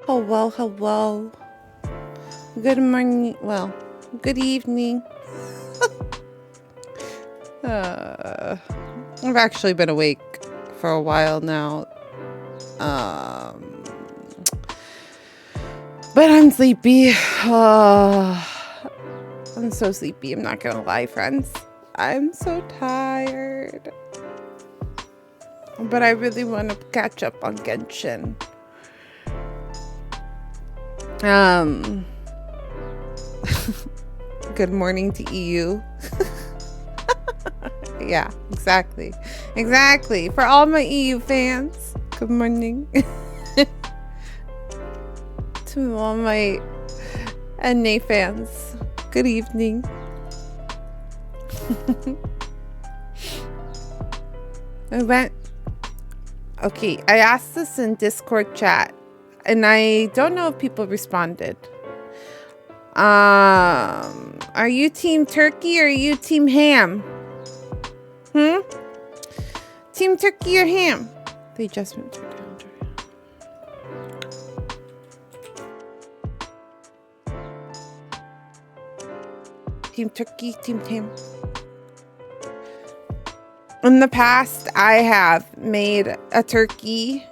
Hello, hello. Good morning. Well, good evening. uh, I've actually been awake for a while now. Um, but I'm sleepy. I'm so sleepy. I'm not gonna lie, friends. I'm so tired. But I really want to catch up on Genshin. Good morning to EU. Yeah, exactly. Exactly. For all my EU fans, good morning. To all my NA fans, good evening. Okay, I asked this in Discord chat, and I don't know if people responded. Are you team turkey or are you team ham? Team turkey or ham? The adjustment turned down. Team turkey, team ham. In the past, I have made a turkey.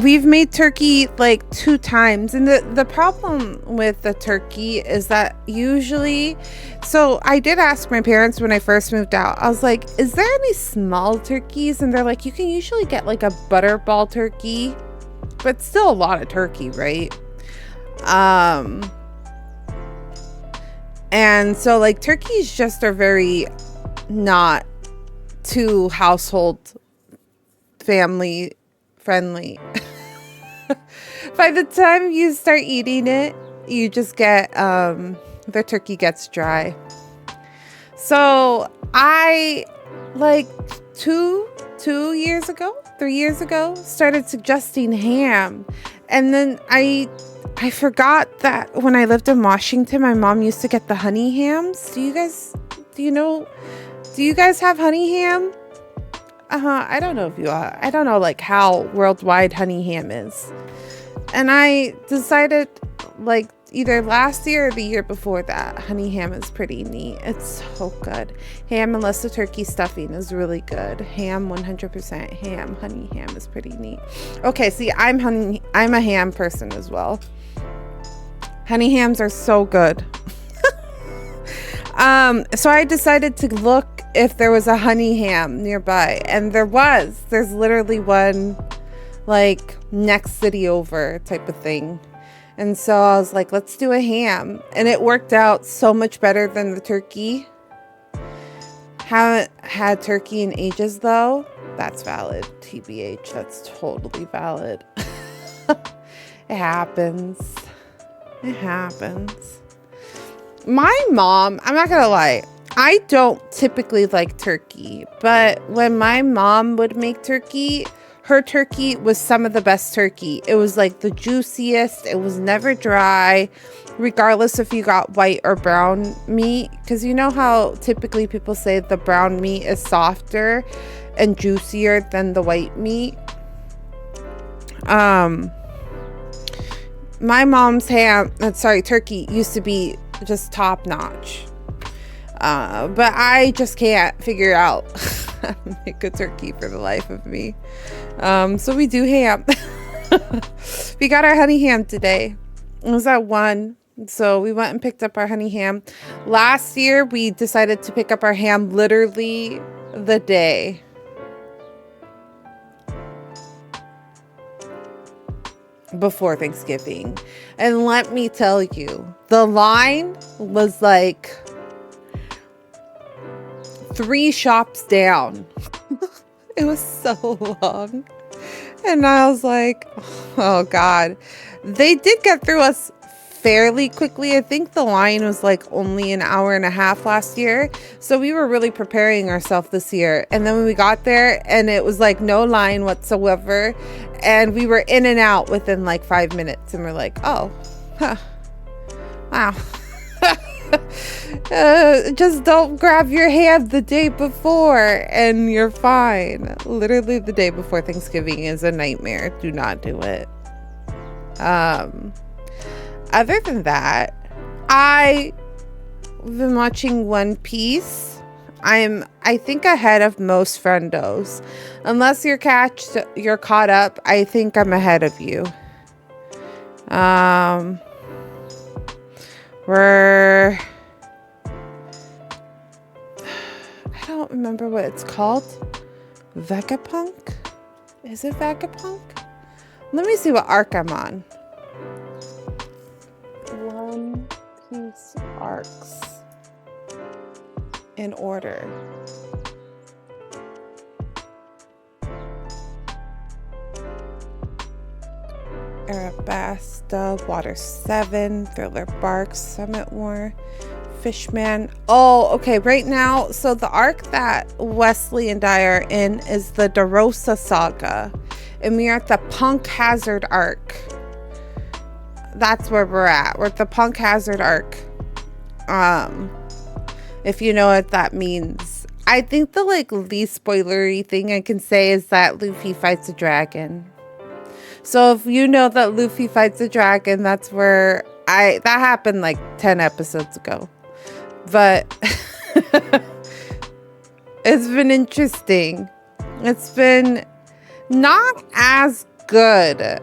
We've made turkey like 2 times, and the problem with the turkey is that usually, so I did ask my parents when I first moved out. I was like, is there any small turkeys? And they're like, you can usually get like a butterball turkey, but still a lot of turkey, right? And so like turkeys just are very not too household family friendly. By the time you start eating it, you just get the turkey gets dry. So I like 3 years ago started suggesting ham, and then I forgot that when I lived in Washington, my mom used to get the honey hams. Do you guys have honey ham? I don't know if you are. I don't know like how worldwide honey ham is. And I decided like either last year or the year before that, honey ham is pretty neat. It's so good. Ham, unless the turkey stuffing is really good. Ham, 100% ham. Honey ham is pretty neat. Okay, see, I'm a ham person as well. Honey hams are so good. So I decided to look if there was a honey ham nearby, and there's literally one like next city over type of thing. And so I was like, let's do a ham, and it worked out so much better than the turkey. Haven't had turkey in ages though. That's valid. TBH, that's totally valid. It happens. My mom, I'm not gonna lie, I don't typically like turkey, but when my mom would make turkey, her turkey was some of the best turkey. It was like the juiciest. It was never dry, regardless if you got white or brown meat. Because you know how typically people say the brown meat is softer and juicier than the white meat. My mom's turkey used to be just top notch. But I just can't figure out how to make a turkey for the life of me. So we do ham. We got our honey ham today. It was at 1. So we went and picked up our honey ham. Last year, we decided to pick up our ham literally the day. Before Thanksgiving. And let me tell you, the line was like 3 shops down. It was so long. And I was like, oh God. They did get through us fairly quickly. I think the line was like only an hour and a half last year. So we were really preparing ourselves this year. And then when we got there, and it was like no line whatsoever. And we were in and out within like 5 minutes. And we're like, oh, huh. Wow. Just don't grab your hand the day before and you're fine. Literally the day before Thanksgiving is a nightmare. Do not do it. Other than that, I've been watching One Piece. I think ahead of most friendos. Unless you're caught up, I think I'm ahead of you. We're I don't remember what it's called. Vegapunk? Is it Vegapunk? Let me see what arc I'm on. One Piece arcs in order. Arabasta, Water 7, Thriller Bark, Summit War, Fishman. Oh, okay, right now, so the arc that Wesley and I are in is the DeRosa Saga, and we are at the Punk Hazard arc. That's where we're at. We're at the Punk Hazard arc. If you know what that means. I think the least spoilery thing I can say is that Luffy fights a dragon. So if you know that Luffy fights a dragon, that's where that happened 10 episodes ago. But it's been interesting. It's been not as good.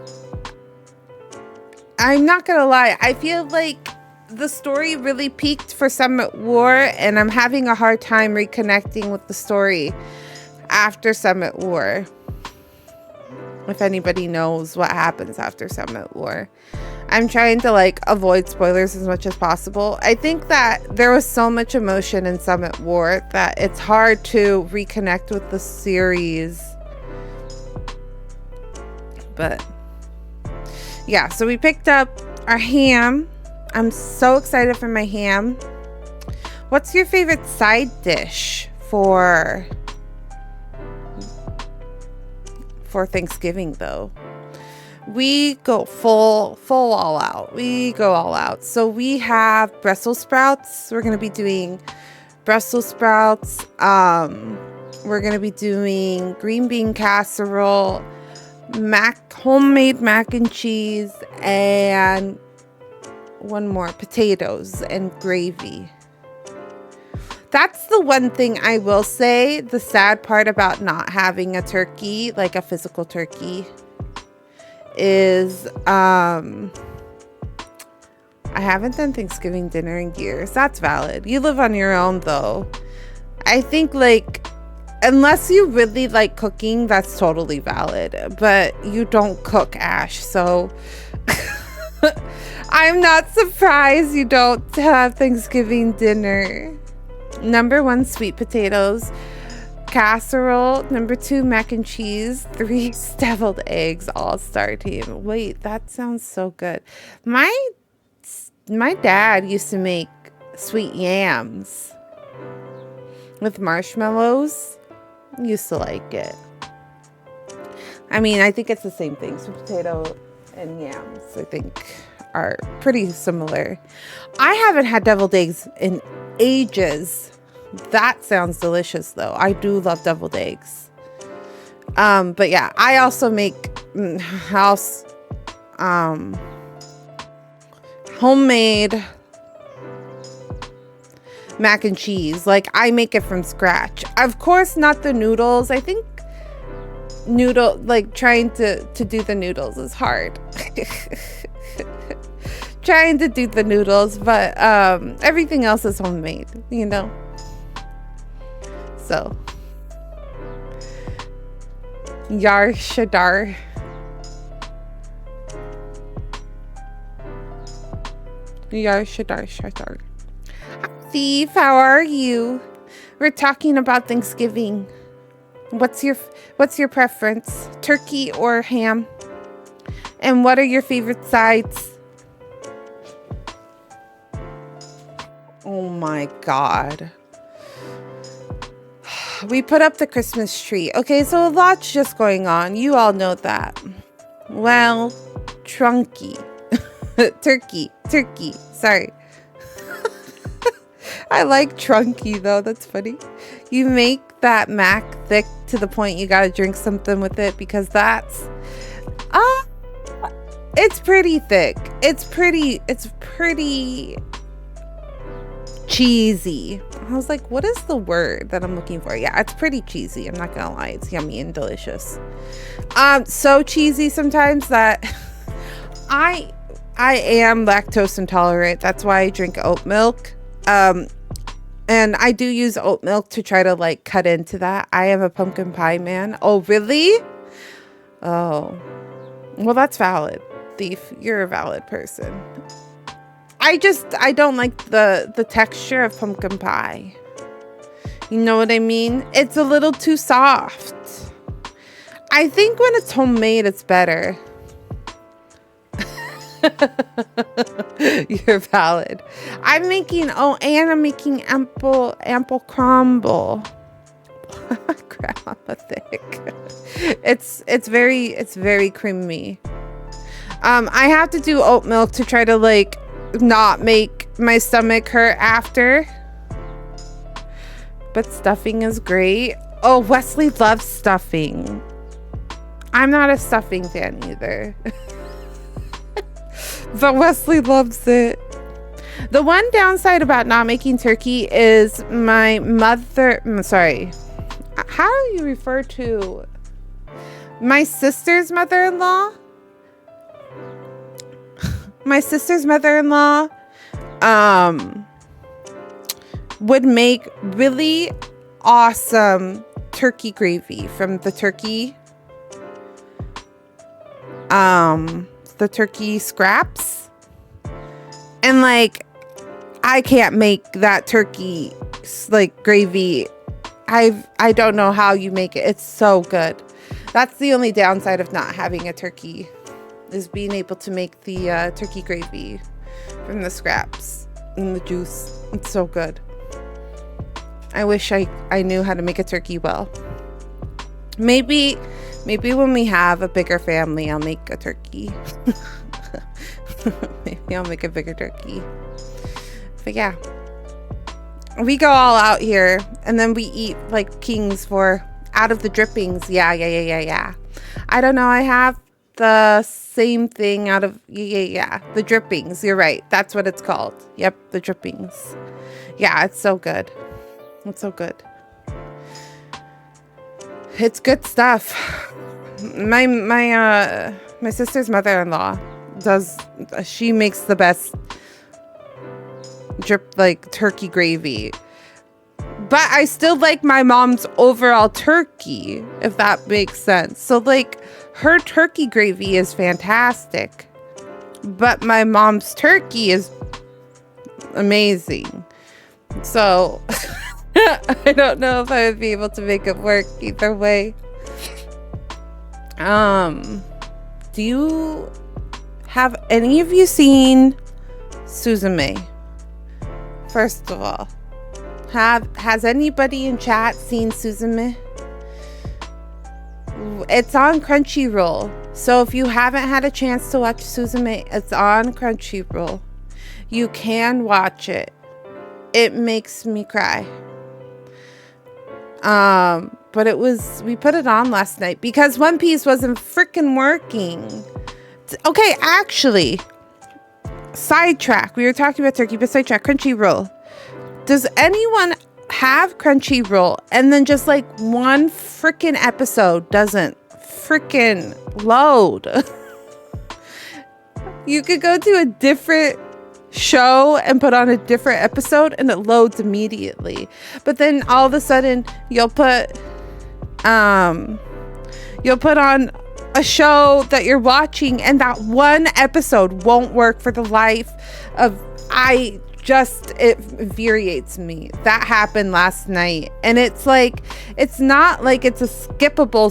I'm not gonna lie. I feel like the story really peaked for Summit War, and I'm having a hard time reconnecting with the story after Summit War. If anybody knows what happens after Summit War. I'm trying to avoid spoilers as much as possible. I think that there was so much emotion in Summit War that it's hard to reconnect with the series. But yeah, so we picked up our ham. I'm so excited for my ham. What's your favorite side dish for Thanksgiving though? We go full all out. We go all out. So we have Brussels sprouts. We're going to be doing Brussels sprouts. We're going to be doing green bean casserole, homemade mac and cheese, and one more, potatoes and gravy. That's the one thing I will say, the sad part about not having a turkey, a physical turkey, is I haven't done Thanksgiving dinner in years. That's valid. You live on your own though. I think unless you really like cooking, that's totally valid. But you don't cook, Ash, so I'm not surprised you don't have Thanksgiving dinner. Number 1, sweet potatoes casserole. Number 2, mac and cheese. 3, deviled eggs. All-star team. Wait, that sounds so good. My dad used to make sweet yams with marshmallows. Used to like it. I mean, I think it's the same thing. Sweet potato and yams, I think, are pretty similar. I haven't had deviled eggs in ages. That sounds delicious though. I do love deviled eggs. But yeah, I also make homemade mac and cheese. I make it from scratch. Of course, not the noodles. I think trying to do the noodles is hard. Trying to do the noodles, but everything else is homemade, so Yar Shadar. Shadar. Steve, how are you? We're talking about Thanksgiving. What's your preference? Turkey or ham? And what are your favorite sides? Oh my God. We put up the Christmas tree. Okay, so a lot's just going on. You all know that. Well, Turkey. Sorry. I like trunky though. That's funny. You make that mac thick to the point you gotta drink something with it, because that's it's pretty thick. It's pretty cheesy. I was like, what is the word that I'm looking for? Yeah, it's pretty cheesy. I'm not gonna lie, it's yummy and delicious. So cheesy sometimes that I am lactose intolerant. That's why I drink oat milk. And I do use oat milk to try to like cut into that. I am a pumpkin pie man. Oh, really? Oh, well, that's valid. Thief, you're a valid person. I don't like the texture of pumpkin pie. You know what I mean? It's a little too soft. I think when it's homemade, it's better. You're valid. I'm making apple crumble. Grandma thick. It's very creamy. I have to do oat milk to try to like not make my stomach hurt after. But stuffing is great. Oh, Wesley loves stuffing. I'm not a stuffing fan either. But Wesley loves it. The one downside about not making turkey is my mother... sorry. How do you refer to my sister's mother-in-law? My sister's mother-in-law would make really awesome turkey gravy from the turkey scraps, and like I can't make that turkey like gravy. I don't know how you make it. It's so good. That's the only downside of not having a turkey, is being able to make the turkey gravy from the scraps and the juice. It's so good. I wish I knew how to make a turkey well. Maybe when we have a bigger family, I'll make a turkey. Maybe I'll make a bigger turkey. But yeah, we go all out here, and then we eat like kings for out of the drippings. Yeah. I don't know. I have the same thing out of the drippings. You're right. That's what it's called. Yep, the drippings. Yeah, it's so good. It's so good. It's good stuff. My sister's mother-in-law she makes the best turkey gravy. But I still like my mom's overall turkey, if that makes sense. So like her turkey gravy is fantastic, but my mom's turkey is amazing. So I don't know if I would be able to make it work either way. Have any of you seen Suzume? First of all, has anybody in chat seen Suzume? It's on Crunchyroll. So if you haven't had a chance to watch Suzume, it's on Crunchyroll. You can watch it. It makes me cry. But we put it on last night because One Piece wasn't freaking working. Okay, actually, sidetrack. We were talking about turkey, but sidetrack. Crunchyroll. Does anyone have Crunchyroll and then just like one freaking episode doesn't freaking load? You could go to a different show and put on a different episode and it loads immediately, but then all of a sudden you'll put on a show that you're watching and that one episode won't work for the life of it infuriates me. That happened last night, and it's like, it's not like it's a skippable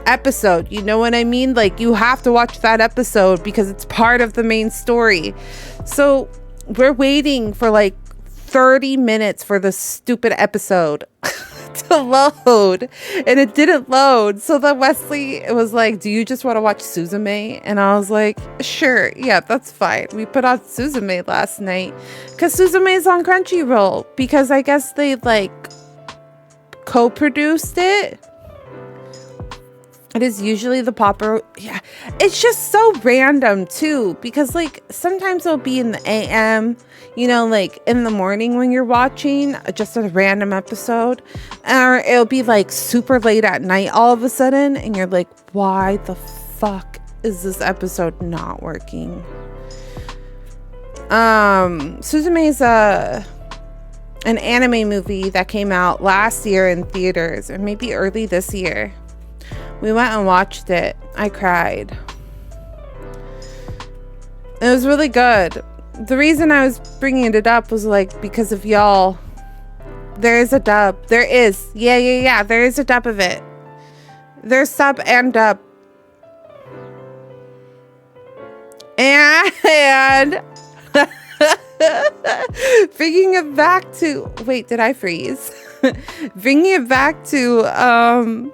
episode, you know what I mean? Like you have to watch that episode because it's part of the main story. So we're waiting for like 30 minutes for this stupid episode to load, and it didn't load. So then Wesley was like, do you just want to watch Suzume? And I was like, sure, yeah, that's fine. We put on Suzume last night because Suzume is on Crunchyroll, because I guess they like co-produced it. It is usually the popper. Yeah, it's just so random too, because like sometimes it'll be in the AM, you know, like in the morning when you're watching just a random episode, or it'll be like super late at night all of a sudden, and you're like, why the fuck is this episode not working? Suzume is an anime movie that came out last year in theaters, or maybe early this year. We went and watched it. I cried. It was really good. The reason I was bringing it up was like because of y'all. There is a dub. There is. Yeah. There is a dub of it. There's sub and dub. And bringing it back to... Wait, did I freeze? Bringing it back to...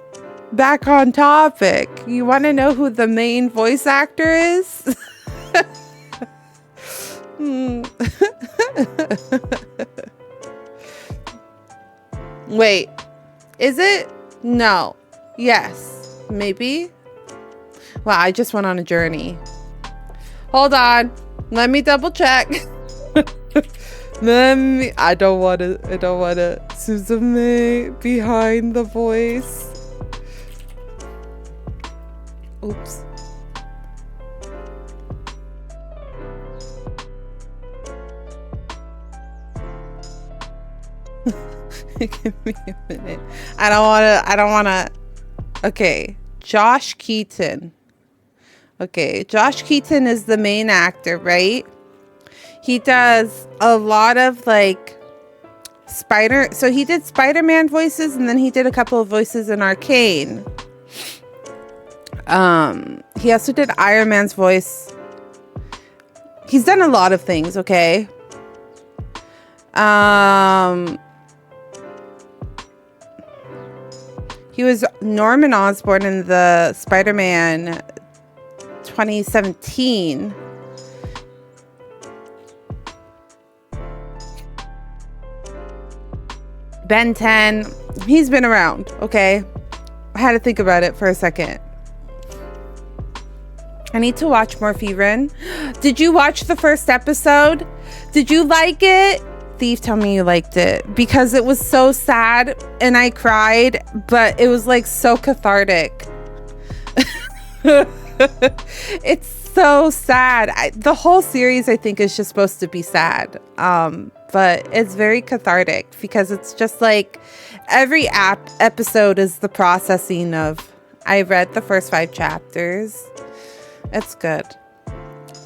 back on topic. You want to know who the main voice actor is? Wait, is it? No. Yes. Maybe. Wow, I just went on a journey. Hold on. Let me double check. I don't want to Suzume behind the voice. Oops. Give me a minute. I don't want to. Okay. Josh Keaton. Okay. Josh Keaton is the main actor, right? He does a lot of like so he did Spider-Man voices, and then he did a couple of voices in Arcane. He also did Iron Man's voice. He's done a lot of things, okay? He was Norman Osborn in the Spider-Man 2017. Ben 10. He's been around, okay? I had to think about it for a second. I need to watch more Feverin. Did you watch the first episode? Did you like it? Thief, tell me you liked it, because it was so sad and I cried, but it was like so cathartic. It's so sad. The whole series, I think, is just supposed to be sad. But it's very cathartic because it's just like every episode is the processing of, I read the first 5 chapters. It's good.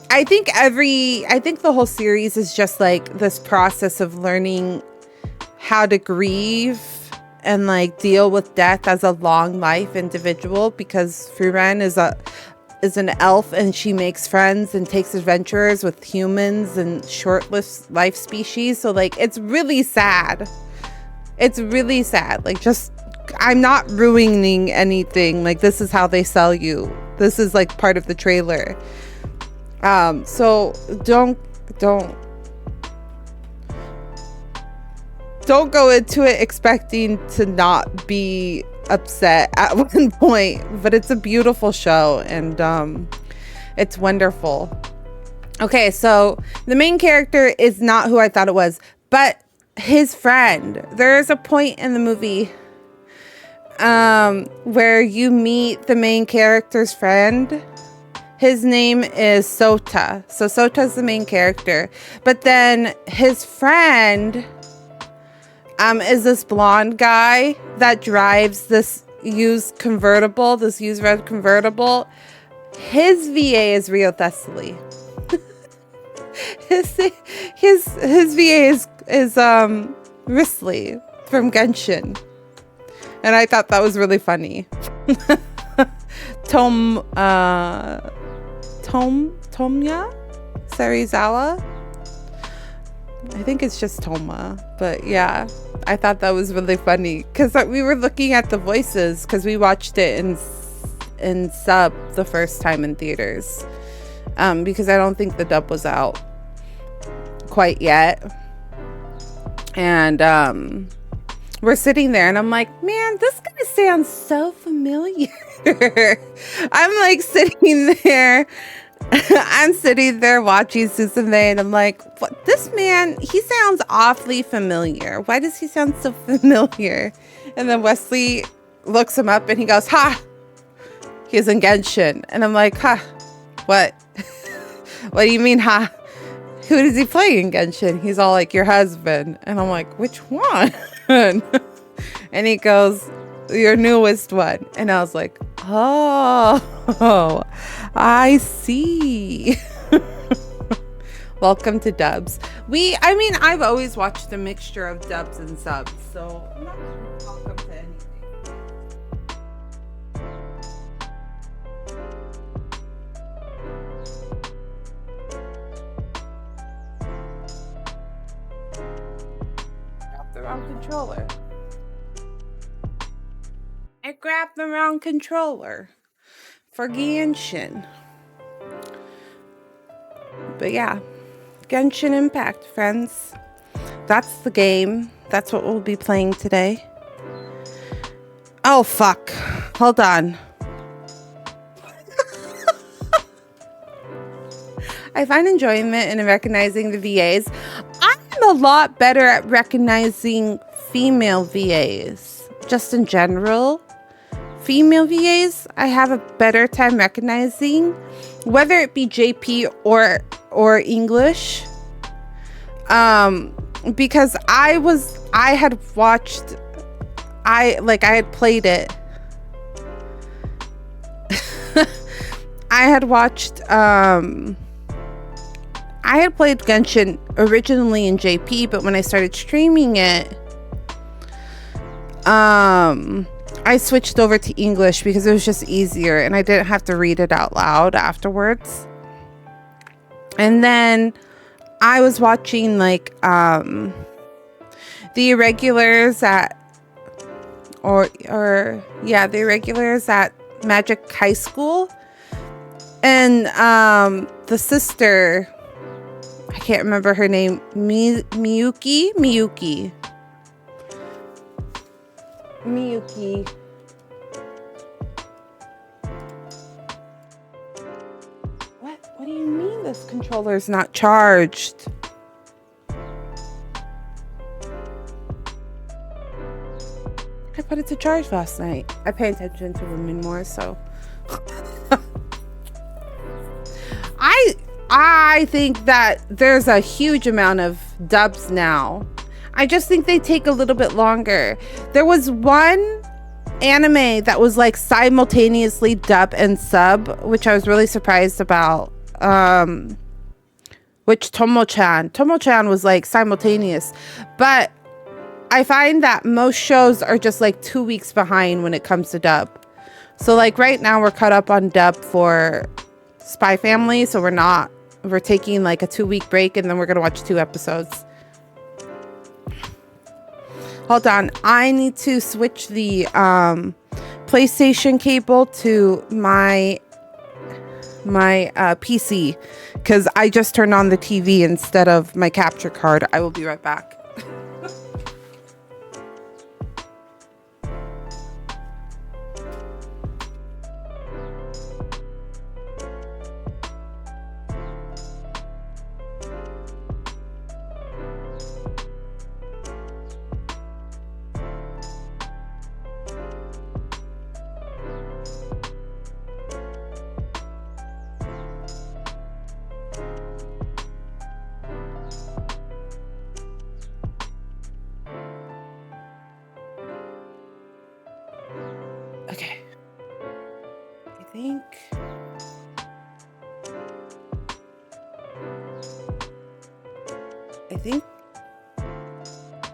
I think the whole series is just like this process of learning how to grieve and like deal with death as a long life individual, because Frieren is an elf and she makes friends and takes adventures with humans and short-lived life species. So like it's really sad. It's really sad. Like, just, I'm not ruining anything. Like, this is how they sell you. This is like part of the trailer. So don't go into it expecting to not be upset at one point, but it's a beautiful show and it's wonderful. Okay, so the main character is not who I thought it was, but his friend. There's a point in the movie where you meet the main character's friend. His name is Sota. So Sota's the main character, but then his friend is this blonde guy that drives this used red convertible. His VA is Rio Thessaly. his VA is Risley from Genshin. And I thought that was really funny. Tomya Serizawa. I think it's just Toma, but yeah, I thought that was really funny because we were looking at the voices because we watched it in sub the first time in theaters, because I don't think the dub was out quite yet, and we're sitting there and I'm like, man, this guy sounds so familiar. I'm like sitting there. I'm sitting there watching Suzume and I'm like, what, this man, he sounds awfully familiar. Why does he sound so familiar? And then Wesley looks him up and he goes, ha, he's in Genshin. And I'm like, ha, what? What do you mean, ha? Who does he play in Genshin? He's all like, your husband. And I'm like, which one? And he goes, your newest one. And I was like, oh, I see. Welcome to dubs. I mean, I've always watched a mixture of dubs and subs, so I'm not welcome to anything. Grab the wrong controller. I grabbed the wrong controller for Genshin. But yeah, Genshin Impact, friends. That's the game. That's what we'll be playing today. Oh, fuck. Hold on. I find enjoyment in recognizing the VAs. I'm a lot better at recognizing female VAs. Just in general. Female VAs, I have a better time recognizing, whether it be JP or English, because I had played it. I had played Genshin originally in JP, but when I started streaming it, I switched over to English because it was just easier and I didn't have to read it out loud afterwards. And then I was watching like the irregulars at the irregulars at Magic High School, and the sister, I can't remember her name, Miyuki. What do you mean this controller is not charged? I put it to charge last night. I pay attention to women more, so I think that there's a huge amount of dubs now. I just think they take a little bit longer. There was one anime that was like simultaneously dub and sub, which I was really surprised about. Which Tomo-chan was like simultaneous, but I find that most shows are just like 2 weeks behind when it comes to dub. So like right now we're caught up on dub for Spy Family, so we're taking like a 2-week break and then we're gonna watch 2 episodes. Hold on, I need to switch the PlayStation cable to my PC because I just turned on the TV instead of my capture card. I will be right back. Okay. I think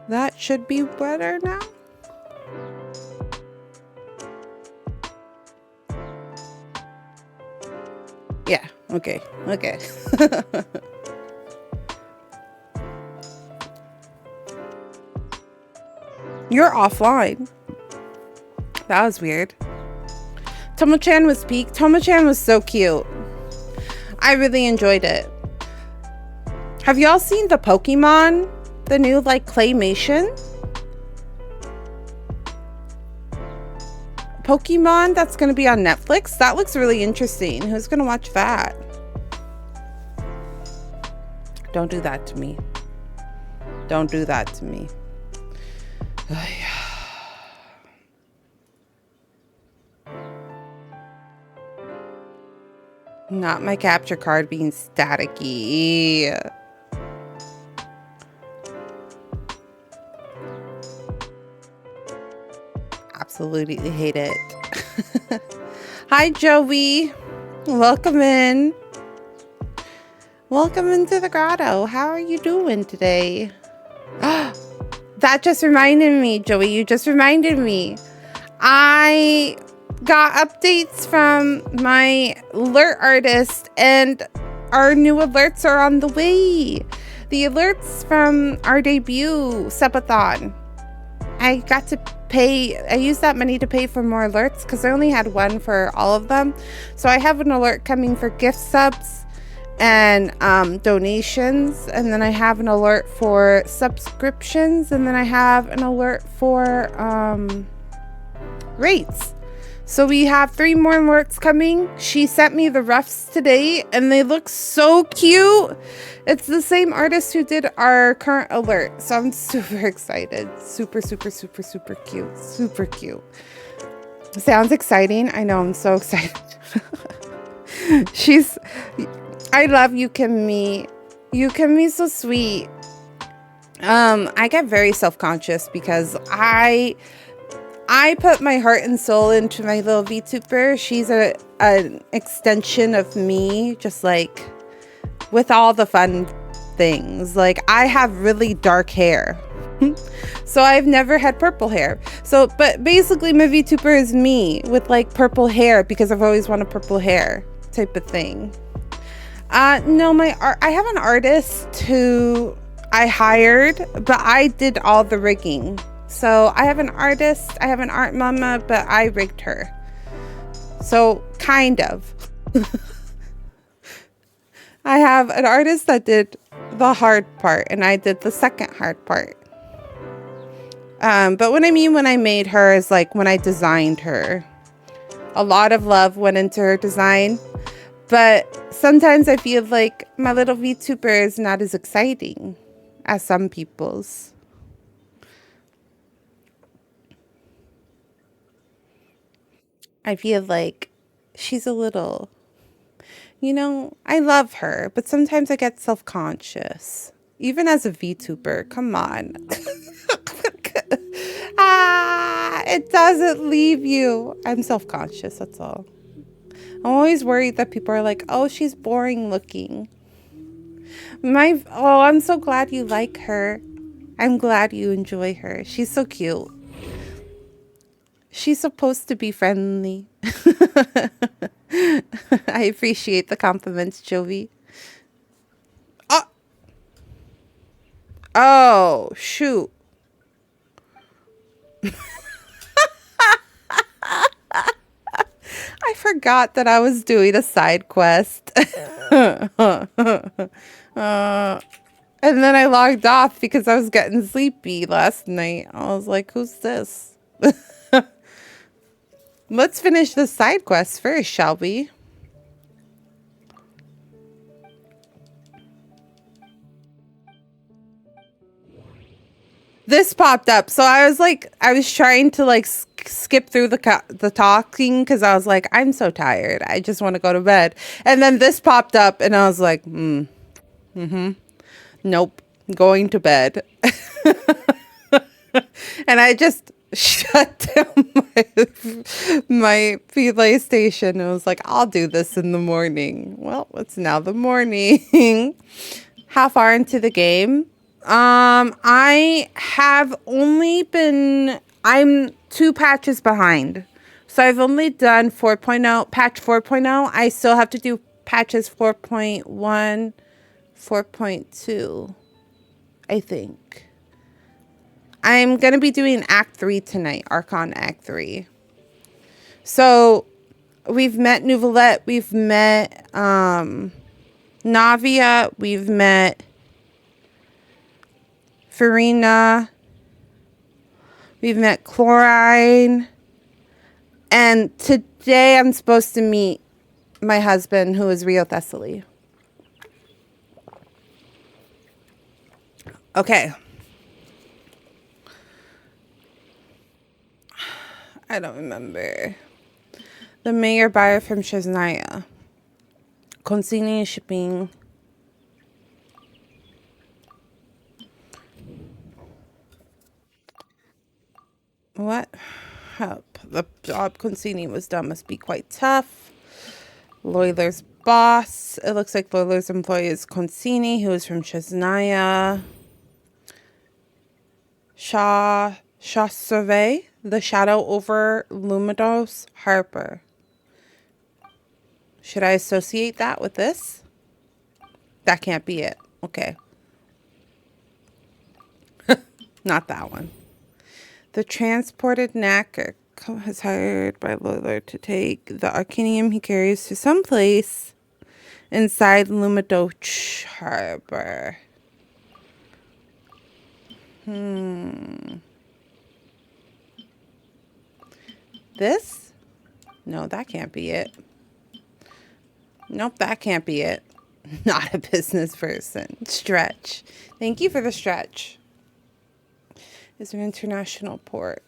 that should be better now. Yeah, okay. You're offline. That was weird. Tomo-chan was peak. Tomo-chan was so cute. I really enjoyed it. Have y'all seen the Pokemon? The new, like, claymation? Pokemon that's going to be on Netflix? That looks really interesting. Who's going to watch that? Don't do that to me. Don't do that to me. Not my capture card being staticky. Absolutely hate it. Hi, Joey. Welcome in. Welcome into the grotto. How are you doing today? That just reminded me, Joey. You just reminded me. I got updates from my alert artist, and our new alerts are on the way. The alerts from our debut subathon. I got to pay. I used that money to pay for more alerts because I only had one for all of them. So I have an alert coming for gift subs and donations, and then I have an alert for subscriptions, and then I have an alert for rates. So we have 3 more alerts coming. She sent me the roughs today, and they look so cute. It's the same artist who did our current alert, so I'm super excited. Super, super, super, super cute. Super cute. Sounds exciting. I know, I'm so excited. I love Yukimi. Yukimi's so sweet. I get very self-conscious because I put my heart and soul into my little VTuber. She's an extension of me, just like with all the fun things. Like, I have really dark hair. So I've never had purple hair. So, but basically my VTuber is me with like purple hair because I've always wanted purple hair type of thing. No, I have an artist who I hired, but I did all the rigging. So I have an artist, I have an art mama, but I rigged her. So kind of. I have an artist that did the hard part, and I did the second hard part. But what I mean when I made her is like when I designed her. A lot of love went into her design. But sometimes I feel like my little VTuber is not as exciting as some people's. I feel like she's a little, I love her, but sometimes I get self-conscious. Even as a VTuber, come on. It doesn't leave you. I'm self-conscious, that's all. I'm always worried that people are like, oh, she's boring looking. I'm so glad you like her. I'm glad you enjoy her. She's so cute. She's supposed to be friendly. I appreciate the compliments, Jovi. Oh, shoot. I forgot that I was doing a side quest. And then I logged off because I was getting sleepy last night. I was like, who's this? Let's finish the side quest first, shall we? This popped up. So I was trying to like skip through the talking because I was like, I'm so tired. I just want to go to bed. And then this popped up and I was like, nope, going to bed. And I just shut down my PlayStation and was like, I'll do this in the morning. Well, it's now the morning. How far into the game? I have only I'm 2 patches behind. So I've only done 4.0, patch 4.0. I still have to do patches 4.1, 4.2, I think. I'm going to be doing Act 3 tonight, Archon Act 3. So, we've met Nouvelette, we've met Navia, we've met Farina, we've met Chlorine, and today I'm supposed to meet my husband, who is Rio Thessaly. Okay. I don't remember. The mayor buyer from Chesnaya. Consignee shipping. What? Help. The job Consignee was done must be quite tough. Loyler's boss. It looks like Loyler's employee is Consignee, who is from Chesnaya. Shah Survey. The shadow over Lumidos Harper. Should I associate that with this? That can't be it. Okay. Not that one. The transported knacker is hired by Loyler to take the arcanium he carries to some place inside Lumidoch Harbor. This? No, that can't be it. Nope, that can't be it. Not a business person. Stretch. Thank you for the stretch. Is an international port.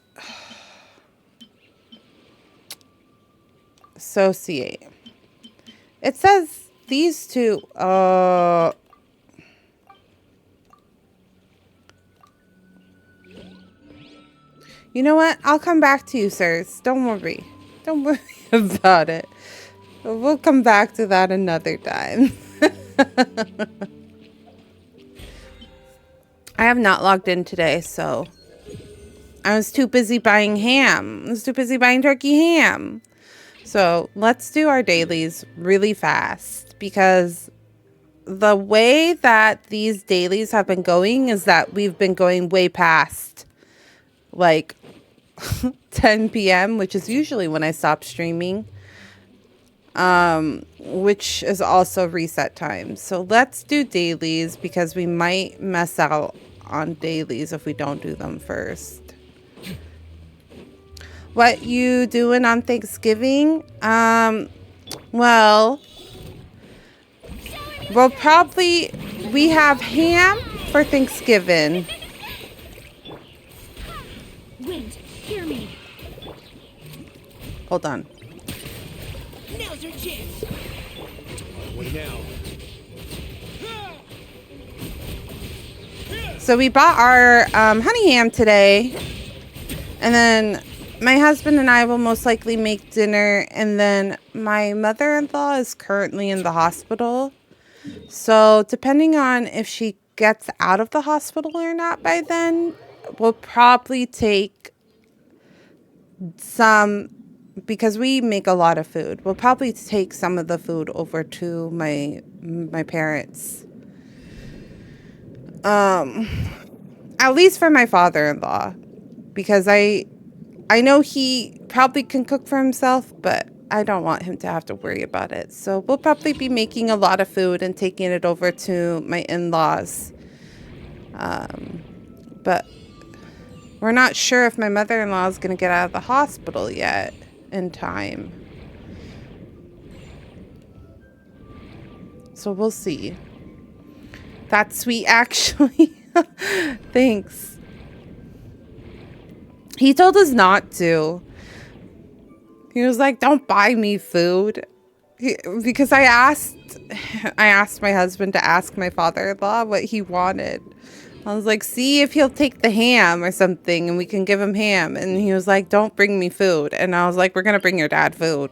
Associate. It says these two. You know what? I'll come back to you, sirs. Don't worry. Don't worry about it. We'll come back to that another time. I have not logged in today, so I was too busy buying ham. I was too busy buying turkey ham. So let's do our dailies really fast, because the way that these dailies have been going is that we've been going way past like 10 p.m., which is usually when I stop streaming, which is also reset time. So let's do dailies, because we might mess out on dailies if we don't do them first. What you doing on Thanksgiving? Well, we have ham for Thanksgiving. Wind, hear me. Hold on. Now's your chance. What now? So we bought our honey ham today, and then my husband and I will most likely make dinner, and then my mother-in-law is currently in the hospital. So depending on if she gets out of the hospital or not by then, we'll probably take some, because we make a lot of food, we'll probably take some of the food over to my parents. At least for my father-in-law, because I know he probably can cook for himself, but I don't want him to have to worry about it. So we'll probably be making a lot of food and taking it over to my in-laws. But we're not sure if my mother-in-law is going to get out of the hospital yet in time. So we'll see. That's sweet, actually. Thanks. He told us not to. He was like, don't buy me food. Because I asked my husband to ask my father-in-law what he wanted. I was like, see if he'll take the ham or something and we can give him ham. And he was like, don't bring me food. And I was like, we're going to bring your dad food.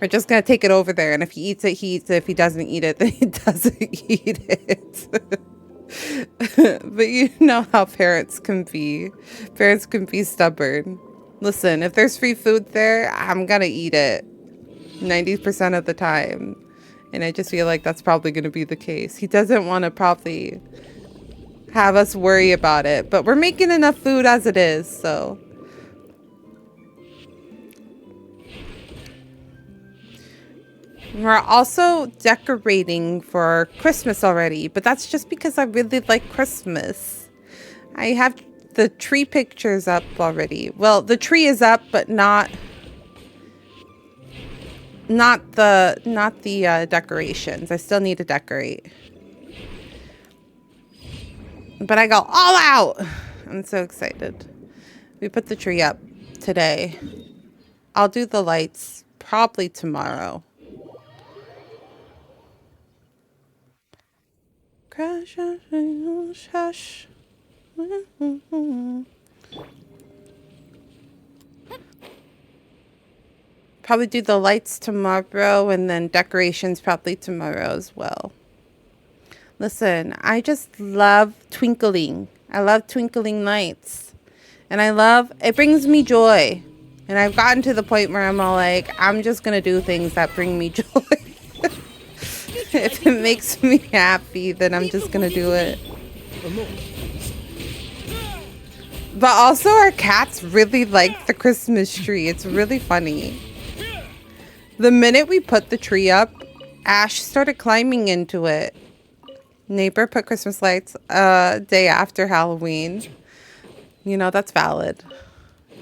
We're just going to take it over there. And if he eats it, he eats it. If he doesn't eat it, then he doesn't eat it. But you know how parents can be. Parents can be stubborn. Listen, if there's free food there, I'm going to eat it 90% of the time. And I just feel like that's probably going to be the case. He doesn't want to probably have us worry about it. But we're making enough food as it is, so. We're also decorating for Christmas already, but that's just because I really like Christmas. I have the tree pictures up already. Well, the tree is up, but not the decorations. I still need to decorate. But I go all out. I'm so excited. We put the tree up today. I'll do the lights probably tomorrow. Crash, hush. Probably do the lights tomorrow and then decorations probably tomorrow as well. Listen, I just love twinkling. I love twinkling lights. And it brings me joy. And I've gotten to the point where I'm all like, I'm just going to do things that bring me joy. If it makes me happy, then I'm just going to do it. But also our cats really like the Christmas tree. It's really funny. The minute we put the tree up, Ash started climbing into it. Neighbor put Christmas lights day after Halloween. You know, that's valid.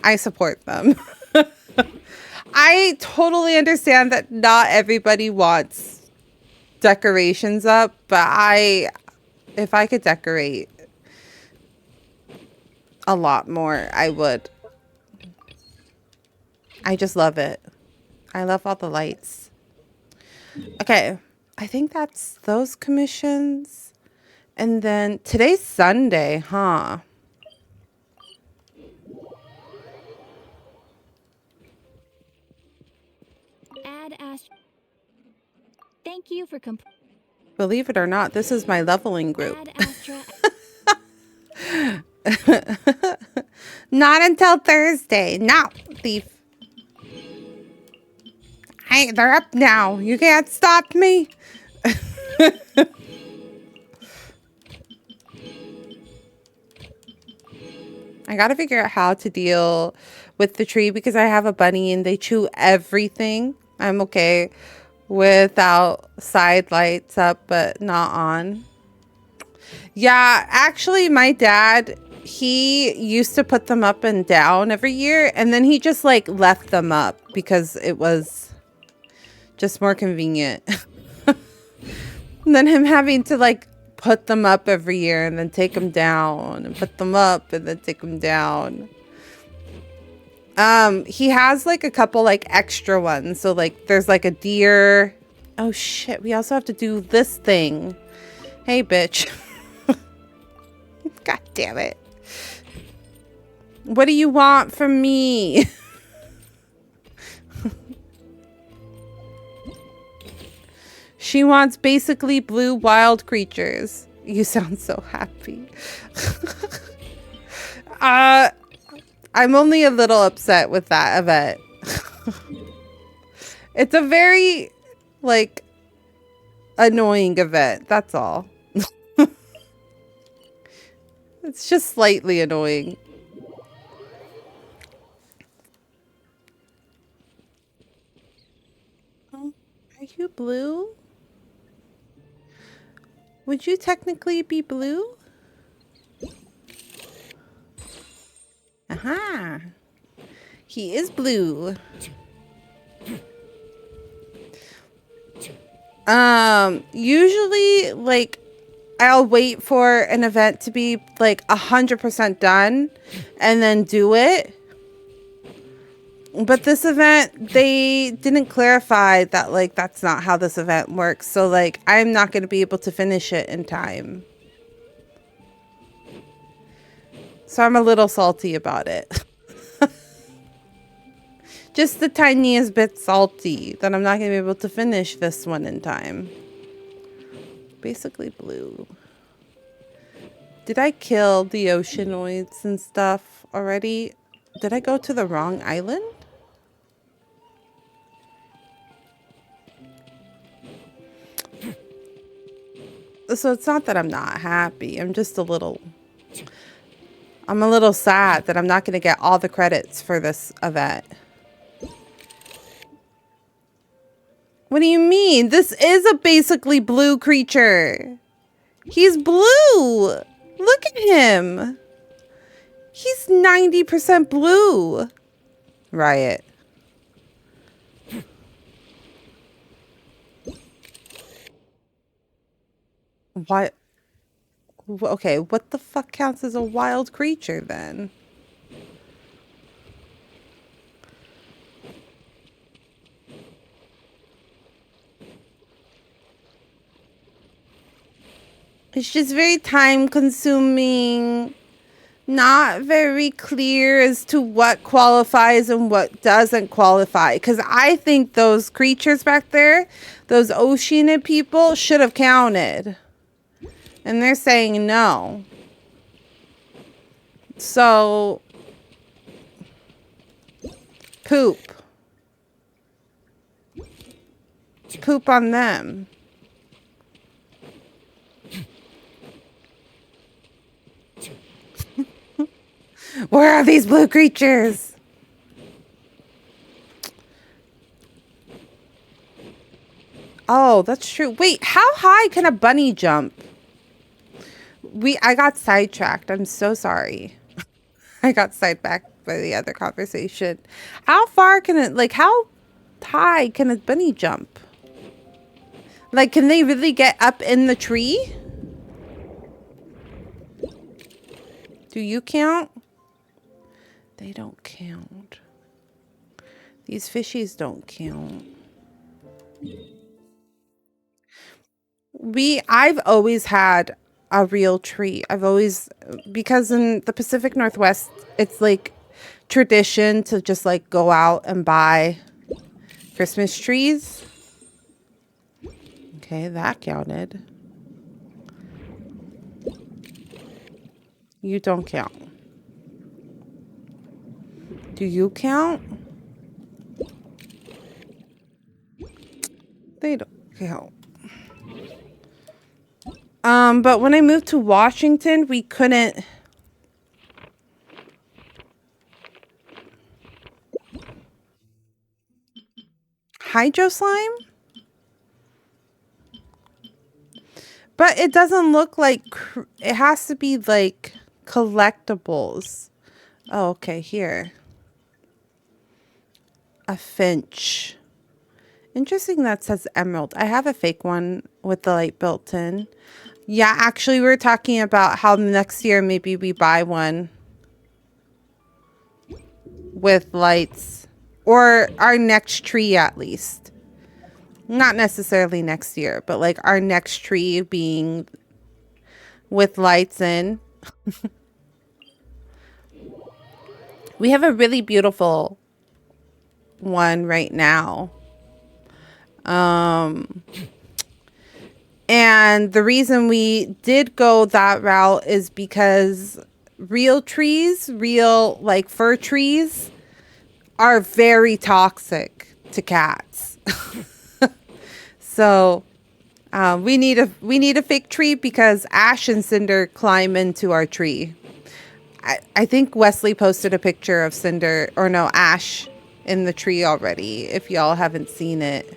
I support them. I totally understand that not everybody wants decorations up, but if I could decorate a lot more, I would. I just love it. I love all the lights. Okay, I think that's those commissions. And then today's Sunday, huh? Add Astra. Thank you for Believe it or not, this is my leveling group. Add Astra. Not until Thursday. No, thief. Hey, they're up now. You can't stop me. I gotta figure out how to deal with the tree because I have a bunny and they chew everything. I'm okay without side lights up, but not on. Yeah, actually, my dad, he used to put them up and down every year, and then he just like left them up because it was just more convenient than him having to like put them up every year and then take them down and put them up and then take them down. He has like a couple like extra ones. So like there's like a deer. Oh shit, we also have to do this thing. Hey bitch. God damn it. What do you want from me? She wants basically blue wild creatures. You sound so happy. I'm only a little upset with that event. It's a very, like, annoying event. That's all. It's just slightly annoying. Oh, are you blue? Would you technically be blue? Aha. He is blue. Usually, like, I'll wait for an event to be, like, 100% done and then do it. But this event, they didn't clarify that, like, that's not how this event works. So, like, I'm not going to be able to finish it in time. So I'm a little salty about it. Just the tiniest bit salty that I'm not going to be able to finish this one in time. Basically blue. Did I kill the oceanoids and stuff already? Did I go to the wrong island? So it's not that I'm not happy. I'm just a little sad that I'm not going to get all the credits for this event. What do you mean? This is a basically blue creature. He's blue. Look at him. He's 90% blue. Riot. What? Okay, what the fuck counts as a wild creature then? It's just very time consuming. Not very clear as to what qualifies and what doesn't qualify. Because I think those creatures back there, those Oceanid people, should have counted. And they're saying no. So, poop. Poop on them. Where are these blue creatures? Oh, that's true. Wait, how high can a bunny jump? I got sidetracked. I'm so sorry. I got sidetracked by the other conversation. How far can it, like, how high can a bunny jump? Like, can they really get up in the tree? Do you count? They don't count. These fishies don't count. I've always had a real tree. Because in the Pacific Northwest, it's like tradition to just like go out and buy Christmas trees. Okay, that counted. You don't count. Do you count? They don't count. But when I moved to Washington, we couldn't. Hydro slime? But it doesn't look like, it has to be like collectibles. Oh, okay, here. A finch. Interesting that says emerald. I have a fake one with the light built in. Yeah, actually we were talking about how next year maybe we buy one with lights. Or our next tree at least. Not necessarily next year, but like our next tree being with lights in. We have a really beautiful one right now. And the reason we did go that route is because real trees, real like fir trees, are very toxic to cats. So we need a fake tree because Ash and Cinder climb into our tree. I think Wesley posted a picture of Cinder, or no, Ash in the tree already, if y'all haven't seen it.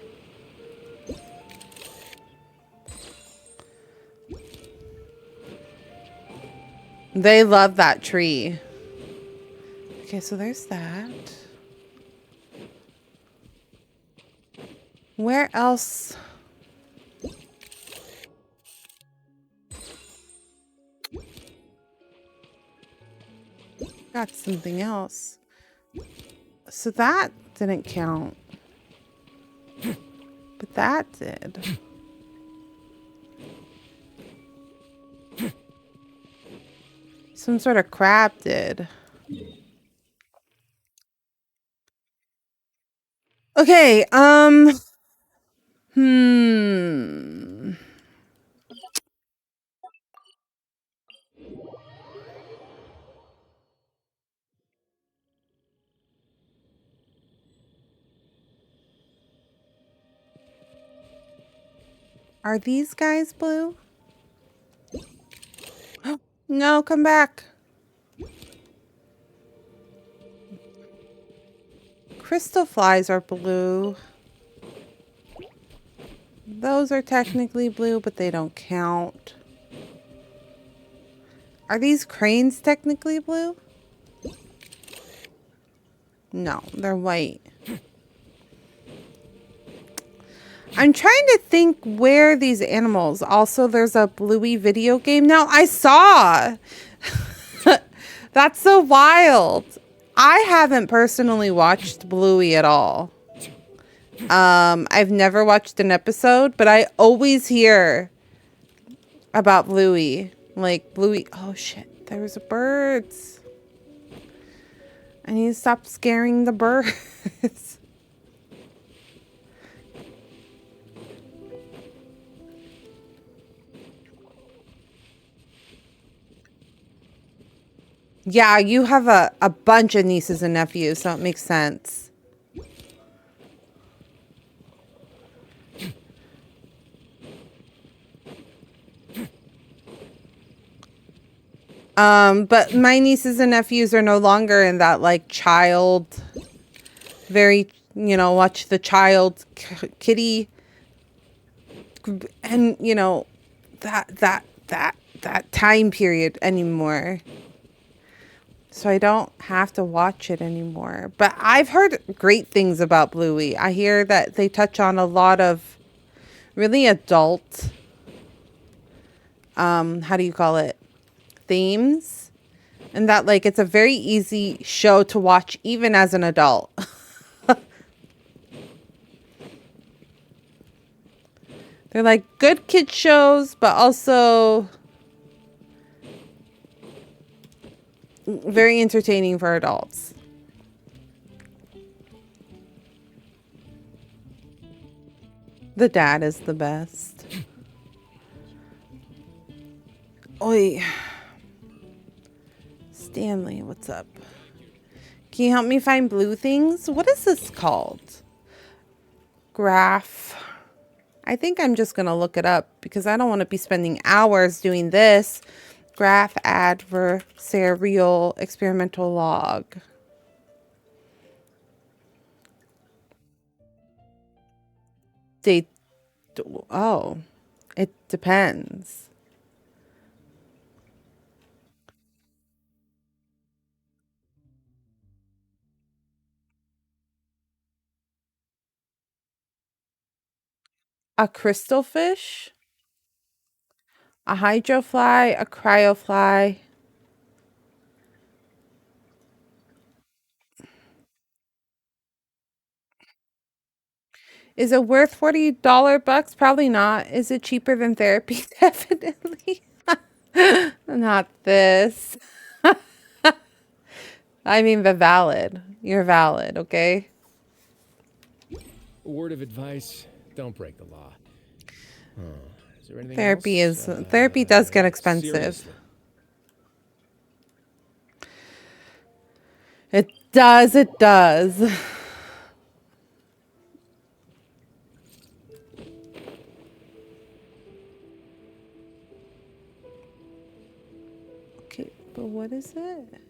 They love that tree. Okay, so there's that. Where else? Got something else. So that didn't count. But that did. Some sort of crab did. Okay, Are these guys blue? No, come back. Crystal flies are blue. Those are technically blue, but they don't count. Are these cranes technically blue? No, they're white. I'm trying to think where these animals. Also, there's a Bluey video game. Now, I saw. That's so wild. I haven't personally watched Bluey at all. I've never watched an episode, but I always hear about Bluey. Like, Bluey. Oh, shit. There was birds. I need to stop scaring the birds. Yeah, you have a bunch of nieces and nephews, so it makes sense. But my nieces and nephews are no longer in that, like, child, very, you know, watch the child kitty, and, you know, that time period anymore. So I don't have to watch it anymore. But I've heard great things about Bluey. I hear that they touch on a lot of really adult, how do you call it, themes. And that, like, it's a very easy show to watch even as an adult. They're like good kid shows, but also very entertaining for adults. The dad is the best. Oi. Stanley, what's up? Can you help me find blue things? What is this called? Graph. I think I'm just going to look it up because I don't want to be spending hours doing this. Graph adversarial experimental log. They, oh, it depends. A crystal fish, a hydrofly, a cryofly. Is it worth $40 bucks? Probably not. Is it cheaper than therapy? Definitely. Not this. I mean, the valid. You're valid, okay? A word of advice: don't break the law. Is there anything Therapy else? therapy does get expensive. Seriously. It does, it does. Okay, but what is it?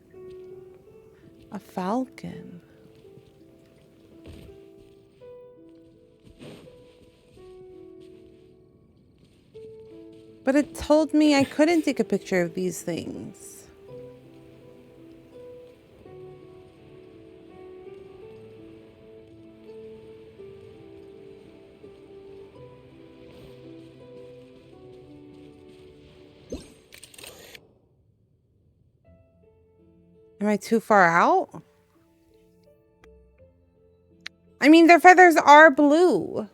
A falcon. But it told me I couldn't take a picture of these things. Am I too far out? I mean, their feathers are blue.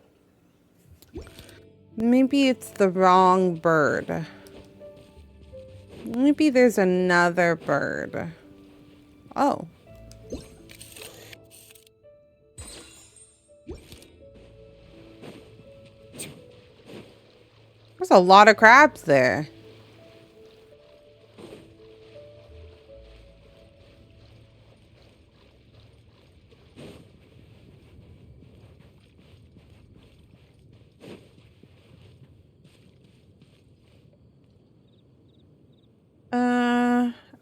Maybe it's the wrong bird. Maybe there's another bird. Oh. There's a lot of crabs there.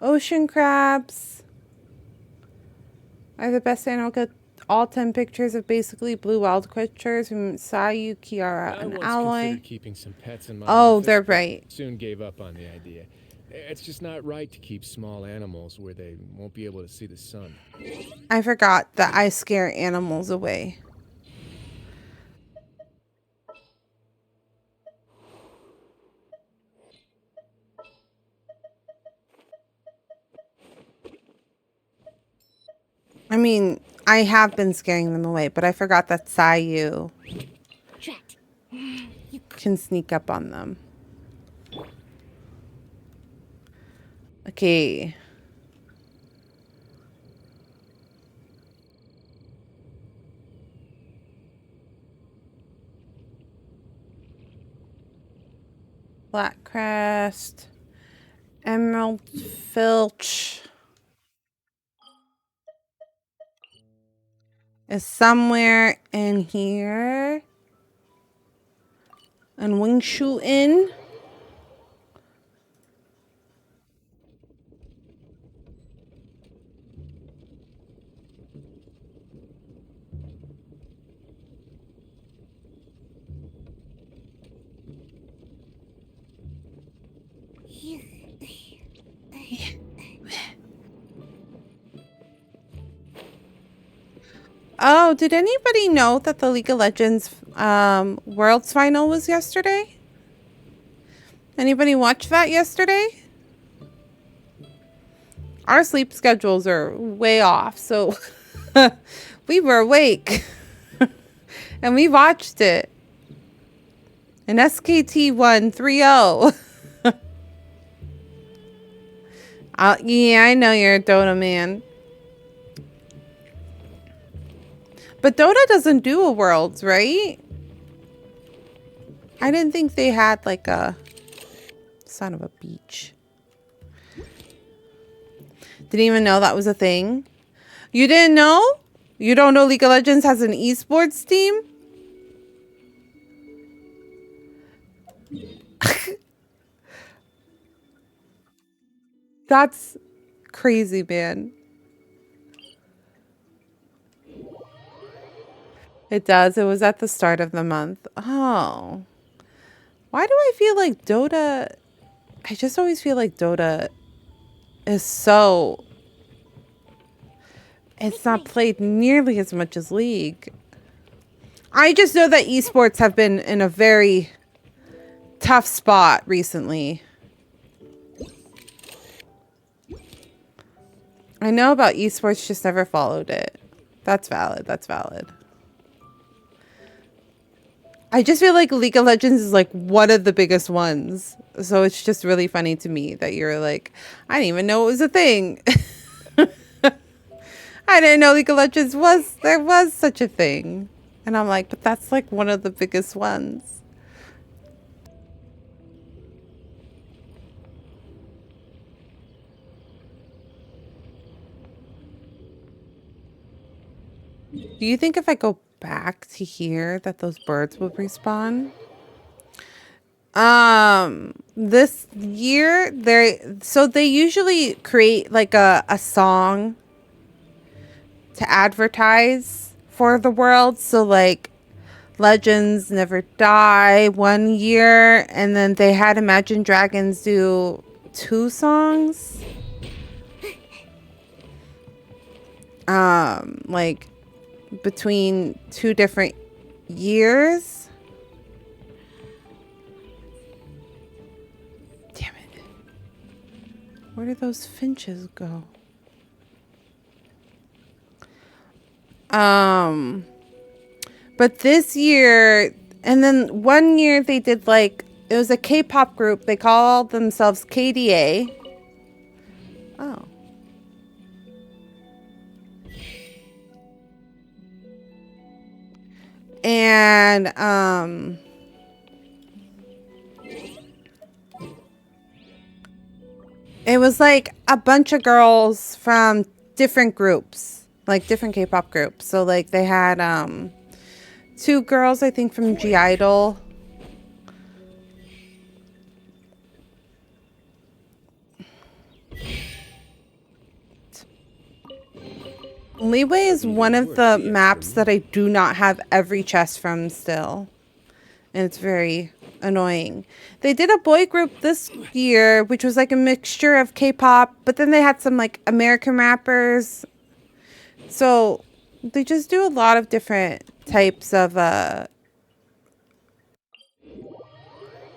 Ocean crabs are the best animal. Get all 10 pictures of basically blue wild creatures from Sayu, Kiara, I and once Alloy. considered keeping some pets in my Oh, office, they're but right. soon gave up on the idea. It's just not right to keep small animals where they won't be able to see the sun. I forgot that I scare animals away. I mean, I have been scaring them away, but I forgot that Sayu Trapped. can sneak up on them. Okay. Black crest. Emerald filch is somewhere in here. And Wingshu Inn. Oh, did anybody know that the League of Legends Worlds Final was yesterday? Anybody watch that yesterday? Our sleep schedules are way off, so we were awake. And we watched it. And SKT won 3-0. Yeah, I know you're a Dota man. But Dota doesn't do a Worlds, right? I didn't think they had like a son of a beach. Didn't even know that was a thing. You didn't know? You don't know League of Legends has an esports team? That's crazy, man. It does. It was at the start of the month. Oh. Why do I feel like Dota... I just always feel like Dota is so... It's not played nearly as much as League. I just know that esports have been in a very tough spot recently. I know about esports, just never followed it. That's valid. That's valid. I just feel like League of Legends is like one of the biggest ones. So it's just really funny to me that you're like, I didn't even know it was a thing. I didn't know League of Legends there was such a thing. And I'm like, but that's like one of the biggest ones. Do you think if I go back to here that those birds will respawn? This year they usually create like a song to advertise for the world. So like Legends Never Die one year, and then they had Imagine Dragons do 2 songs. Like between 2 different years. Damn it. Where did those finches go? But this year, and then one year they did like, it was a K-pop group. They called themselves KDA. Oh. And, it was like a bunch of girls from different groups, like different K-pop groups. So like they had, 2 girls, I think, from G-Idol. Leeway is one of the maps that I do not have every chest from still. And it's very annoying. They did a boy group this year, which was like a mixture of K-pop, but then they had some like American rappers. So they just do a lot of different types of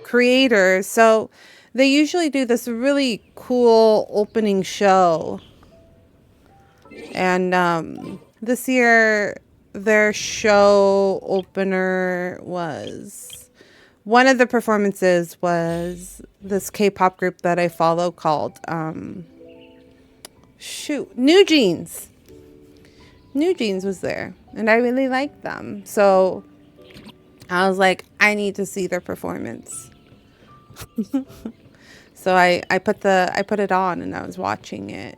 creators. So they usually do this really cool opening show. And this year, their show opener was... One of the performances was this K-pop group that I follow called... New Jeans. New Jeans was there. And I really liked them. So I was like, I need to see their performance. So I put it on and I was watching it.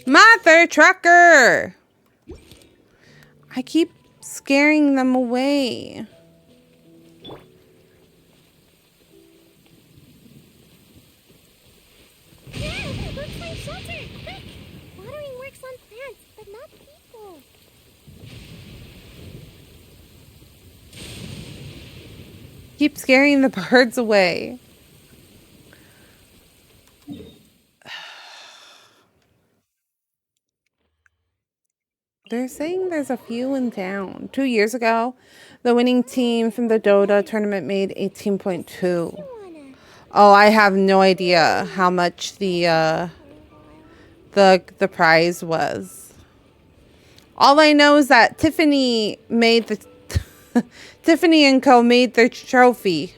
Mother trucker! I keep scaring them away. Yeah, let's find shelter! Quick! Watering works on plants, but not people. Keep scaring the birds away. They're saying there's a few in town. 2 years ago, the winning team from the Dota tournament made 18.2. Oh, I have no idea how much the prize was. All I know is that Tiffany made the Tiffany and Co made their trophy.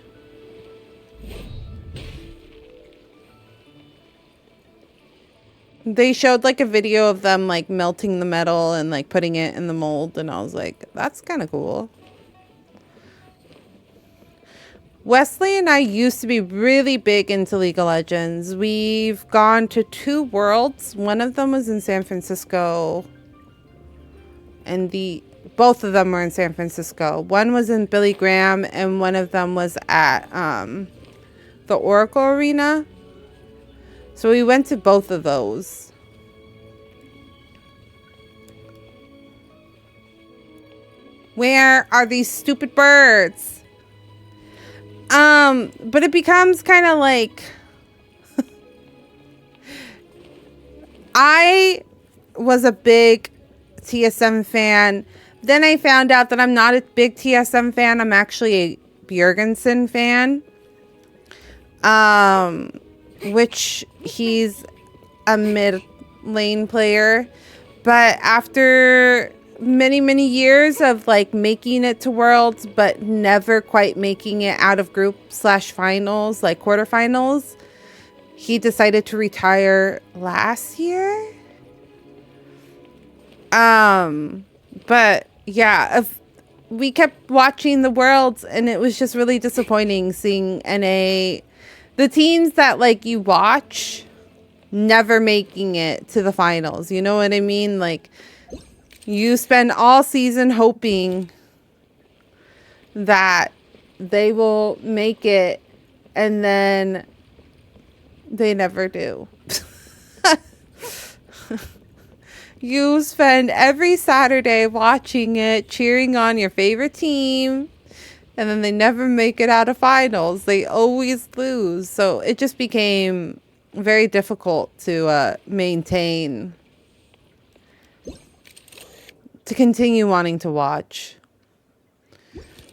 They showed like a video of them like melting the metal and like putting it in the mold, and I was like, that's kind of cool. Wesley and I used to be really big into League of Legends. We've gone to 2 worlds. One of them was in San Francisco. And both of them were in San Francisco. One was in Billy Graham and one of them was at the Oracle Arena. So we went to both of those. Where are these stupid birds? But it becomes kind of like... I was a big TSM fan. Then I found out that I'm not a big TSM fan. I'm actually a Bjergensen fan. Which he's a mid lane player. But after many years of like making it to Worlds, but never quite making it out of group/finals, like quarterfinals, he decided to retire last year. But yeah, we kept watching the Worlds and it was just really disappointing seeing NA, the teams that like you watch, never making it to the finals. You know what I mean? Like, you spend all season hoping that they will make it, and then they never do. You spend every Saturday watching it, cheering on your favorite team, and then they never make it out of finals. They always lose. So it just became very difficult to maintain, to continue wanting to watch.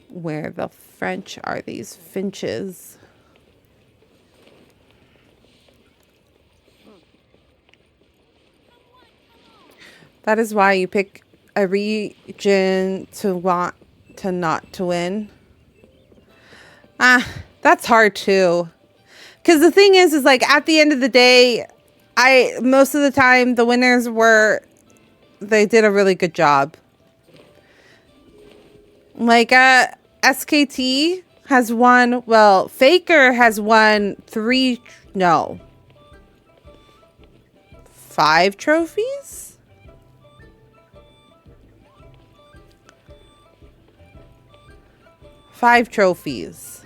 Where the French are these finches? That is why you pick a region to want to not to win. That's hard too. Because the thing is like at the end of the day, most of the time the winners they did a really good job. Like SKT has won, well, Faker has won 5 trophies? Five trophies.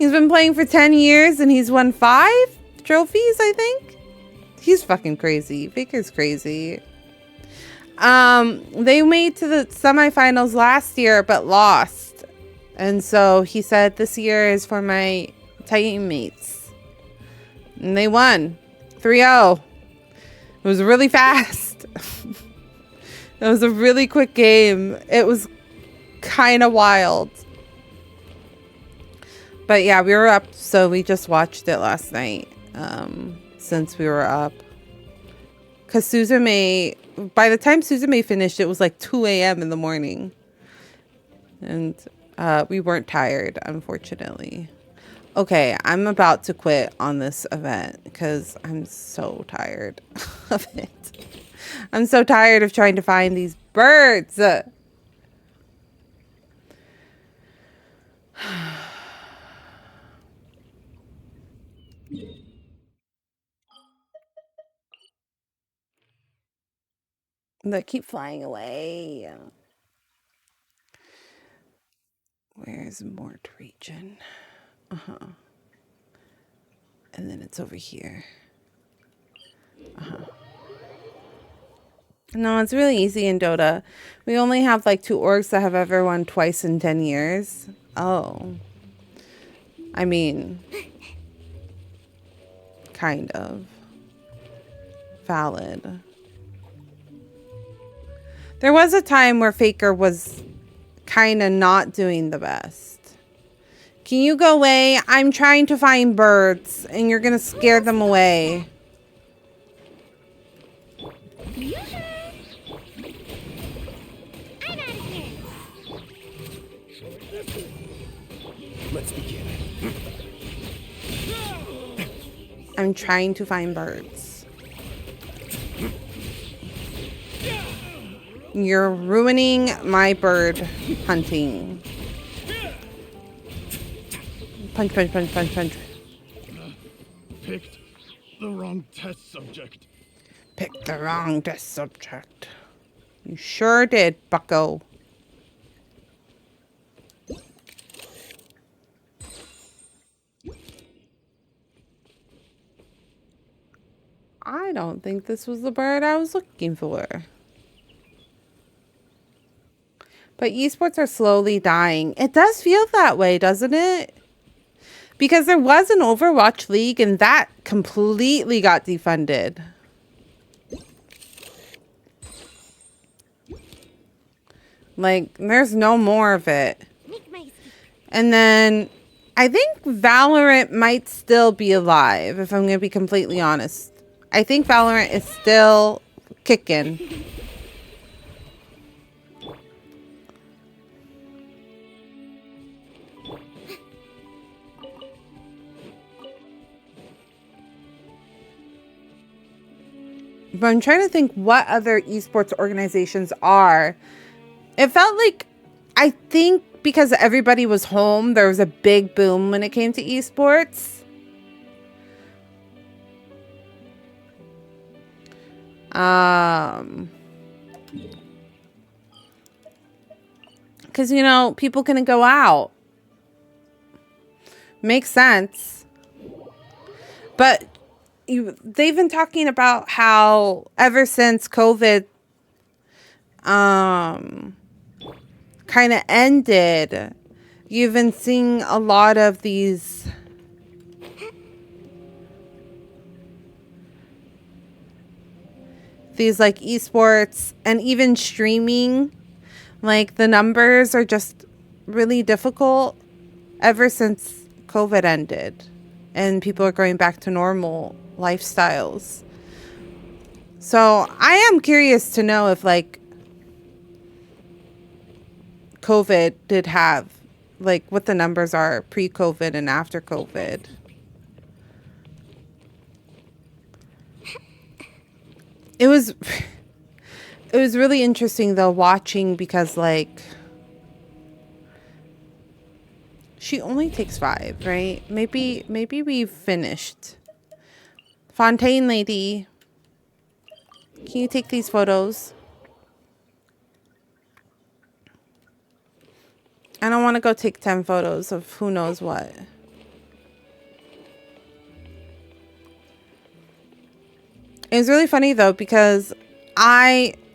He's been playing for 10 years and he's won 5 trophies, I think. He's fucking crazy. Faker's crazy. They made to the semifinals last year but lost. And so he said this year is for my teammates. And they won 3-0. It was really fast. It was a really quick game. It was kind of wild. But yeah, we were up, so we just watched it last night. Since we were up. Because Suzume, by the time Suzume finished, it was like 2 a.m. in the morning. And we weren't tired, unfortunately. Okay, I'm about to quit on this event because I'm so tired of it. I'm so tired of trying to find these birds. That keep flying away. Where's Mort region? And then it's over here. No, it's really easy in Dota. We only have like 2 orgs that have ever won twice in 10 years. Oh. I mean, kind of. Valid. There was a time where Faker was kind of not doing the best. Can you go away? I'm trying to find birds and you're going to scare them away. I'm out of here. Let's begin. I'm trying to find birds. You're ruining my bird hunting. Punch, punch, punch, punch, punch. Picked the wrong test subject. Picked the wrong test subject. You sure did, bucko. I don't think this was the bird I was looking for. But esports are slowly dying. It does feel that way, doesn't it? Because there was an Overwatch League and that completely got defunded. Like, there's no more of it. And then I think Valorant might still be alive, if I'm going to be completely honest. I think Valorant is still kicking. But I'm trying to think what other esports organizations are. It felt like, I think because everybody was home, there was a big boom when it came to esports. Because, you know, people couldn't go out. Makes sense. But they've been talking about how ever since COVID kind of ended, you've been seeing a lot of these like esports and even streaming, like the numbers are just really difficult ever since COVID ended and people are going back to normal lifestyles. So I am curious to know if like COVID did have like what the numbers are pre-COVID and after COVID. It was really interesting though watching because like she only takes 5, right? Maybe we've finished. Fontaine lady, can you take these photos? I don't want to go take 10 photos of who knows what. It was really funny though, because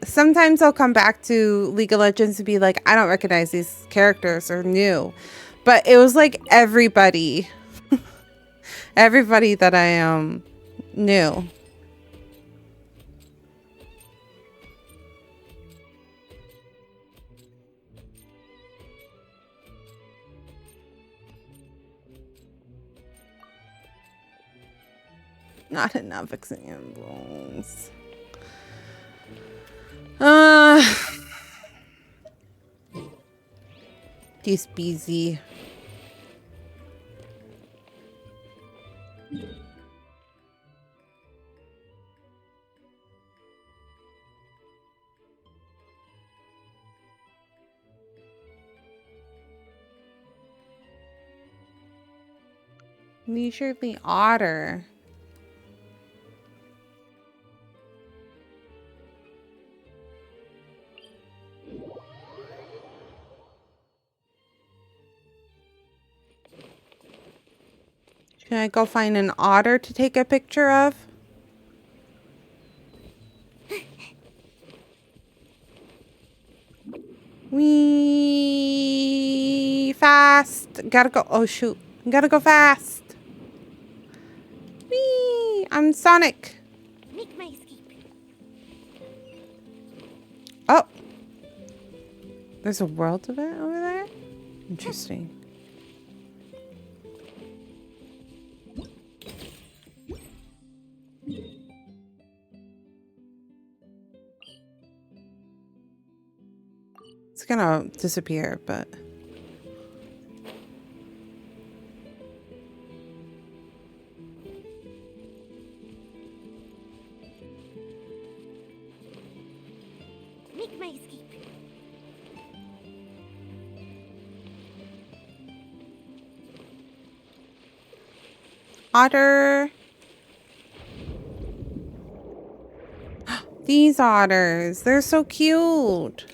sometimes I'll come back to League of Legends and be like, I don't recognize these characters or new. But it was like everybody that I knew. Not enough examples. This busy. Leisurely otter. Should I go find an otter to take a picture of? Wee fast. Gotta go. Oh shoot. Gotta go fast. Wee. I'm Sonic. Make my escape. Oh. There's a world event over there? Interesting. It's gonna disappear, but... Make my escape. Otter. These otters. They're so cute.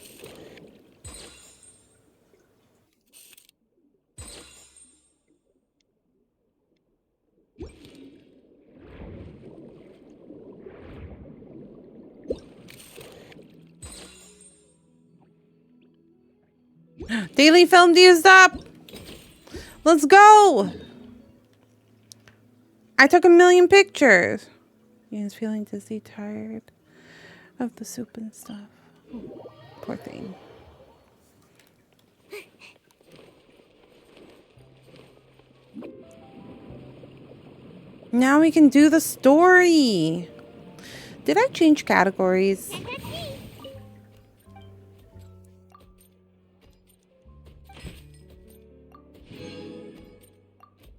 Daily film used up. Let's go. I took 1,000,000 pictures. Ian's feeling dizzy, tired of the soup and stuff. Oh, poor thing. Now we can do the story. Did I change categories? And that's me.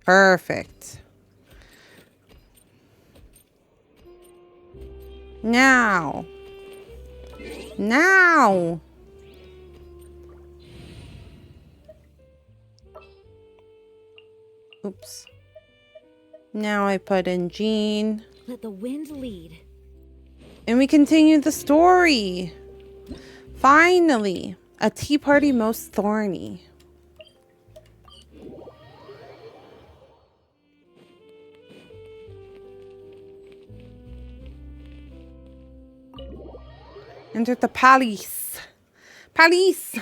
Perfect. Now. Oops. Now I put in Jean. Let the wind lead. And we continue the story. Finally. A tea party most thorny. Enter the palace. Palace.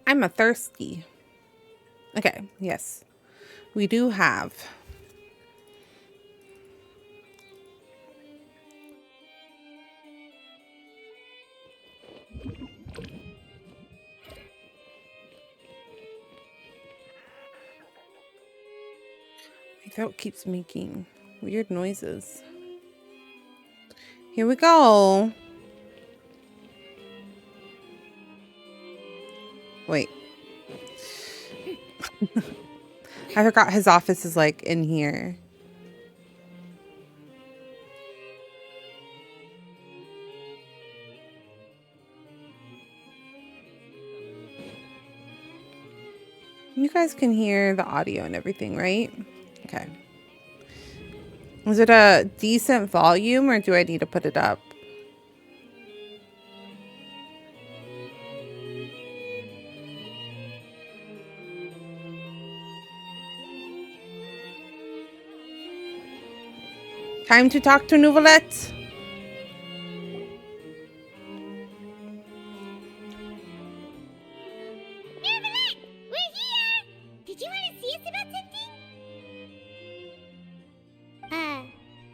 I'm a thirsty. Okay, yes. We do have. My throat keeps making weird noises. Here we go. Wait. I forgot his office is like in here. You guys can hear the audio and everything, right? Okay. Is it a decent volume or do I need to put it up? Time to talk to Nouvelette. Neverland, we're here! Did you want to see us about something?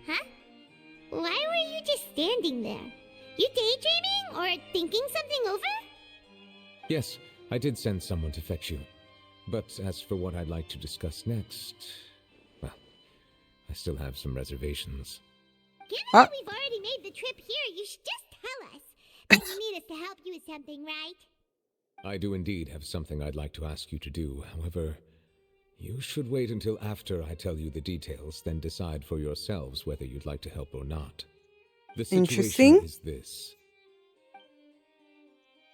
Huh? Why were you just standing there? You daydreaming or thinking something over? Yes, I did send someone to fetch you. But as for what I'd like to discuss next, well, I still have some reservations. Given that we've already made the trip here, you should just tell us. But you need us to help you with something, right? I do indeed have something I'd like to ask you to do. However, you should wait until after I tell you the details, then decide for yourselves whether you'd like to help or not. The situation is this.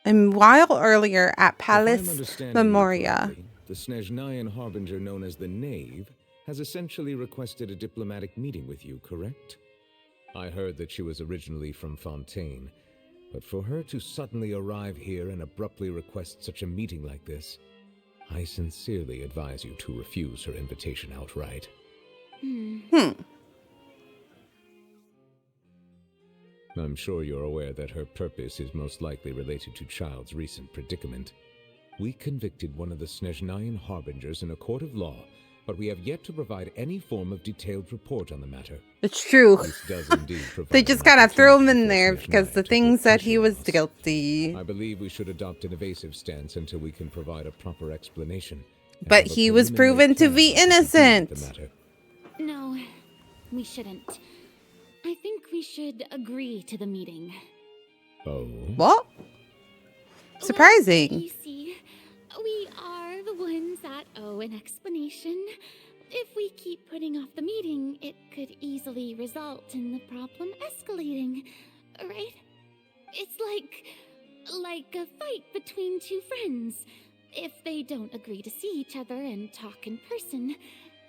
And while earlier at If I'm Palace understanding you Memoria. correctly, the Snezhnayan Harbinger known as the Knave has essentially requested a diplomatic meeting with you, correct? I heard that she was originally from Fontaine, but for her to suddenly arrive here and abruptly request such a meeting like this, I sincerely advise you to refuse her invitation outright. I'm sure you're aware that her purpose is most likely related to Child's recent predicament. We convicted one of the Snezhnayan Harbingers in a court of law, but we have yet to provide any form of detailed report on the matter. It's true. This does indeed provide They just an kind of threw him opportunity in for there Snezhnaya because the to things put that he pressure was on us. guilty. I believe we should adopt an evasive stance until we can provide a proper explanation. and But have a he was preliminary proven to plan be on how deal with innocent. the matter. No, we shouldn't. I think we should agree to the meeting. Oh? What? Surprising. Well, you see, we are the ones that owe an explanation. If we keep putting off the meeting, it could easily result in the problem escalating, right? It's like a fight between two friends. If they don't agree to see each other and talk in person,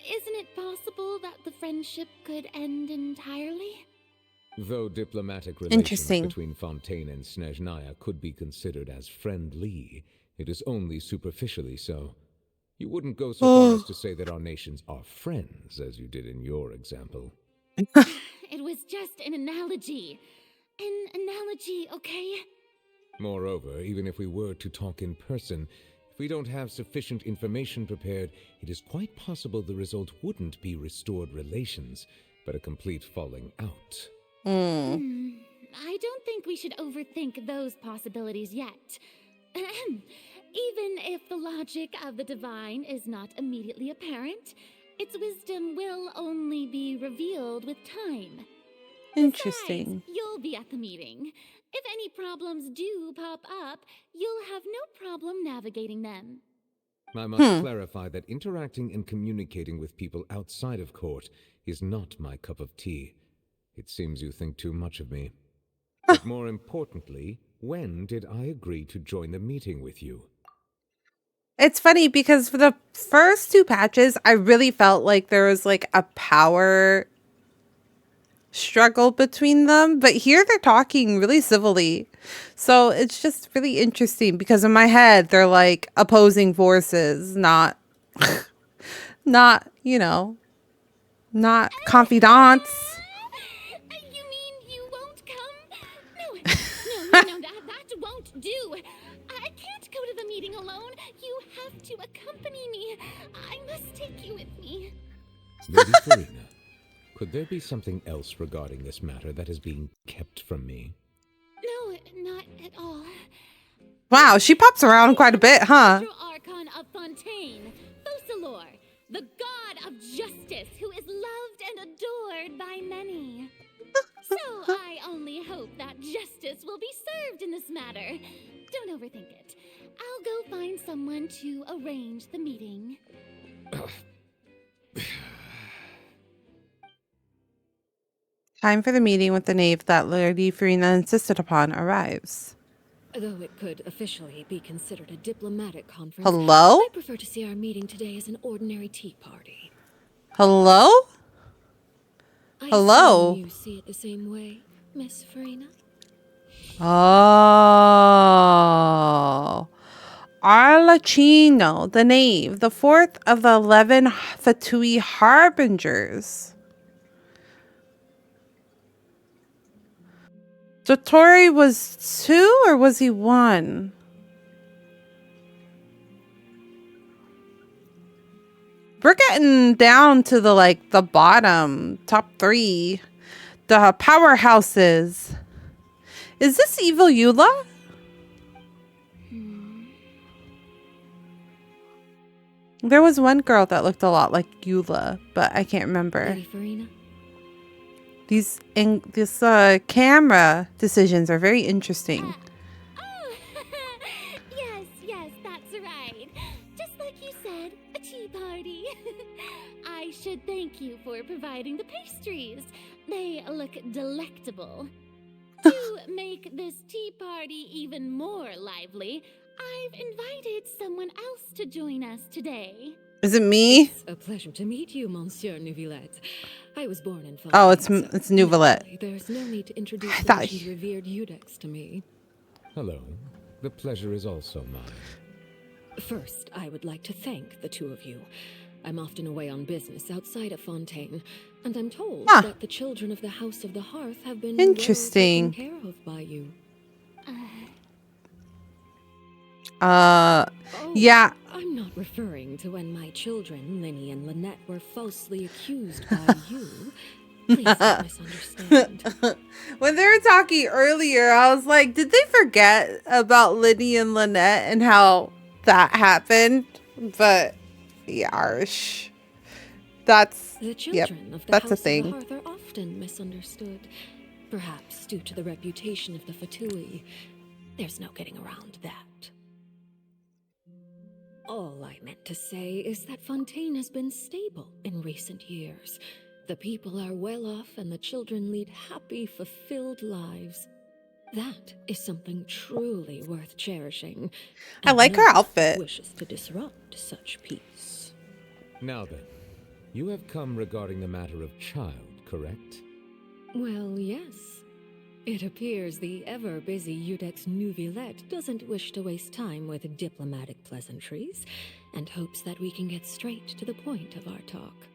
isn't it possible that the friendship could end entirely? Though diplomatic relations Interesting. between Fontaine and Snezhnaya could be considered as friendly, it is only superficially so. You wouldn't go so far as to say that our nations are friends, as you did in your example. It was just an analogy. An analogy, okay? Moreover, even if we were to talk in person, if we don't have sufficient information prepared, it is quite possible the result wouldn't be restored relations, but a complete falling out. I don't think we should overthink those possibilities yet. Even if the logic of the divine is not immediately apparent, its wisdom will only be revealed with time. Interesting. Besides, you'll be at the meeting. If any problems do pop up, you'll have no problem navigating them. I must clarify that interacting and communicating with people outside of court is not my cup of tea. It seems you think too much of me. But more importantly, when did I agree to join the meeting with you? It's funny because for the first two patches, I really felt like there was like a power struggle between them. But here they're talking really civilly. So it's just really interesting because in my head, they're like opposing forces, not, not, not confidants. You mean you won't come? No, that won't do. I can't go to the meeting alone. You have to accompany me. I must take you with me. Lady Farina, could there be something else regarding this matter that is being kept from me? No, not at all. Wow, she pops around quite a bit, huh? Central Archon of Fontaine, Focalor, the god of justice who is loved and adored by many. So I only hope that justice will be served in this matter. Don't overthink it. I'll go find someone to arrange the meeting. Time for the meeting with the knave that Lady Farina insisted upon arrives. Though it could officially be considered a diplomatic conference, Hello? I prefer to see our meeting today as an ordinary tea party. Hello? I Hello? assume you see it the same way, Miss Farina? Oh. Arlecchino, the knave, the fourth of the 11 Fatui harbingers. Dotori was 2 or was he 1? We're getting down to the bottom, top 3. The powerhouses. Is this evil Eula? There was one girl that looked a lot like Eula, but I can't remember. Lady Farina? This camera decisions are very interesting. Oh, yes, that's right. Just like you said, a tea party. I should thank you for providing the pastries. They look delectable. To make this tea party even more lively, I've invited someone else to join us today. Is it me? It's a pleasure to meet you, Monsieur Neuvillette. I was born in Fontaine. Oh, it's Neuvillette. There's no need to introduce I the thought ancient revered Eudex to me. Hello. The pleasure is also mine. First, I would like to thank the two of you. I'm often away on business outside of Fontaine, and I'm told that the children of the House of the Hearth have been interesting. well taken care of by you. Yeah. I'm not referring to when my children, Linny and Lynette, were falsely accused by you. Please don't misunderstand. When they were talking earlier, I was like, did they forget about Linny and Lynette and how that happened? But yarsh. That's The children of the that's House a of the thing. Hearth are often misunderstood, perhaps due to the reputation of the Fatui. There's no getting around that. All I meant to say is that Fontaine has been stable in recent years. The people are well off and the children lead happy, fulfilled lives. That is something truly worth cherishing. I like her outfit. Wishes to disrupt such peace. Now then, you have come regarding the matter of child, correct? Well, yes. It appears the ever-busy Eudex Neuvillette doesn't wish to waste time with diplomatic pleasantries, and hopes that we can get straight to the point of our talk.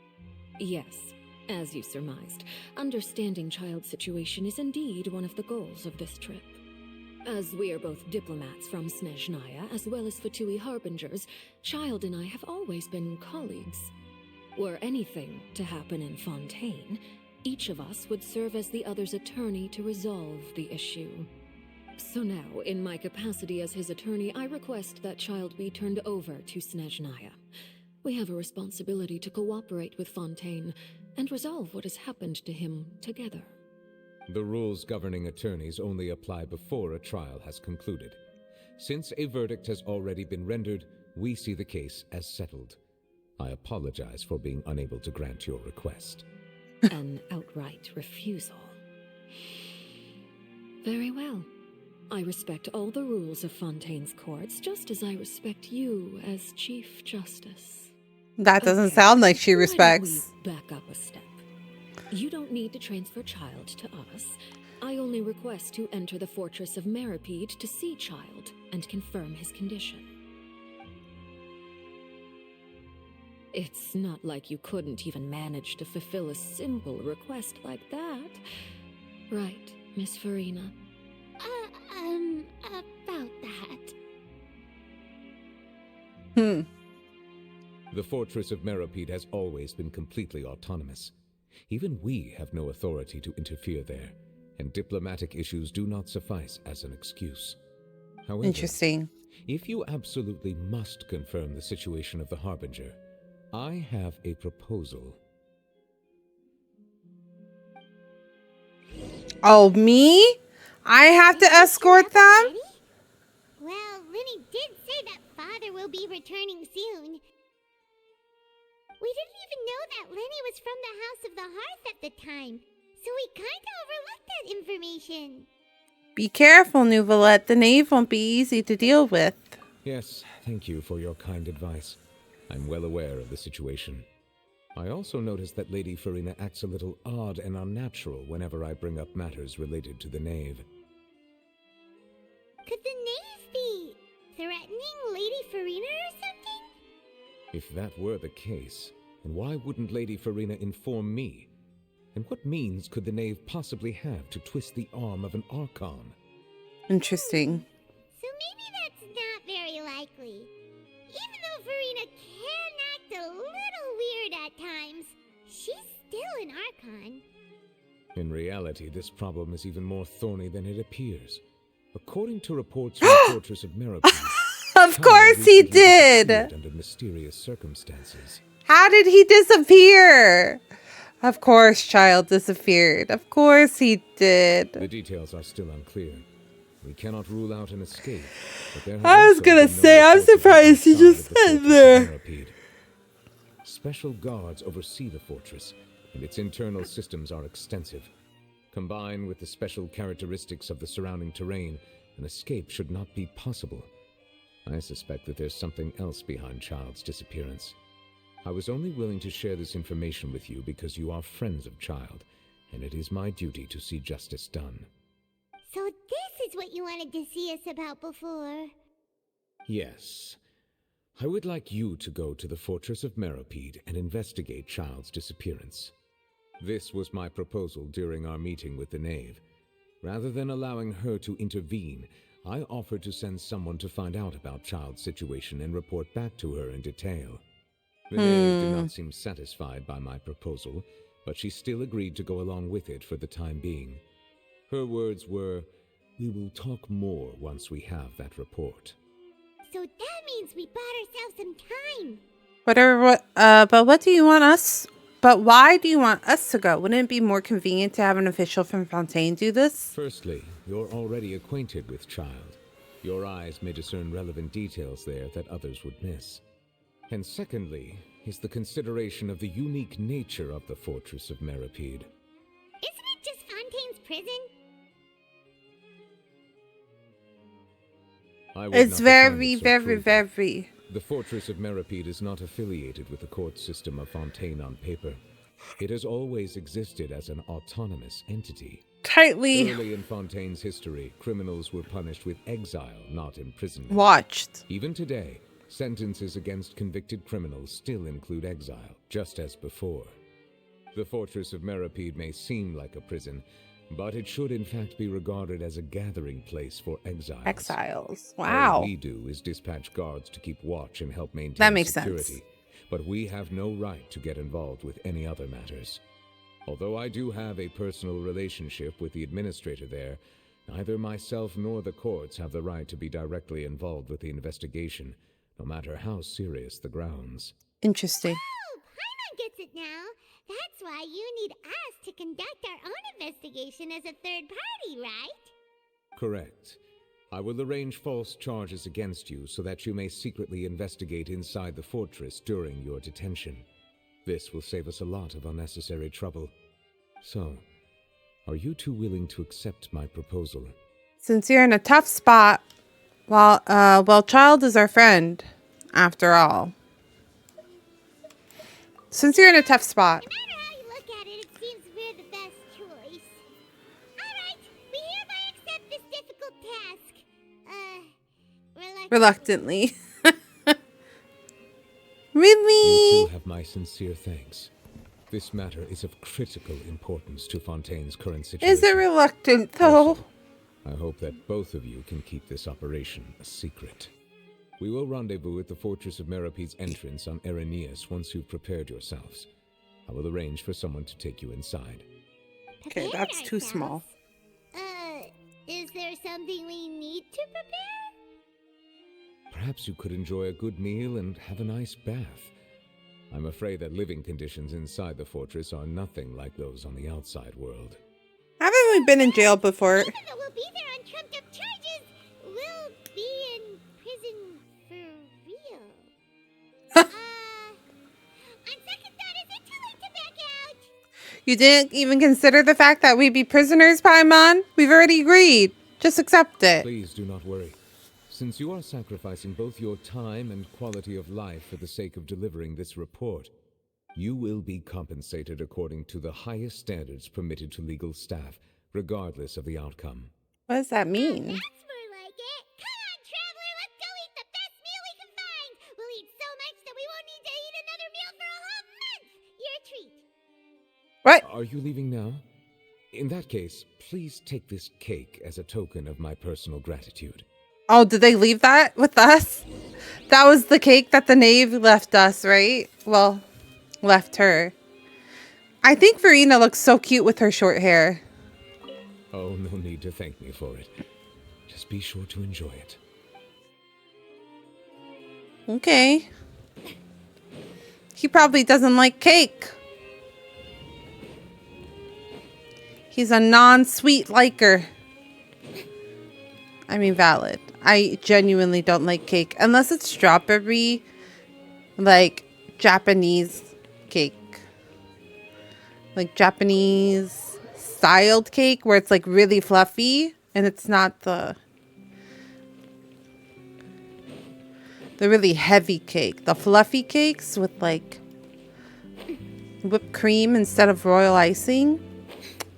Yes, as you surmised, understanding child's situation is indeed one of the goals of this trip. As we are both diplomats from Snezhnaya, as well as Fatui harbingers, Child and I have always been colleagues. Were anything to happen in Fontaine, each of us would serve as the other's attorney to resolve the issue. So now, in my capacity as his attorney, I request that Child be turned over to Snezhnaya. We have a responsibility to cooperate with Fontaine and resolve what has happened to him together. The rules governing attorneys only apply before a trial has concluded. Since a verdict has already been rendered, we see the case as settled. I apologize for being unable to grant your request. An outright refusal. Very well. I respect all the rules of Fontaine's courts, just as I respect you as Chief Justice. That doesn't Okay, sound like she why don't respects. we back up a step. You don't need to transfer Child to us. I only request to enter the fortress of Meripede to see Child and confirm his condition. It's not like you couldn't even manage to fulfill a simple request like that. Right, Miss Farina? About that. The fortress of Meripede has always been completely autonomous. Even we have no authority to interfere there, and diplomatic issues do not suffice as an excuse. However, Interesting. if you absolutely must confirm the situation of the Harbinger, I have a proposal. Oh, me? I have to escort them? Well, Linny did say that Father will be returning soon. We didn't even know that Linny was from the House of the Hearth at the time, so we kinda overlooked that information. Be careful, Neuvillette. The knave won't be easy to deal with. Yes, thank you for your kind advice. I'm well aware of the situation. I also noticed that Lady Farina acts a little odd and unnatural whenever I bring up matters related to the knave. Could the knave be threatening Lady Farina or something? If that were the case, then why wouldn't Lady Farina inform me? And what means could the knave possibly have to twist the arm of an Archon? Interesting. So maybe that's not very likely. Even though Verena can act a little weird at times, she's still an Archon. In reality, this problem is even more thorny than it appears. According to reports from the Fortress of Meripede, Of course he did! under mysterious circumstances. How did he disappear? Of course, child disappeared. Of course he did. The details are still unclear. We cannot rule out an escape, but there I was gonna say, I'm surprised he just said there. Special guards oversee the fortress, and its internal systems are extensive. Combined with the special characteristics of the surrounding terrain, an escape should not be possible. I suspect that there's something else behind Child's disappearance. I was only willing to share this information with you because you are friends of Child, and it is my duty to see justice done. So this is what you wanted to see us about before. Yes. I would like you to go to the Fortress of Meripede and investigate Child's disappearance. This was my proposal during our meeting with the knave. Rather than allowing her to intervene, I offered to send someone to find out about Child's situation and report back to her in detail. The knave did not seem satisfied by my proposal, but she still agreed to go along with it for the time being. Her words were, "We will talk more once we have that report." So that means we bought ourselves some time. But what do you want us? But why do you want us to go? Wouldn't it be more convenient to have an official from Fontaine do this? Firstly, you're already acquainted with Child. Your eyes may discern relevant details there that others would miss. And secondly, is the consideration of the unique nature of the Fortress of Meripede. Isn't it just Fontaine's prison? It's very, very, very. The Fortress of Meripede is not affiliated with the court system of Fontaine on paper. It has always existed as an autonomous entity. Tightly Early in Fontaine's history, criminals were punished with exile, not imprisonment. watched. Even today, sentences against convicted criminals still include exile, just as before. The Fortress of Meripede may seem like a prison, but it should in fact be regarded as a gathering place for exiles. Exiles. All Wow. we do is dispatch guards to keep watch and help maintain That makes security. sense. But we have no right to get involved with any other matters. Although I do have a personal relationship with the administrator there, neither myself nor the courts have the right to be directly involved with the investigation, no matter how serious the grounds. Interesting. Oh, Paimon gets it now. That's why you need us to conduct our own investigation as a third party, right? Correct. I will arrange false charges against you so that you may secretly investigate inside the fortress during your detention. This will save us a lot of unnecessary trouble. So, are you two willing to accept my proposal? Since you're in a tough spot, well, Child is our friend, after all. Since you're in a tough spot. No matter how you look at it, it seems we're the best choice. Alright, we hereby accept this difficult task. Reluctantly. You Really? two have my sincere thanks. This matter is of critical importance to Fontaine's current situation. Is it reluctant, though? Also, I hope that both of you can keep this operation a secret. We will rendezvous at the Fortress of Meripede's entrance on Erinius once you've prepared yourselves. I will arrange for someone to take you inside. Okay, that's too small. Is there something we need to prepare? Perhaps you could enjoy a good meal and have a nice bath. I'm afraid that living conditions inside the fortress are nothing like those on the outside world. Haven't we been in jail before? Even though we'll be there on trumped up charges, we'll be in prison for real. On second thought, is it too late to back out? You didn't even consider the fact that we'd be prisoners, Paimon? We've already agreed. Just accept it. Please do not worry. Since you are sacrificing both your time and quality of life for the sake of delivering this report, you will be compensated according to the highest standards permitted to legal staff, regardless of the outcome. What does that mean? That's more like it. Come on, traveler, let's go eat the best meal we can find. We'll eat so much that we won't need to eat another meal for a whole month. Your treat. What? Are you leaving now? In that case, please take this cake as a token of my personal gratitude. Oh, did they leave that with us? That was the cake that the knave left us, right? Well, left her. I think Verena looks so cute with her short hair. Oh, no need to thank me for it. Just be sure to enjoy it. Okay. He probably doesn't like cake. He's a non-sweet liker. I mean, valid. I genuinely don't like cake. Unless it's strawberry, like, Japanese cake. Like, Japanese styled cake where it's, like, really fluffy. And it's not the really heavy cake. The fluffy cakes with, like, whipped cream instead of royal icing.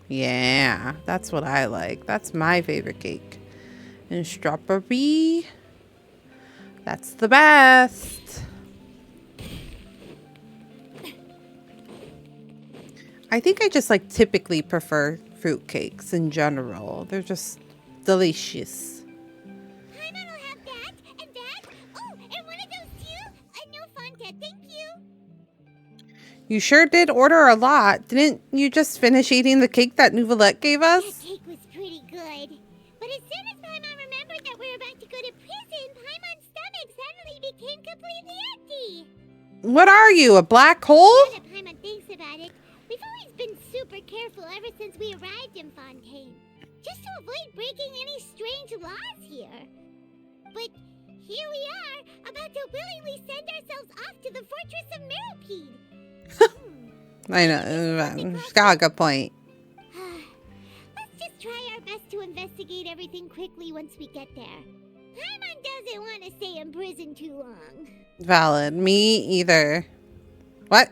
Yeah, that's what I like. That's my favorite cake. And strawberry. That's the best. I think I just like typically prefer fruit cakes in general. They're just delicious. Paimon will have that and that. Oh, and one of those too. No Fontaine, thank you. You sure did order a lot. Didn't you just finish eating the cake that Nouvellette gave That us? cake was pretty good. But as soon as Paimon remembered that we were about to go to prison, Paimon's stomach suddenly became completely empty. What are you, a black hole? Now that Paimon thinks about it, we've always been super careful ever since we arrived in Fontaine. Just to avoid breaking any strange laws here. But here we are, about to willingly send ourselves off to the Fortress of Meropide. I know. She's got a good point. Let's just try our best to investigate everything quickly once we get there. Paimon doesn't want to stay in prison too long. Valid. Me either. What?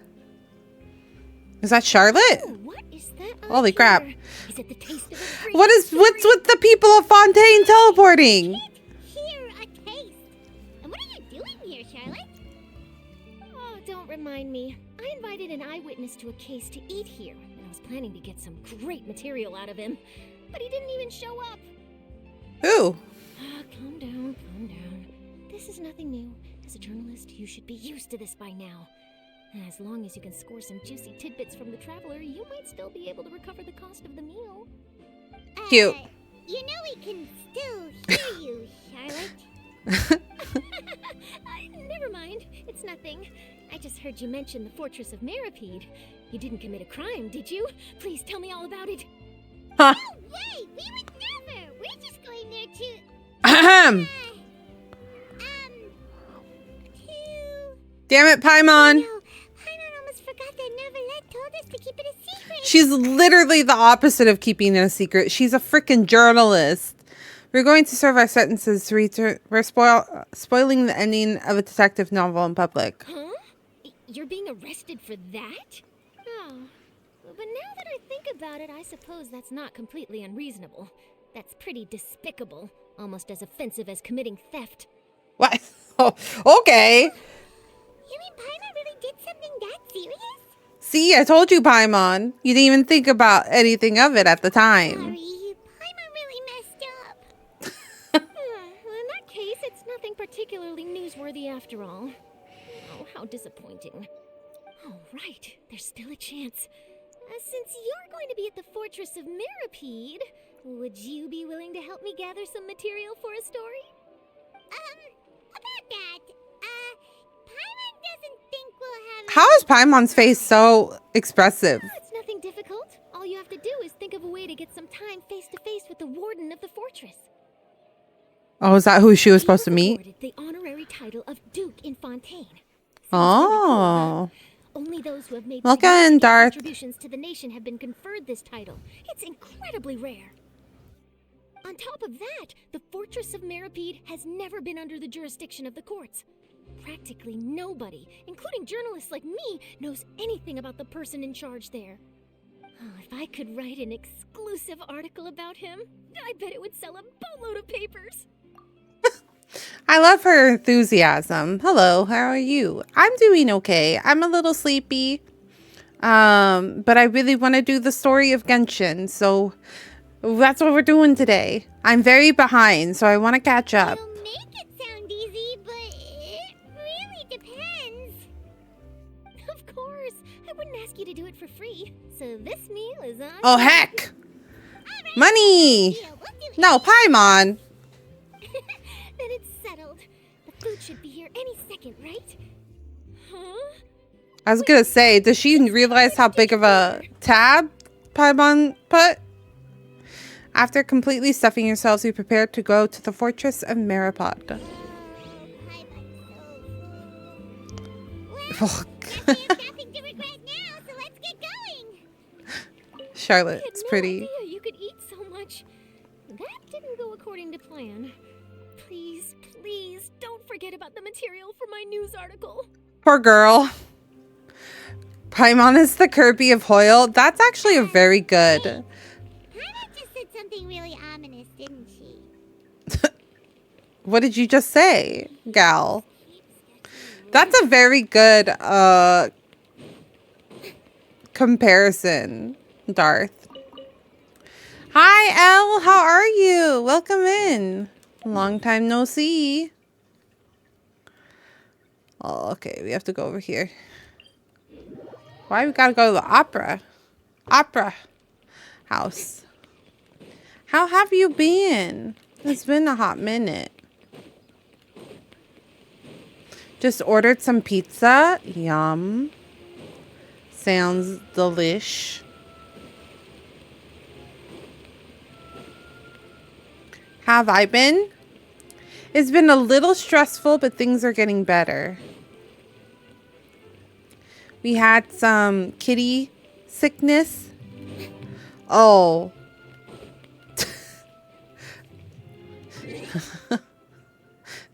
Is that Charlotte? Oh, what is that? Holy crap. Is it the taste of a great What's with the people of Fontaine teleporting? Here, a taste. And what are you doing here, Charlotte? Oh, don't remind me. I invited an eyewitness to a case to eat here, and I was planning to get some great material out of him. But he didn't even show up. Who? Calm down, calm down. This is nothing new. As a journalist, you should be used to this by now. And as long as you can score some juicy tidbits from the traveler, you might still be able to recover the cost of the meal. Cute. You know we can still hear you, Charlotte. Never mind. It's nothing. I just heard you mention the Fortress of Meropide. You didn't commit a crime, did you? Please tell me all about it. Huh. No way! We would never! We're just going there to... Ahem. to... Damn it, Paimon. No, Paimon almost forgot that Nouvellette told us to keep it a secret. She's literally the opposite of keeping it a secret. She's a freaking journalist. We're going to serve our sentences to return. We're spoiling the ending of a detective novel in public. Huh? You're being arrested for that? Oh. But now that I think about it, I suppose that's not completely unreasonable. That's pretty despicable. Almost as offensive as committing theft. What? Oh, okay. You mean Paimon really did something that serious? See, I told you, Paimon. You didn't even think about anything of it at the time. Sorry, Paimon really messed up. Well, in that case, it's nothing particularly newsworthy after all. Oh, how disappointing. Oh, right. There's still a chance. Since you're going to be at the Fortress of Meropide, would you be willing to help me gather some material for a story? About that, Paimon doesn't think we'll have... How is Paimon's face so expressive? Oh, it's nothing difficult. All you have to do is think of a way to get some time face to face with the warden of the fortress. Oh, is that who she was supposed to meet? Awarded the honorary title of Duke in Fontaine. Oh. Only those who have made Welcome, significant Darth. contributions to the nation have been conferred this title. It's incredibly rare. On top of that, the Fortress of Meropide has never been under the jurisdiction of the courts. Practically nobody, including journalists like me, knows anything about the person in charge there. Oh, if I could write an exclusive article about him, I bet it would sell a boatload of papers. I love her enthusiasm. Hello, how are you? I'm doing okay. I'm a little sleepy. But I really want to do the story of Genshin, so that's what we're doing today. I'm very behind, so I want to catch up. It'll make it sound easy, but it really depends. Of course, I wouldn't ask you to do it for free. So this meal is on. Oh, heck! Money! Deal, we'll do it. No, Paimon! Then it's settled. The food should be here any second, right? Huh? I was gonna say, does she realize how big of a tab Paimon put? After completely stuffing yourselves, you prepare to go to the fortress of Maripod. Oh, Well, we have nothing to regret now, so let's get going. Charlotte, I it's had no pretty. idea you could eat so much. That didn't go according to plan. Please, please, don't forget about the material for my news article. Poor girl. Paimon is the Kirby of Hoyle. That's actually a very good. Hannah just said something really ominous, didn't she? What did you just say, gal? That's a very good comparison, Darth. Hi, Elle. How are you? Welcome in. Long time no see. Oh, okay. We have to go over here. Why we gotta go to the opera house? How have you been? It's been a hot minute. Just ordered some pizza. Yum. Sounds delish. How have I been? It's been a little stressful, but things are getting better. We had some kitty sickness. Oh.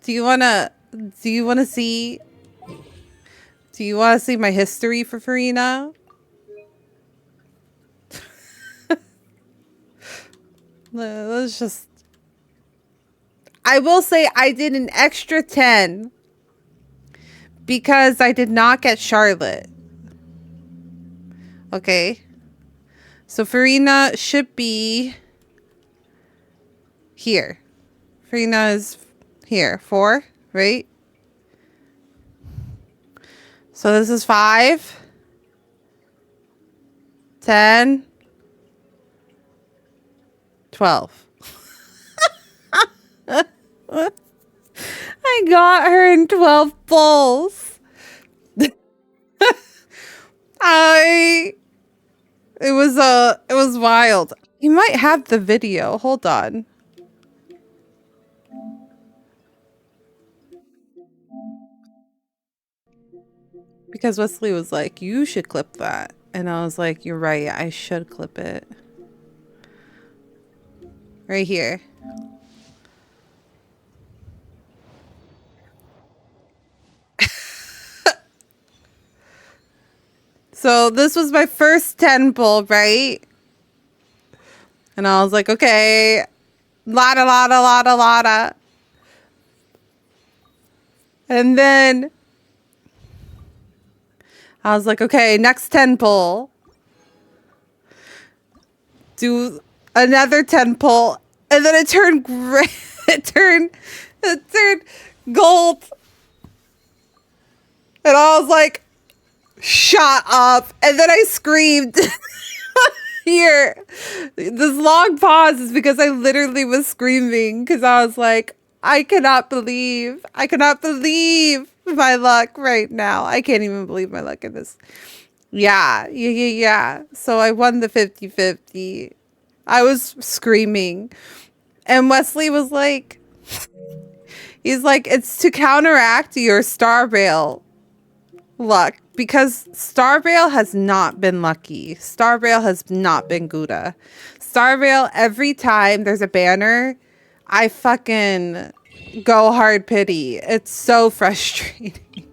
Do you want to see my history for Farina? Let's just, I will say I did an extra 10 because I did not get Charlotte. Okay. So Farina should be here. Farina is here. 4, right? So this is 5, 10, 12. I got her in 12 bowls. It was wild. You might have the video. Hold on. Because Wesley was like, you should clip that. And I was like, you're right. I should clip it. Right here. So this was my first 10 pull, right? And I was like, okay. Lotta. And then I was like, okay, next 10 pull. Do another 10 pull. And then it turned gray. It turned gold. And I was like, shut up. And then I screamed. Here. This long pause is because I literally was screaming because I was like, I cannot believe my luck right now. I can't even believe my luck in this. Yeah. So I won the 50-50. I was screaming. And Wesley was like, he's like, it's to counteract your Starbraille luck. Because Starbraille has not been lucky. Starbraille has not been Gouda. Starbraille, every time there's a banner, I fucking go hard pity. It's so frustrating.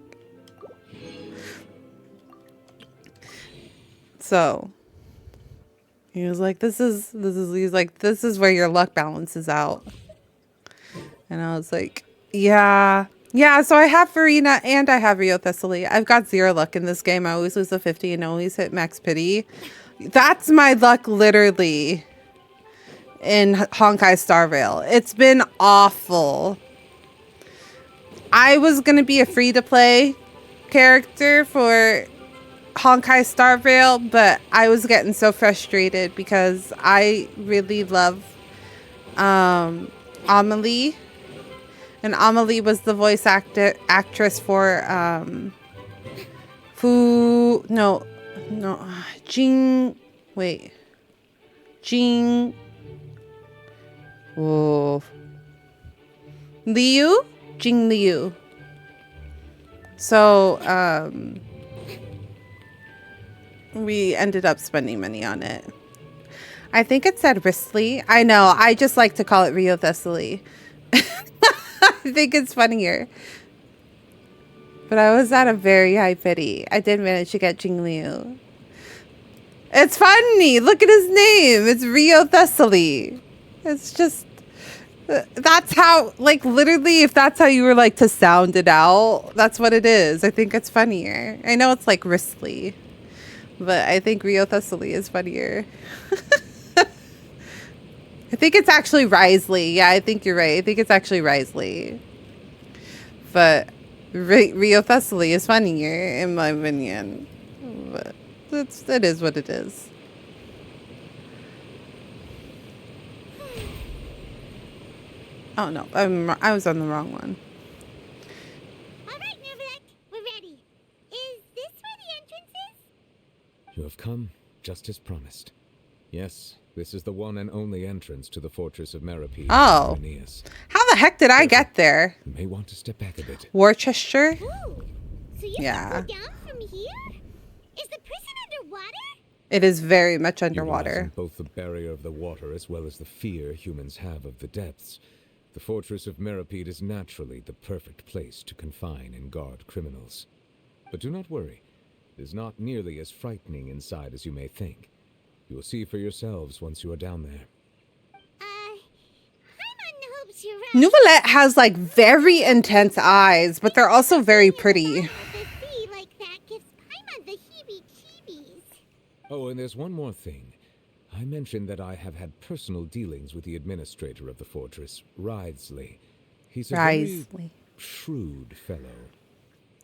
So he was like, this is where your luck balance is out. And I was like, yeah, Yeah, so I have Farina and I have Rio Thessaly. I've got 0 luck in this game. I always lose a 50 and always hit max pity. That's my luck literally in Honkai Star Rail. It's been awful. I was going to be a free-to-play character for Honkai Star Rail, but I was getting so frustrated because I really love Amelie. And Amelie was the voice actress for Jing. Wait, Jing. Whoa. Liu? Jing Liu. So, we ended up spending money on it. I think it said Risley. I know. I just like to call it Rio Thessaly. I think it's funnier. But I was at a very high pity. I did manage to get Jing Liu. It's funny. Look at his name. It's Rio Thessaly. It's just... That's how, like, literally, if that's how you were, like, to sound it out, that's what it is. I think it's funnier. I know it's, like, Risley, but I think Rio Thessaly is funnier. I think it's actually Risley. Yeah, I think you're right. I think it's actually Risley. But Rio Thessaly is funnier, in my opinion. But it is what it is. Oh, no. I was on the wrong one. All right, Nervalek, we're ready. Is this where the entrance is? You have come, just as promised. Yes, this is the one and only entrance to the fortress of Meripede. Oh. How the heck did I get there? You may want to step back a bit. Worcester? Ooh, so you Yeah. can go down from here? Is the prison underwater? It is very much underwater. Utilizing both the barrier of the water as well as the fear humans have of the depths, the fortress of Meripede is naturally the perfect place to confine and guard criminals. But do not worry. It is not nearly as frightening inside as you may think. You will see for yourselves once you are down there. Paimon hopes you're right. Nouvellette has like very intense eyes, but they're also very pretty. The sea like that gives Paimon the heebie-jeebies. Oh, and there's one more thing. I mentioned that I have had personal dealings with the administrator of the fortress, Risley. He's a very shrewd fellow.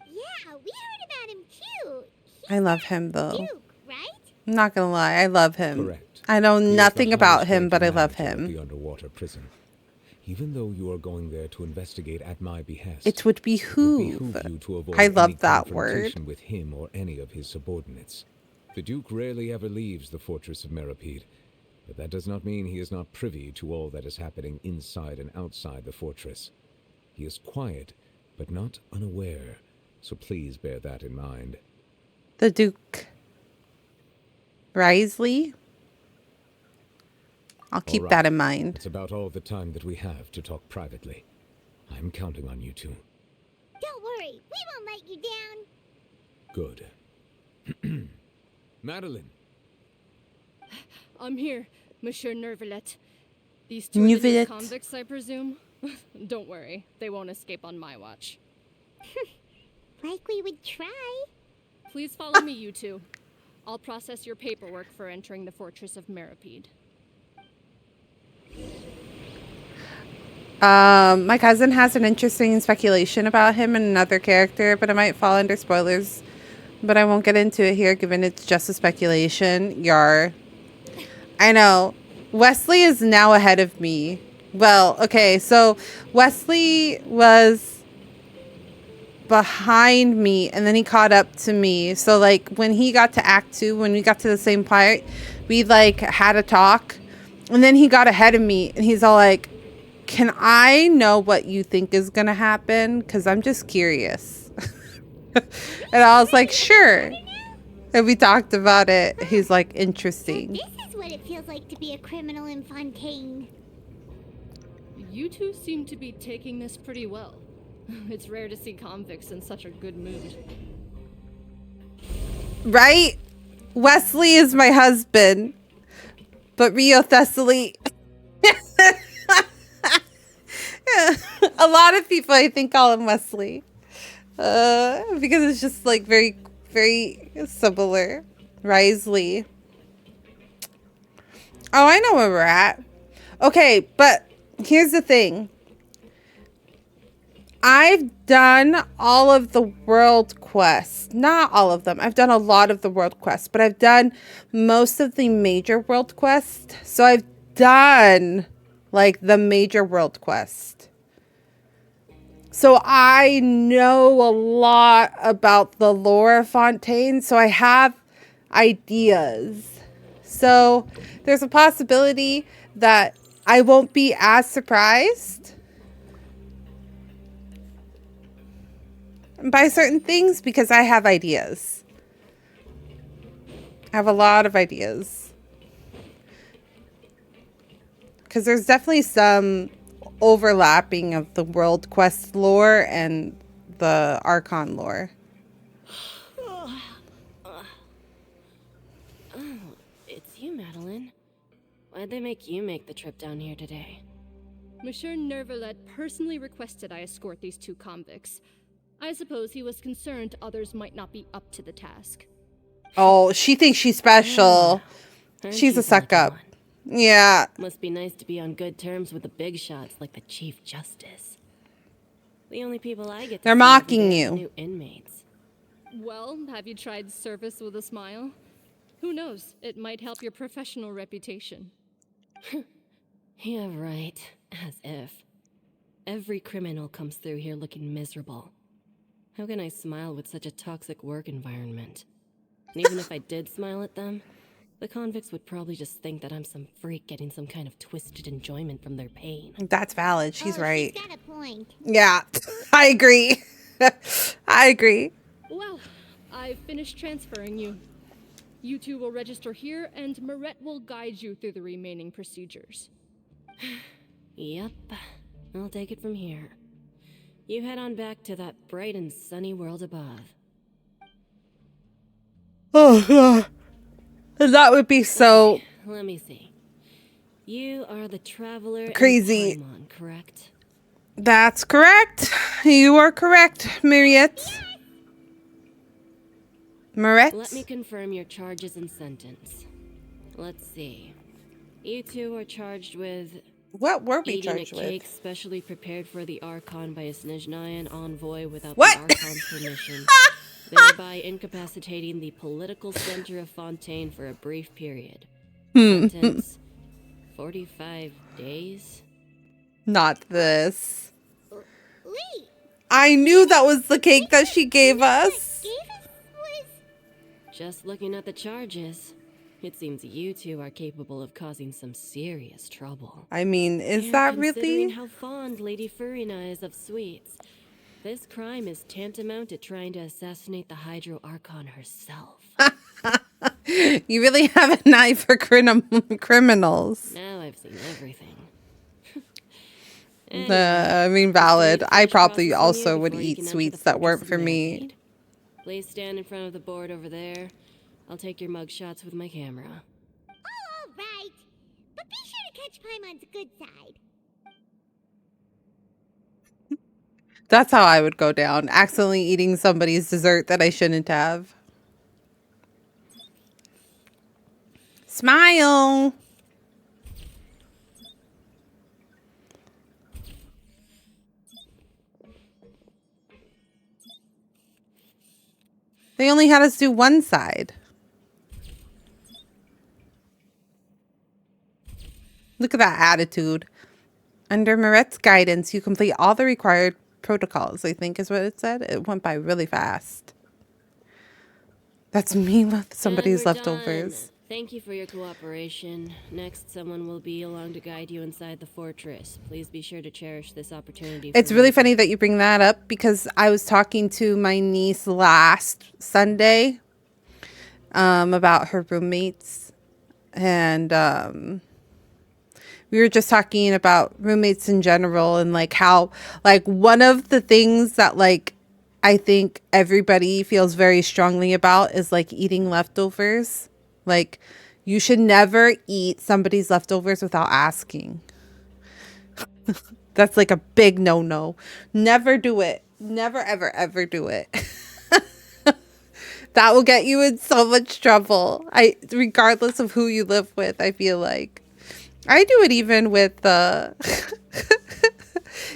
Yeah, we heard about him too. I love him though. Duke, right? I'm not gonna lie, I love him. Correct. I know He is nothing the about highest him, but I ranking love manager of him. the underwater prison. Even though you are going there to investigate at my behest, It would it would behoove. behoove you to avoid I love any that word. confrontation with him or any of his subordinates. The Duke rarely ever leaves the fortress of Meripede, but that does not mean he is not privy to all that is happening inside and outside the fortress. He is quiet, but not unaware, so please bear that in mind. The Duke. Risley? I'll keep All right. that in mind. It's about all the time that we have to talk privately. I'm counting on you two. Don't worry, we won't let you down. Good. Madeline! I'm here, Monsieur Nervalette. These two are the new Nervalette. convicts, I presume? Don't worry, they won't escape on my watch. Like we would try. Please follow me, you two. I'll process your paperwork for entering the fortress of Meripede. My cousin has an interesting speculation about him and another character, but it might fall under spoilers. But I won't get into it here, given it's just a speculation. Yar. I know. Wesley is now ahead of me. Well, okay, so Wesley was behind me, and then he caught up to me. So, like, when he got to Act 2, when we got to the same part, we, like, had a talk. And then he got ahead of me, and he's all like, can I know what you think is going to happen? Because I'm just curious. And I was like, sure. And we talked about it. He's like, interesting. This is what it feels like to be a criminal in Fontaine. You two seem to be taking this pretty well. It's rare to see convicts in such a good mood. Right? Wesley is my husband. But Rio Thessaly... A lot of people, I think, call him Wesley. Because it's just like very, very similar. Risley. Oh, I know where we're at. Okay, but here's the thing. I've done all of the world quests. Not all of them. I've done a lot of the world quests, but I've done most of the major world quests. So I've done like the major world quest. So I know a lot about the lore of Fontaine, so I have ideas. So there's a possibility that I won't be as surprised by certain things because I have ideas. I have a lot of ideas. Because there's definitely some overlapping of the world quest lore and the Archon lore. Oh, it's you, Madeline. Why'd they make you make the trip down here today? Monsieur Nervalet personally requested I escort these two convicts. I suppose he was concerned others might not be up to the task. Oh, she thinks she's special. She's a suck up. Yeah. Must be nice to be on good terms with the big shots like the Chief Justice. The only people I get to They're see mocking every day you. are new inmates. Well, have you tried service with a smile? Who knows? It might help your professional reputation. Yeah, right. As if. Every criminal comes through here looking miserable. How can I smile with such a toxic work environment? And even if I did smile at them, the convicts would probably just think that I'm some freak getting some kind of twisted enjoyment from their pain. That's valid. She's right. She's got a point. Yeah, I agree. I agree. Well, I've finished transferring you. You two will register here, and Marette will guide you through the remaining procedures. Yep, I'll take it from here. You head on back to that bright and sunny world above. Oh, God. That would be so Let me see. You are the traveler crazy. in Paimon, correct? That's correct. You are correct, Mariette. Marette? Let me confirm your charges and sentence. Let's see. You two are charged with What were we eating a charged cake with? specially prepared for the Archon by a Snezhnayan envoy without What? the Archon's permission, thereby incapacitating the political center of Fontaine for a brief period. Sentence, 45 days? Not this. Wait, I knew that was the cake that she gave us. gave us was... Just looking at the charges, it seems you two are capable of causing some serious trouble. I mean, is And that considering really? how fond Lady Furina is of sweets, this crime is tantamount to trying to assassinate the Hydro Archon herself. You really have an eye for criminals. Now I've seen everything. I mean, valid. I probably processing also you would before you eat can enter sweets the that weren't fortress for of me. Mareade. Please stand in front of the board over there. I'll take your mug shots with my camera. Oh, all right. But be sure to catch Paimon's good side. That's how I would go down. Accidentally eating somebody's dessert that I shouldn't have. Smile. They only had us do one side. Look at that attitude. Under Marette's guidance, you complete all the required protocols, I think is what it said. It went by really fast. That's me with somebody's And we're leftovers. done. Thank you for your cooperation. Next, someone will be along to guide you inside the fortress. Please be sure to cherish this opportunity. It's really funny that you bring that up because I was talking to my niece last Sunday about her roommates, and we were just talking about roommates in general and like how like one of the things that like I think everybody feels very strongly about is like eating leftovers. Like you should never eat somebody's leftovers without asking. That's like a big no-no. Never do it. Never, ever, ever do it. That will get you in so much trouble. Regardless of who you live with, I feel like. I do it even with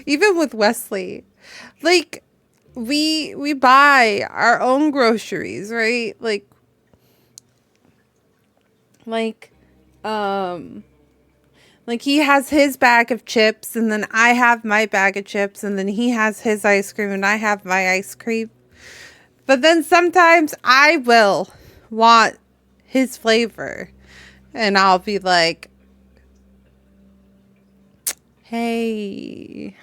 even with Wesley. Like we buy our own groceries, right? Like he has his bag of chips, and then I have my bag of chips, and then he has his ice cream, and I have my ice cream. But then sometimes I will want his flavor, and I'll be like, hey,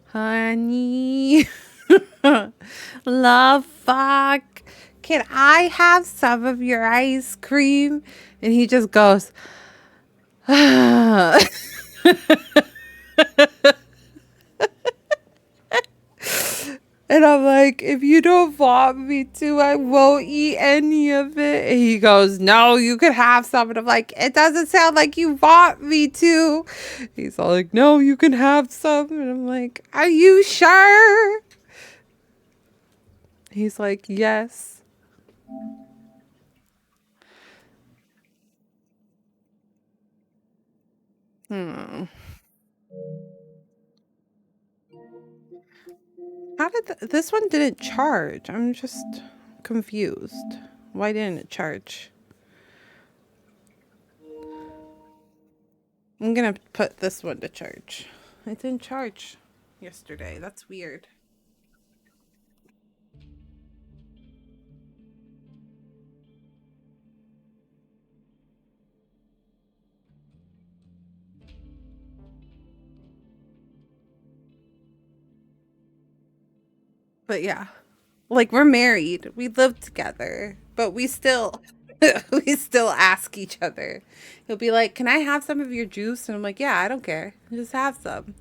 honey, love fuck, can I have some of your ice cream? And he just goes, and I'm like, if you don't want me to, I won't eat any of it. And he goes, no, you could have some. And I'm like, it doesn't sound like you want me to. He's all like, no, you can have some. And I'm like, are you sure? He's like, yes. How did this one didn't charge? I'm just confused. Why didn't it charge? I'm gonna put this one to charge. It didn't charge yesterday. That's weird. But yeah, like we're married. We live together, but we still we still ask each other. He'll be like, "Can I have some of your juice?" And I'm like, "Yeah, I don't care. Just have some."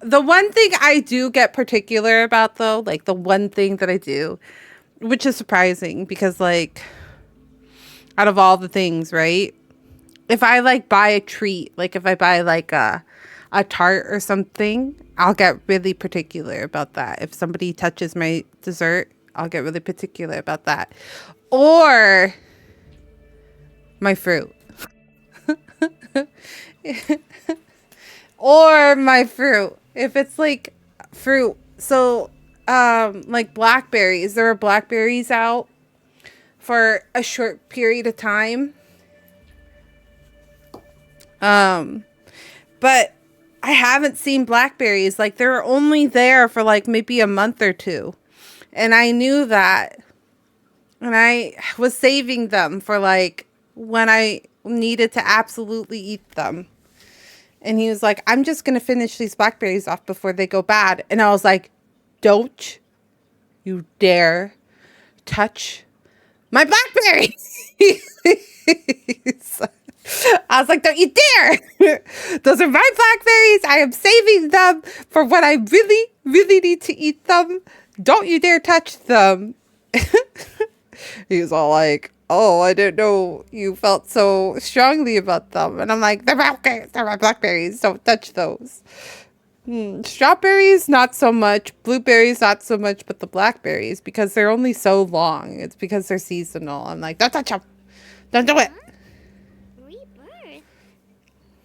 The one thing I do get particular about though, like the one thing that I do, which is surprising because like out of all the things, right? If I like buy a treat, like if I buy like a tart or something, I'll get really particular about that. If somebody touches my dessert, I'll get really particular about that. Or my fruit. Or my fruit. If it's like fruit. So like blackberries, there were blackberries out for a short period of time. But I haven't seen blackberries. Like they were only there for like maybe a month or two. And I knew that. And I was saving them for like when I needed to absolutely eat them. And he was like, I'm just going to finish these blackberries off before they go bad. And I was like, don't you dare touch my blackberries. I was like, don't you dare. Those are my blackberries. I am saving them for when I really, really need to eat them. Don't you dare touch them. He was all like, oh, I didn't know you felt so strongly about them. And I'm like, they're my blackberries. Don't touch those. Strawberries, not so much. Blueberries, not so much. But the blackberries, because they're only so long. It's because they're seasonal. I'm like, don't touch them. Don't do it. Rebirth? Isn't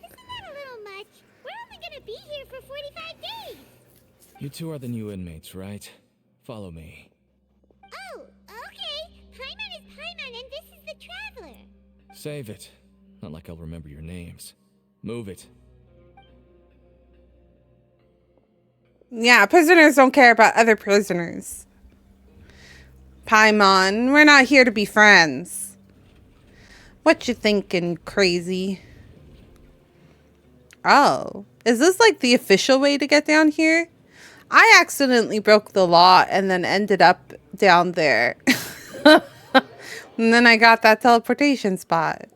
that a little much? We're only gonna be here for 45 days. You two are the new inmates, right? Follow me. Oh, okay. Paimon is Paimon and this is the Traveler. Save it. Not like I'll remember your names. Move it. Yeah, prisoners don't care about other prisoners. Paimon, we're not here to be friends. What you thinking, crazy? Oh, is this like the official way to get down here? I accidentally broke the law and then ended up down there. And then I got that teleportation spot.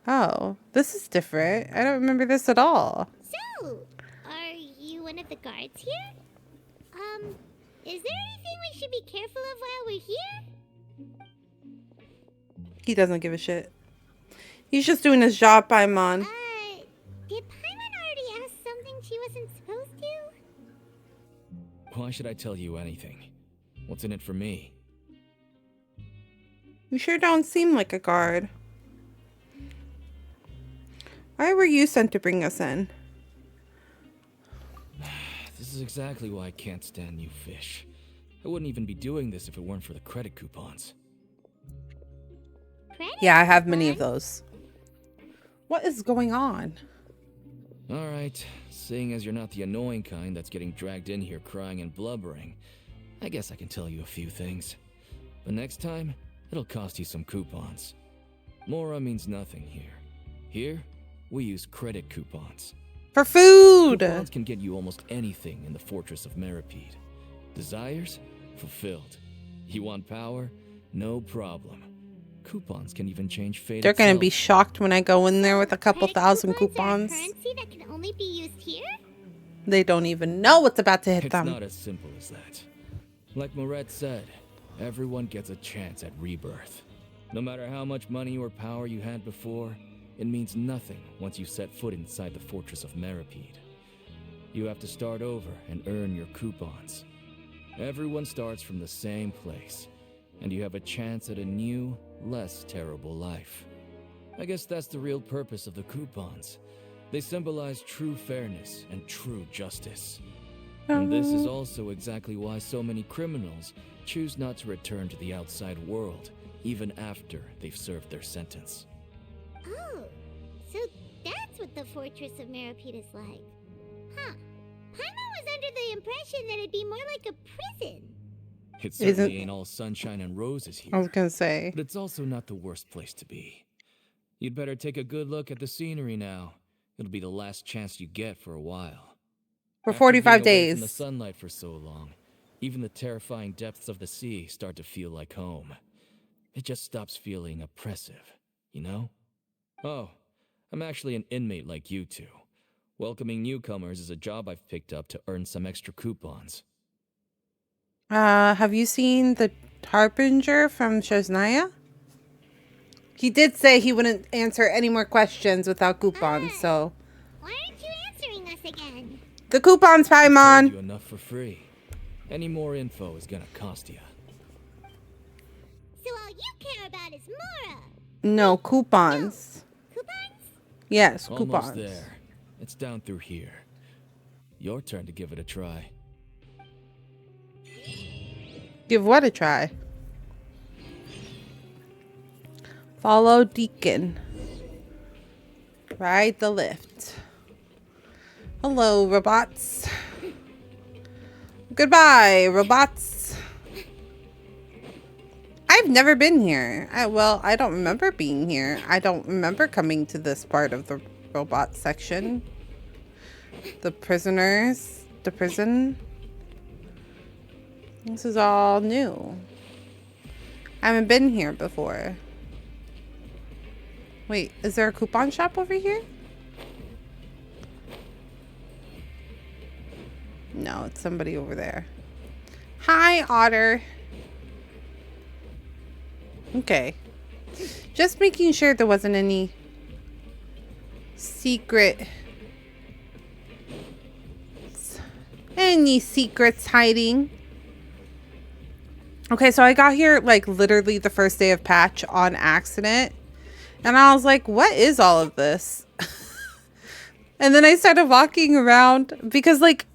Oh, this is different. I don't remember this at all. So, are you one of the guards here? Is there anything we should be careful of while we're here? He doesn't give a shit. He's just doing his job, Paimon. Did Paimon already ask something she wasn't supposed to? Why should I tell you anything? What's in it for me? You sure don't seem like a guard. Why were you sent to bring us in? This is exactly why I can't stand you fish. I wouldn't even be doing this if it weren't for the credit coupons. Yeah, I have many of those. What is going on? Alright, seeing as you're not the annoying kind that's getting dragged in here crying and blubbering, I guess I can tell you a few things. But next time, it'll cost you some coupons. Mora means nothing here. Here, we use credit coupons. For food! Coupons can get you almost anything in the Fortress of Meripede. Desires? Fulfilled. You want power? No problem. Coupons can even change fate. They're gonna be itself. shocked when I go in there with a couple Credit thousand coupons coupons. are a currency that can only be used here? They don't even know what's about to hit It's them. not as simple as that. Like Moret said, everyone gets a chance at rebirth. No matter how much money or power you had before, it means nothing once you set foot inside the Fortress of Meripede. You have to start over and earn your coupons. Everyone starts from the same place, and you have a chance at a new, less terrible life. I guess that's the real purpose of the coupons. They symbolize true fairness and true justice. And this is also exactly why so many criminals choose not to return to the outside world, even after they've served their sentence. Oh, so that's what the Fortress of Meripede is like. Huh. Paimon was under the impression that it'd be more like a prison. It certainly Isn't- ain't all sunshine and roses here. I was gonna say. But it's also not the worst place to be. You'd better take a good look at the scenery now. It'll be the last chance you get for a while. For After 45 being away from the days. sunlight for so long, even the terrifying depths of the sea start to feel like home. It just stops feeling oppressive, you know? Oh, I'm actually an inmate like you two. Welcoming newcomers is a job I've picked up to earn some extra coupons. Have you seen the Harbinger from Shosnaya? He did say he wouldn't answer any more questions without coupons, so. Why aren't you answering us again? The coupons, Told Paimon! you enough for free. Any more info is gonna cost you. So all you care about is Mora. No, coupons. Coupons? Yes, Almost coupons. there. It's down through here. Your turn to give it a try. Give what a try? Follow Deacon. Ride the lift. Hello, robots. Goodbye, robots. I've never been here. Well, I don't remember being here. I don't remember coming to this part of the robot section. The prisoners. The prison. This is all new. I haven't been here before. Wait, is there a coupon shop over here? No, it's somebody over there. Hi, Otter. Okay. Just making sure there wasn't any secrets hiding. Okay, so I got here like literally the first day of patch on accident. And I was like, what is all of this? And then I started walking around because like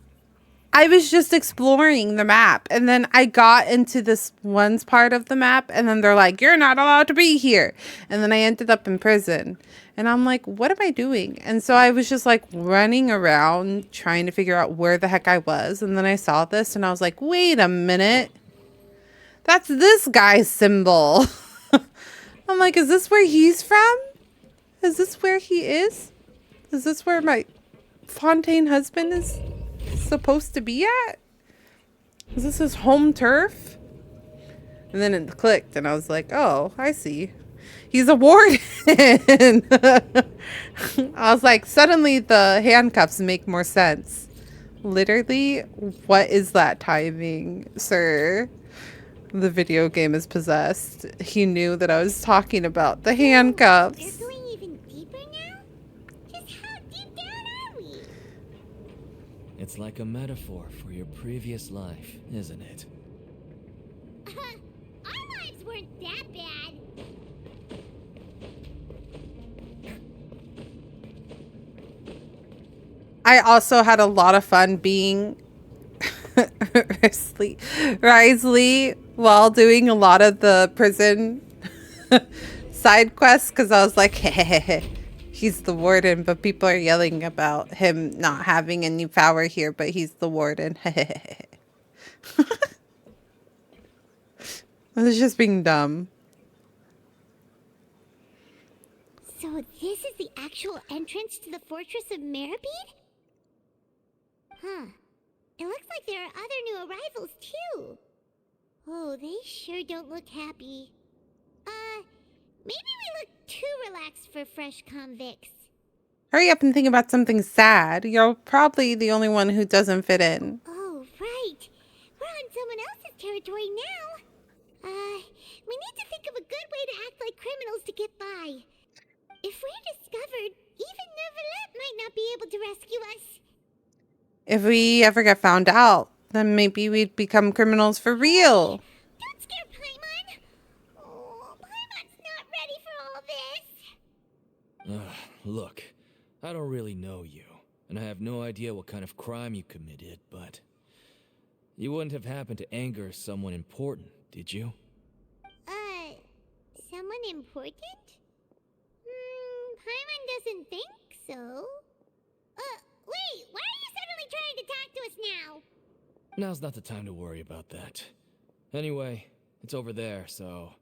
I was just exploring the map. And then I got into this one part of the map and then they're like, you're not allowed to be here. And then I ended up in prison. And I'm like, what am I doing? And so I was just like running around trying to figure out where the heck I was. And then I saw this and I was like, wait a minute. That's this guy's symbol. I'm like, is this where he's from? Is this where he is? Is this where my Fontaine husband is supposed to be at? Is this his home turf? And then it clicked and I was like, oh, I see. He's a warden. I was like, suddenly the handcuffs make more sense. Literally, what is that timing, sir? The video game is possessed. He knew that I was talking about the handcuffs. They're going even deeper now? Just how deep down are we? It's like a metaphor for your previous life, isn't it? Our lives weren't that bad. I also had a lot of fun being Risley while doing a lot of the prison side quests because I was like, he's the warden, but people are yelling about him not having any power here, but he's the warden. I was just being dumb. So this is the actual entrance to the Fortress of Meribed? Huh. It looks like there are other new arrivals, too. Oh, they sure don't look happy. Maybe we look too relaxed for fresh convicts. Hurry up and think about something sad. You're probably the only one who doesn't fit in. Oh, right. We're on someone else's territory now. We need to think of a good way to act like criminals to get by. If we're discovered, even Neuvillette might not be able to rescue us. If we ever get found out, then maybe we'd become criminals for real. Don't scare Paimon. Oh, Paimon's not ready for all this. Look, I don't really know you, and I have no idea what kind of crime you committed, but you wouldn't have happened to anger someone important, did you? Someone important? Paimon doesn't think so. Wait, why are you suddenly trying to talk to us now? Now's not the time to worry about that. Anyway, it's over there, so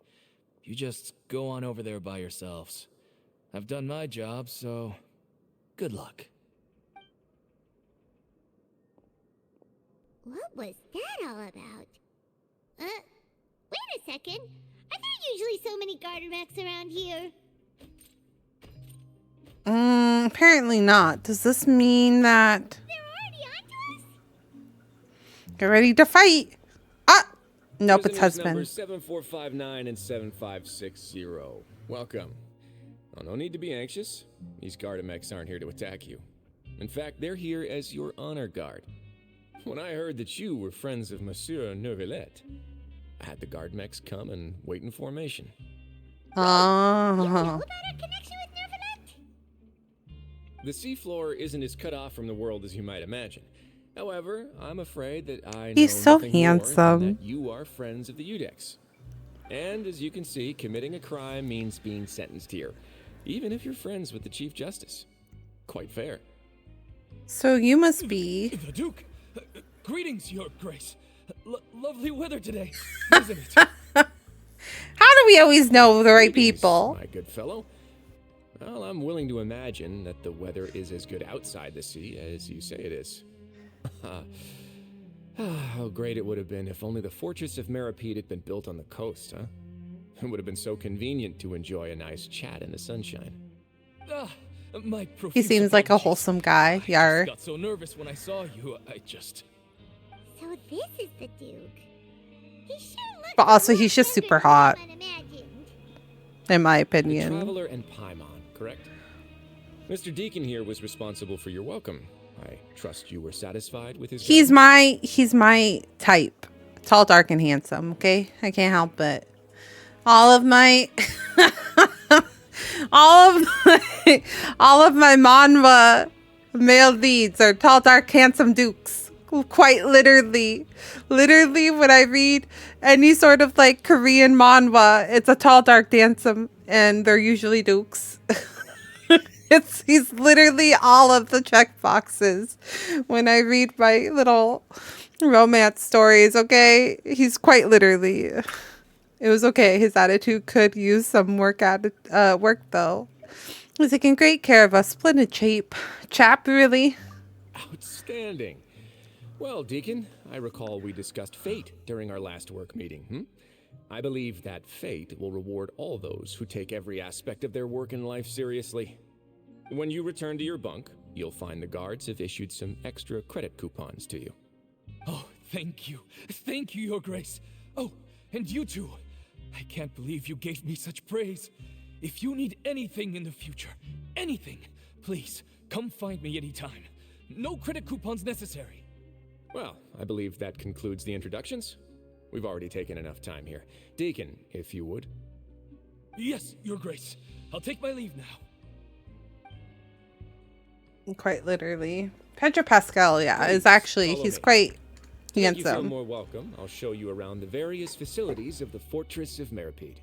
you just go on over there by yourselves. I've done my job, so good luck. What was that all about? Wait a second. Are there usually so many Garderex around here? Apparently not. Does this mean that... They're already onto us? Get ready to fight. Ah! Nope, it's Prisoners husband. Numbers 7459 and 7560. Welcome. Oh, no need to be anxious. These Gardemex aren't here to attack you. In fact, they're here as your honor guard. When I heard that you were friends of Monsieur Neuvillette, I had the Gardemex come and wait in formation. You know about our connection with Neuvillette? The seafloor isn't as cut off from the world as you might imagine. However, I'm afraid that I know He's so nothing more handsome. than that you are friends of the Udex. And as you can see, committing a crime means being sentenced here, even if you're friends with the Chief Justice. Quite fair. So you must be... The Duke! Greetings, Your Grace. Lovely weather today, isn't it? How do we always know the right Greetings, people? my good fellow. Well, I'm willing to imagine that the weather is as good outside the sea as you say it is. How great it would have been if only the Fortress of Meribed had been built on the coast, huh? It would have been so convenient to enjoy a nice chat in the sunshine. My He seems like a wholesome guy. I Yar. got so nervous when I saw you, I just... So this is the Duke. He sure looks But also, a lot he's just younger super than hot, anyone imagined. in my The opinion. Traveler and Paimon, correct? Mr. Deacon here was responsible for your welcome. I trust you were satisfied with his He's guidance? my type. Tall, dark, and handsome. Okay, I can't help it. All of my, all of my manhwa male leads are tall, dark, handsome dukes. Quite literally, when I read any sort of like Korean manhwa, it's a tall, dark, handsome, and they're usually dukes. He's literally all of the check boxes when I read my little romance stories, okay? He's quite literally. It was okay. His attitude could use some work though. He's taking great care of us. Splendid chap, really. Outstanding. Well, Deacon, I recall we discussed fate during our last work meeting, I believe that fate will reward all those who take every aspect of their work in life seriously. When you return to your bunk, you'll find the guards have issued some extra credit coupons to you. Oh, thank you. Thank you, Your Grace. Oh, and you too. I can't believe you gave me such praise. If you need anything in the future, anything. Please, come find me anytime. No credit coupons necessary. Well, I believe that concludes the introductions. We've already taken enough time here. Deacon, if you would. Yes, Your Grace. I'll take my leave now. Quite literally. Pedro Pascal, yeah, Please, is actually, follow he's me. quite To make you feel handsome. more welcome, I'll show you around the various facilities of the Fortress of Meripede.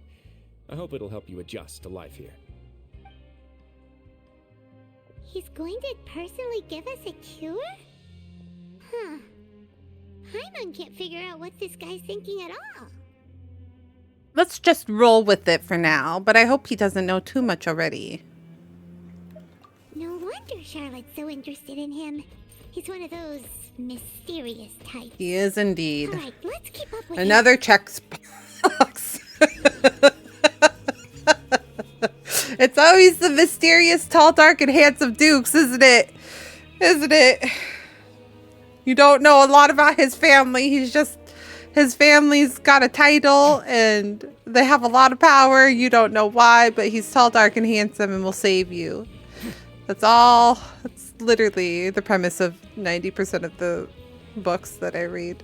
I hope it'll help you adjust to life here. He's going to personally give us a cure? Huh. Paimon can't figure out what this guy's thinking at all. Let's just roll with it for now, but I hope he doesn't know too much already. No wonder Charlotte's so interested in him. He's one of those mysterious types. He is indeed. Alright, let's keep up with Another checkbox. It's always the mysterious, tall, dark, and handsome dukes, isn't it? Isn't it? You don't know a lot about his family. His family's got a title and they have a lot of power. You don't know why, but he's tall, dark, and handsome and will save you. That's all. That's literally the premise of 90% of the books that I read.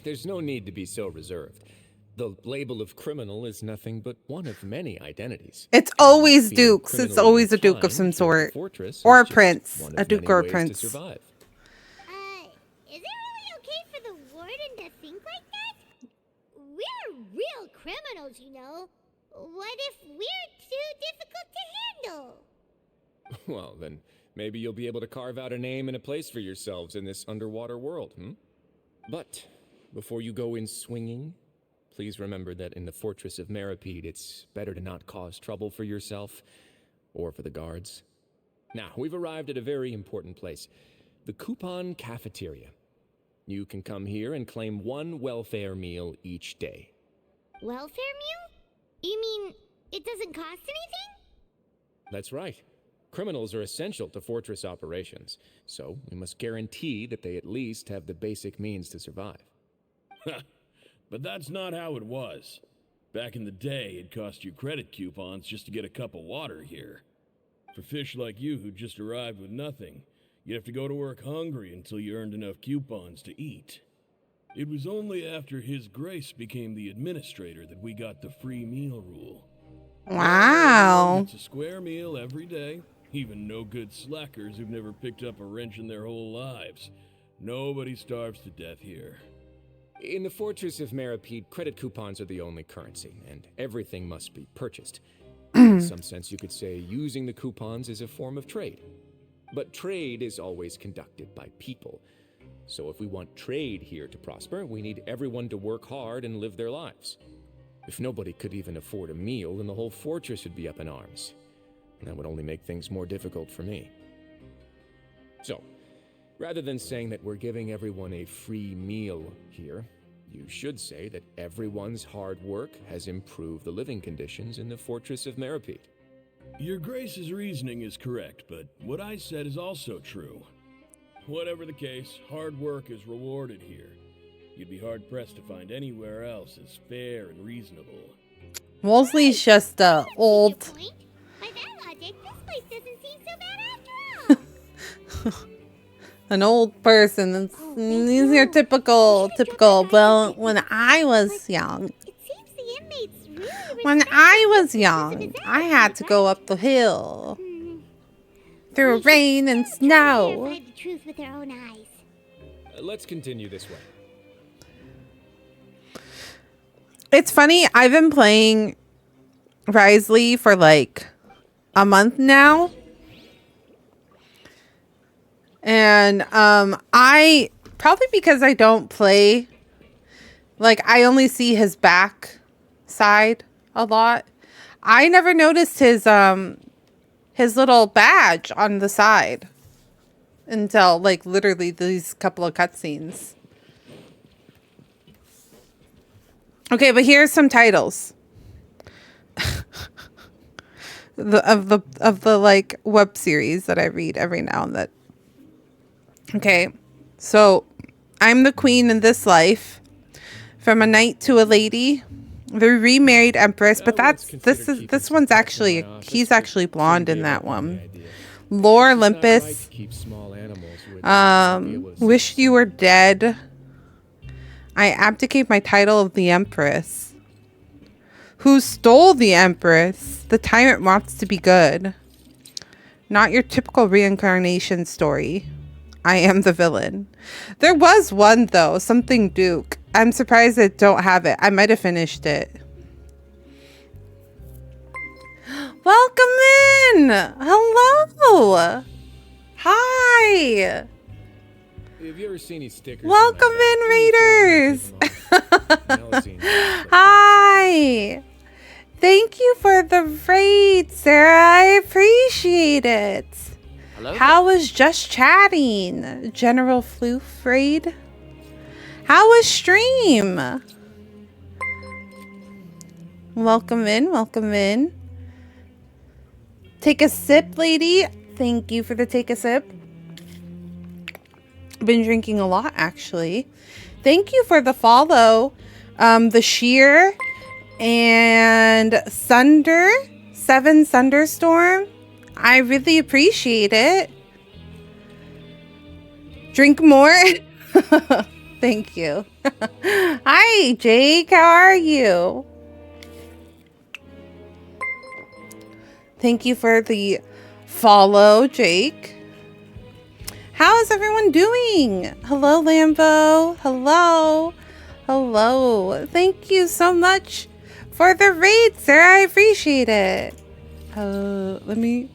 There's no need to be so reserved. The label of criminal is nothing but one of many identities. It's always Being dukes. It's criminally always a duke of inclined some here at the sort. fortress Or is a just prince. one A of duke many or a ways to prince. survive. Is it really okay for the warden to think like that? We're real criminals, you know. What if we're too difficult to handle? Well, then maybe you'll be able to carve out a name and a place for yourselves in this underwater world, But before you go in swinging, please remember that in the Fortress of Meripede, it's better to not cause trouble for yourself or for the guards. Now, we've arrived at a very important place, the Coupon Cafeteria. You can come here and claim one welfare meal each day. Welfare meal? You mean it doesn't cost anything? That's right. Criminals are essential to Fortress operations, so we must guarantee that they at least have the basic means to survive. But that's not how it was. Back in the day, it cost you credit coupons just to get a cup of water here. For fish like you who just arrived with nothing, you'd have to go to work hungry until you earned enough coupons to eat. It was only after His Grace became the administrator that we got the free meal rule. Wow. It's a square meal every day. Even no good slackers who've never picked up a wrench in their whole lives. Nobody starves to death here. In the Fortress of Meripede, credit coupons are the only currency, and everything must be purchased. In some sense, you could say using the coupons is a form of trade. But trade is always conducted by people. So if we want trade here to prosper, we need everyone to work hard and live their lives. If nobody could even afford a meal, then the whole fortress would be up in arms. And that would only make things more difficult for me. So, rather than saying that we're giving everyone a free meal here, you should say that everyone's hard work has improved the living conditions in the Fortress of Meripede. Your Grace's reasoning is correct, but what I said is also true. Whatever the case, hard work is rewarded here. You'd be hard-pressed to find anywhere else as fair and reasonable. Wolseley's just old. Point. By that logic, this place doesn't seem so bad after all. An old person. These are typical. Well, when I was young, It seems the inmates really when respect I him was because of young, his I had to go up the hill through We should rain and still try to snow. verify the truth with their own eyes. Let's continue this way. It's funny. I've been playing Risley for like a month now. And I probably because I don't play, like I only see his back side a lot. I never noticed his little badge on the side until like literally these couple of cutscenes. Okay, but here's some titles of the like web series that I read every now and then. Okay, so I'm the queen in this life. From a knight to a lady. The remarried empress, but this one's actually, he's actually blonde in that one. Lore Olympus. Wish you were dead. I abdicate my title of the empress. Who stole the empress? The tyrant wants to be good. Not your typical reincarnation story. I am the villain. There was one though, something Duke. I'm surprised I don't have it. I might have finished it. Welcome in. Hello. Hi. Have you ever seen any stickers? Welcome in, Raiders. Hi. Thank you for the raid, Sarah. I appreciate it. Hello? How was just chatting? General Floof raid? How was stream? Welcome in, welcome in. Take a sip, lady. Thank you for the take a sip. Been drinking a lot, actually. Thank you for the follow. The Sheer and Sunder, 7 Sunderstorm. I really appreciate it. Drink more. Thank you. Hi, Jake. How are you? Thank you for the follow, Jake. How is everyone doing? Hello, Lambo. Hello. Hello. Thank you so much for the raid, Sarah. I appreciate it. Let me.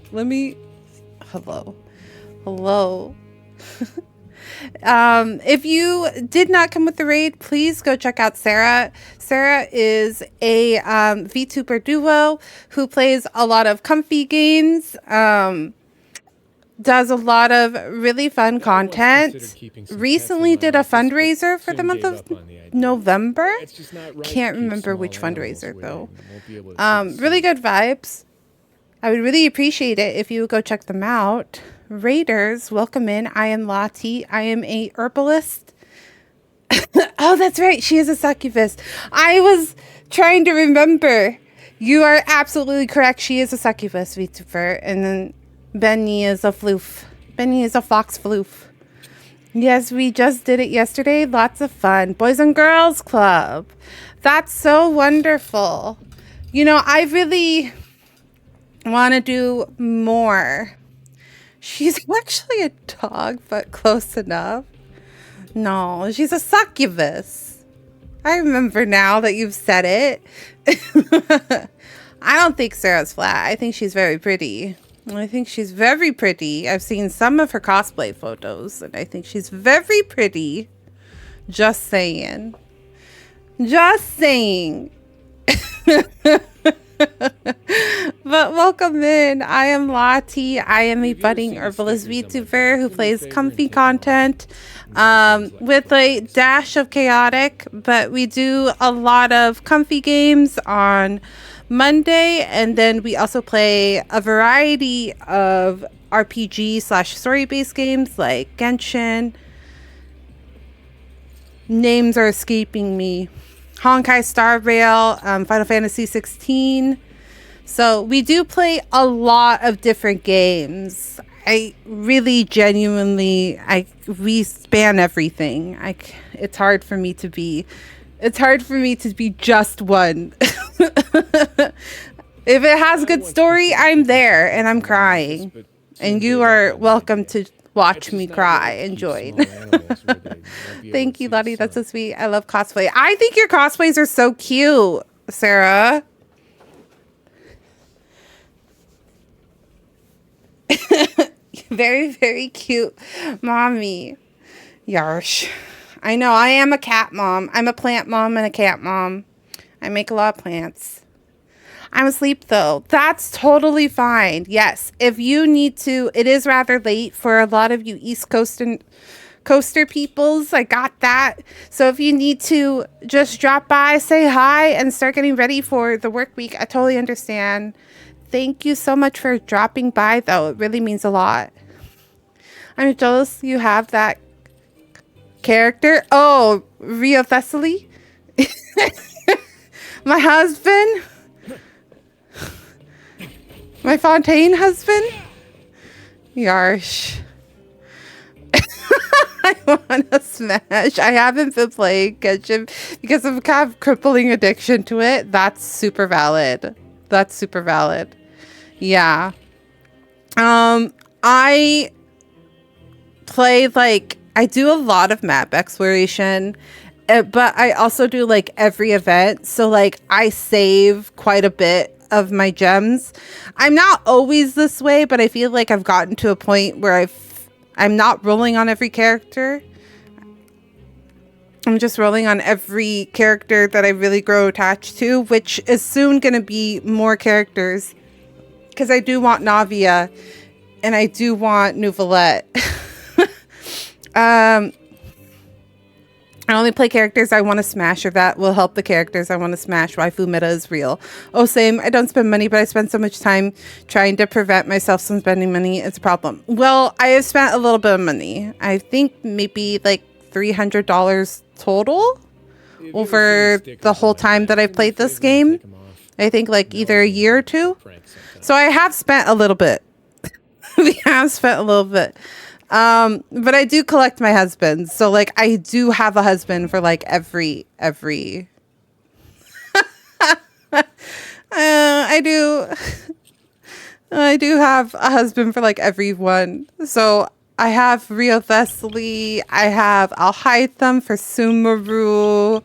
Hello. Hello. If you did not come with the raid, please go check out Sarah. Sarah is a VTuber duo who plays a lot of comfy games, does a lot of really fun content. Recently did a fundraiser for the month of November. Can't remember which fundraiser though. Really good vibes. I would really appreciate it if you would go check them out. Raiders, welcome in. I am Lottie. I am a herbalist. Oh, that's right. She is a succubus. I was trying to remember. You are absolutely correct. She is a succubus VTuber. And then Benny is a floof. Benny is a fox floof. Yes, we just did it yesterday. Lots of fun. Boys and Girls Club. That's so wonderful. You know, I really want to do more. She's actually a dog, but close enough. No, she's a succubus. I remember now that you've said it. I don't think Sarah's flat. I think she's very pretty. I think she's very pretty. I've seen some of her cosplay photos, and I think she's very pretty. Just saying. Just saying. But welcome in. I am Lottie. I am a budding herbalist VTuber who plays comfy content with a dash of chaotic, but we do a lot of comfy games on Monday, and then we also play a variety of RPG/story-based games like Genshin. Names are escaping me. Honkai Star Rail, Final Fantasy 16. So we do play a lot of different games. I really genuinely, we span everything. It's hard for me to be just one. If it has a good story, I'm there and I'm crying. And you are welcome to watch me cry and join. Thank you, Lottie. That's so sweet. I love cosplay. I think your cosplays are so cute, Sarah. Very, very cute, mommy. Yarsh. I know, I am a cat mom. I'm a plant mom and a cat mom. I make a lot of plants. I'm asleep though. That's totally fine. Yes, if you need to, it is rather late for a lot of you East Coaster peoples. I got that. So if you need to just drop by, say hi, and start getting ready for the work week, I totally understand. Thank you so much for dropping by though. It really means a lot. I'm jealous you have that character? Oh, Rio Thessaly? My husband? My Fontaine husband? Yarsh. I want to smash. I haven't been playing Genshin because of kind of crippling addiction to it. That's super valid. That's super valid. Yeah. I play like I do a lot of map exploration, but I also do like every event. So like I save quite a bit of my gems. I'm not always this way, but I feel like I've gotten to a point where I'm not rolling on every character. I'm just rolling on every character that I really grow attached to, which is soon going to be more characters. Because I do want Navia and I do want Nouvellette. I only play characters I want to smash or that will help the characters I want to smash. Waifu meta is real. Oh, same. I don't spend money, but I spend so much time trying to prevent myself from spending money. It's a problem. Well, I have spent a little bit of money. I think maybe like $300 total over the whole time that I've played this game. I think like either a year or two. So I have spent a little bit. We have spent a little bit. But I do collect my husbands. So like I do have a husband for like every I do have a husband for like everyone. So I have Rio Thessaly, I have Alhaitham for Sumeru,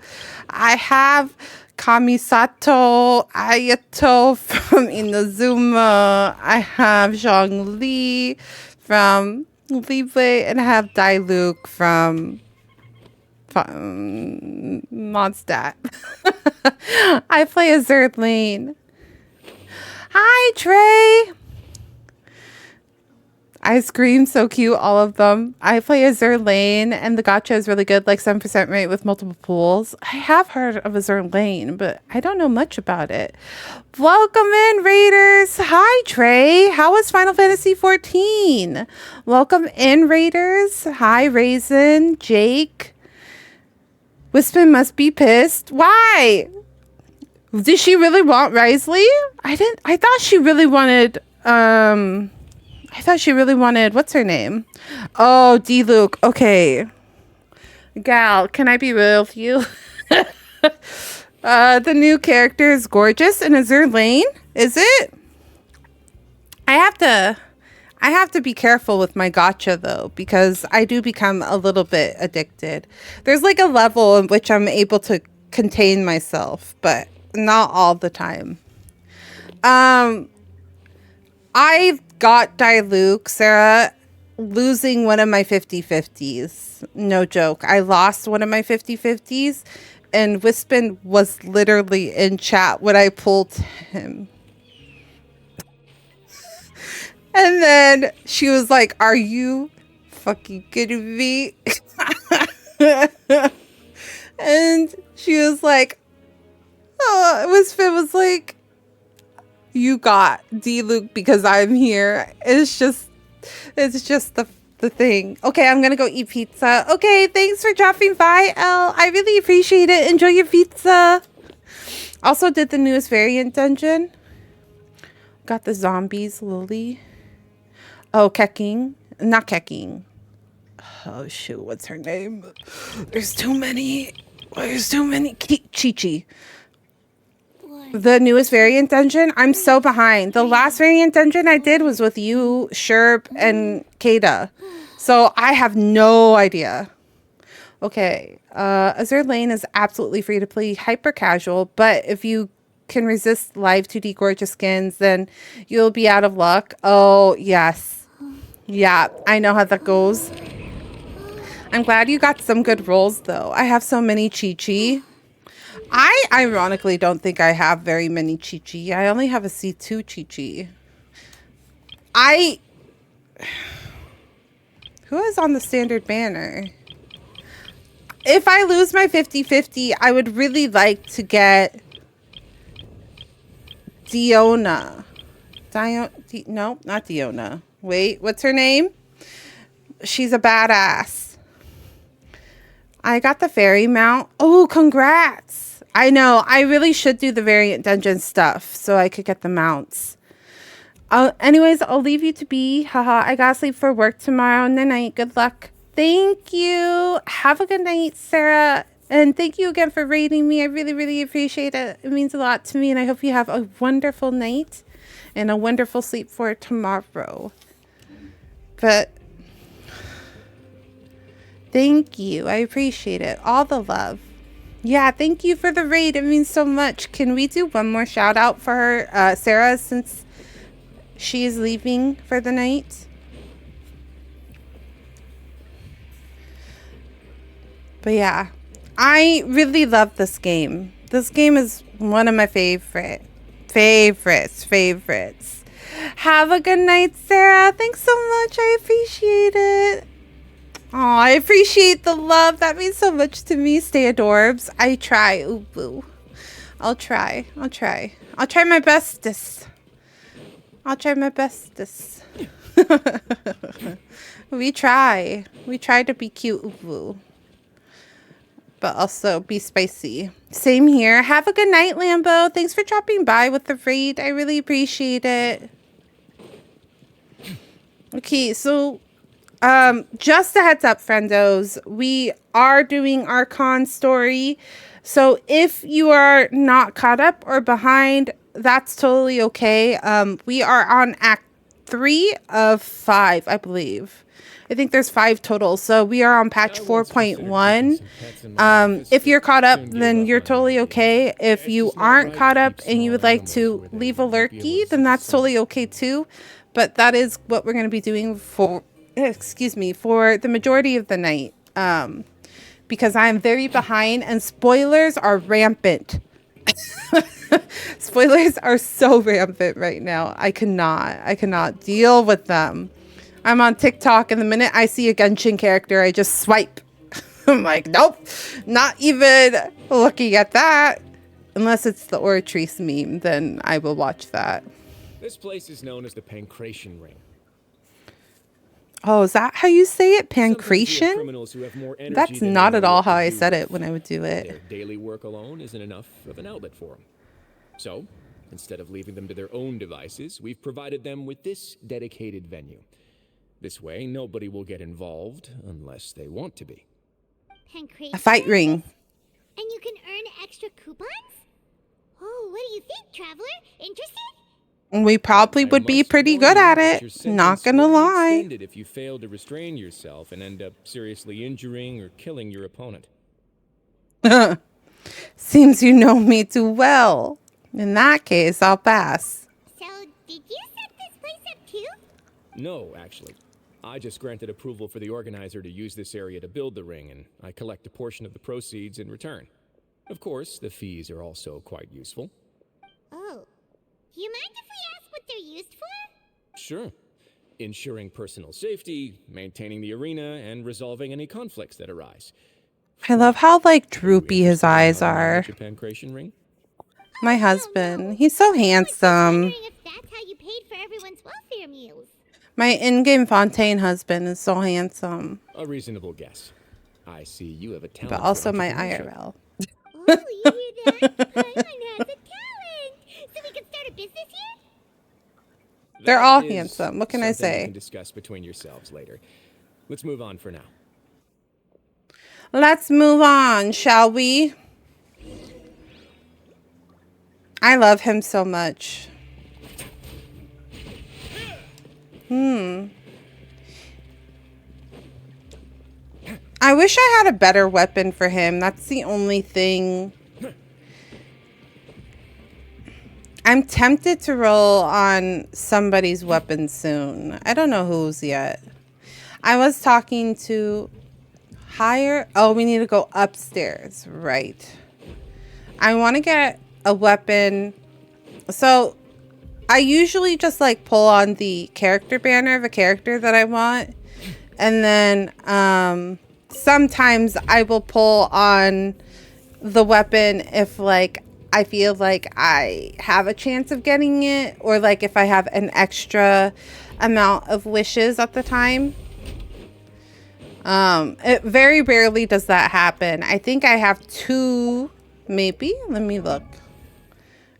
I have Kamisato Ayato from Inazuma, I have Zhongli from Libre, and I have Diluc from Mondstadt. I play a Zerd Lane. Hi, Trey. Ice cream, so cute, all of them. I play Azure Lane, and the gacha is really good, like 7% rate with multiple pools. I have heard of Azure Lane, but I don't know much about it. Welcome in, Raiders. Hi, Trey. How was Final Fantasy 14? Welcome in, Raiders. Hi, Raisin, Jake. Wispin must be pissed. Why? Did she really want Risley? I thought she really wanted, what's her name? Oh, D-Luke. Okay. Gal, can I be real with you? The new character is gorgeous in Azure Lane. Is it? I have to be careful with my gacha though, because I do become a little bit addicted. There's like a level in which I'm able to contain myself, but not all the time. I got Diluc, Sarah, losing one of my 50-50s. No joke. I lost one of my 50-50s, and Wispin was literally in chat when I pulled him. And then she was like, "Are you fucking kidding me?" And she was like, Wispin was like, "You got D-Luke because I'm here." It's just the thing. Okay, I'm gonna go eat pizza. Okay, thanks for dropping by, Elle. I really appreciate it. Enjoy your pizza. Also did the newest variant dungeon. Got the zombies, Lily. Oh, Keking. Not Keking. Oh shoot, what's her name? There's too many. Chi-Chi. The newest variant dungeon? I'm so behind. The last variant dungeon I did was with you, Sherp, and Kada. So I have no idea. Okay. Azure Lane is absolutely free to play, hyper casual, but if you can resist live 2D gorgeous skins, then you'll be out of luck. Oh, yes. Yeah, I know how that goes. I'm glad you got some good rolls, though. I have so many Chi-Chi. I ironically don't think I have very many Chi-Chi. I only have a C2 Chi-Chi. Who is on the standard banner? If I lose my 50-50, I would really like to get Diona. No, not Diona. Wait, what's her name? She's a badass. I got the fairy mount. Oh, congrats. I know. I really should do the variant dungeon stuff so I could get the mounts. Anyways, I'll leave you to be. Haha, I gotta sleep for work tomorrow. Night. Good luck. Thank you. Have a good night, Sarah. And thank you again for rating me. I really, really appreciate it. It means a lot to me. And I hope you have a wonderful night and a wonderful sleep for tomorrow. But thank you. I appreciate it. All the love. Yeah, thank you for the raid. It means so much. Can we do one more shout out for her, Sarah, since she is leaving for the night? But yeah, I really love this game. This game is one of my favorites. Have a good night, Sarah. Thanks so much. I appreciate it. Oh, I appreciate the love. That means so much to me. Stay adorbs. I try. Ooh, boo. I'll try. I'll try my bestest. We try to be cute, ooh, boo. But also be spicy. Same here. Have a good night, Lambo. Thanks for dropping by with the raid. I really appreciate it. Okay, so just a heads up, friendos. We are doing our con story. So if you are not caught up or behind, that's totally okay. We are on Act 3 of 5, I believe. I think there's 5 total. So we are on patch 4.1. If you're caught up, then you're totally okay. If you aren't caught up and you would like to leave a lurky, then that's totally okay too. But that is what we're going to be doing for the majority of the night. Because I'm very behind and spoilers are rampant. Spoilers are so rampant right now. I cannot deal with them. I'm on TikTok and the minute I see a Genshin character, I just swipe. I'm like, nope, not even looking at that. Unless it's the Oratrice meme, then I will watch that. This place is known as the Pancration Ring. Oh, is that how you say it? Pancration? That's not at all how I said it when I would do it. Their daily work alone isn't enough of an outlet for them. So, instead of leaving them to their own devices, we've provided them with this dedicated venue. This way, nobody will get involved unless they want to be. Pancration? A fight ring. And you can earn extra coupons? Oh, what do you think, Traveler? Interested? We probably would be pretty good at it. Not gonna lie. If you fail to restrain yourself and end up seriously injuring or killing your opponent. Seems you know me too well. In that case, I'll pass. So, did you set this place up too? No, actually. I just granted approval for the organizer to use this area to build the ring, and I collect a portion of the proceeds in return. Of course, the fees are also quite useful. Oh. Do you mind if we ask what they're used for? Sure. Ensuring personal safety, maintaining the arena, and resolving any conflicts that arise. I love how, like, droopy his eyes are. Pancration ring? My husband. He's so handsome. If that's how you paid for everyone's welfare meals. My in-game Fontaine husband is so handsome. A reasonable guess. I see you have a talent. But also my IRL. Oh, you hear that? Paimon has a talent. So we can start a business here? They're all handsome. What can I say? You can discuss between yourselves later. Let's move on for now. Let's move on, shall we? I love him so much. I wish I had a better weapon for him. That's the only thing. I'm tempted to roll on somebody's weapon soon. I don't know whose yet. I was talking to higher. Oh, we need to go upstairs. Right. I want to get a weapon. So I usually just like pull on the character banner of a character that I want. And then sometimes I will pull on the weapon if like I feel like I have a chance of getting it, or like if I have an extra amount of wishes at the time. It very rarely does that happen. I think I have 2, maybe. Let me look.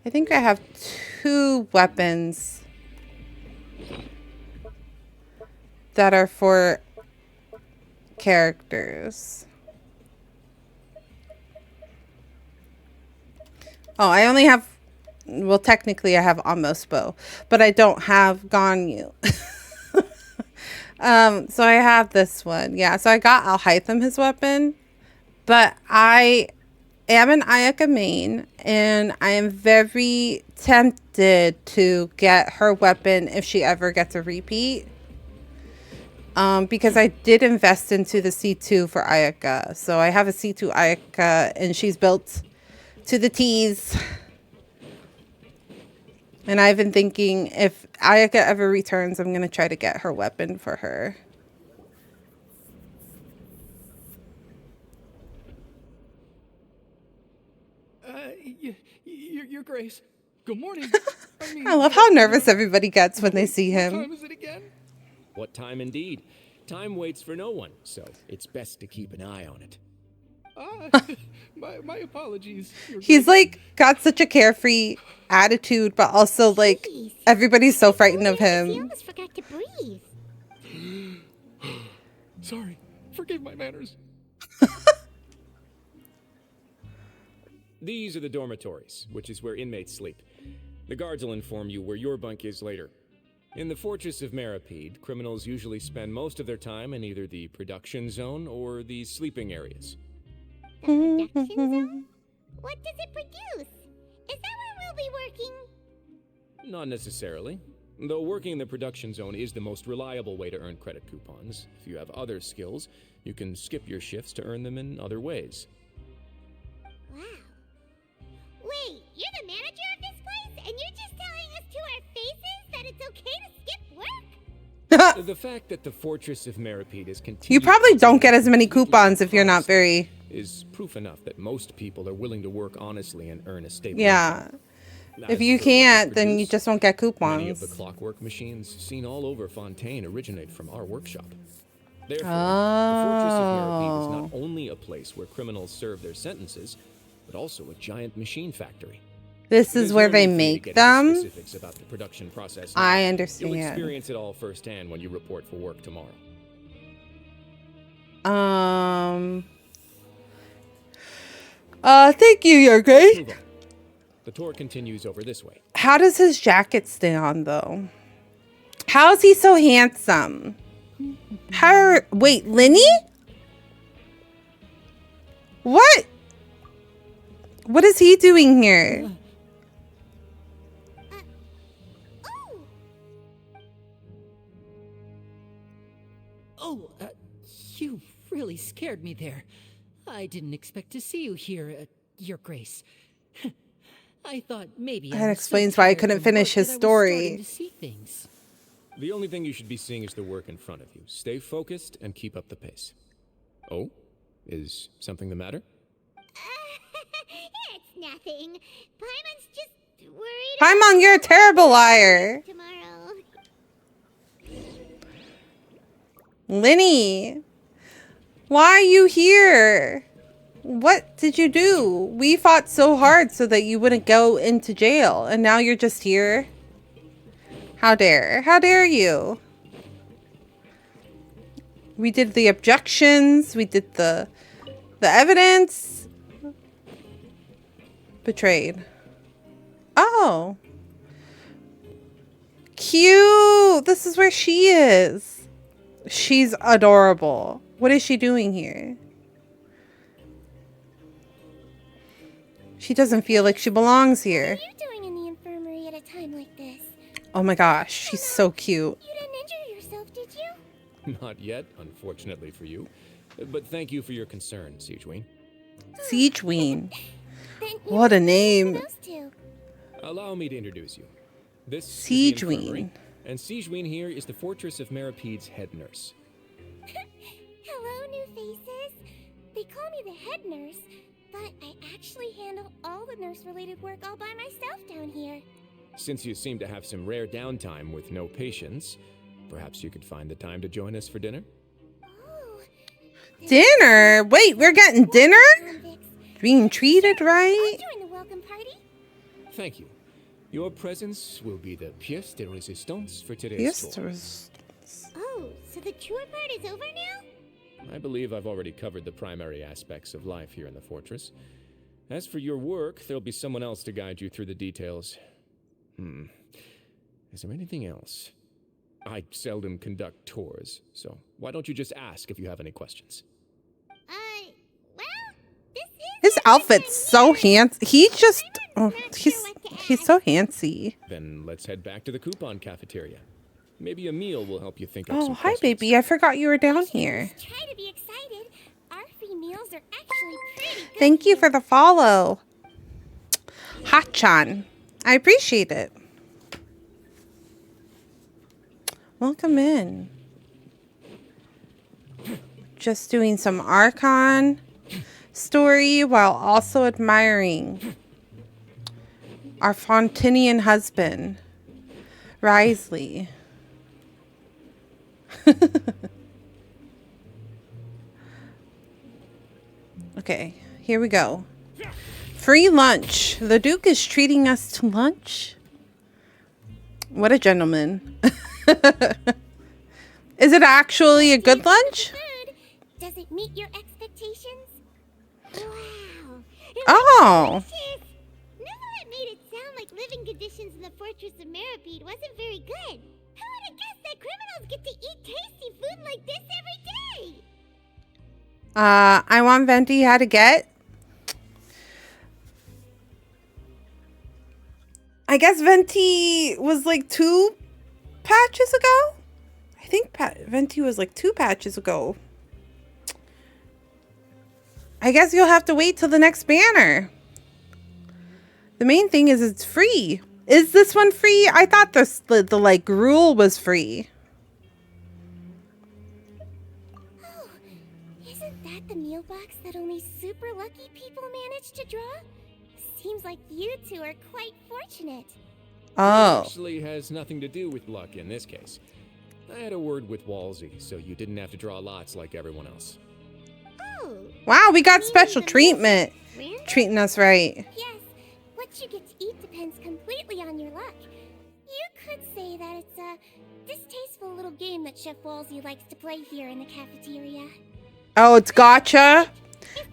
I think I have 2 weapons that are for characters. Oh, I only have, well, technically I have almost bow, but I don't have Ganyu. So I have this one. Yeah, so I got Alhaitham his weapon, but I am an Ayaka main, and I am very tempted to get her weapon if she ever gets a repeat. Because I did invest into the C2 for Ayaka. So I have a C2 Ayaka, and she's built to the T's. And I've been thinking if Ayaka ever returns, I'm going to try to get her weapon for her. Your Grace. Good morning. I love how nervous everybody gets when they see What him. time is it again? What time indeed? Time waits for no one, so it's best to keep an eye on it. My apologies. Your He's Grace. like got such a carefree attitude, but also like Jeez. everybody's so frightened of He him. almost forgot to breathe. Sorry. Forgive my manners. These are the dormitories, which is where inmates sleep. The guards will inform you where your bunk is later. In the Fortress of Maripede, criminals usually spend most of their time in either the production zone or the sleeping areas. The production zone? What does it produce? Is that where we'll be working? Not necessarily. Though working in the production zone is the most reliable way to earn credit coupons. If you have other skills, you can skip your shifts to earn them in other ways. Wow. Wait, you're the manager of this place, and you're just telling us to our faces that it's okay to skip work? The fact that the Fortress of Maripede is continuing. You probably don't get as many coupons if you're not very. Is proof enough that most people are willing to work honestly and earn a stable Yeah. income. If As you for what they can't, then you produce, just won't get Many of the coupons. clockwork machines seen all over Fontaine originate from our workshop. Therefore, the Fortress of Maripede is not only a place where criminals serve their sentences, but also a giant machine factory. This is There's where no they need for me to make get into them. specifics about the production process now. I You'll understand. experience it all firsthand when you report for work tomorrow. Thank you, Your Grace. Move on. The tour continues over this way. How does his jacket stay on, though? How is he so handsome? Wait, Linny? What? What is he doing here? Oh! Oh, you really scared me there. I didn't expect to see you here, Your Grace. I thought maybe That I was explains so why I tired couldn't from finish work his that I was story. starting to see things. The only thing you should be seeing is the work in front of you. Stay focused and keep up the pace. Oh? Is something the matter? It's nothing. Paimon's just worried. Paimon, you're a terrible liar. Tomorrow. Linny, why are you here? What did you do? We fought so hard so that you wouldn't go into jail, and now you're just here? How dare? How dare you? We did the objections. We did the evidence. Betrayed. Oh. Cute. This is where she is. She's adorable. What is she doing here? She doesn't feel like she belongs here. What are you doing in the infirmary at a time like this? Oh my gosh, she's so cute. You didn't injure yourself, did you? Not yet, unfortunately for you. But thank you for your concern, Siegeween. Siegeween. Then you What a must be name. those two. Allow me to introduce you. This is the Siegeween. infirmary, and Siegeween here is the Fortress of Maripede's head nurse. Hello, new faces. They call me the head nurse, but I actually handle all the nurse-related work all by myself down here. Since you seem to have some rare downtime with no patients, perhaps you could find the time to join us for dinner? Oh, Dinner? Wait, we're getting dinner? Being treated right? Join the welcome party. Thank you. Your presence will be the pièce de résistance for today's Yes, tour. Oh, so the tour part is over now? I believe I've already covered the primary aspects of life here in the fortress. As for your work, there'll be someone else to guide you through the details. Is there anything else? I seldom conduct tours, so why don't you just ask if you have any questions? Well, this is His outfit's so handsome. He's so handsy. Then let's head back to the coupon cafeteria. Maybe a meal will help you think up Oh, some hi, questions. baby. I forgot you were down here. try to be excited. Our free meals are actually pretty good. Thank you for the follow. Hachan. I appreciate it. Welcome in. Just doing some Archon story while also admiring our Fontaine husband, Risley. Okay, here we go. Free lunch. The Duke is treating us to lunch. What a gentleman. Is it actually a good lunch? Food. Does it meet your expectations? Wow. Oh. Neverlet made it sound like living conditions in the Fortress of Meripede wasn't very good. Who would have guessed that criminals get to eat tasty food like this every day? I want Venti how to get. I guess Venti was like 2 patches ago. I think Venti was like 2 patches ago. I guess you'll have to wait till the next banner. The main thing is it's free. Is this one free? I thought the like rule was free. Oh, isn't that the meal box that only super lucky people manage to draw? Seems like you two are quite fortunate. Oh. Actually has nothing to do with luck in this case. I had a word with Walsey, so you didn't have to draw lots like everyone else. Oh. Wow, we got meaning special the treatment. random? Treating us right. Yes, what you get to eat depends completely on your luck. You could say that it's a distasteful little game that Chef Walsey likes to play here in the cafeteria. Oh, it's gotcha.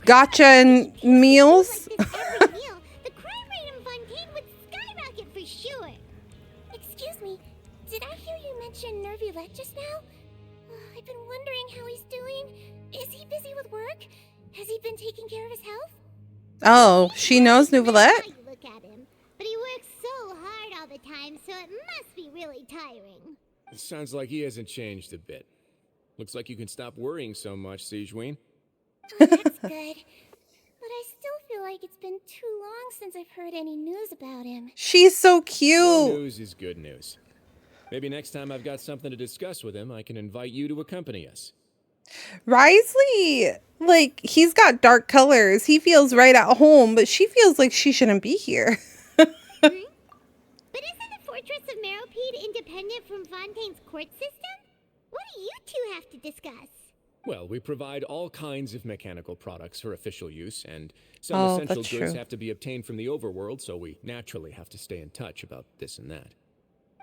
Gotcha and meals. Like this every meal, the crime rate in Fontaine would skyrocket for sure. Excuse me, did I hear you mention Nervulette just now? I've been wondering how he's doing. Is he busy with work? Has he been taking care of his health? Oh, she knows Nouvellette? How you look at him, but he works so hard all the time, so it must be really tiring. Sounds like he hasn't changed a bit. Looks like you can stop worrying so much, Sigeween. Oh, that's good. But I still feel like it's been too long since I've heard any news about him. She's so No cute. news is good news. Maybe next time I've got something to discuss with him, I can invite you to accompany us. Risley, like, he's got dark colors. He feels right at home, but she feels like she shouldn't be here. But isn't the Fortress of Meripede independent from Fontaine's court system? What do you two have to discuss? Well, we provide all kinds of mechanical products for official use, and some Oh, essential that's goods true. have to be obtained from the overworld, so we naturally have to stay in touch about this and that.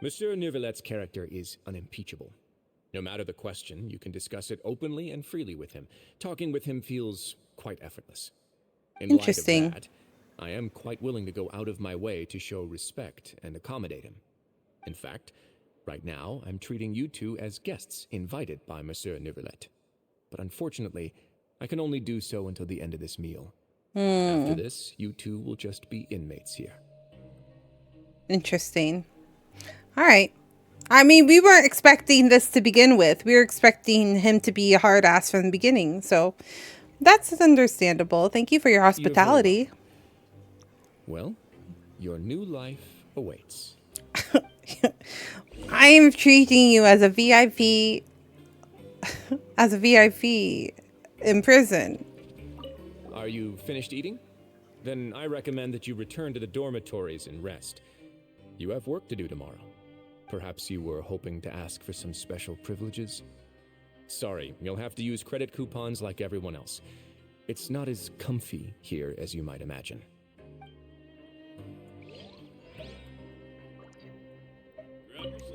Monsieur Neuvillette's character is unimpeachable. No matter the question, you can discuss it openly and freely with him. Talking with him feels quite effortless. In Interesting. light of that, I am quite willing to go out of my way to show respect and accommodate him. In fact, right now, I'm treating you two as guests invited by Monsieur Neuvillette. But unfortunately, I can only do so until the end of this meal. After this, you two will just be inmates here. Interesting. All right. I mean, we weren't expecting this to begin with. We were expecting him to be a hard ass from the beginning. So that's understandable. Thank you for your hospitality. Well, your new life awaits. I am treating you as a VIP, as a VIP in prison. Are you finished eating? Then I recommend that you return to the dormitories and rest. You have work to do tomorrow. Perhaps you were hoping to ask for some special privileges? Sorry, you'll have to use credit coupons like everyone else. It's not as comfy here as you might imagine.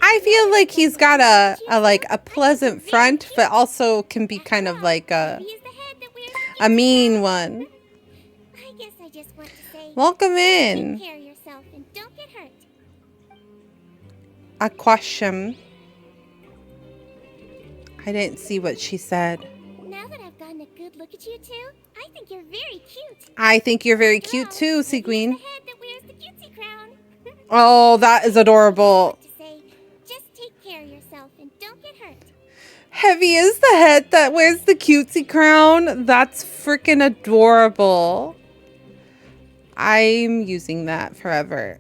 I feel like he's got a pleasant front, but also can be kind of like a mean one. I guess I just want to say, Welcome in. take care of yourself and don't get hurt. A question. I didn't see what she said. Now that I've gotten a good look at you two, I think you're very cute. I think you're very cute too, Sea He's Queen. the head that wears the cutesy crown. Oh, that is adorable. To say, just take care of yourself and don't get hurt. Heavy is the head that wears the cutesy crown. That's freaking adorable. I'm using that forever.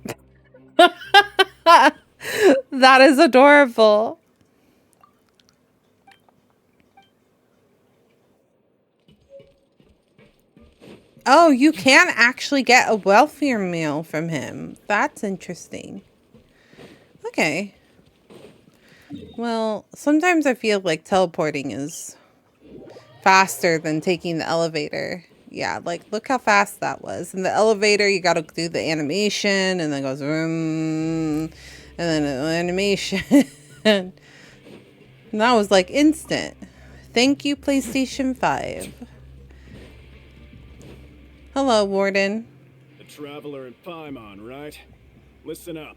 That is adorable. Oh, you can actually get a welfare meal from him. That's interesting. Okay. Well, sometimes I feel like teleporting is faster than taking the elevator. Yeah, like look how fast that was. In the elevator, you got to do the animation and then it goes and then animation. And that was like instant. Thank you, PlayStation 5. Hello, Warden. The Traveler in Paimon, right? Listen up.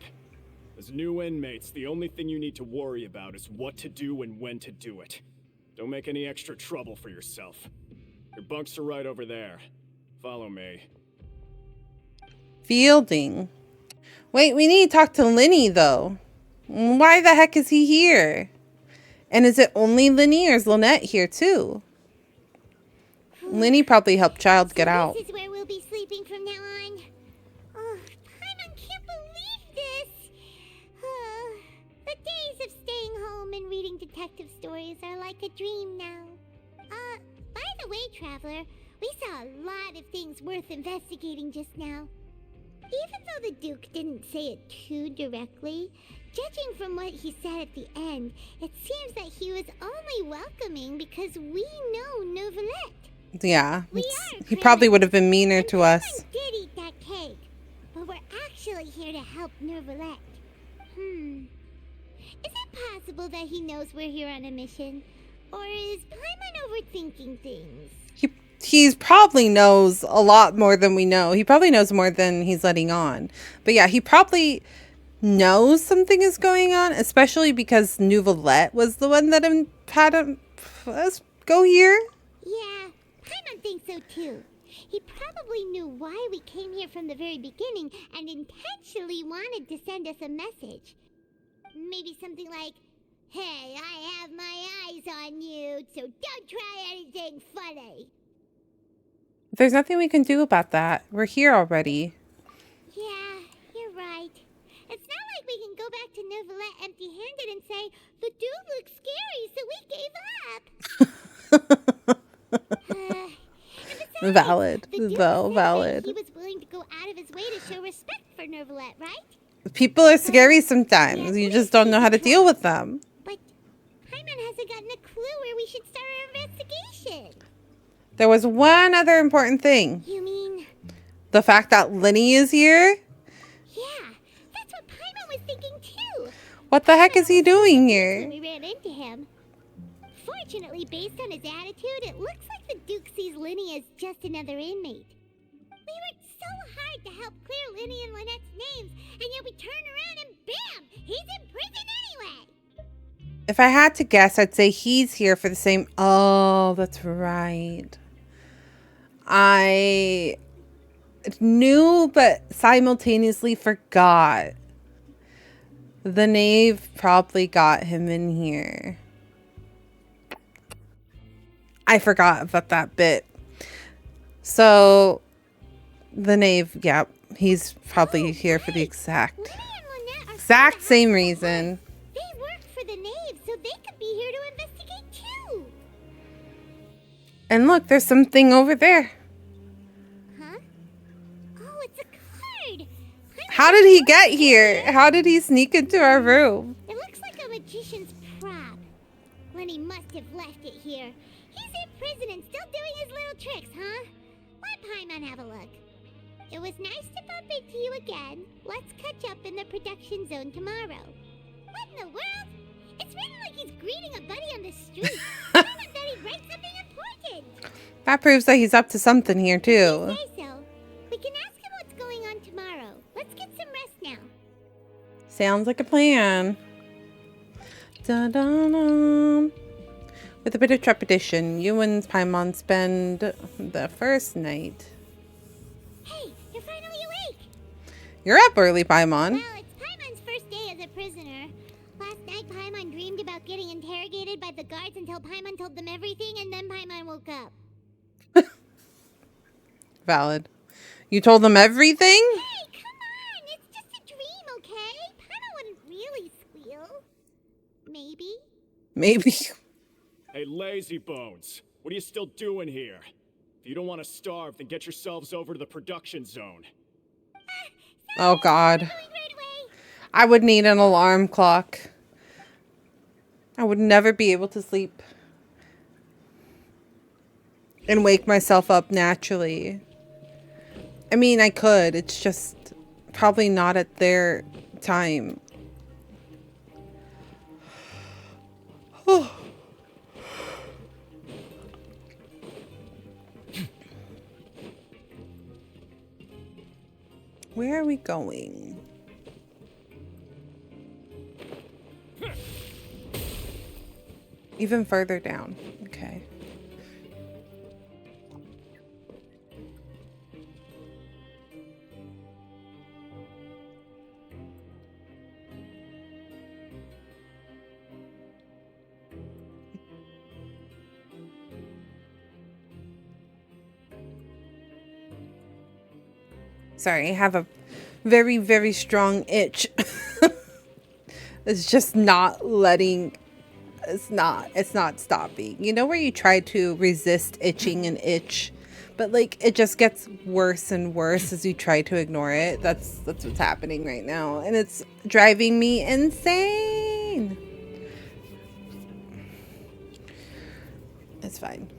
As new inmates, the only thing you need to worry about is what to do and when to do it. Don't make any extra trouble for yourself. Your bunks are right over there. Follow me. Fielding. Wait, we need to talk to Linny, though. Why the heck is he here? And is it only Linny or is Lynette here, too? Linny probably helped Child get out. This is where we'll be sleeping from now on. Oh, Paimon can't believe this. The days of staying home and reading detective stories are like a dream now. By the way, Traveler, we saw a lot of things worth investigating just now. Even though the Duke didn't say it too directly, judging from what he said at the end, it seems that he was only welcoming because we know Novelette. Yeah, he probably would have been meaner to us. Paimon did eat that cake, but we're actually here to help Novelette. Is it possible that he knows we're here on a mission? Or is Paimon overthinking things? He probably knows a lot more than we know. He probably knows more than he's letting on. But yeah, he probably knows something is going on, especially because Novelette was the one that had us go here. Yeah, Paimon thinks so too. He probably knew why we came here from the very beginning and intentionally wanted to send us a message. Maybe something like, "Hey, I have my eyes on you, so don't try anything funny." There's nothing we can do about that. We're here already. Yeah, you're right. It's not like we can go back to Novelette empty-handed and say, "The dude looks scary, so we gave up." Besides, Valid, the Duke though, said valid. that he was willing to go out of his way to show respect for Novelette, right? People are scary sometimes. You just don't know how to deal with them. But Paimon hasn't gotten a clue where we should start our investigation. There was one other important thing. You mean? The fact that Linny is here? Yeah, that's what Paimon was thinking too. What the heck is he doing When here? we ran into him. Fortunately, based on his attitude, it looks like the Duke sees Linny as just another inmate. We worked so hard to help clear Linny and Lynette's names, and yet we turn around and bam! He's in prison anyway! If I had to guess, I'd say he's here for the same... Oh, that's right. I knew, but simultaneously forgot. The knave probably got him in here. I forgot about that bit. So, the knave, yeah, he's probably here for the exact same reason. They work for the knave, so they could be here to investigate too. And look, there's something over there. Huh? Oh, it's a card. How did he get here? How did he sneak into our room? It looks like a magician's prop. Lenny must have left it here. He's in prison and still doing his little tricks, huh? Let Paimon have a look. It was nice to bump into you again. Let's catch up in the production zone tomorrow. What in the world? It's written like he's greeting a buddy on the street. I bet he'd write something important. That proves that he's up to something here, too. You say so. We can ask him what's going on tomorrow. Let's get some rest now. Sounds like a plan. Da-da-da. With a bit of trepidation, you and Paimon spend the first night. Hey, you're finally awake. You're up early, Paimon. Well, it's Paimon's first day as a prisoner. Last night, Paimon dreamed about getting interrogated by the guards until Paimon told them everything, and then Paimon woke up. Valid. You told them everything? Hey, come on! It's just a dream, okay? Paimon wouldn't really squeal. Maybe. Maybe. Hey, lazy bones. What are you still doing here? If you don't want to starve, then get yourselves over to the production zone. Oh, God. Going right away. I would need an alarm clock. I would never be able to sleep and wake myself up naturally. I mean, I could. It's just probably not at their time. Where are we going? Even further down. Okay. Sorry, I have a very, very strong itch. It's just not letting, it's not stopping. You know where you try to resist itching and itch, but like it just gets worse and worse as you try to ignore it. That's what's happening right now. And it's driving me insane. It's fine.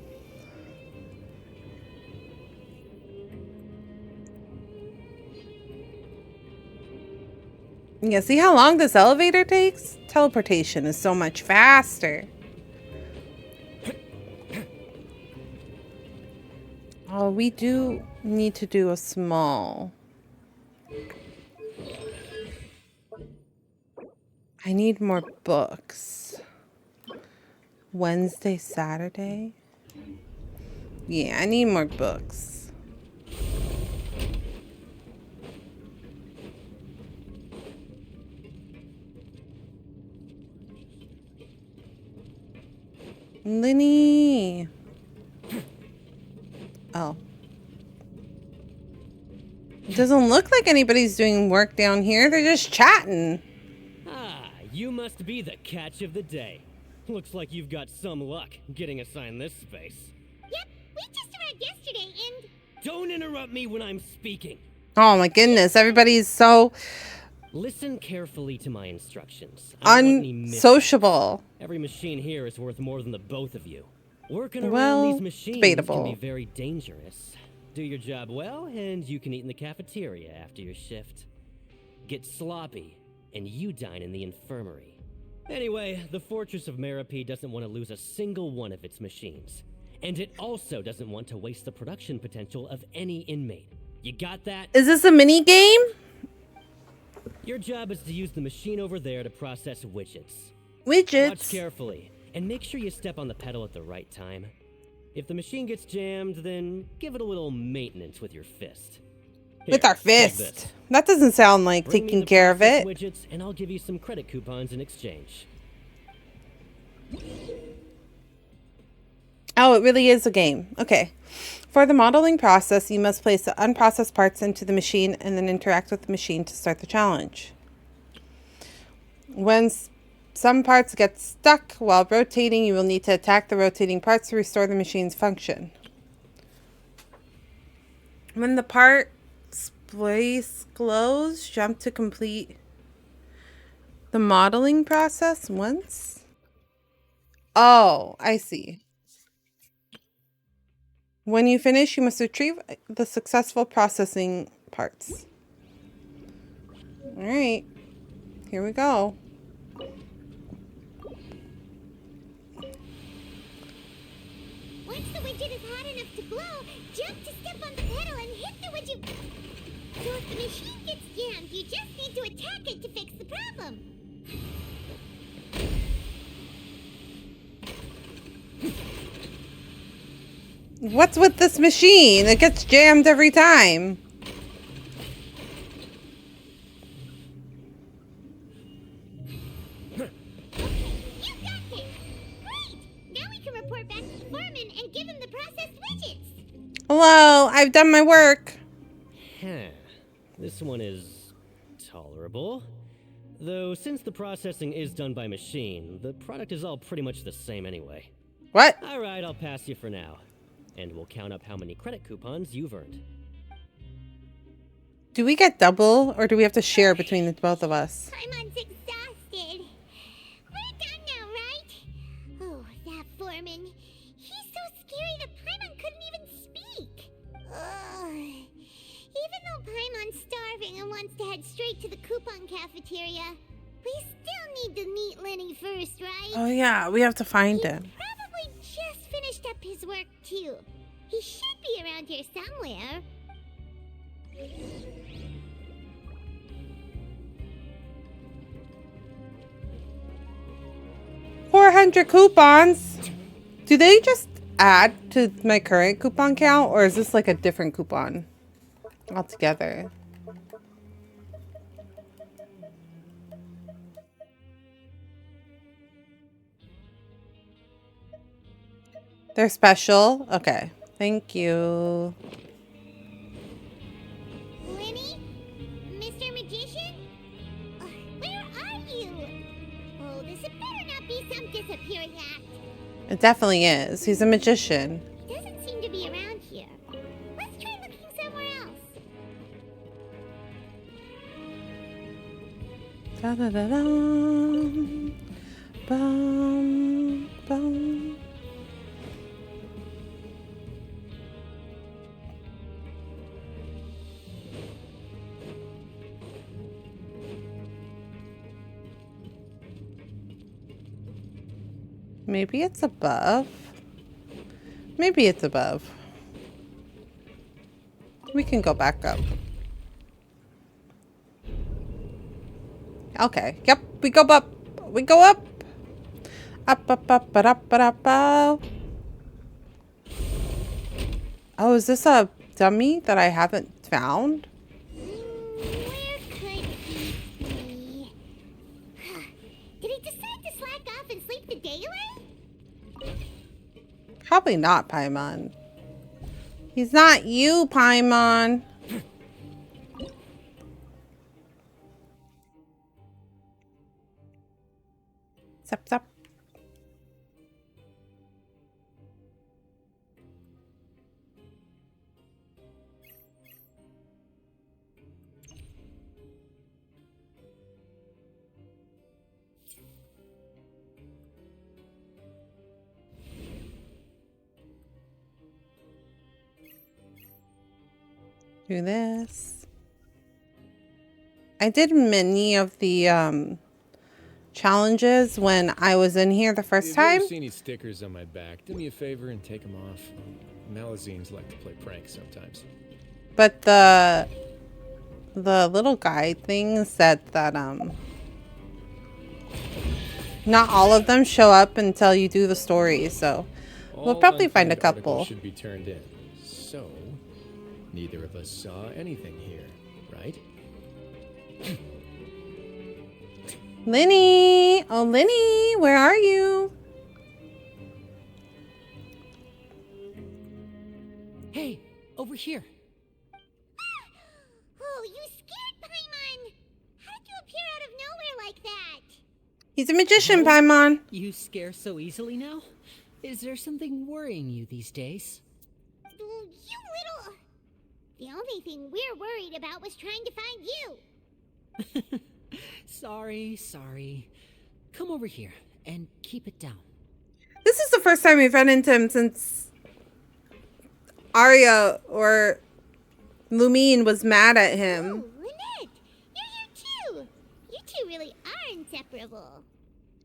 Yeah, see how long this elevator takes? Teleportation is so much faster. Oh, we do need to do a small. I need more books. Wednesday, Saturday? Yeah, I need more books. Linny. Oh. It doesn't look like anybody's doing work down here. They're just chatting. Ah, you must be the catch of the day. Looks like you've got some luck getting assigned this space. Yep, we just arrived yesterday and... Don't interrupt me when I'm speaking. Oh my goodness, everybody's so Listen carefully to my instructions. I don't want any unsociable. Every machine here is worth more than the both of you. Working Well, around these machines debatable. can be very dangerous. Do your job well, and you can eat in the cafeteria after your shift. Get sloppy, and you dine in the infirmary. Anyway, the Fortress of Meropide doesn't want to lose a single one of its machines. And it also doesn't want to waste the production potential of any inmate. You got that? Is this a mini game? Your job is to use the machine over there to process widgets. Widgets. Watch carefully, and make sure you step on the pedal at the right time. If the machine gets jammed, then give it a little maintenance with your fist. With Here, our take fist. this. That doesn't sound like Bring me taking the care of process it. Widgets, and I'll give you some credit coupons in exchange. Oh, it really is a game. Okay. For the modeling process, you must place the unprocessed parts into the machine and then interact with the machine to start the challenge. When some parts get stuck while rotating, you will need to attack the rotating parts to restore the machine's function. When the part's place glows, jump to complete the modeling process once. Oh, I see. When you finish, you must retrieve the successful processing parts. All right. Here we go. Once the widget is hot enough to glow, jump to step on the pedal and hit the widget. So if the machine gets jammed, you just need to attack it to fix the problem. What's with this machine? It gets jammed every time. You got this! Great! Now we can report back to the foreman and give him the processed widgets. Hello, I've done my work. Huh. This one is tolerable. Though, since the processing is done by machine, the product is all pretty much the same anyway. What? Alright, I'll pass you for now. And we'll count up how many credit coupons you've earned. Do we get double, or do we have to share between the both of us? Paimon's exhausted. We're done now, right? Oh, that foreman. He's so scary that Paimon couldn't even speak. Ugh. Even though Paimon's starving and wants to head straight to the coupon cafeteria, we still need to meet Lenny first, right? Oh yeah, we have to find He him. probably just finished up his work too. He should be around here somewhere. 400 coupons. Do they just add to my current coupon count, or is this like a different coupon altogether? They're special? Okay. Thank you. Lenny? Mr. Magician? Where are you? Oh, this had better not be some disappearing act. It definitely is. He's a magician. He doesn't seem to be around here. Let's try looking somewhere else. Da da da dum. Bum bum. Maybe it's above. Maybe it's above. We can go back up. Okay. Yep. We go up. We go up. Up, up, up, up, up, up, up. Oh, is this a dummy that I haven't found? Where could he be? Did he decide to slack off and sleep the day away? Probably not, Paimon. He's not you, Paimon. Zap, zap. Do this. I did many of the challenges when I was in here the first If you time. ever see any stickers on my back, do me a favor and take them off. Malazines like to play pranks sometimes. But the little guy thing said that not all of them show up until you do the story, so we'll probably find a unfound couple. articles should be turned in. So, neither of us saw anything here, right? Lenny! Oh, Lenny, where are you? Hey, over here. Oh, you scared Paimon! How did you appear out of nowhere like that? He's a magician, Paimon. You scare so easily now? Is there something worrying you these days? You little... The only thing we're worried about was trying to find you. Sorry. Come over here and keep it down. This is the first time we've run into him since Arya or Lumine was mad at him. Oh, Lynette! You're here too! You two really are inseparable.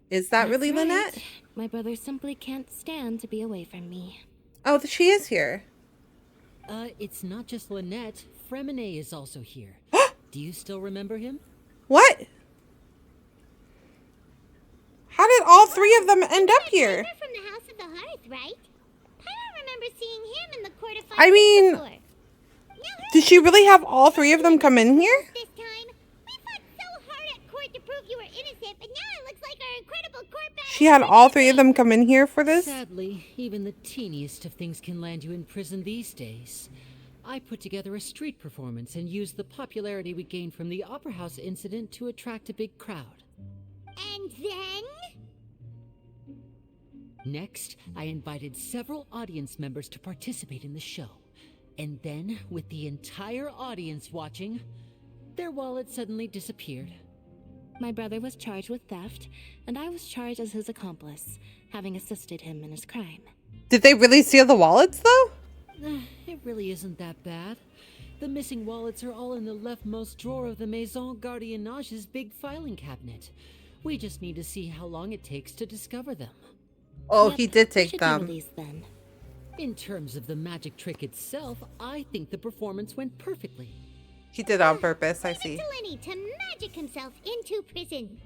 Is that really That's Lynette? right. My brother simply can't stand to be away from me. Oh, she is here. It's not just Lynette. Fremine is also here. Do you still remember him? What? How did all three of them end up here? You're from the House of the Hearth, right? I don't remember seeing him in the court of I mean, before. did she really have all three of them come in here? This time, we fought so hard at court to prove you were innocent, but now it looks like our incredible court battle. She had all three of them come in here for this? Sadly, even the teeniest of things can land you in prison these days. I put together a street performance and used the popularity we gained from the Opera House incident to attract a big crowd. And then? Next, I invited several audience members to participate in the show. And then, with the entire audience watching, their wallet suddenly disappeared. My brother was charged with theft, and I was charged as his accomplice, having assisted him in his crime. Did they really steal the wallets, though? It really isn't that bad. The missing wallets are all in the leftmost drawer of the Maison Gardiennage's big filing cabinet. We just need to see how long it takes to discover them. Oh, Yep, he did we take should them. be released then. In terms of the magic trick itself, I think the performance went perfectly. He did on purpose, I Leave it see. to Lenny to magic himself into prison.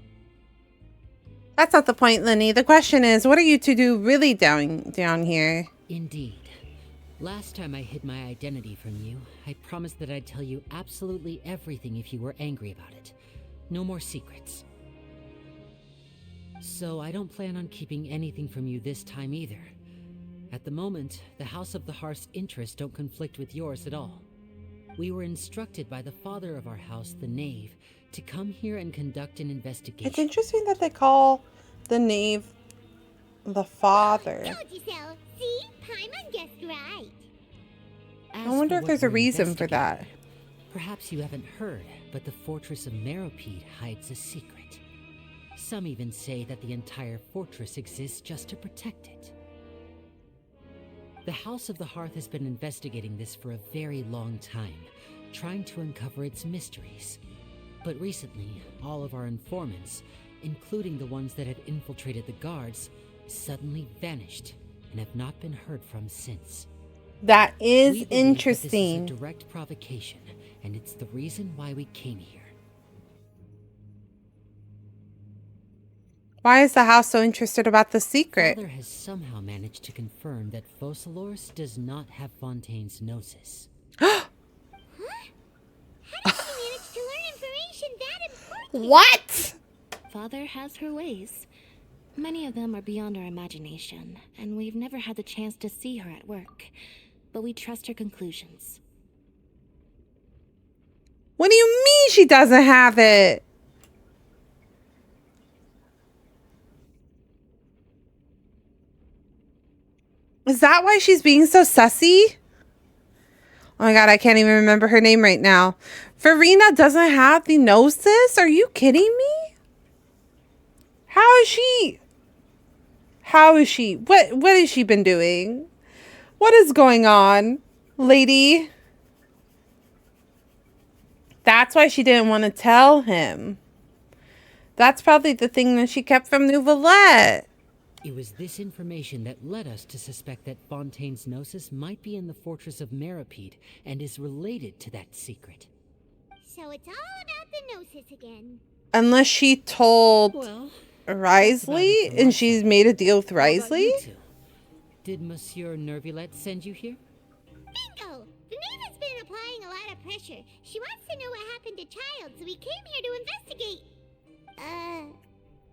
That's not the point, Lenny. The question is, what are you to do really down here? Indeed. Last time I hid my identity from you, I promised that I'd tell you absolutely everything if you were angry about it. No more secrets. So I don't plan on keeping anything from you this time either. At the moment, the House of the Hearth's interests don't conflict with yours at all. We were instructed by the father of our house, the Knave, to come here and conduct an investigation. It's interesting that they call the knave the father. Told you so. See? Paimon guessed right. As I wonder for if what there's a we're reason for that. investigating, perhaps you haven't heard, but the fortress of Meropide hides a secret. Some even say that the entire fortress exists just to protect it. The House of the Hearth has been investigating this for a very long time, trying to uncover its mysteries. But recently, all of our informants, including the ones that had infiltrated the guards, suddenly vanished and have not been heard from since. That We is believe that interesting. This is a direct provocation, and it's the reason why we came here. Why is the house so interested about the secret? Father has somehow managed to confirm that Focalors does not have Fontaine's gnosis. How did she manage to learn information that important? What? Father has her ways. Many of them are beyond our imagination, and we've never had the chance to see her at work. But we trust her conclusions. What do you mean she doesn't have it? Is that why she's being so sussy? Oh my god, I can't even remember her name right now. Farina doesn't have the gnosis? Are you kidding me? How is she? How is she? What has she been doing? What is going on, lady? That's why she didn't want to tell him. That's probably the thing that she kept from Nouvellette. It was this information that led us to suspect that Fontaine's gnosis might be in the fortress of Meropide and is related to that secret. So it's all about the gnosis again. Unless she told Well, Risley and she's made a deal with how about Risley. you two? Did Monsieur Nervillette send you here? Bingo! The knave has been applying a lot of pressure. She wants to know what happened to Child, so we came here to investigate.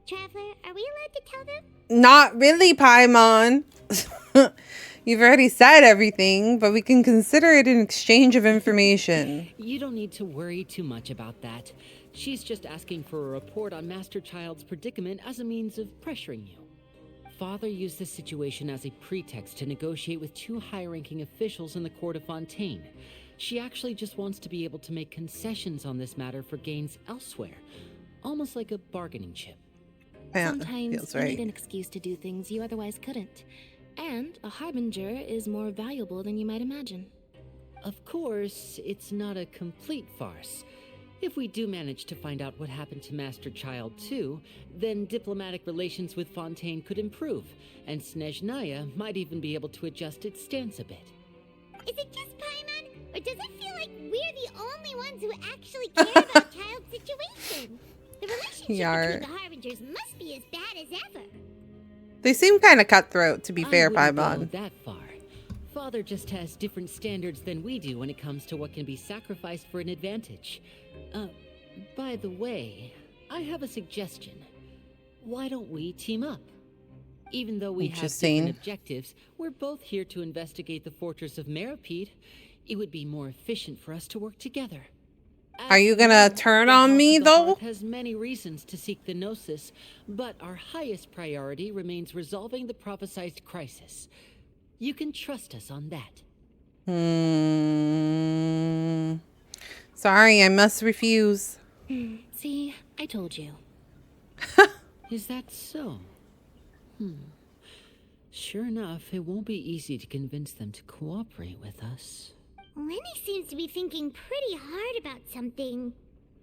Traveler, are we allowed to tell them? Not really, Paimon. You've already said everything, but we can consider it an exchange of information. You don't need to worry too much about that. She's just asking for a report on Master Child's predicament as a means of pressuring you. Father used this situation as a pretext to negotiate with two high-ranking officials in the court of Fontaine. She actually just wants to be able to make concessions on this matter for gains elsewhere, almost like a bargaining chip. Sometimes feels you right. need an excuse to do things you otherwise couldn't. And a harbinger is more valuable than you might imagine. Of course, it's not a complete farce. If we do manage to find out what happened to Master Child 2, then diplomatic relations with Fontaine could improve, and Snezhnaya might even be able to adjust its stance a bit. Is it just Paimon, or does it feel like we're the only ones who actually care about Child's situation? The relationship between the Harbingers must be as bad as ever. They seem kind of cutthroat, to be fair, I wouldn't go Paimon. that far. Father just has different standards than we do when it comes to what can be sacrificed for an advantage. By the way, I have a suggestion. Why don't we team up? Even though we have different objectives, we're both here to investigate the fortress of Meropide. It would be more efficient for us to work together. Are you gonna turn on me, though? Has many reasons to seek the Gnosis, but our highest priority remains resolving the prophesized crisis. You can trust us on that. Sorry, I must refuse. See, I told you. Is that so? Sure enough, it won't be easy to convince them to cooperate with us. Lenny seems to be thinking pretty hard about something.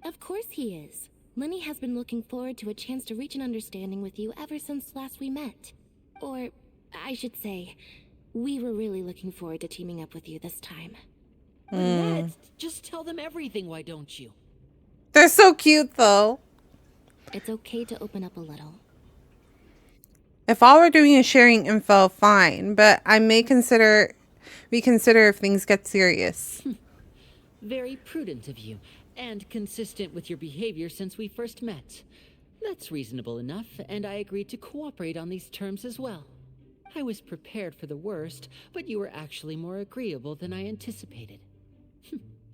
Of course he is. Lenny has been looking forward to a chance to reach an understanding with you ever since last we met. Or, I should say, we were really looking forward to teaming up with you this time. Let's just tell them everything, why don't you? They're so cute, though. It's okay to open up a little. If all we're doing is sharing info, fine. But I may reconsider if things get serious. Very prudent of you, and consistent with your behavior since we first met. That's reasonable enough, and I agreed to cooperate on these terms as well. I was prepared for the worst, but you were actually more agreeable than I anticipated.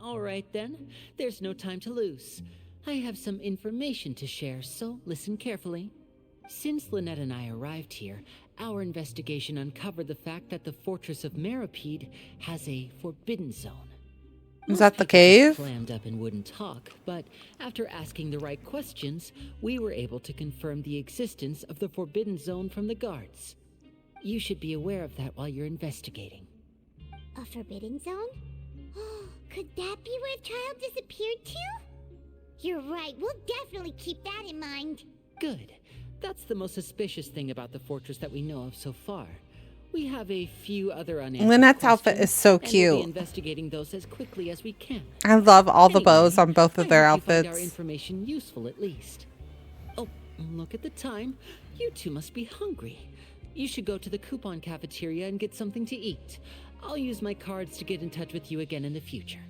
All right then, there's no time to lose. I have some information to share, so listen carefully. Since Lynette and I arrived here, our investigation uncovered the fact that the Fortress of Meropide has a forbidden zone. Is that the cave? Clammed up and wouldn't talk, but after asking the right questions, we were able to confirm the existence of the forbidden zone from the guards. You should be aware of that while you're investigating. A forbidden zone? Could that be where Child disappeared to? You're right, we'll definitely keep that in mind. Good. That's the most suspicious thing about the fortress that we know of so far. We have a few other unanswered Lynette's outfit is so and we'll be cute. investigating those as quickly as we can. I love all the bows on both of their I hope you find our outfits. information useful at least. Oh, look at the time. You two must be hungry. You should go to the coupon cafeteria and get something to eat. I'll use my cards to get in touch with you again in the future.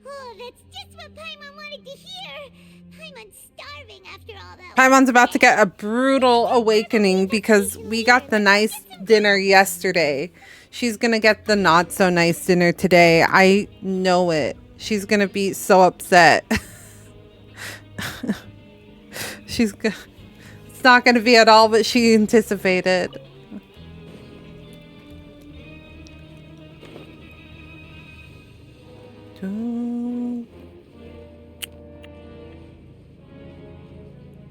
Oh, that's just what Paimon wanted to hear. Paimon's starving after all that. Paimon's about to get a brutal awakening because we got the nice dinner yesterday. She's gonna get the not so nice dinner today. I know it. She's gonna be so upset. It's not gonna be at all what she anticipated.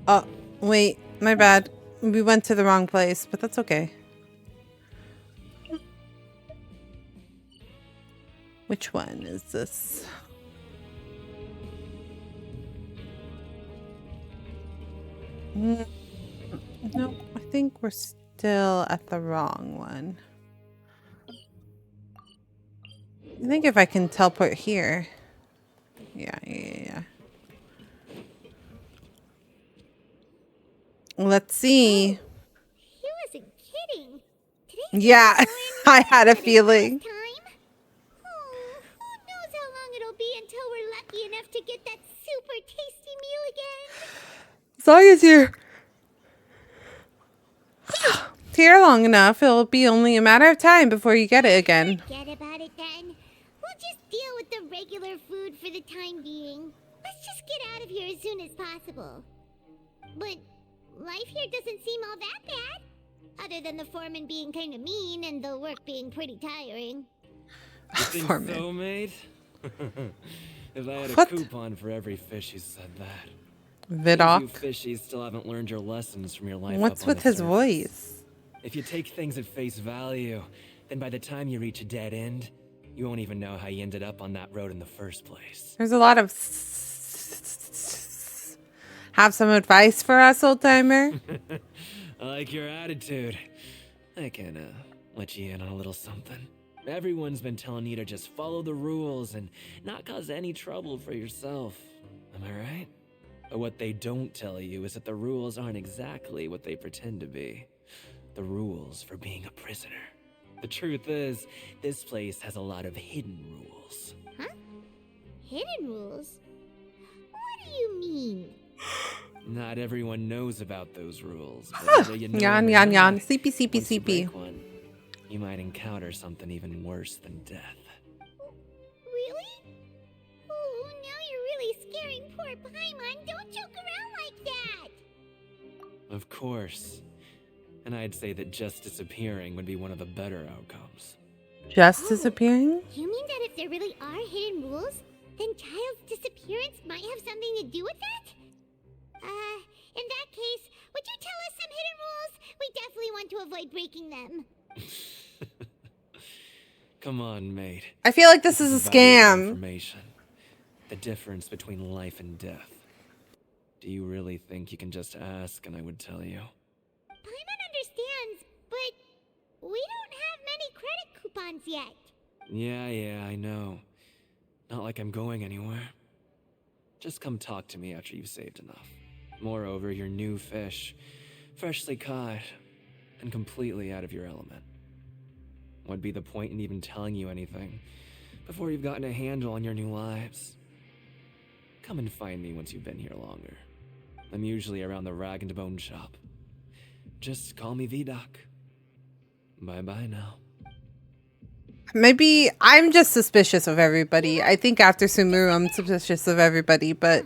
Oh, wait, my bad. We went to the wrong place, but that's okay. Which one is this? No, I think we're still at the wrong one. I think if I can teleport here. Yeah. Let's see. He wasn't kidding. Yeah, I had a feeling. Oh, who knows how long it'll be until we're lucky enough to get that super tasty meal again. As long as you're here long enough, it'll be only a matter of time before you get it again. Forget about it then. We'll just deal with the regular food for the time being. Let's just get out of here as soon as possible. But life here doesn't seem all that bad. Other than the foreman being kind of mean and the work being pretty tiring. You think Foreman. so, mate? If I had a What? coupon for every fish, he said that. Vidok. You fishies still haven't learned your lessons from your life. What's up on with the his surface. voice? If you take things at face value, then by the time you reach a dead end, you won't even know how you ended up on that road in the first place. There's a lot of... Have some advice for us, old timer? I like your attitude. I can let you in on a little something. Everyone's been telling you to just follow the rules and not cause any trouble for yourself. Am I right? But what they don't tell you is that the rules aren't exactly what they pretend to be. The rules for being a prisoner. The truth is, this place has a lot of hidden rules. Huh? Hidden rules? What do you mean? Not everyone knows about those rules. But whether you know Yan, them or yan, not, yan. Sleepy, sleepy, once you sleepy. break one, you might encounter something even worse than death. Really? Oh, now you're really scaring poor Paimon. Don't joke around like that. Of course. And I'd say that just disappearing would be one of the better outcomes. Just disappearing? You mean that if there really are hidden rules, then Child's disappearance might have something to do with that? In that case, would you tell us some hidden rules? We definitely want to avoid breaking them. Come on, mate. I feel like this is a valuable scam. Information. The difference between life and death. Do you really think you can just ask and I would tell you? Paimon understands, but we don't have many credit coupons yet. Yeah, I know. Not like I'm going anywhere. Just come talk to me after you've saved enough. Moreover, you're new fish, freshly caught, and completely out of your element. What'd be the point in even telling you anything before you've gotten a handle on your new lives? Come and find me once you've been here longer. I'm usually around the rag and bone shop. Just call me Vidok. Bye-bye now. Maybe I'm just suspicious of everybody. I think after Sumuru, I'm suspicious of everybody, but...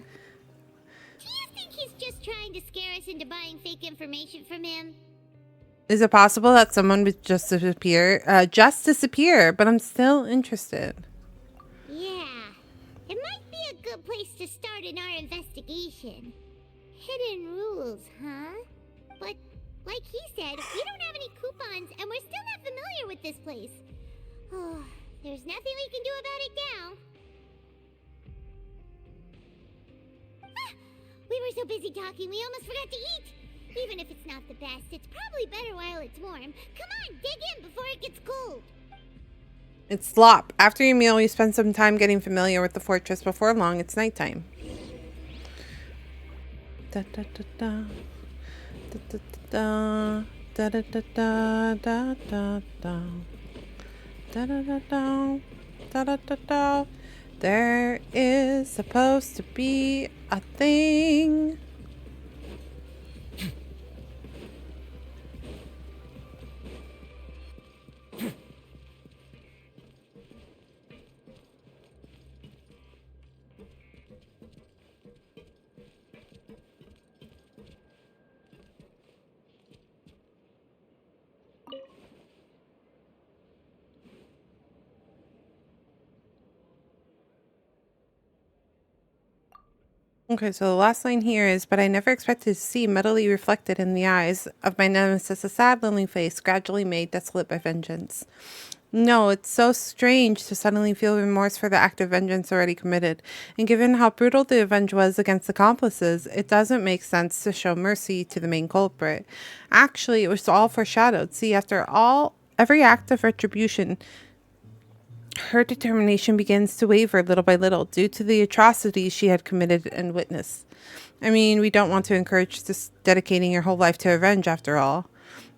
Do you think he's just trying to scare us into buying fake information from him? Is it possible that someone would just disappear? But I'm still interested. Yeah. It might be a good place to start in our investigation. Hidden rules, huh? But, like he said, we don't have any coupons, and we're still not familiar with this place. Oh, there's nothing we can do about it now. Ah, we were so busy talking, we almost forgot to eat. Even if it's not the best, it's probably better while it's warm. Come on, dig in before it gets cold. It's slop. After your meal, you spend some time getting familiar with the fortress. Before long, it's nighttime. Da da da da. Da da da da. Da da da da da da. Da da da da. Da da da da. There is supposed to be a thing. Okay, so the last line here is, but I never expected to see metally reflected in the eyes of my nemesis a sad, lonely face, gradually made desolate by vengeance. No, it's so strange to suddenly feel remorse for the act of vengeance already committed. And given how brutal the revenge was against accomplices, it doesn't make sense to show mercy to the main culprit. Actually, it was all foreshadowed. See, after all, every act of retribution, her determination begins to waver little by little due to the atrocities she had committed and witnessed. I mean, we don't want to encourage this dedicating your whole life to revenge after all.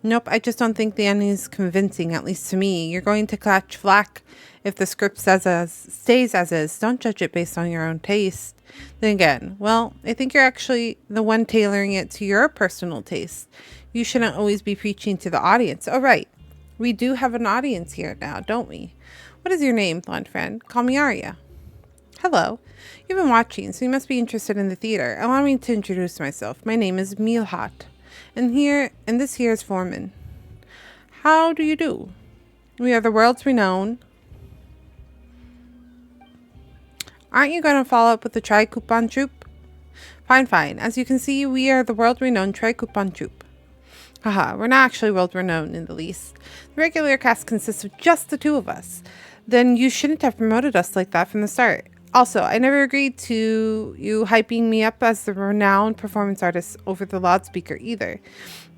Nope, I just don't think the ending is convincing, at least to me. You're going to catch flack if the script stays as is. Don't judge it based on your own taste. Then again, well, I think you're actually the one tailoring it to your personal taste. You shouldn't always be preaching to the audience. Oh, right. We do have an audience here now, don't we? What is your name, blonde friend? Call me Arya. Hello. You've been watching, so you must be interested in the theater. Allow me to introduce myself. My name is Milhat. And this here is Foreman. How do you do? We are the world's renowned. Aren't you going to follow up with the Tri-Coupon troupe? Fine, fine. As you can see, we are the world-renowned Tri-Coupon Troupe. Haha, we're not actually world-renowned in the least. The regular cast consists of just the two of us. Then you shouldn't have promoted us like that from the start. Also, I never agreed to you hyping me up as the renowned performance artist over the loudspeaker either.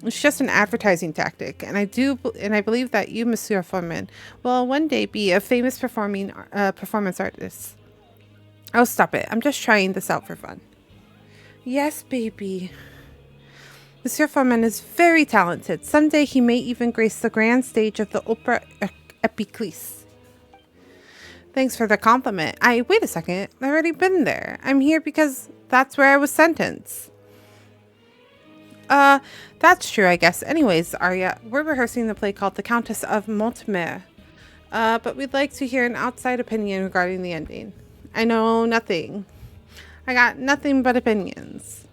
It's just an advertising tactic, and I believe that you, Monsieur Foreman, will one day be a famous performance artist. Oh, stop it. I'm just trying this out for fun. Yes, baby. Monsieur Foreman is very talented. Someday he may even grace the grand stage of the Opera Epiclese. Thanks for the compliment. Wait a second. I've already been there. I'm here because that's where I was sentenced. That's true, I guess. Anyways, Arya, we're rehearsing the play called The Countess of Montmer. But we'd like to hear an outside opinion regarding the ending. I know nothing. I got nothing but opinions.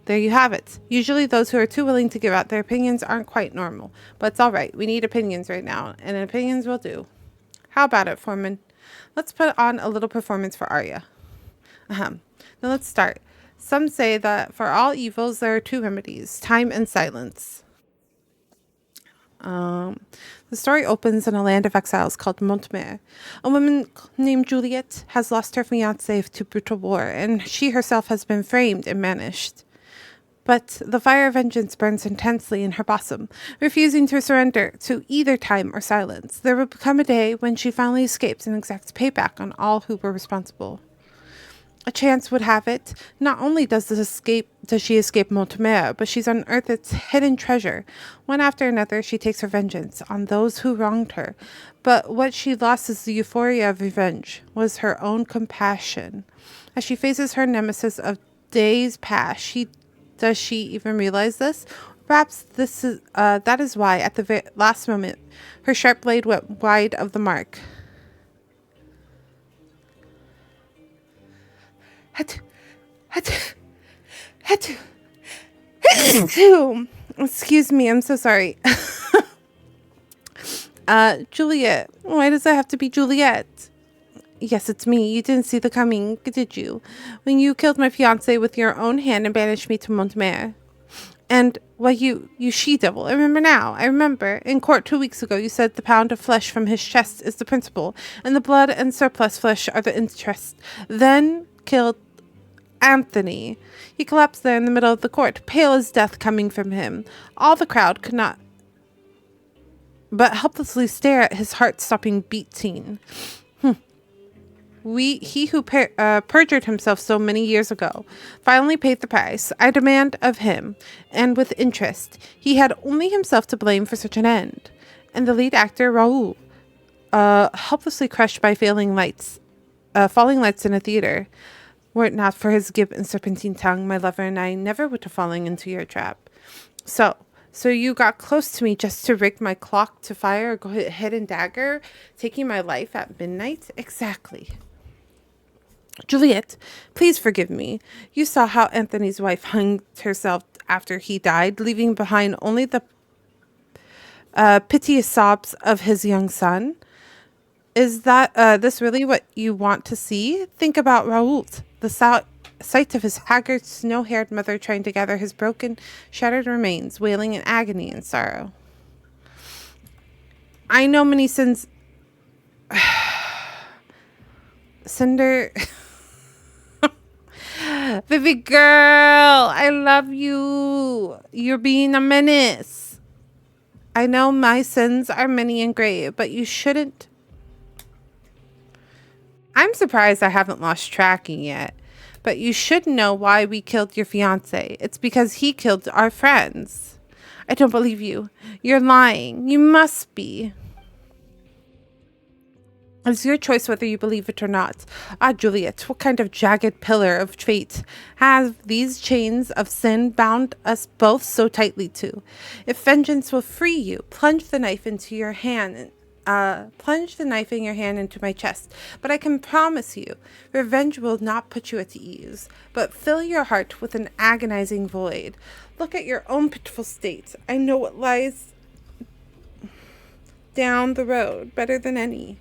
There you have it. Usually those who are too willing to give out their opinions aren't quite normal. But it's alright. We need opinions right now, and opinions will do. How about it, Foreman? Let's put on a little performance for Arya. Now let's start. Some say that for all evils there are two remedies, time and silence. The story opens in a land of exiles called Montmer. A woman named Juliet has lost her fiancé to brutal war, and she herself has been framed and banished. But the fire of vengeance burns intensely in her bosom, refusing to surrender to either time or silence. There will become a day when she finally escapes and exacts payback on all who were responsible. A chance would have it, not only does she escape Montmer, but she's unearthed its hidden treasure. One after another, she takes her vengeance on those who wronged her. But what she lost is the euphoria of revenge, was her own compassion. As she faces her nemesis of days past, does she even realize this? Perhaps that is why, at the last moment, her sharp blade went wide of the mark. Excuse me, I'm so sorry. Juliet. Why does it have to be Juliet? Yes, it's me. You didn't see the coming, did you? When you killed my fiancé with your own hand and banished me to Montmer. And, well, you she-devil. I remember now. I remember. In court 2 weeks ago, you said the pound of flesh from his chest is the principal, and the blood and surplus flesh are the interest. Then killed Anthony. He collapsed there in the middle of the court, pale as death coming from him. All the crowd could not but helplessly stare at his heart-stopping beating. He who perjured himself so many years ago finally paid the price. I demand of him, and with interest. He had only himself to blame for such an end. And the lead actor, Raoul, helplessly crushed by falling lights in a theater. Were it not for his gibb and serpentine tongue, my lover and I never would have fallen into your trap. So you got close to me just to rig my clock to fire, go ahead and dagger, taking my life at midnight? Exactly. Juliet, please forgive me. You saw how Anthony's wife hung herself after he died, leaving behind only the piteous sobs of his young son. Is that this really what you want to see? Think about Raoul. The sight of his haggard, snow-haired mother trying to gather his broken, shattered remains, wailing in agony and sorrow. I know many sins... Cinder... Baby girl, I love you. You're being a menace. I know my sins are many and grave, but you shouldn't. I'm surprised I haven't lost tracking yet, but you should know why we killed your fiancé. It's because he killed our friends. I don't believe you. You're lying. You must be. It's your choice whether you believe it or not. Ah, Juliet, what kind of jagged pillar of fate have these chains of sin bound us both so tightly to? If vengeance will free you, plunge the knife in your hand into my chest. But I can promise you, revenge will not put you at ease, but fill your heart with an agonizing void. Look at your own pitiful state. I know what lies down the road better than any.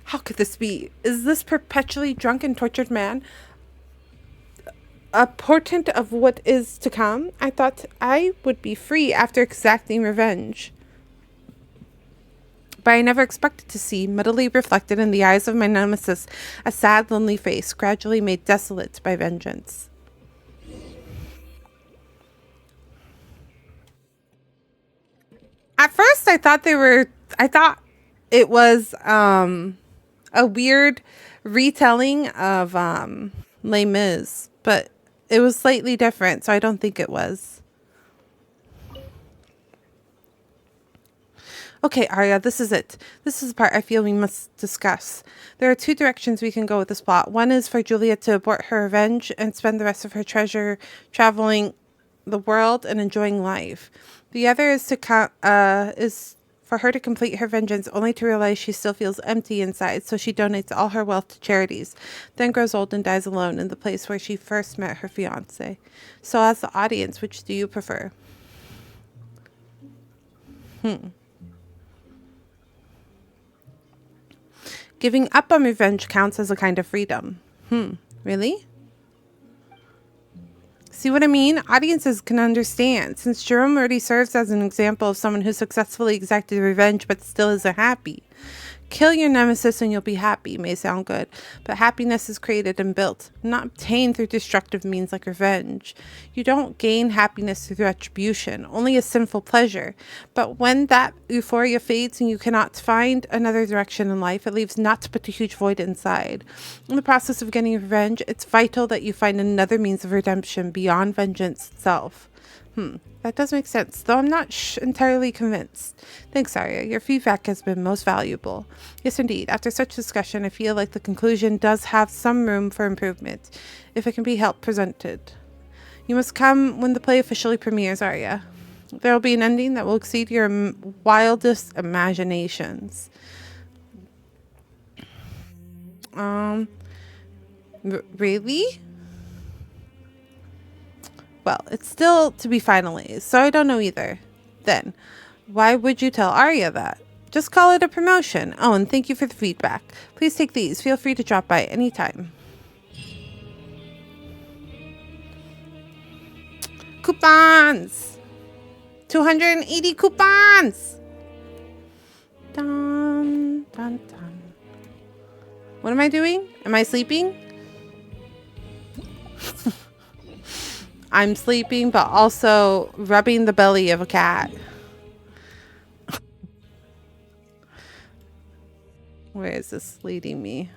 How could this be? Is this perpetually drunk and tortured man a portent of what is to come? I thought I would be free after exacting revenge. But I never expected to see, muddily reflected in the eyes of my nemesis, a sad, lonely face, gradually made desolate by vengeance. At first, I thought it was a weird retelling of Les Mis, but it was slightly different, so I don't think it was. Okay, Arya, this is it. This is the part I feel we must discuss. There are two directions we can go with this plot. One is for Juliet to abort her revenge and spend the rest of her treasure traveling the world and enjoying life. The other is for her to complete her vengeance only to realize she still feels empty inside, so she donates all her wealth to charities, then grows old and dies alone in the place where she first met her fiancé. So as the audience, which do you prefer? Giving up on revenge counts as a kind of freedom. Really? See what I mean? Audiences can understand, since Jerome already serves as an example of someone who successfully exacted revenge but still isn't happy. Kill your nemesis and you'll be happy may sound good, but happiness is created and built, not obtained through destructive means like revenge. You don't gain happiness through retribution, only a sinful pleasure. But when that euphoria fades and you cannot find another direction in life, it leaves naught but a huge void inside. In the process of getting revenge, it's vital that you find another means of redemption beyond vengeance itself. That does make sense, though I'm not entirely convinced. Thanks, Arya. Your feedback has been most valuable. Yes, indeed. After such discussion, I feel like the conclusion does have some room for improvement, if it can be helped presented. You must come when the play officially premieres, Arya. There will be an ending that will exceed your wildest imaginations. Really? Well, it's still to be finalized, so I don't know either. Then, why would you tell Arya that? Just call it a promotion. Oh, and thank you for the feedback. Please take these. Feel free to drop by anytime. Coupons! 280 coupons! Dun, dun, dun. What am I doing? Am I sleeping? I'm sleeping, but also rubbing the belly of a cat. Where is this leading me?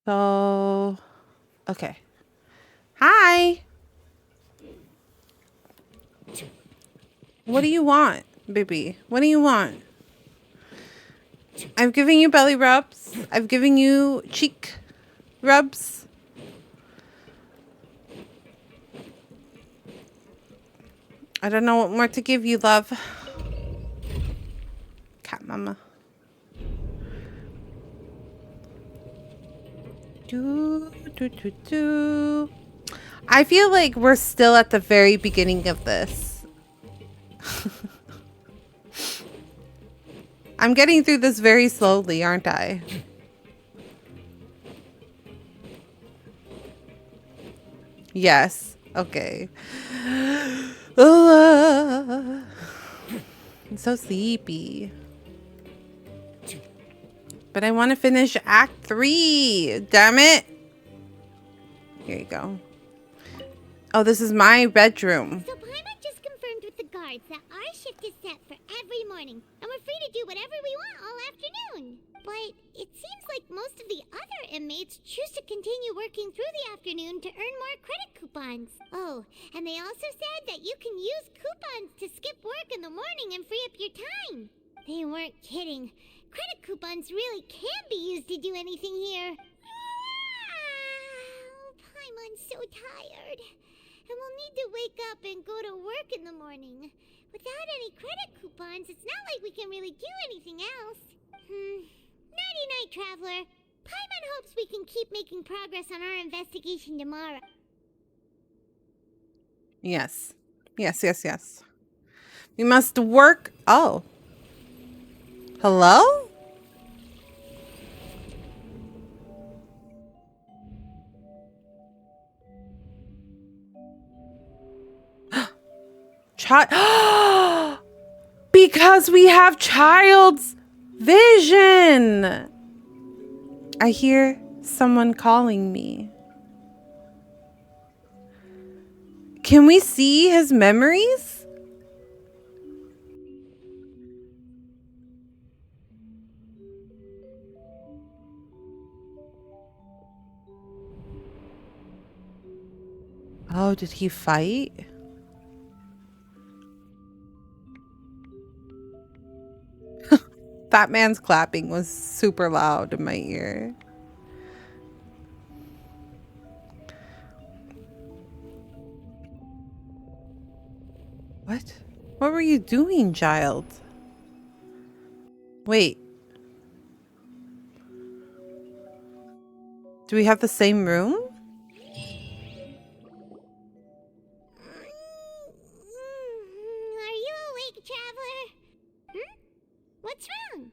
So, okay. Hi. What do you want, baby? What do you want? I've given you belly rubs. I've given you cheek rubs. I don't know what more to give you, love. Cat mama. I feel like we're still at the very beginning of this. I'm getting through this very slowly, aren't I? Yes. Okay. I'm so sleepy. But I want to finish Act 3. Damn it. Here you go. Oh, this is my bedroom. So Paimon just confirmed with the guards that our shift is set for every morning, and we're free to do whatever we want all afternoon. But it seems like most of the other inmates choose to continue working through the afternoon to earn more credit coupons. Oh, and they also said that you can use coupons to skip work in the morning and free up your time. They weren't kidding. Credit coupons really can be used to do anything here. Paimon's so tired. And we'll need to wake up and go to work in the morning. Without any credit coupons, it's not like we can really do anything else. Nighty-night, Traveler. Paimon hopes we can keep making progress on our investigation tomorrow. Yes. Yes, yes, yes. We must work. Oh. Hello? Child. Because we have child's vision. I hear someone calling me. Can we see his memories? Oh, did he fight? That man's clapping was super loud in my ear. What? What were you doing, child? Wait. Do we have the same room? Are you awake, traveler? Hmm? What's wrong?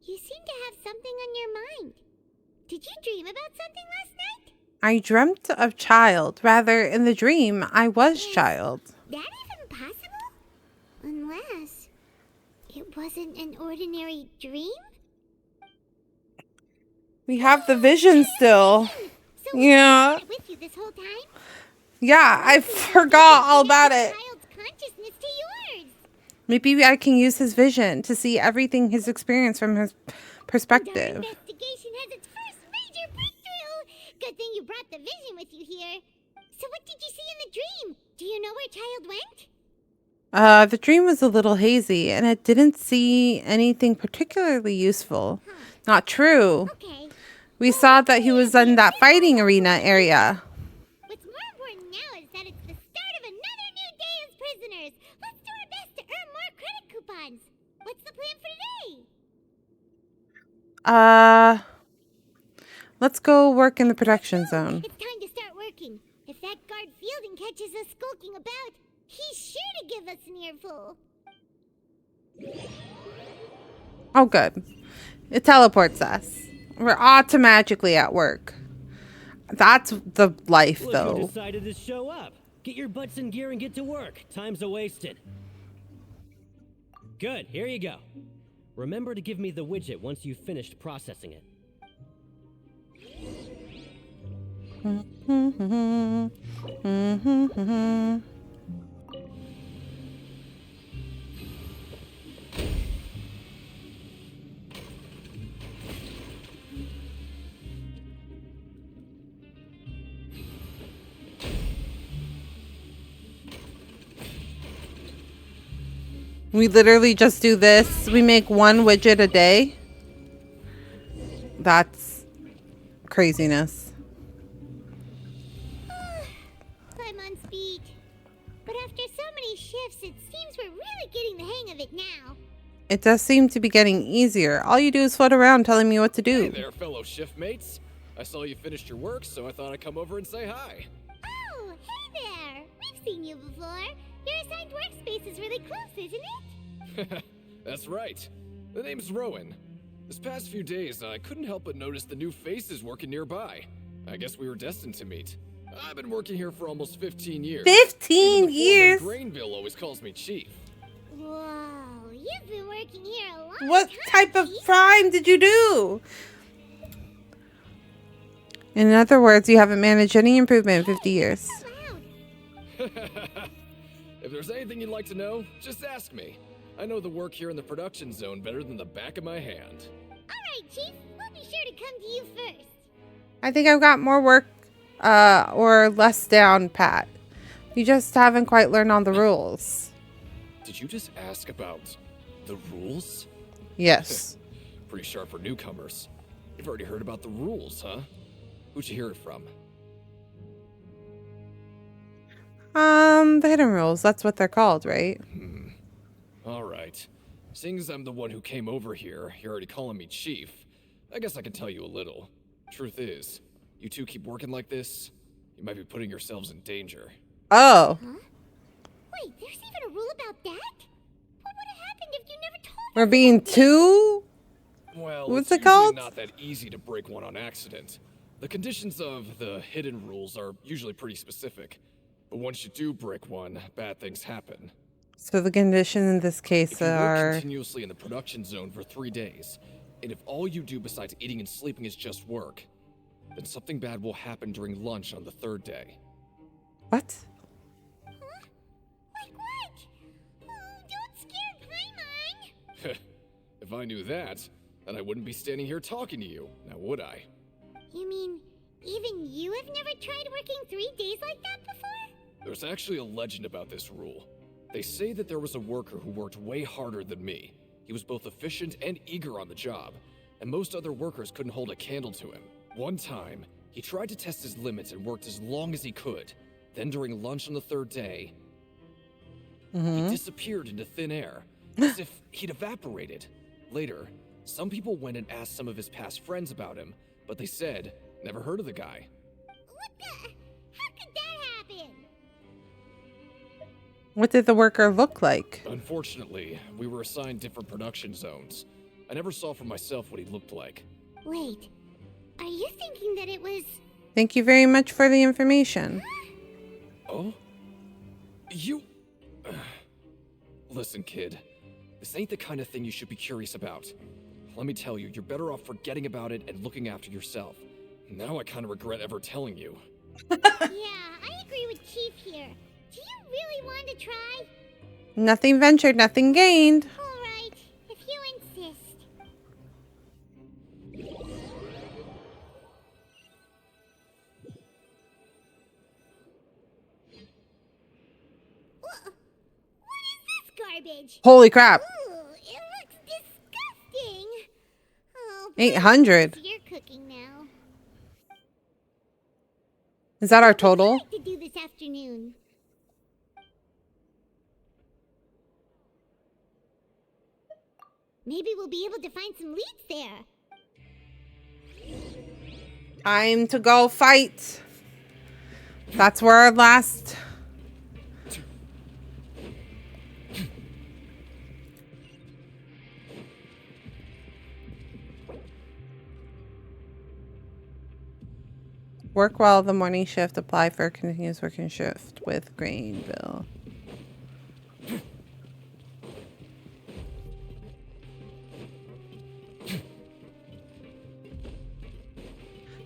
You seem to have something on your mind. Did you dream about something last night? I dreamt of child. Rather, in the dream, I was child. That even possible? Unless it wasn't an ordinary dream? We have the vision still. So Yeah. was it with you this whole time? Yeah, I forgot all about it. Child's consciousness to yours. Maybe I can use his vision to see everything he's experienced from his Our perspective. investigation has its first major breakthrough. Good thing you brought the vision with you here. So what did you see in the dream? Do you know where child went? The dream was a little hazy, and it didn't see anything particularly useful. Not true. Okay. We saw that he was in that fighting arena area. What's more important now is that it's the start of another new day as prisoners. Let's do our best to earn more credit coupons. What's the plan for today? Let's go work in the production zone. It's time to start working. If that guard Fielding catches us skulking about, he's sure to give us an earful. Oh, good. It teleports us. We're automatically at work. That's the life, Look though. who decided to show up. Get your butts in gear and get to work. Time's a-wasted. Good, here you go. Remember to give me the widget once you've finished processing it. We literally just do this. We make one widget a day. That's craziness. I'm on speed. But after so many shifts, it seems we're really getting the hang of it now. It does seem to be getting easier. All you do is float around telling me what to do. Hey there, fellow shift mates. I saw you finished your work, so I thought I'd come over and say hi. Oh, hey there! We've seen you before. Your assigned workspace is really close, isn't it? That's right. The name's Rowan. This past few days, I couldn't help but notice the new faces working nearby. I guess we were destined to meet. I've been working here for almost 15 years. 15 years? Grainville always calls me Chief. Whoa, you've been working here a long What time, type of Chief. crime did you do? In other words, you haven't managed any improvement in 50 years. Loud. If there's anything you'd like to know, just ask me. I know the work here in the production zone better than the back of my hand. All right, Chief. We'll be sure to come to you first. I think I've got more work or less down pat. You just haven't quite learned all the rules. Did you just ask about the rules? Yes. Pretty sharp for newcomers. You've already heard about the rules, huh? Who'd you hear it from? The hidden rules. That's what they're called, right? All right. Seeing as I'm the one who came over here, you're already calling me Chief. I guess I can tell you a little. Truth is, you two keep working like this, you might be putting yourselves in danger. Oh. We're being too... Well, What's it's it usually called? not that easy to break one on accident. The conditions of the hidden rules are usually pretty specific. But once you do break one, bad things happen. So the conditions in this case If you work are... continuously in the production zone for 3 days, and if all you do besides eating and sleeping is just work, then something bad will happen during lunch on the 3rd day. What? Huh? Like what? Oh, don't scare Paimon! If I knew that, then I wouldn't be standing here talking to you, now would I? You mean, even you have never tried working 3 days like that before? There's actually a legend about this rule. They say that there was a worker who worked way harder than me. He was both efficient and eager on the job, and most other workers couldn't hold a candle to him. One time, he tried to test his limits and worked as long as he could. Then during lunch on the 3rd day, he disappeared into thin air, as if he'd evaporated. Later, some people went and asked some of his past friends about him, but they said, never heard of the guy. What the? How could that happen? What did the worker look like? Unfortunately, we were assigned different production zones. I never saw for myself what he looked like. Wait, are you thinking that it was... Thank you very much for the information. Oh? You... Listen, kid. This ain't the kind of thing you should be curious about. Let me tell you, you're better off forgetting about it and looking after yourself. Now I kind of regret ever telling you. Yeah, I agree with Chief here. Do you really want to try? Nothing ventured, nothing gained. All right, if you insist. What is this garbage? Holy crap. Ooh, it looks disgusting. Oh, 800. you're cooking now. Is that our What would you total? like to do this afternoon? Maybe we'll be able to find some leads there. Time to go fight. That's where our last... Work while the morning shift. Apply for a continuous working shift with Greenville.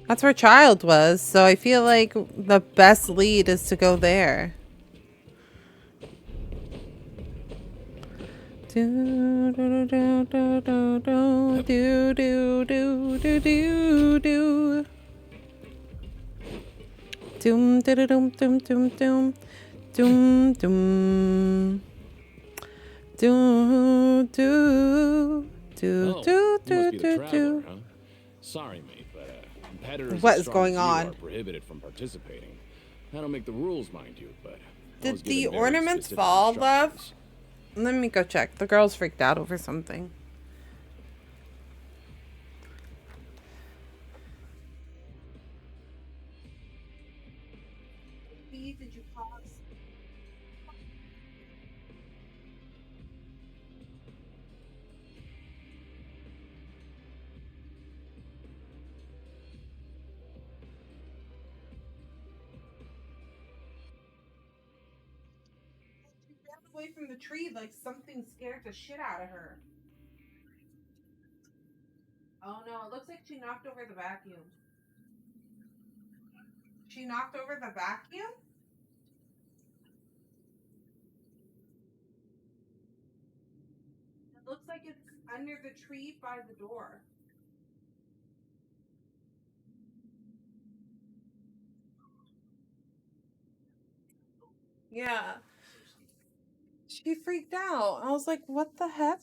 That's where Child was, so I feel like the best lead is to go there. Do do do do do do do do do do do do. Doom doom doom doom doom doom doom doom do do do do do do do. Sorry, mate, but competitors What as is strong going as you on? are prohibited from participating. I don't make the rules, mind you, but I was Did the given very ornaments specific fall, love? instructions. Let me go check. The girl's freaked out over something. Did you pause? She ran away from the tree like something scared the shit out of her. Oh no, it looks like she knocked over the vacuum. She knocked over the vacuum? It looks like it's under the tree by the door. Yeah. She freaked out. I was like, what the heck?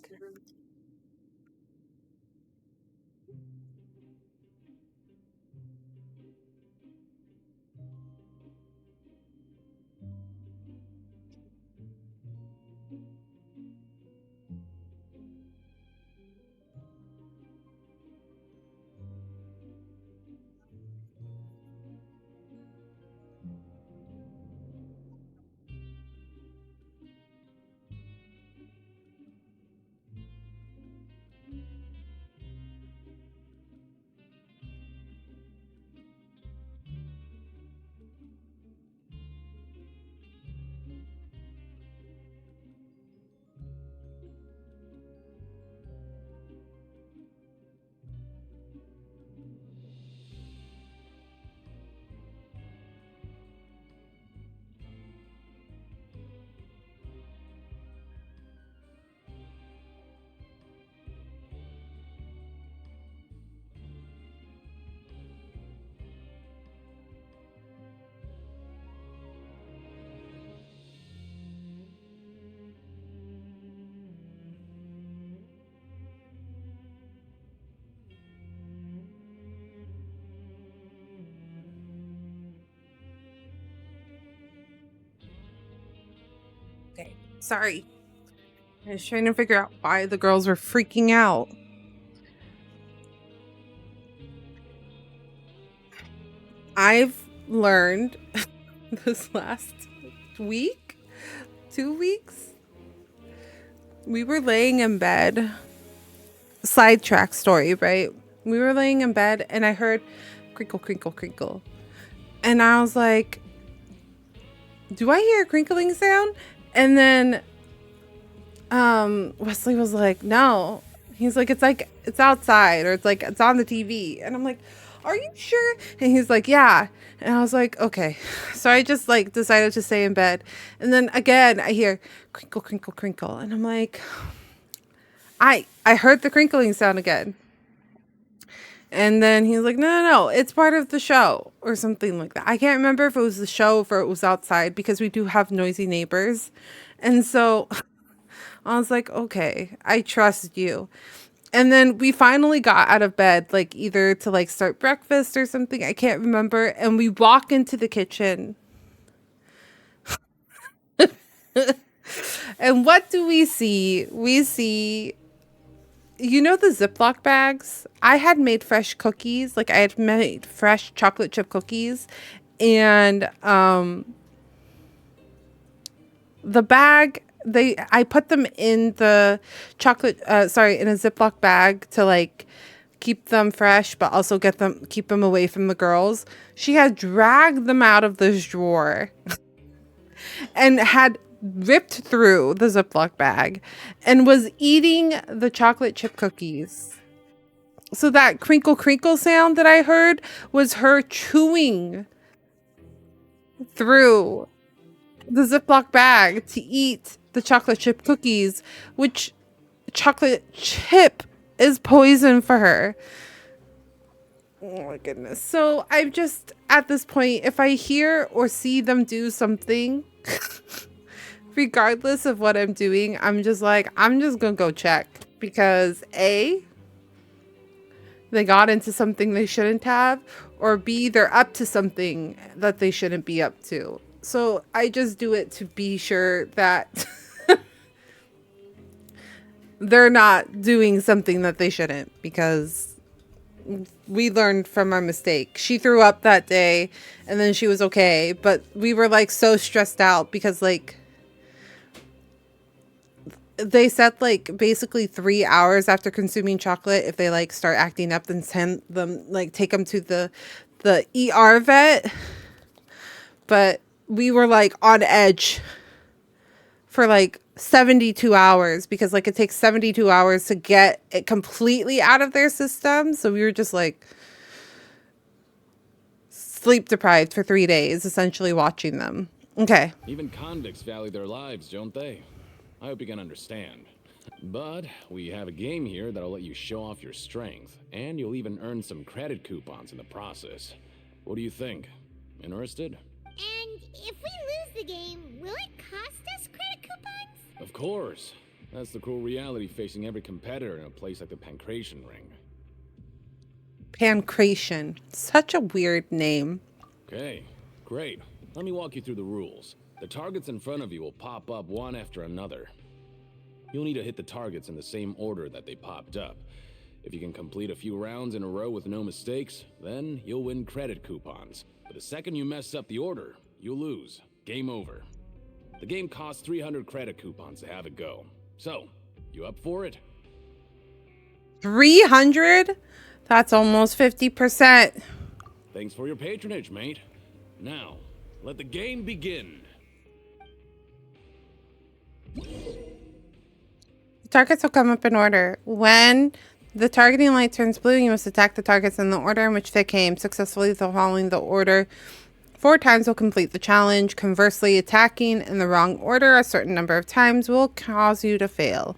Sorry. I was trying to figure out why the girls were freaking out. I've learned this last week, 2 weeks, we were laying in bed. Sidetrack story, right? We were laying in bed and I heard crinkle, crinkle, crinkle. And I was like, do I hear a crinkling sound? And then Wesley was like, no. He's like, it's outside, or it's on the TV. And I'm like, are you sure? And he's like, yeah. And I was like, okay. So I just like decided to stay in bed. And then again, I hear crinkle, crinkle, crinkle. And I'm like, I heard the crinkling sound again. And then he's like, no, it's part of the show or something like that. I can't remember if it was the show or if it was outside, because we do have noisy neighbors. And so I was like, okay, I trust you. And then we finally got out of bed, like either to like start breakfast or something. I can't remember. And we walk into the kitchen. And what do we see? We see, you know, the Ziploc bags? I had made fresh cookies. Like I had made fresh chocolate chip cookies. And the bag, I put them in the chocolate, in a Ziploc bag to like keep them fresh, but also keep them away from the girls. She had dragged them out of this drawer and had ripped through the Ziploc bag and was eating the chocolate chip cookies. So that crinkle crinkle sound that I heard was her chewing through the Ziploc bag to eat the chocolate chip cookies, which chocolate chip is poison for her. Oh my goodness. So I'm just, at this point, if I hear or see them do something, regardless of what I'm doing, I'm just gonna go check, because A, they got into something they shouldn't have, or B, they're up to something that they shouldn't be up to. So I just do it to be sure that they're not doing something that they shouldn't, because we learned from our mistake. She threw up that day and then she was okay, but we were like so stressed out because like they said like basically 3 hours after consuming chocolate, if they like start acting up, then take them to the ER vet. But we were like on edge for like 72 hours, because like it takes 72 hours to get it completely out of their system. So we were just like sleep deprived for 3 days, essentially watching them. Okay. Even convicts value their lives, don't they? I hope you can understand. But we have a game here that'll let you show off your strength, and you'll even earn some credit coupons in the process. What do you think? Interested? And if we lose the game, will it cost us credit coupons? Of course. That's the cruel reality facing every competitor in a place like the Pancration Ring. Pancration. Such a weird name. Okay, great. Let me walk you through the rules. The targets in front of you will pop up one after another. You'll need to hit the targets in the same order that they popped up. If you can complete a few rounds in a row with no mistakes, then you'll win credit coupons. But the second you mess up the order, you'll lose. Game over. The game costs 300 credit coupons to have it go. So, you up for it? 300? That's almost 50%. Thanks for your patronage, mate. Now, let the game begin. Targets will come up in order. When the targeting light turns blue, you must attack the targets in the order in which they came. Successfully following the order 4 times will complete the challenge. Conversely, attacking in the wrong order a certain number of times will cause you to fail.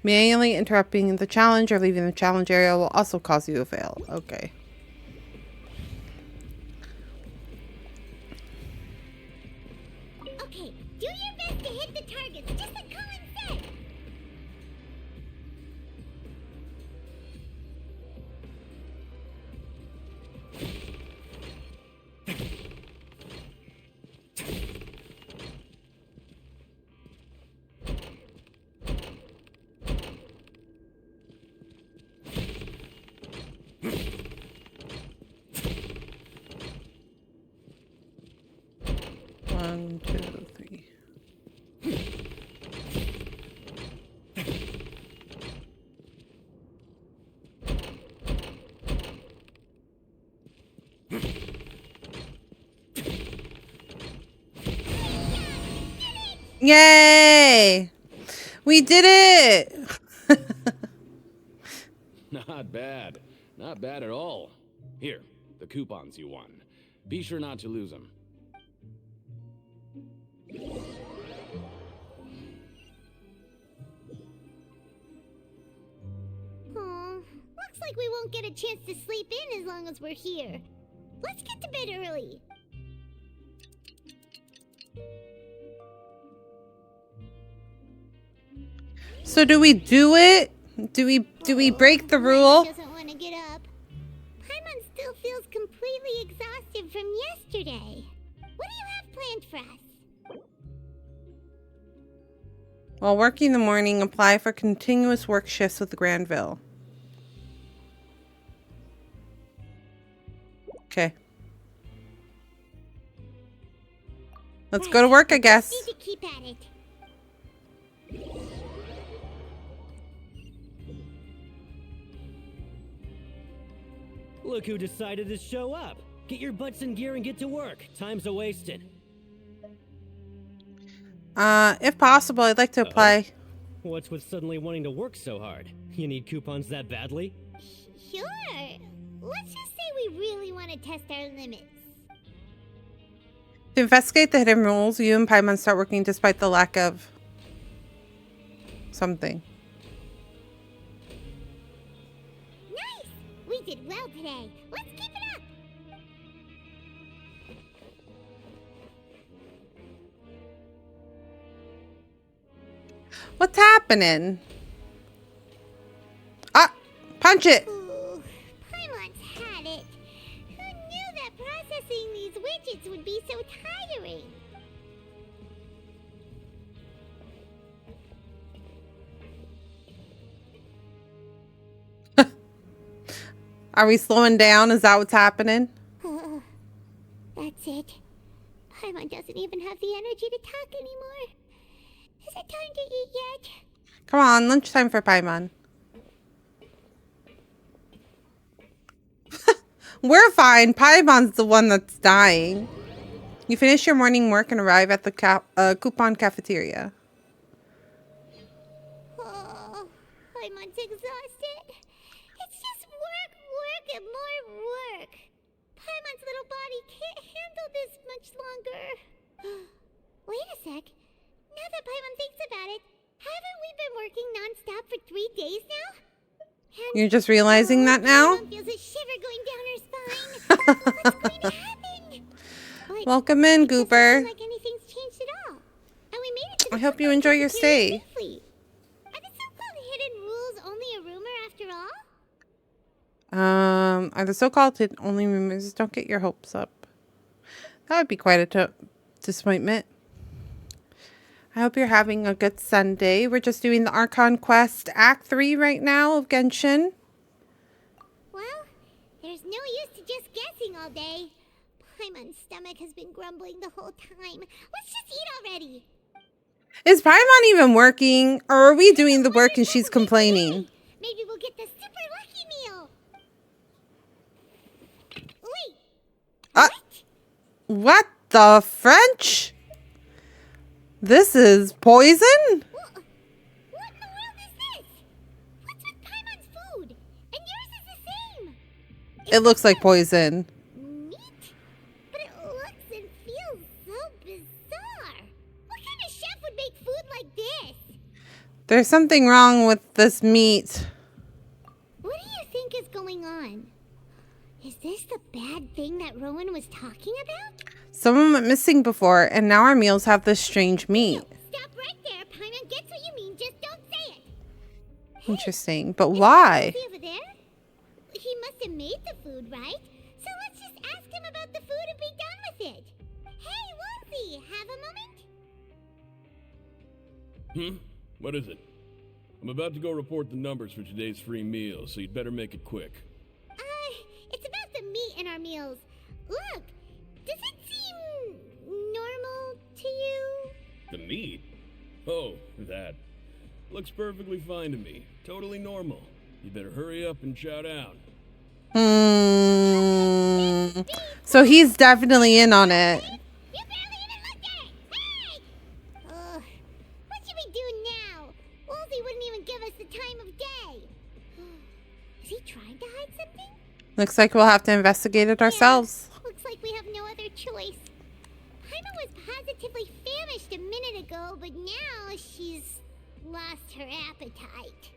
Manually interrupting the challenge or leaving the challenge area will also cause you to fail. Okay. Okay, do your best to hit the targets, just like Colin said. Yay! We did it! Not bad. Not bad at all. Here, the coupons you won. Be sure not to lose them. Aw, looks like we won't get a chance to sleep in as long as we're here. Let's get to bed early. So do we do it? Do we break the rule? Doesn't want to get up. Paimon still feels completely exhausted from yesterday. What do you have planned for us? While working in the morning, apply for continuous work shifts with Granville. Okay. Let's go to work, I guess. Need to keep at it. Look who decided to show up. Get your butts in gear and get to work. Time's a wasted. If possible, I'd like to apply. What's with suddenly wanting to work so hard? You need coupons that badly? Sure. Let's just say we really want to test our limits. To investigate the hidden rules, you and Paimon start working despite the lack of something. Nice! We did well today. Let's keep it up! What's happening? Ah! Punch it! Ooh, Paimon's had it. Who knew that processing these widgets would be so tiring? Are we slowing down? Is that what's happening? That's it. Paimon doesn't even have the energy to talk anymore. Is it time to eat yet? Come on, lunchtime for Paimon. We're fine. Paimon's the one that's dying. You finish your morning work and arrive at the coupon cafeteria. Oh, Paimon's exhausted. It's just work, work, and more work. Paimon's little body can't handle this much longer. Wait a sec. Now that Paimon thinks about it, haven't we been working non-stop for 3 days now? And You're just realizing that now? Paimon feels a shiver going down her spine. What's going to happen? But Welcome in, it doesn't Gooper. seem like anything's changed at all. And we made it to the I hope you coupon enjoy your cafeteria stay. safely. Are the so-called hidden rules only a rumor after all? Are the so-called only rumors? Don't get your hopes up. That would be quite a disappointment. I hope you're having a good Sunday. We're just doing the Archon Quest Act 3 right now of Genshin. Well, there's no use to just guessing all day. Paimon's stomach has been grumbling the whole time. Let's just eat already. Is Paimon even working? Or are we doing the work and she's complaining? Maybe we'll get the super lucky meal. Wait. What the French? This is poison? What in the world is this? What's with Paimon's food? And yours is the same. It looks like poison. Meat? But it looks and feels so bizarre. What kind of chef would make food like this? There's something wrong with this meat. What do you think is going on? Is this the bad thing that Rowan was talking about? Someone went missing before, and now our meals have this strange meat. Stop right there, Paimon gets what you mean, just don't say it. Interesting, but why? Over there? He must have made the food, right? So let's just ask him about the food and be done with it. Hey, Wolfie, have a moment? What is it? I'm about to go report the numbers for today's free meal, so you'd better make it quick. It's about the meat in our meals. Look, does it seem normal to you? The meat? Oh, that. Looks perfectly fine to me. Totally normal. You better hurry up and chow down. So he's definitely in on it. You barely even looked at it! Hey! won't give us the time of day. Is he trying to hide something? Looks like we'll have to investigate it ourselves. Yeah, looks like we have no other choice. Paimon was positively famished a minute ago, but now she's lost her appetite.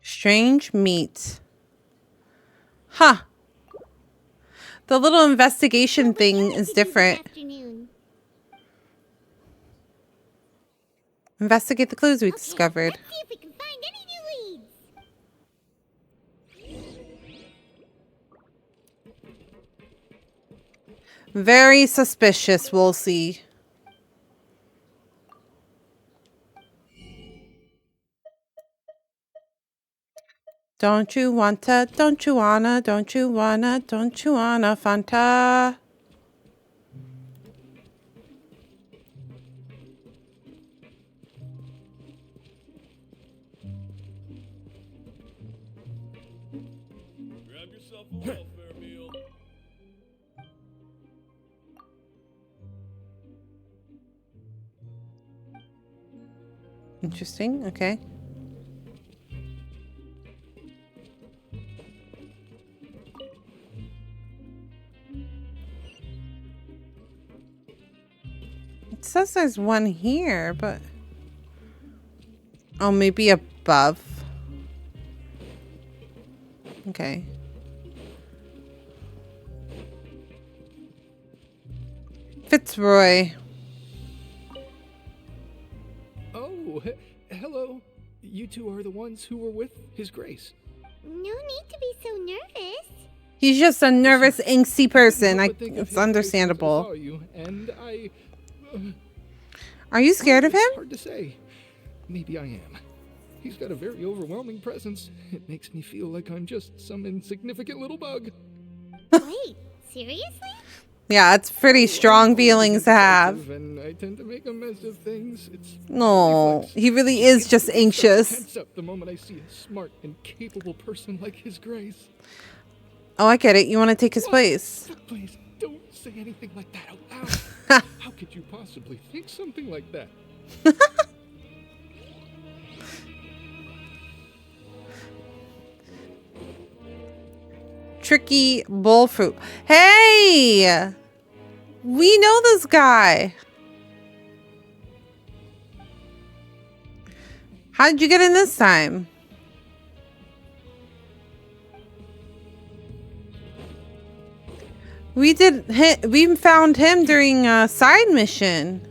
Strange meat. Huh. The little investigation thing is different. Investigate the clues we discovered. Let's see if we can find any new leads. Very suspicious, we'll see. Don't you wanna, don't you wanna, don't you wanna, don't you wanna, Fanta? Grab yourself a welfare meal. Interesting, okay. It says there's one here, but... Oh, maybe above. Okay. Fitzroy. Oh, hello. You two are the ones who were with His Grace. No need to be so nervous. He's just a nervous, angsty person. It's understandable. Are you scared of him? It's hard to say. Maybe I am. He's got a very overwhelming presence. It makes me feel like I'm just some insignificant little bug. Wait, seriously? Yeah, it's pretty strong feelings to have. And I tend to make a mess of things. No, he really is just anxious. Tense up the moment I see a smart and capable person like His Grace. Oh, I get it. You want to take his place. Please, don't say anything like that out loud. How could you possibly think something like that? Tricky bullfruit. Hey! We know this guy. How did you get in this time? We found him during a side mission.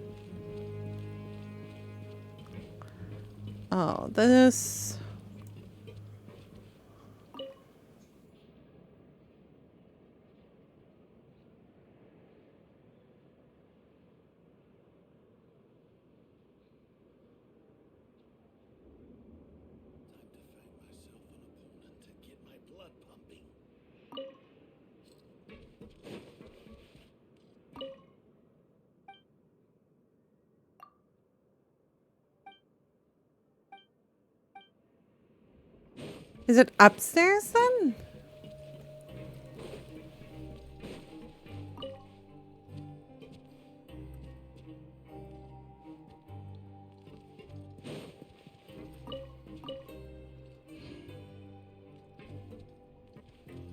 Oh, this. Is it upstairs then?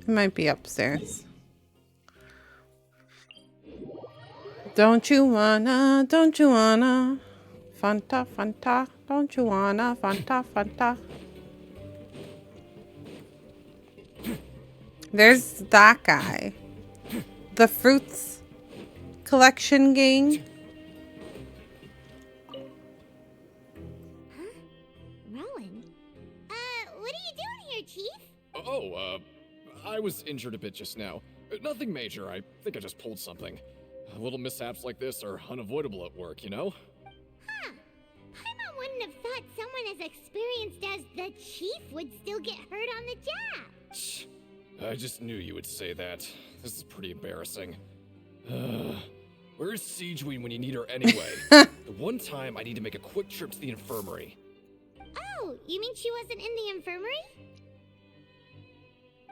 It might be upstairs. Don't you wanna, Fanta, Fanta, don't you wanna, Fanta, Fanta. There's that guy. The fruits collection gang. Huh? Rowan? What are you doing here, Chief? Oh, I was injured a bit just now. Nothing major. I think I just pulled something. Little mishaps like this are unavoidable at work, you know? Huh. Paimon wouldn't have thought someone as experienced as the Chief would still get hurt on the job. I just knew you would say that. This is pretty embarrassing. Where's Siegeween when you need her anyway? The one time I need to make a quick trip to the infirmary. Oh, you mean she wasn't in the infirmary?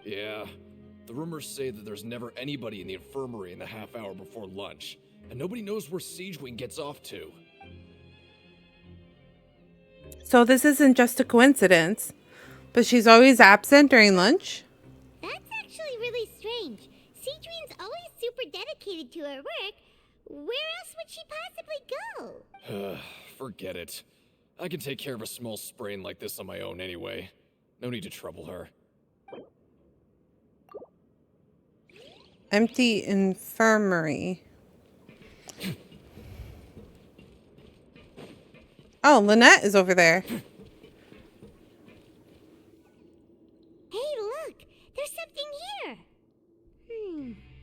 Yeah. The rumors say that there's never anybody in the infirmary in the half hour before lunch, and nobody knows where Siegeween gets off to. So this isn't just a coincidence, but she's always absent during lunch? That's actually really strange. Cedrine's always super dedicated to her work. Where else would she possibly go? Forget it. I can take care of a small sprain like this on my own anyway. No need to trouble her. Empty infirmary. Oh, Lynette is over there. Hey, look! There's something here!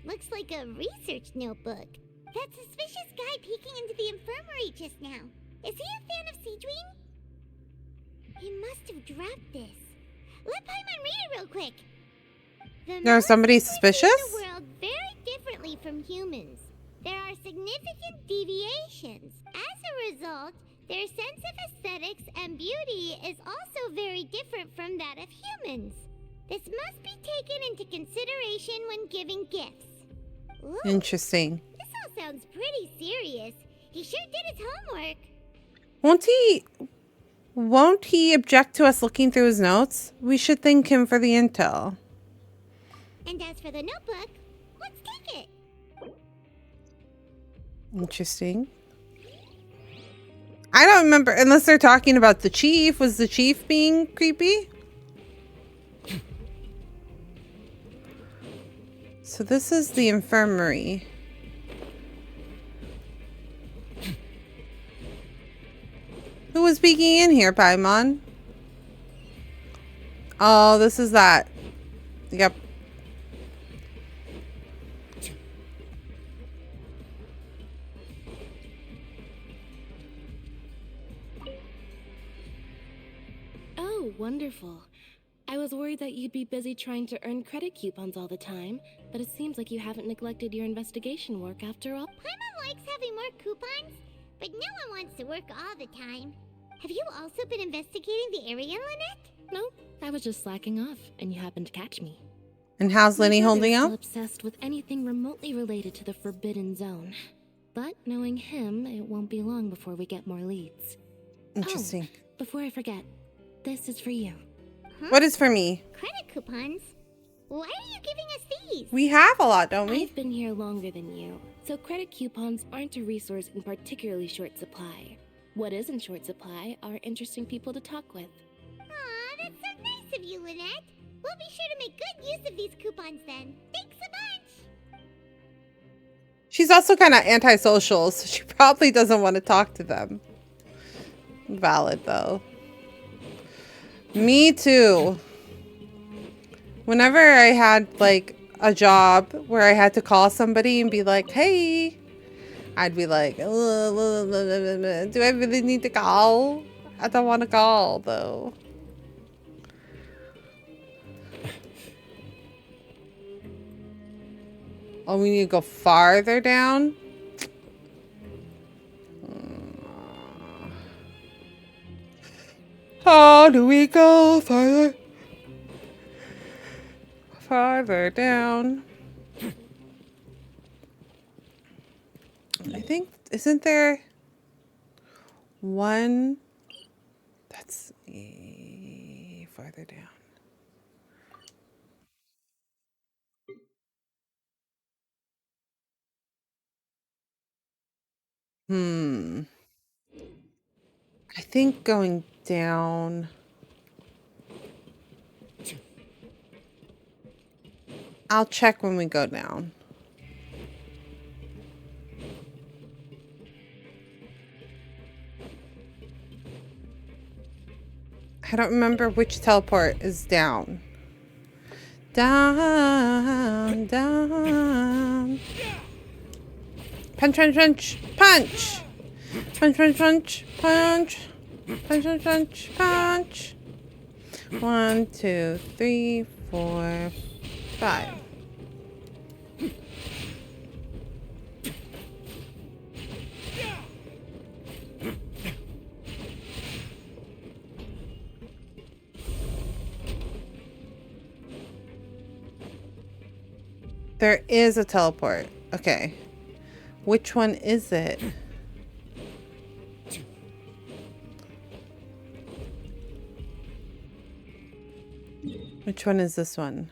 Looks like a research notebook. That suspicious guy peeking into the infirmary just now. Is he a fan of Cedrine? He must have dropped this. Let Paimon read it real quick. There's somebody suspicious? The world very differently from humans. There are significant deviations. As a result, their sense of aesthetics and beauty is also very different from that of humans. This must be taken into consideration when giving gifts. Ooh, Interesting. this all sounds pretty serious. He sure did his homework. Won't he object to us looking through his notes? We should thank him for the intel. And as for the notebook, let's take it. Interesting. I don't remember, unless they're talking about the chief. Was the chief being creepy? So this is the infirmary. Who was peeking in here, Paimon? Oh, this is that. Yep. Oh, wonderful. I was worried that you'd be busy trying to earn credit coupons all the time, but it seems like you haven't neglected your investigation work after all. Paimon likes having more coupons, but no one wants to work all the time. Have you also been investigating the area, Lynette? No, I was just slacking off, and you happened to catch me. And how's Lenny holding I'm out? still obsessed with anything remotely related to the Forbidden Zone. But knowing him, it won't be long before we get more leads. Interesting. Oh, before I forget, this is for you. Huh? What is for me? Credit coupons? Why are you giving us these? We have a lot, don't we? I've been here longer than you, so credit coupons aren't a resource in particularly short supply. What is in short supply are interesting people to talk with. Aw, that's so nice of you, Lynette. We'll be sure to make good use of these coupons then. Thanks a bunch! She's also kind of antisocial, so she probably doesn't want to talk to them. Valid, though. Me too. Whenever I had, like, a job where I had to call somebody and be like, hey, I'd be like, do I really need to call? I don't want to call, though. Oh, we need to go farther down? How do we go farther? Farther down. I think, isn't there one that's farther down? I think going down. I'll check when we go down. I don't remember which teleport is down. Down, down. Punch, punch, punch, punch. Punch, punch, punch, punch. Punch, punch, punch, punch. 1, 2, 3, 4, 5. There is a teleport. Okay. Which one is it? Which one is this one?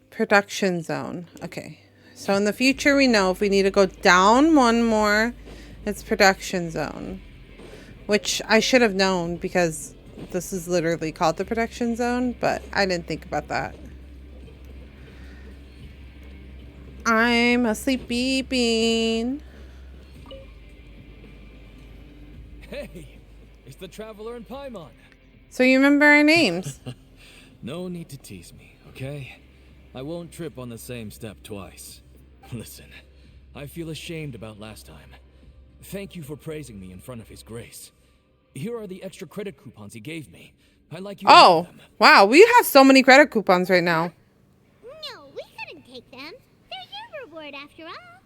Production zone. Okay. So in the future, we know if we need to go down one more, it's production zone. Which I should have known because this is literally called the production zone, but I didn't think about that. I'm a sleepy bean. Hey, it's the Traveler and Paimon. So you remember our names? No need to tease me, okay? I won't trip on the same step twice. Listen, I feel ashamed about last time. Thank you for praising me in front of His Grace. Here are the extra credit coupons he gave me. I'd like you to have them. Wow, we have so many credit coupons right now. No, we couldn't take them. They're your reward after all.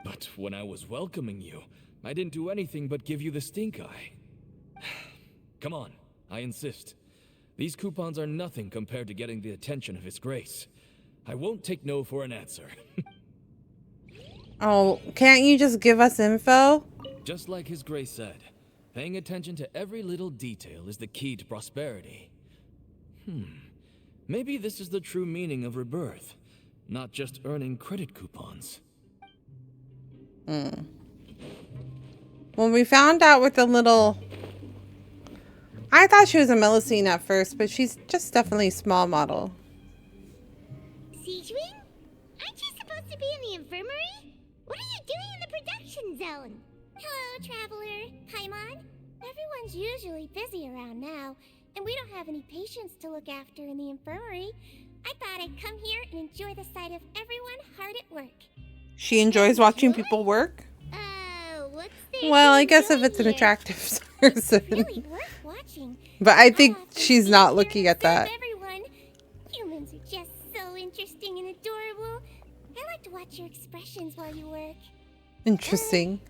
But when I was welcoming you, I didn't do anything but give you the stink eye. Come on, I insist. These coupons are nothing compared to getting the attention of His Grace. I won't take no for an answer. Oh, can't you just give us info? Just like His Grace said, paying attention to every little detail is the key to prosperity. Maybe this is the true meaning of rebirth, not just earning credit coupons. When we found out with the little... I thought she was a Melusine at first, but she's just definitely a small model. Siege Wing? Aren't you supposed to be in the infirmary? What are you doing in the production zone? Hello, Traveler. Paimon. Everyone's usually busy around now, and we don't have any patients to look after in the infirmary. I thought I'd come here and enjoy the sight of everyone hard at work. She enjoys watching people work? What's there Well, to I guess if enjoy it's an here? attractive person. Really worth watching. But I think she's not looking at that. Everyone. Humans are just so interesting and adorable. I like to watch your expressions while you work. Interesting.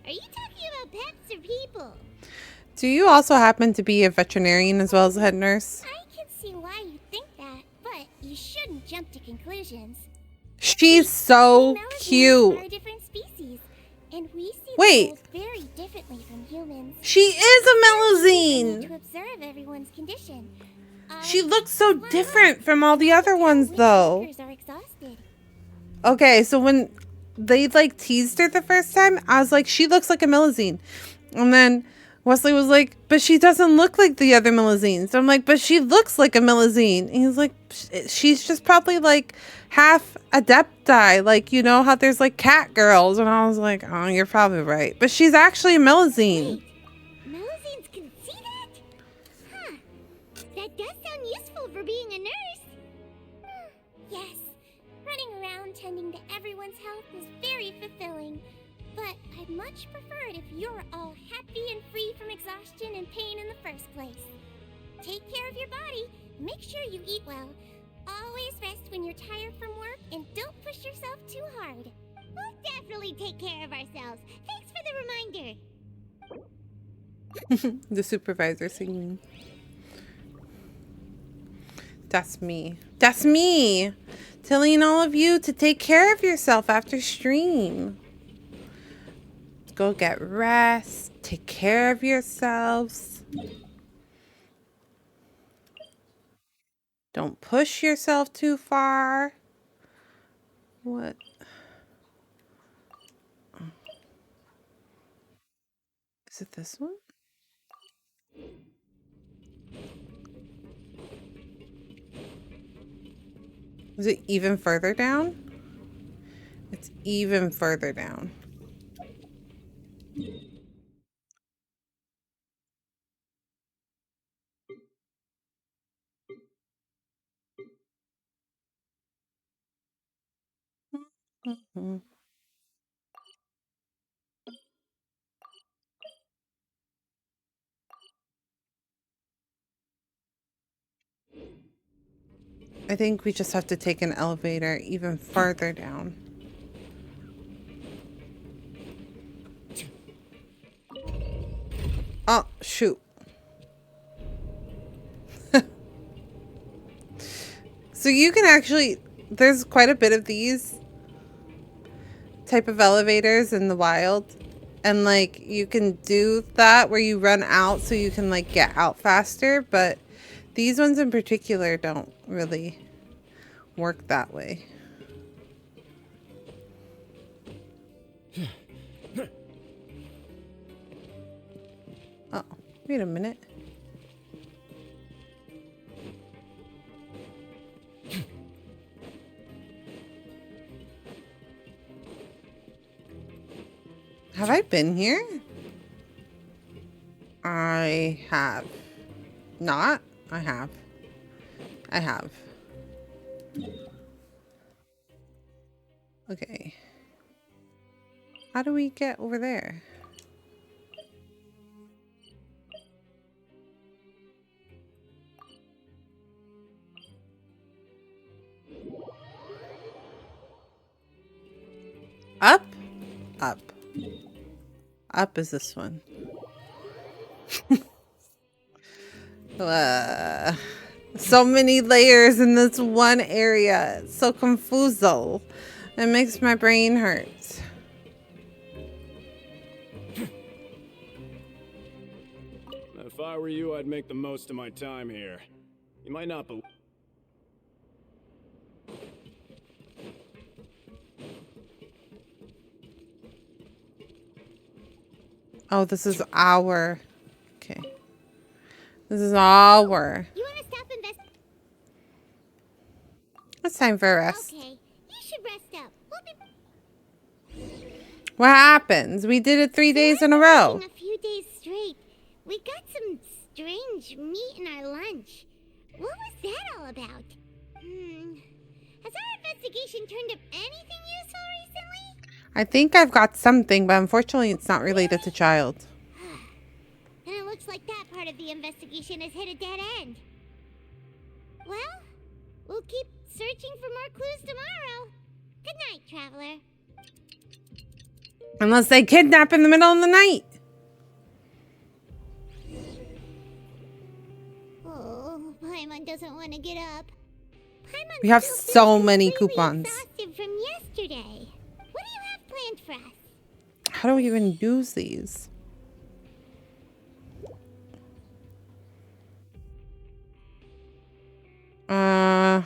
Are you talking about pets or people? Do you also happen to be a veterinarian as well as a head nurse? I can see why you think that, but you shouldn't jump to conclusions. She's so Melusines cute. are a different species, and we see Wait. the world very differently from humans. She is a We Melusine. need to observe everyone's condition. She looks so different from all the other ones, though. Workers are exhausted. Okay, so when they like teased her the first time, I was like, she looks like a Melusine. And then Wesley was like, but she doesn't look like the other Melusines. So I'm like, but she looks like a Melusine. And he's like, she's just probably like half Adepti. Like, you know how there's like cat girls. And I was like, oh, you're probably right. But she's actually a Melusine. Melusines can see that? Huh. That does sound useful for being a nurse. Yes, running around tending to everyone's health is very fulfilling. But I'd much prefer it if you're all happy and free from exhaustion and pain in the first place. Take care of your body, make sure you eat well. Always rest when you're tired from work, and don't push yourself too hard. We'll definitely take care of ourselves. Thanks for the reminder. The supervisor singing. That's me. That's me. Telling all of you to take care of yourself after stream. Go get rest. Take care of yourselves. Don't push yourself too far. What? Is it this one? Is it even further down? It's even further down. I think we just have to take an elevator even further down. Oh, shoot. So you can actually, there's quite a bit of these type of elevators in the wild. And like you can do that where you run out so you can like get out faster. But These ones in particular don't really work that way. Oh, wait a minute. Have I been here? I have. Not? I have. I have. Okay. How do we get over there? Up? Up. Up is this one. So many layers in this one area. It's so confuso. It makes my brain hurt. If I were you, I'd make the most of my time here. You might not believe. Oh, this is our. Okay. This is our. You want to stop investing? It's time for a rest. Okay, you should rest up. We'll be... What happens? We did it 3 days in a row. A few days straight. We got some strange meat in our lunch. What was that all about? Has our investigation turned up anything useful recently? I think I've got something, but unfortunately it's not related to child. Then it looks like that part of the investigation has hit a dead end. Well, we'll keep searching for more clues tomorrow. Good night, traveler. Unless they kidnap in the middle of the night. Oh, Paimon doesn't want to get up. Paimon's We have still so many completely coupons. exhausted from yesterday. What do you have planned for us? How do we even use these? I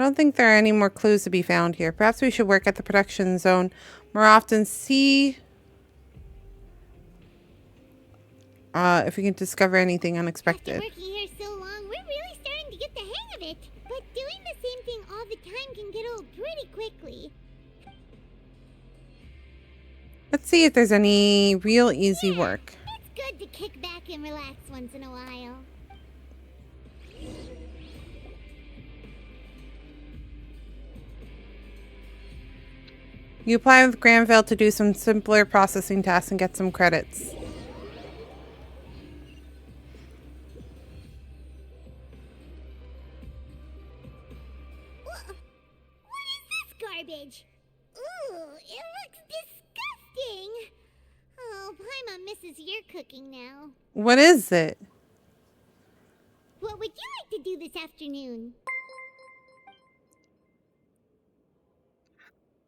don't think there are any more clues to be found here. Perhaps we should work at the production zone more often. See if we can discover anything unexpected. After working here so long, we're really starting to get the hang of it. But doing the same thing all the time can get old pretty quickly. Let's see if there's any real easy work. It's good to kick back and relax once in a while. You apply with Granville to do some simpler processing tasks and get some credits. What is this garbage? Ooh, it looks disgusting. Oh, Paimon misses your cooking now. What is it? What would you like to do this afternoon?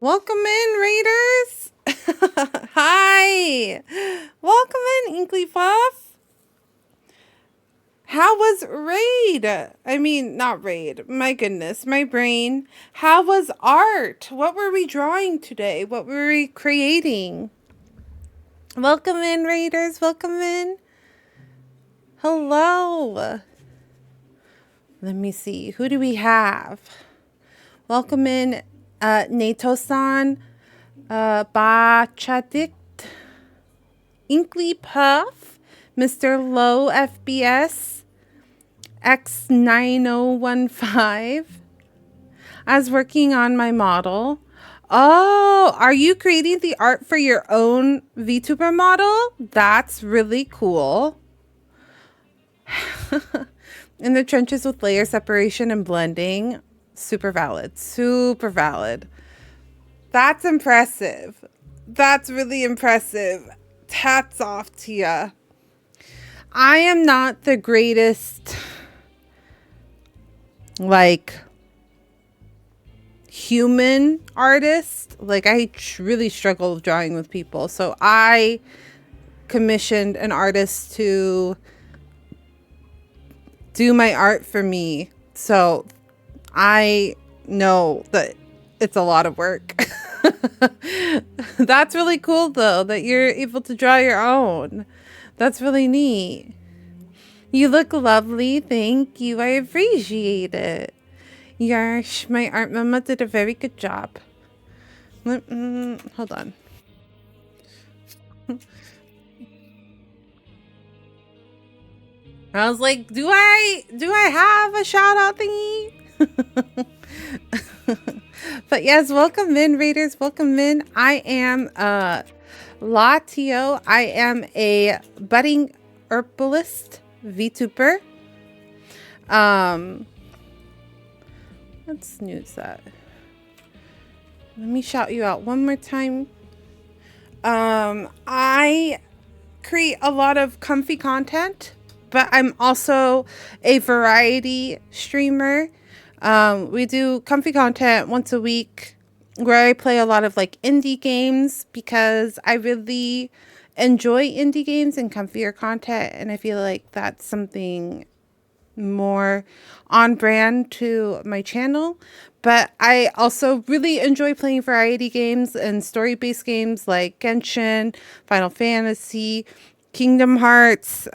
Welcome in, Raiders! Hi! Welcome in, Inkly Puff! How was Raid? I mean, not Raid. My goodness, my brain. How was art? What were we drawing today? What were we creating? Welcome in, Raiders. Welcome in. Hello. Let me see. Who do we have? Welcome in. Nato-san, Bachadik, Inkly Puff, Mr. Low FBS, X9015. I was working on my model. Oh, are you creating the art for your own VTuber model? That's really cool. In the trenches with layer separation and blending. Super valid. Super valid. That's impressive. That's really impressive. Hats off to ya. I am not the greatest, like, human artist. Like, I really struggle with drawing with people. So I commissioned an artist to do my art for me. So I know that it's a lot of work. That's really cool though, that you're able to draw your own. That's really neat. You look lovely. Thank you. I appreciate it. Yash, my art mama did a very good job. Hold on. I was like, do I have a shout out thingy? But yes, welcome in, Raiders. Welcome in. I am Lottieo. I am a budding herbalist VTuber. Let's snooze that. Let me shout you out one more time. I create a lot of comfy content, but I'm also a variety streamer. We do comfy content once a week where I play a lot of like indie games because I really enjoy indie games and comfier content, and I feel like that's something more on brand to my channel. But I also really enjoy playing variety games and story-based games like Genshin, Final Fantasy, Kingdom Hearts,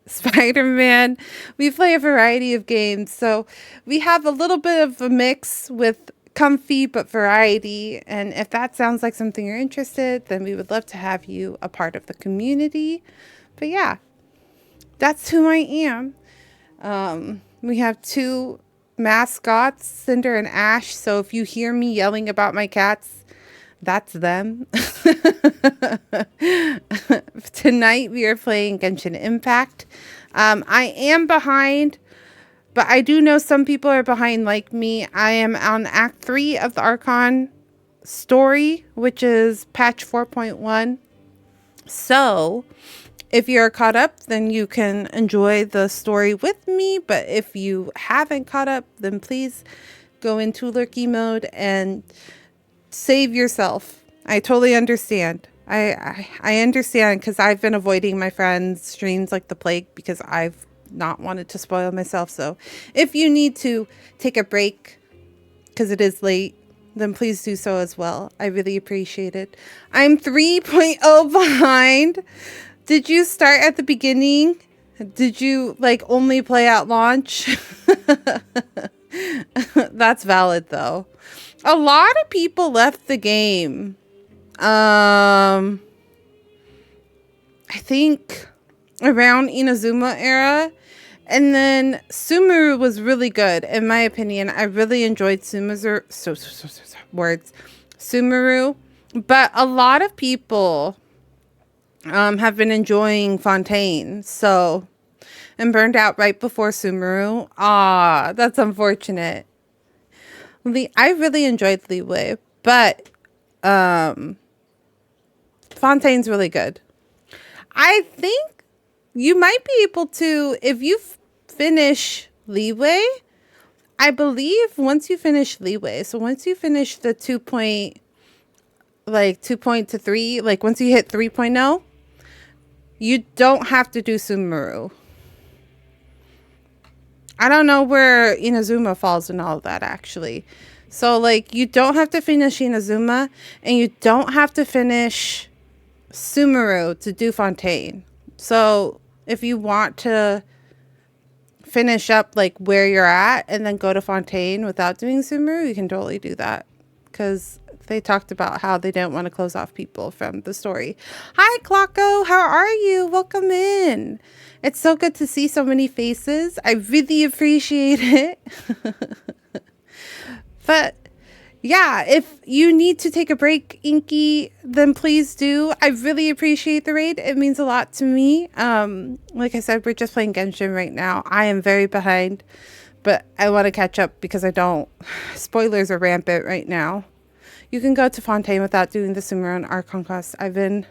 Spider-Man. We play a variety of games, so we have a little bit of a mix with comfy but variety. And if that sounds like something you're interested, then we would love to have you a part of the community. But yeah, that's who I am. We have two mascots, Cinder and Ash, so if you hear me yelling about my cats, that's them. Tonight we are playing Genshin Impact. I am behind, but I do know some people are behind like me. I am on Act 3 of the Archon story, which is patch 4.1. So if you're caught up, then you can enjoy the story with me. But if you haven't caught up, then please go into lurky mode and save yourself. I totally understand. I understand, because I've been avoiding my friends' streams like the plague because I've not wanted to spoil myself. So if you need to take a break because it is late, then please do so as well. I really appreciate it. I'm 3.0 behind. Did you start at the beginning? Did you like only play at launch? That's valid though. A lot of people left the game. I think around Inazuma era. And then Sumeru was really good, in my opinion. I really enjoyed Sumeru. Sumeru. But a lot of people have been enjoying Fontaine. So, and burned out right before Sumeru. Ah, that's unfortunate. I really enjoyed Leeway, but Fontaine's really good. I think you might be able to, if you finish Leeway, I believe once you finish Leeway, so once you finish the 2.3, like once you hit 3.0, you don't have to do Sumeru. I don't know where Inazuma falls in all of that, actually. So, like, you don't have to finish Inazuma, and you don't have to finish Sumeru to do Fontaine. So, if you want to finish up, like, where you're at, and then go to Fontaine without doing Sumeru, you can totally do that. Because they talked about how they didn't want to close off people from the story. Hi, Clocko. How are you? Welcome in. It's so good to see so many faces. I really appreciate it. But yeah, if you need to take a break, Inky, then please do. I really appreciate the raid. It means a lot to me. Like I said, we're just playing Genshin right now. I am very behind, but I want to catch up because I don't. Spoilers are rampant right now. You can go to Fontaine without doing the Sumeru and Archon quest. I've been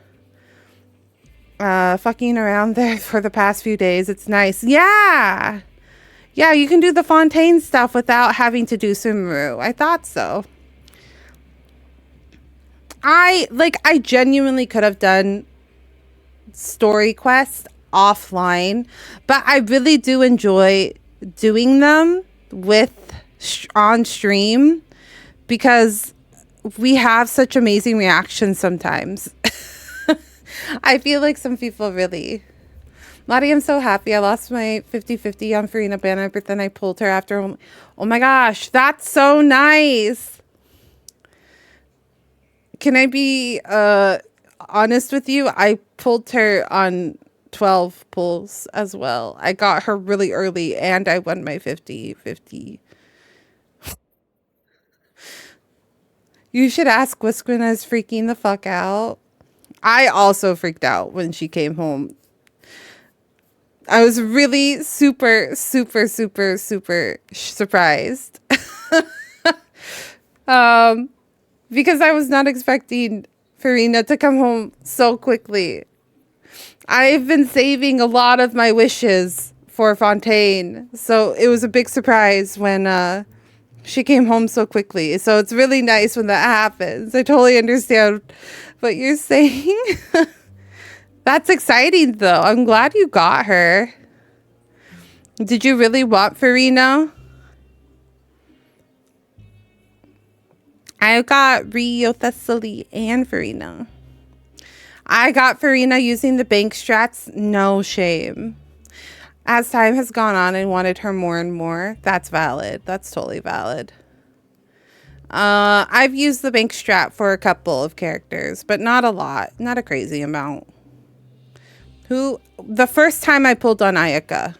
fucking around there for the past few days. It's nice. Yeah, you can do the Fontaine stuff without having to do Sumeru. I thought so. I genuinely could have done story quests offline, but I really do enjoy doing them with on stream because we have such amazing reactions sometimes. I feel like some people really... Lottie, I'm so happy. I lost my 50-50 on Farina Banner, but then I pulled her after... Oh my gosh, that's so nice. Can I be honest with you? I pulled her on 12 pulls as well. I got her really early and I won my 50-50. You should ask Whisquin is freaking the fuck out. I also freaked out when she came home. I was really super surprised. Because I was not expecting Farina to come home so quickly. I've been saving a lot of my wishes for Fontaine, so it was a big surprise when she came home so quickly. So it's really nice when that happens. I totally understand what you're saying. That's exciting, though. I'm glad you got her. Did you really want Farina? I got Rio, Thessaly, and Farina. I got Farina using the bank strats. No shame. As time has gone on, I wanted her more and more. That's valid. That's totally valid. I've used the bank strat for a couple of characters, but not a lot. Not a crazy amount. The first time I pulled on Ayaka.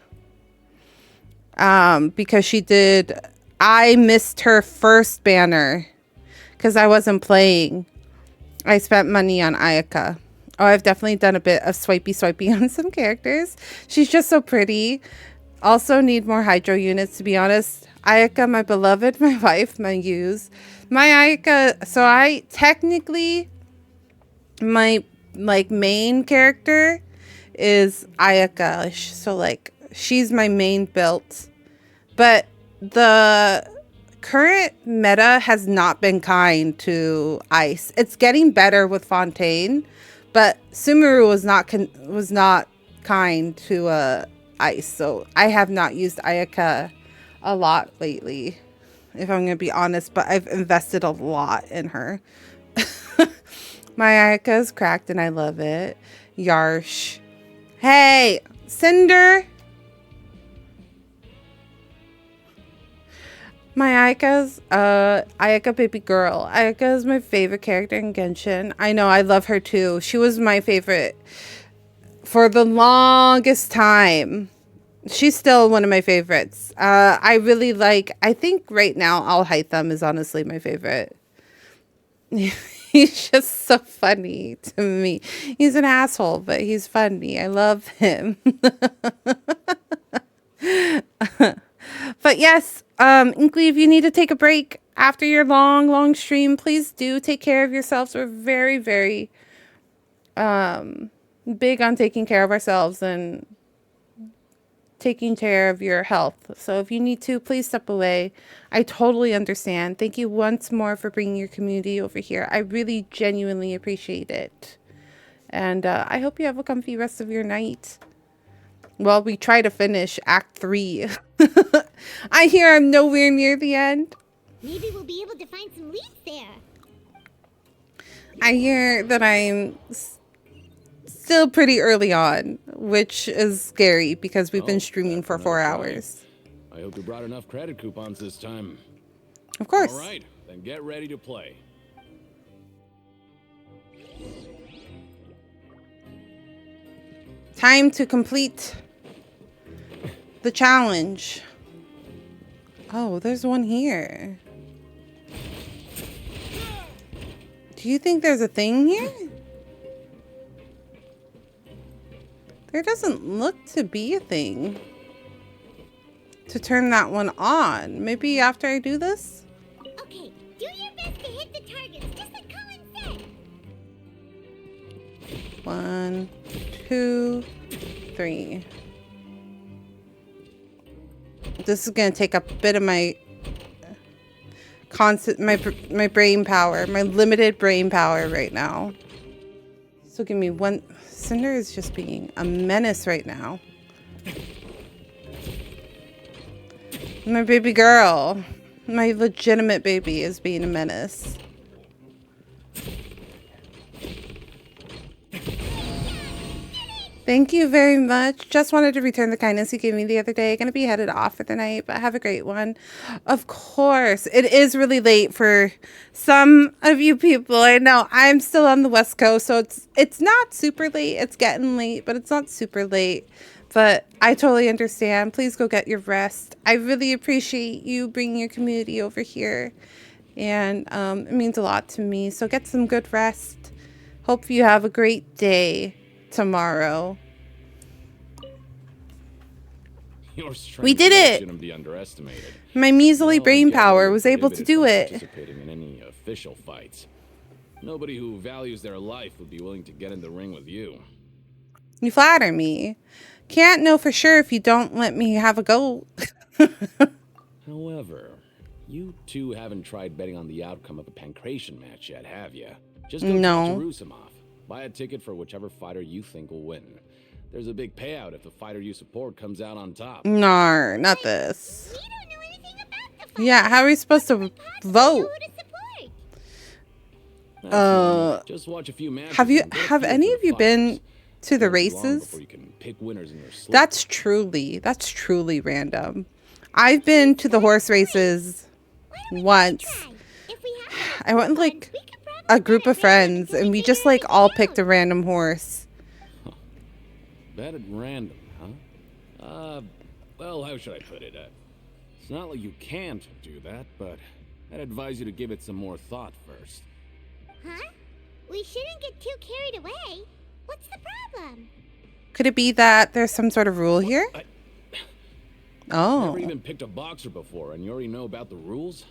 Because I missed her first banner. Because I wasn't playing. I spent money on Ayaka. Oh, I've definitely done a bit of swipey on some characters. She's just so pretty. Also need more hydro units, to be honest. Ayaka, my beloved, my wife, my muse. My Ayaka, so I technically, my main character is Ayaka. So like, she's my main build. But the current meta has not been kind to ice. It's getting better with Fontaine, but Sumeru was not kind to ice. So I have not used Ayaka a lot lately, if I'm gonna be honest, but I've invested a lot in her. My Ayaka is cracked and I love it. Yarsh. Hey, Cinder. My Ayaka's Ayaka baby girl. Ayaka is my favorite character in Genshin. I know, I love her too. She was my favorite for the longest time. She's still one of my favorites. I really like, I think right now Al Haitham is honestly my favorite. He's just so funny to me. He's an asshole, but he's funny. I love him. But yes, Inkley, if you need to take a break after your long stream, please do take care of yourselves. We're very, very big on taking care of ourselves and taking care of your health. So if you need to, please step away. I totally understand. Thank you once more for bringing your community over here. I really genuinely appreciate it. And I hope you have a comfy rest of your night. Well, we try to finish Act 3. I hear I'm nowhere near the end. Maybe we'll be able to find some leads there. I hear that I'm still pretty early on, which is scary because we've been streaming for 4 hours. I hope you brought enough credit coupons this time. Of course. All right, then get ready to play. Time to complete the challenge. Oh, there's one here. Do you think there's a thing here? There doesn't look to be a thing to turn that one on. Maybe after I do this? Okay, do your best to hit the targets, just like Colin said. 1, 2, 3. This is gonna take up a bit of my my brain power, my limited brain power right now. So give me one. Cinder is just being a menace right now. My baby girl. My legitimate baby is being a menace. Thank you very much. Just wanted to return the kindness you gave me the other day. Gonna be headed off for the night, but have a great one. Of course. It is really late for some of you people. I know I'm still on the West Coast, so it's not super late. It's getting late, but it's not super late. But I totally understand. Please go get your rest. I really appreciate you bringing your community over here. And it means a lot to me. So get some good rest. Hope you have a great day tomorrow. We did it. Shouldn't be underestimated. My measly brain power was able to do it. Participating in any official fights. Nobody who values their life would be willing to get in the ring with you. You flatter me. Can't know for sure if you don't let me have a go. However, you two haven't tried betting on the outcome of a pancration match yet, have you? Just go talk to Rusimov. Buy a ticket for whichever fighter you think will win. There's a big payout if the fighter you support comes out on top. No, not this. Yeah, how are we supposed to vote? Just watch a few matches. Have any of you been to the races? You can pick winners in your sleep. That's truly random. I've been to the horse races once. I went with like a group of friends and we just like all picked a random horse. Bet at random, huh? Well, how should I put it? It's not like you can't do that, but I'd advise you to give it some more thought first. Huh? We shouldn't get too carried away. What's the problem? Could it be that there's some sort of rule here? Never even picked a boxer before, and you already know about the rules?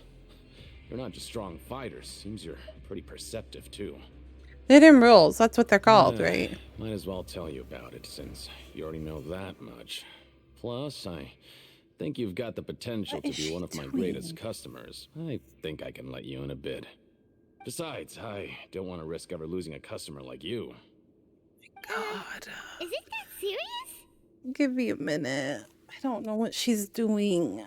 You're not just strong fighters. Seems you're pretty perceptive, too. Hidden rules, that's what they're called, right? Might as well tell you about it, since you already know that much. Plus, I think you've got the potential to be one of my greatest customers. I think I can let you in a bid. Besides, I don't want to risk ever losing a customer like you. God. Is it that serious? Give me a minute. I don't know what she's doing.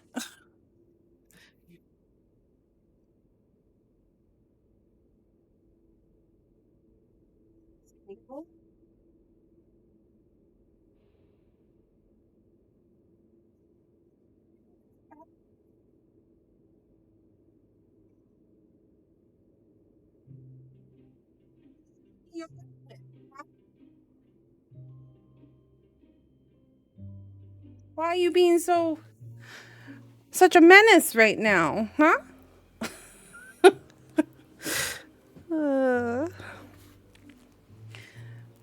Why are you being such a menace right now, huh?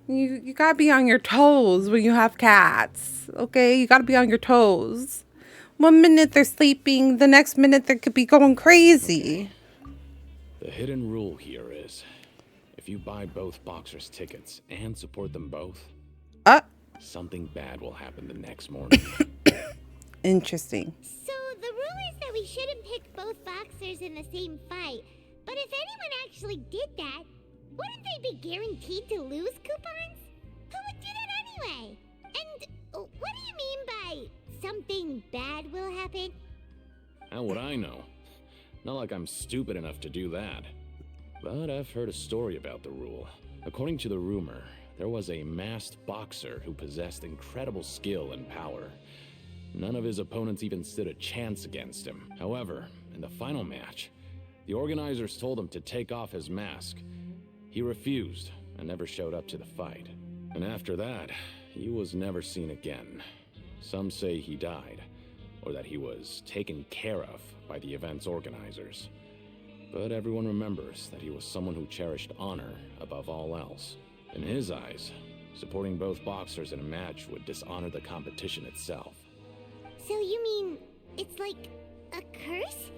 You gotta be on your toes when you have cats, okay? You gotta be on your toes. One minute they're sleeping, the next minute they could be going crazy. The hidden rule here is, if you buy both boxers' tickets and support them both, something bad will happen the next morning. Interesting. So the rule is that we shouldn't pick both boxers in the same fight. But if anyone actually did that, wouldn't they be guaranteed to lose coupons? Who would do that anyway? And what do you mean by something bad will happen? How would I know? Not like I'm stupid enough to do that. But I've heard a story about the rule. According to the rumor, there was a masked boxer who possessed incredible skill and power. None of his opponents even stood a chance against him. However, in the final match, the organizers told him to take off his mask. He refused and never showed up to the fight. And after that, he was never seen again. Some say he died, or that he was taken care of by the event's organizers. But everyone remembers that he was someone who cherished honor above all else. In his eyes, supporting both boxers in a match would dishonor the competition itself. So you mean it's like a curse?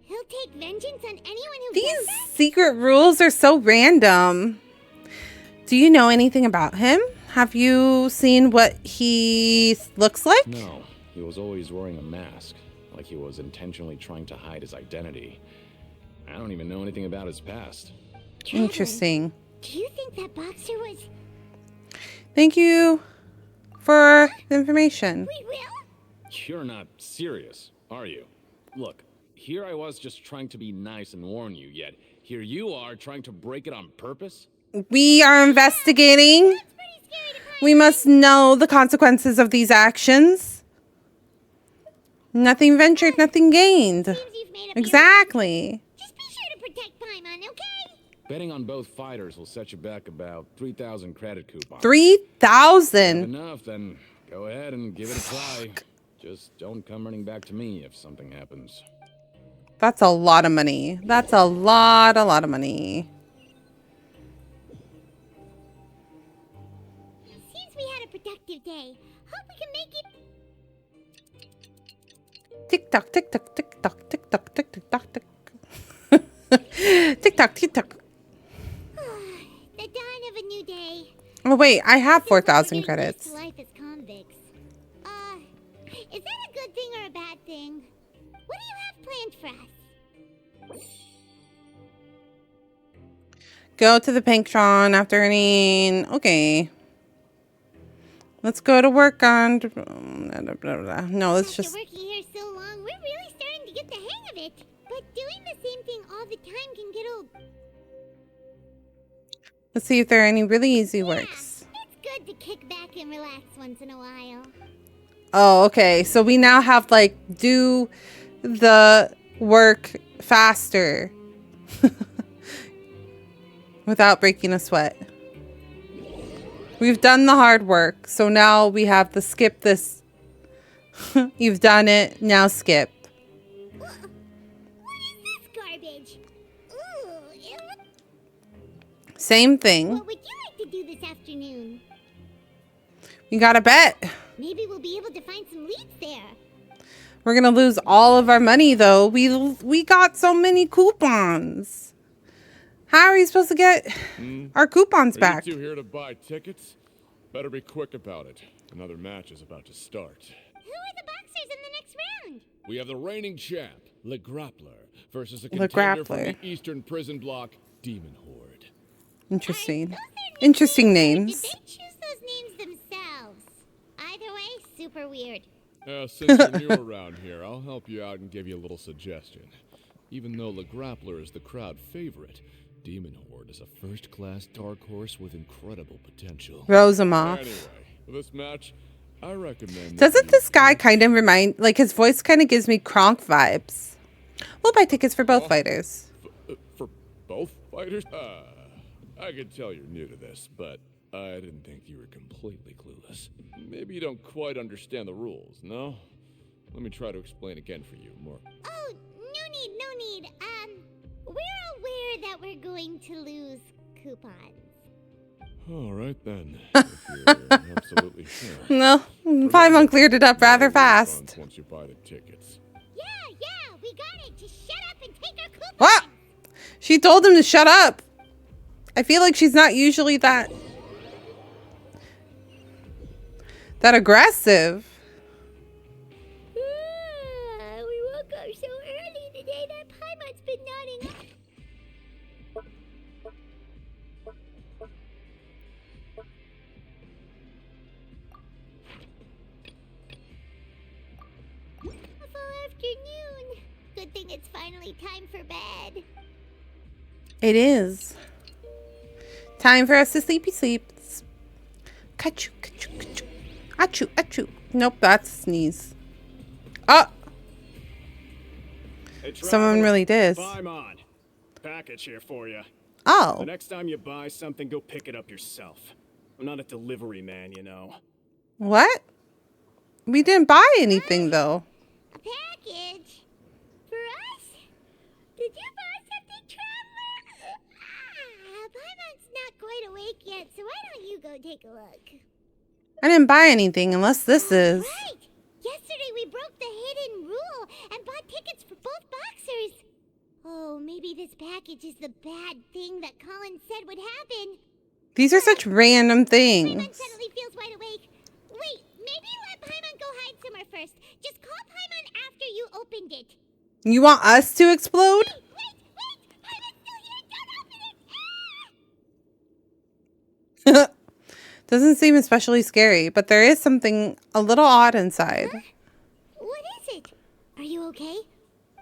He'll take vengeance on anyone who These secret rules are so random. Do you know anything about him? Have you seen what he looks like? No, he was always wearing a mask, like he was intentionally trying to hide his identity. I don't even know anything about his past. Interesting. Do you think that boxer was Thank you for the information. We will? You're not serious, are you? Look, here I was just trying to be nice and warn you, yet here you are trying to break it on purpose? We are investigating. We must know the consequences of these actions. Nothing ventured, nothing gained. Exactly. Just be sure to protect Paimon, okay? Betting on both fighters will set you back about 3,000 credit coupons. 3,000. Enough, then go ahead and give it a try. Just don't come running back to me if something happens. That's a lot of money. That's a lot of money. Seems we had a productive day. Hope we can make it. Tick tock, tick tock, tick tock, tick tock, tick tock, tick tock. Tick tock, tick tock. The dawn of a new day. Oh wait, I have 4,000 credits. Life as convicts. Is that a good thing or a bad thing? What do you have planned for us? Go to the Panctron after earning. Okay. Let's go to work on. No, let's just. After working here so long, we're really starting to get the hang of it. But doing the same thing all the time can get old. Let's see if there are any really easy works. It's good to kick back and relax once in a while. Oh, okay. So we now have like do the work faster without breaking a sweat. We've done the hard work. So now we have to skip this. You've done it. Now skip. What is this garbage? Ooh, ew. Same thing. What would you like to do this afternoon? You got to bet. Maybe we'll be able to find some leads there. We're going to lose all of our money though. We got so many coupons. How are we supposed to get our coupons back? Are you two here to buy tickets? Better be quick about it. Another match is about to start. Who are the boxers in the next round? We have the reigning champ, Le Grappler, versus a contender from the Eastern Prison Block, Demon Horde. Interesting. Interesting names. Did they choose those names themselves? Either way, super weird. Since you're new around here, I'll help you out and give you a little suggestion. Even though Le Grappler is the crowd favorite, Demon Horde is a first-class dark horse with incredible potential. Rosamond. Anyway, for this match, I recommend... Doesn't this guy kind of remind... Like, his voice kind of gives me Kronk vibes. We'll buy tickets for both fighters. For both fighters? I can tell you're new to this, but I didn't think you were completely clueless. Maybe you don't quite understand the rules, no? Let me try to explain again for you more. Oh, no need. We're aware that we're going to lose coupons. All right, then. If you're absolutely sure. No, Paimon cleared it up rather fast. Once you buy the tickets. Yeah, we got it. Just shut up and take our coupons. What? She told him to shut up. I feel like she's not usually that aggressive. We woke up so early today that Paimon's been nodding off. Afternoon. Good thing it's finally time for bed. It is. Time for us to sleepy sleeps. Kachoo, kachoo, kachoo. Achoo, achoo. Nope, that's a sneeze. Oh! Hey, someone really did. Paimon. Package here for you. Oh. The next time you buy something, go pick it up yourself. I'm not a delivery man, you know. What? We didn't buy anything, though. A package? For us? Did you buy something, Traveler? Paimon's not quite awake yet, so why don't you go take a look? I didn't buy anything unless this is. Right! Yesterday we broke the hidden rule and bought tickets for both boxers. Oh, maybe this package is the bad thing that Colin said would happen. These are such random things. Paimon suddenly feels wide awake. Wait, maybe let Paimon go hide somewhere first. Just call Paimon after you opened it. You want us to explode? Wait! Paimon's still here! Don't open it! Ah! Doesn't seem especially scary, but there is something a little odd inside. Huh? What is it? Are you okay?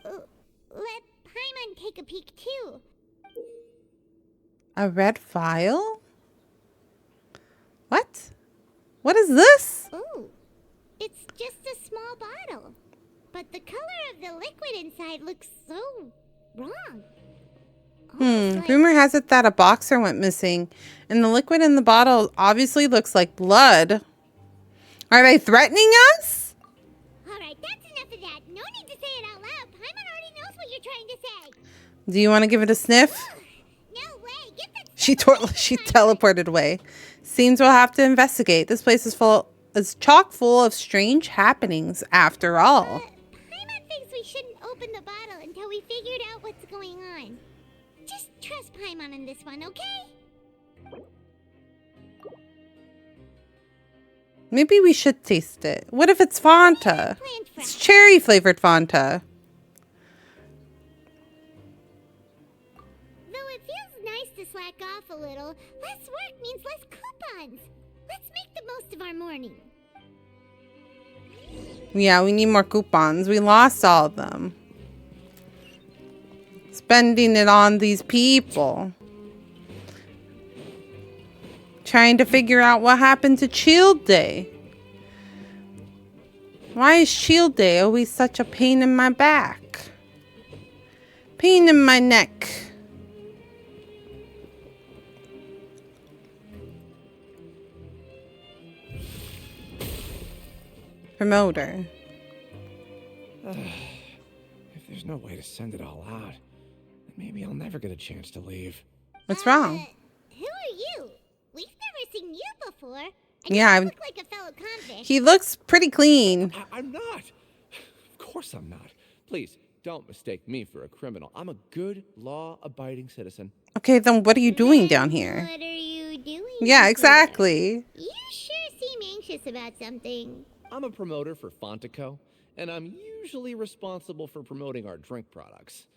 Let Paimon take a peek too. A red vial? What? What is this? Oh, it's just a small bottle. But the color of the liquid inside looks so wrong. Rumor has it that a boxer went missing, and the liquid in the bottle obviously looks like blood. Are they threatening us? Alright, that's enough of that. No need to say it out loud. Paimon already knows what you're trying to say. Do you want to give it a sniff? No way. Get the She teleported away. Seems we'll have to investigate. This place is chock full of strange happenings after all. Paimon thinks we shouldn't open the bottle until we figured out what's going on. Just trust Paimon on this one, okay? Maybe we should taste it. What if it's Fanta? It's cherry flavored Fanta. Though it feels nice to slack off a little, less work means less coupons. Let's make the most of our morning. Yeah, we need more coupons. We lost all of them. Spending it on these people. Trying to figure out what happened to Shield Day. Why is Shield Day always such a pain in my back? Pain in my neck. Promoter. If there's no way to send it all out, then maybe I'll never get a chance to leave. What's wrong? Who are you? We've never seen you before. And Yeah, you look like a fellow convict. he looks pretty clean. I'm not. Of course I'm not. Please, don't mistake me for a criminal. I'm a good, law-abiding citizen. Okay, then what are you doing down here? What are you doing? Yeah, exactly. You sure seem anxious about something. I'm a promoter for Fontaine, and I'm usually responsible for promoting our drink products.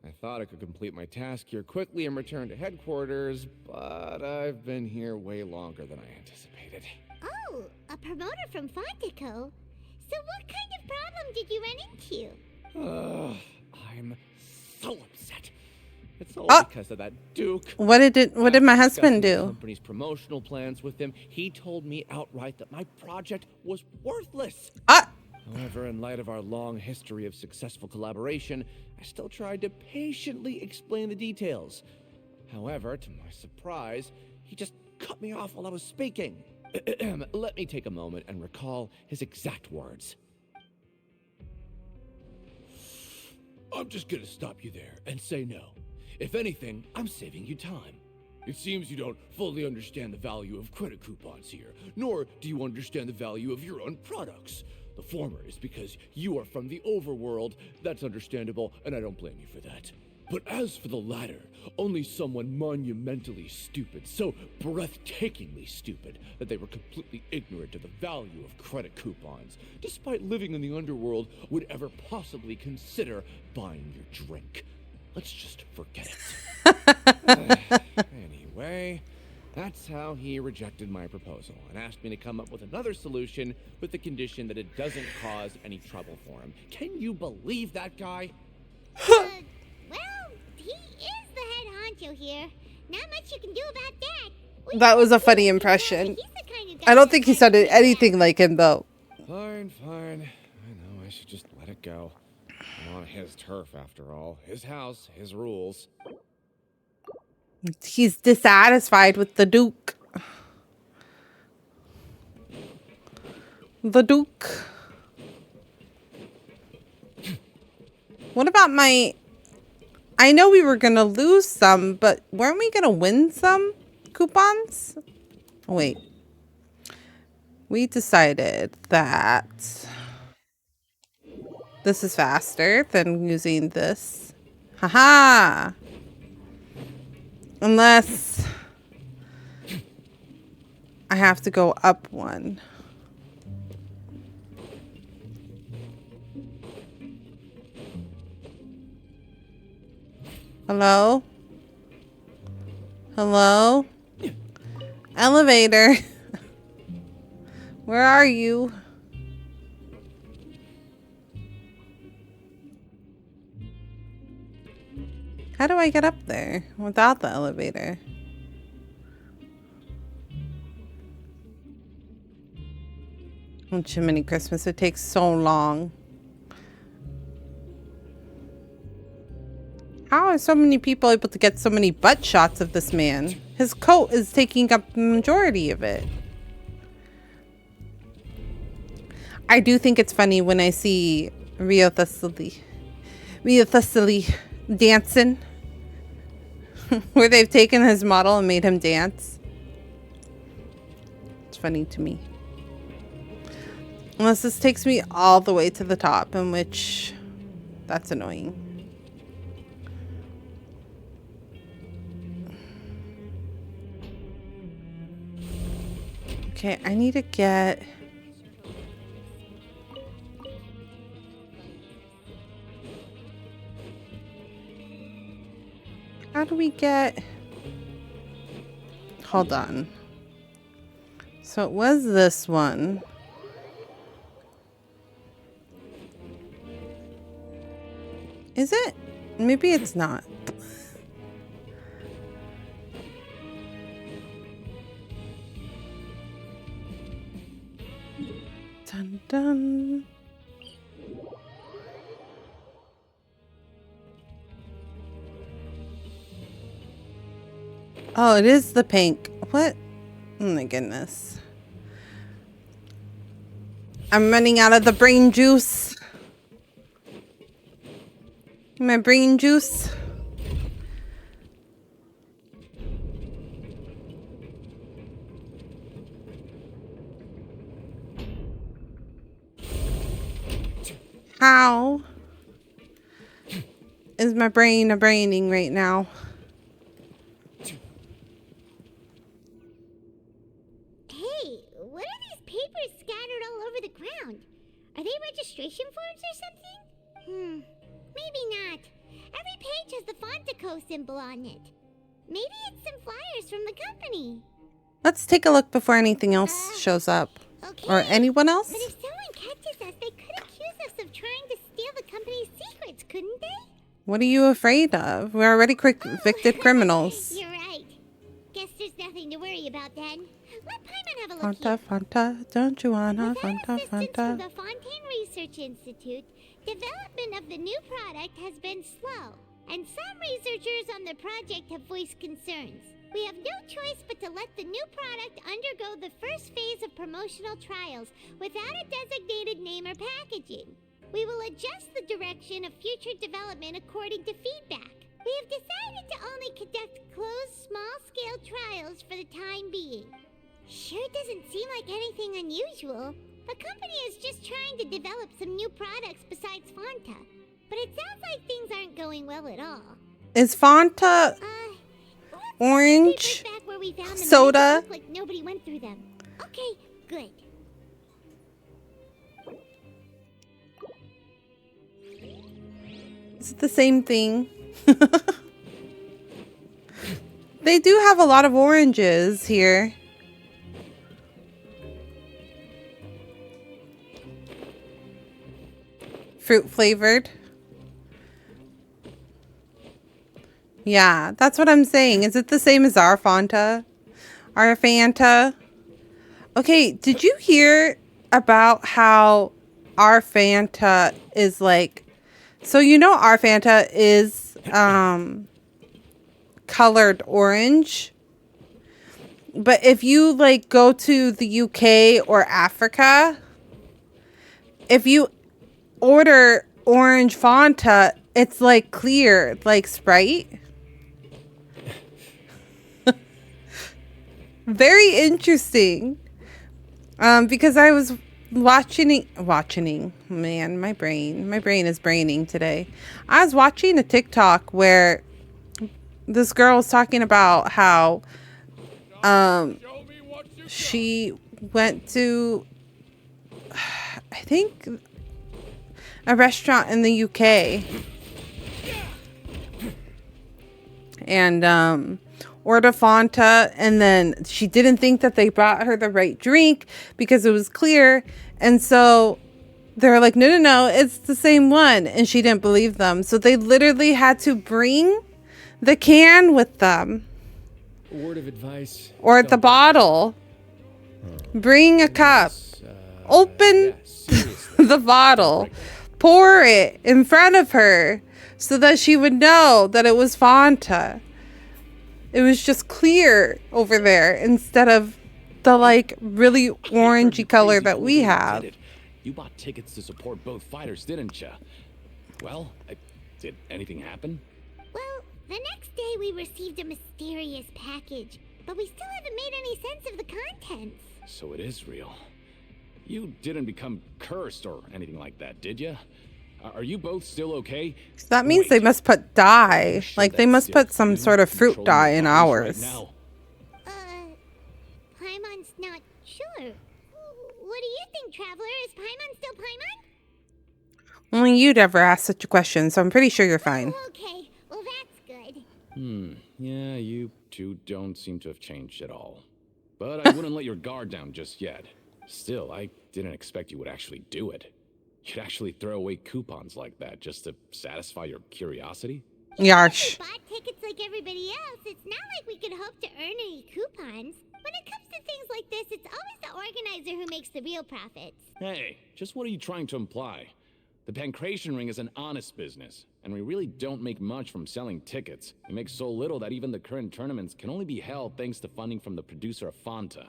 I thought I could complete my task here quickly and return to headquarters, but I've been here way longer than I anticipated. Oh, a promoter from Fontaine. So what kind of problem did you run into? I'm so upset. It's all Oh. because of that Duke. What did my husband Discussing the do? company's promotional plans with him, he told me outright that my project was worthless. However, in light of our long history of successful collaboration, I still tried to patiently explain the details. However, to my surprise, he just cut me off while I was speaking. Let me take a moment and recall his exact words. I'm just gonna stop you there and say no. If anything, I'm saving you time. It seems you don't fully understand the value of credit coupons here, nor do you understand the value of your own products. The former is because you are from the overworld. That's understandable, and I don't blame you for that. But as for the latter, only someone monumentally stupid, so breathtakingly stupid, that they were completely ignorant of the value of credit coupons, despite living in the underworld, would ever possibly consider buying your drink. Let's just forget it. Anyway, that's how he rejected my proposal and asked me to come up with another solution with the condition that it doesn't cause any trouble for him. Can you believe that guy? Well, he is the head honcho here. Not much you can do about that. That was a funny impression. He's the kind of guy I don't think he sounded anything like him though. Fine. I know I should just let it go. I'm on his turf after all. His house, his rules. He's dissatisfied with the Duke. The Duke. What about my... I know we were going to lose some, but weren't we going to win some coupons? Oh, wait. We decided that this is faster than using this. Haha! Unless I have to go up one. Hello? Hello? Elevator. Where are you? How do I get up there without the elevator? Oh, Jiminy Christmas, it takes so long. How are so many people able to get so many butt shots of this man? His coat is taking up the majority of it. I do think it's funny when I see Rio Thessaly dancing. Where they've taken his model and made him dance. It's funny to me. Unless this takes me all the way to the top, in which that's annoying. Okay, I need to get... How do we get... Hold on. So it was this one. Is it? Maybe it's not. Dun dun. Oh, it is the pink. What? Oh my goodness. I'm running out of the brain juice. My brain juice. How is my brain braining right now? Hey, what are these papers scattered all over the ground? Are they registration forms or something? Maybe not. Every page has the Fontaine symbol on it. Maybe it's some flyers from the company. Let's take a look before anything else shows up. Okay. Or anyone else? But if someone catches us, they could accuse us of trying to steal the company's secrets, couldn't they? What are you afraid of? We're already convicted criminals. You're right. Guess there's nothing to worry about then. Let Paimon have a look Fanta, Fanta, don't you wanna? Fanta, Assistance Fanta. from the Fontaine Research Institute, development of the new product has been slow, and some researchers on the project have voiced concerns. We have no choice but to let the new product undergo the first phase of promotional trials without a designated name or packaging. We will adjust the direction of future development according to feedback. We have decided to only conduct closed, small-scale trials for the time being. Sure doesn't seem like anything unusual. The company is just trying to develop some new products besides Fanta. But it sounds like things aren't going well at all. Is Fanta orange Back where we found them, soda? look like nobody went through them. Okay, good. Is it the same thing? They do have a lot of oranges here. Fruit flavored. Yeah, that's what I'm saying. Is it the same as our Fanta? Our Fanta? Okay, did you hear about how our Fanta is like... So you know our Fanta is colored orange. But if you like go to the UK or Africa, if you order orange Fanta, it's like clear, like Sprite. Very interesting. Because I was watching, man, my brain is braining today. I was watching a TikTok where this girl was talking about how she went to, I think, a restaurant in the UK, and or to Fanta, and then she didn't think that they brought her the right drink because it was clear. And so they're like, no, it's the same one. And she didn't believe them. So they literally had to bring the can with them. A word of advice. Or the bottle. Bring a cup. Open the bottle. Pour it in front of her so that she would know that it was Fanta. It was just clear over there instead of the like really orangey color that we have. You bought tickets to support both fighters, didn't you? Well, did anything happen? Well, the next day we received a mysterious package, but we still haven't made any sense of the contents. So it is real. You didn't become cursed or anything like that, did you? Are you both still okay? So that means they must put dye. Like they must put some sort of fruit dye in ours. Paimon's not sure. What do you think, Traveler? Is Paimon still Paimon? Only you'd ever ask such a question, so I'm pretty sure you're fine. Oh, okay, well that's good. Yeah, you two don't seem to have changed at all. But I wouldn't let your guard down just yet. Still, I didn't expect you would actually do it. You'd actually throw away coupons like that just to satisfy your curiosity? Yarsh. We bought tickets like everybody else. It's not like we could hope to earn any coupons. When it comes to things like this, it's always the organizer who makes the real profits. Hey, just what are you trying to imply? The Pancration Ring is an honest business, and we really don't make much from selling tickets. We make so little that even the current tournaments can only be held thanks to funding from the producer of Fanta.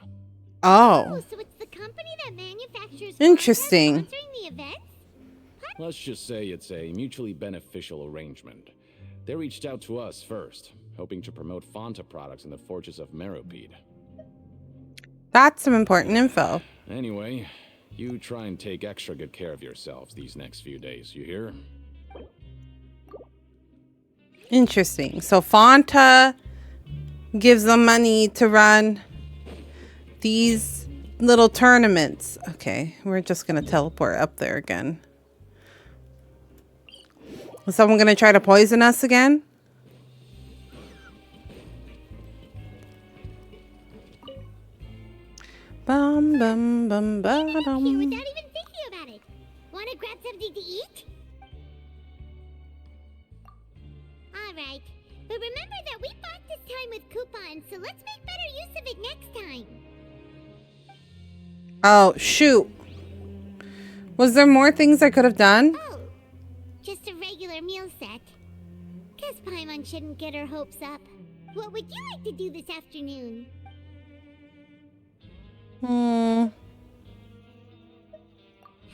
Oh. So it's the company that manufactures Interesting. Fanta sponsoring the events? Let's just say it's a mutually beneficial arrangement. They reached out to us first, hoping to promote Fanta products in the Fortress of Meropide. That's some important info. Anyway, you try and take extra good care of yourselves these next few days, you hear? Interesting. So Fanta gives them money to run these little tournaments. Okay, we're just going to teleport up there again. Is someone going to try to poison us again? Bum, bum, bum, bum, Here bum. without even thinking about it. Want to grab something to eat? Alright, but remember that we bought this time with coupons, so let's make better use of it next time. Oh, shoot. Was there more things I could have done? Oh, just a regular meal set. Guess Paimon shouldn't get her hopes up. What would you like to do this afternoon?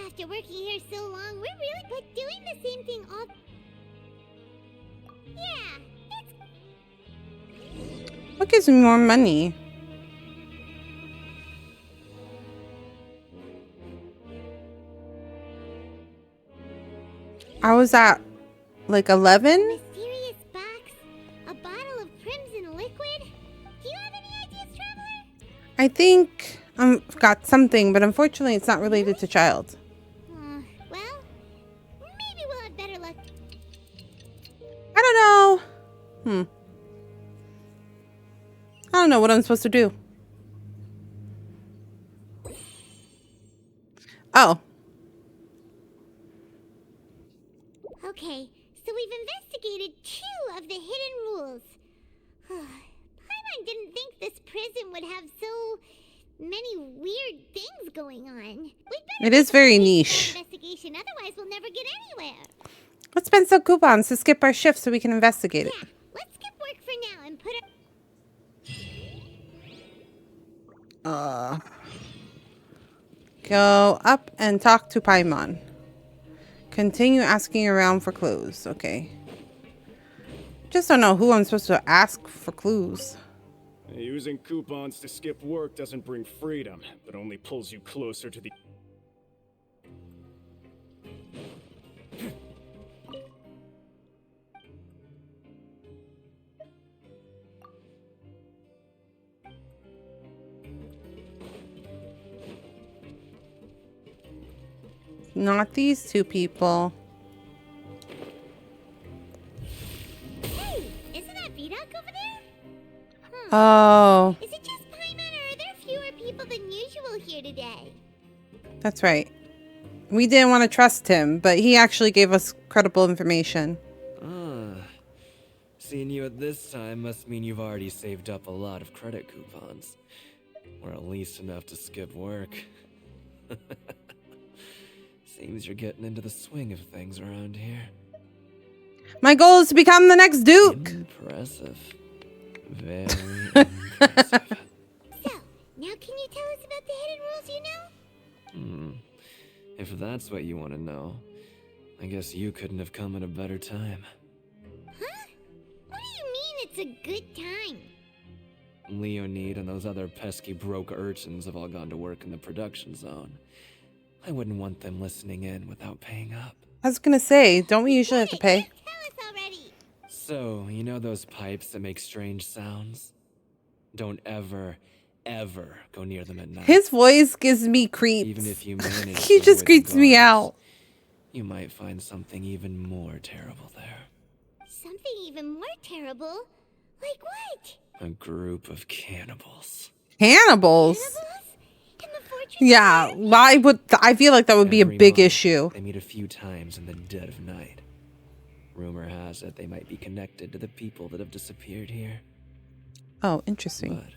After working here so long, we're really but doing the same thing all... Yeah, What gives me more money? I was at like 11. mysterious box, a bottle of crimson liquid. Do you have any ideas, Traveler? I think I've got something, but unfortunately it's not related to child. Well, maybe we'll have better luck. I don't know. I don't know what I'm supposed to do. Oh. Okay, so we've investigated 2 of the hidden rules. Paimon didn't think this prison would have so many weird things going on. It is very niche. Investigation, otherwise we'll never get anywhere. Let's spend some coupons to skip our shift so we can investigate it. Let's skip work for now and put Go up and talk to Paimon. Continue asking around for clues. Okay. Just don't know who I'm supposed to ask for clues. Using coupons to skip work doesn't bring freedom, but only pulls you closer to the... Not these 2 people. Hey, isn't that Vidoc over there? Oh. Is it just Paimon, or are there fewer people than usual here today? That's right. We didn't want to trust him, but he actually gave us credible information. Seeing you at this time must mean you've already saved up a lot of credit coupons. Or at least enough to skip work. Seems you're getting into the swing of things around here. My goal is to become the next Duke. Impressive. Very impressive. So, now can you tell us about the hidden rules you know? If that's what you want to know, I guess you couldn't have come at a better time. Huh? What do you mean it's a good time? Leonid and those other pesky broke urchins have all gone to work in the production zone. I wouldn't want them listening in without paying up. I was gonna say, don't we usually have to pay? Tell us already. So, you know those pipes that make strange sounds? Don't ever go near them at night. His voice gives me creeps. Even if you manage He to just avoid creeps the me guards, out. You might find something even more terrible there. Something even more terrible? Like what? A group of cannibals. Cannibals? Yeah, why would I feel like that would be a Every big month, issue. They meet a few times in the dead of night. Rumor has it they might be connected to the people that have disappeared here. Oh, interesting. But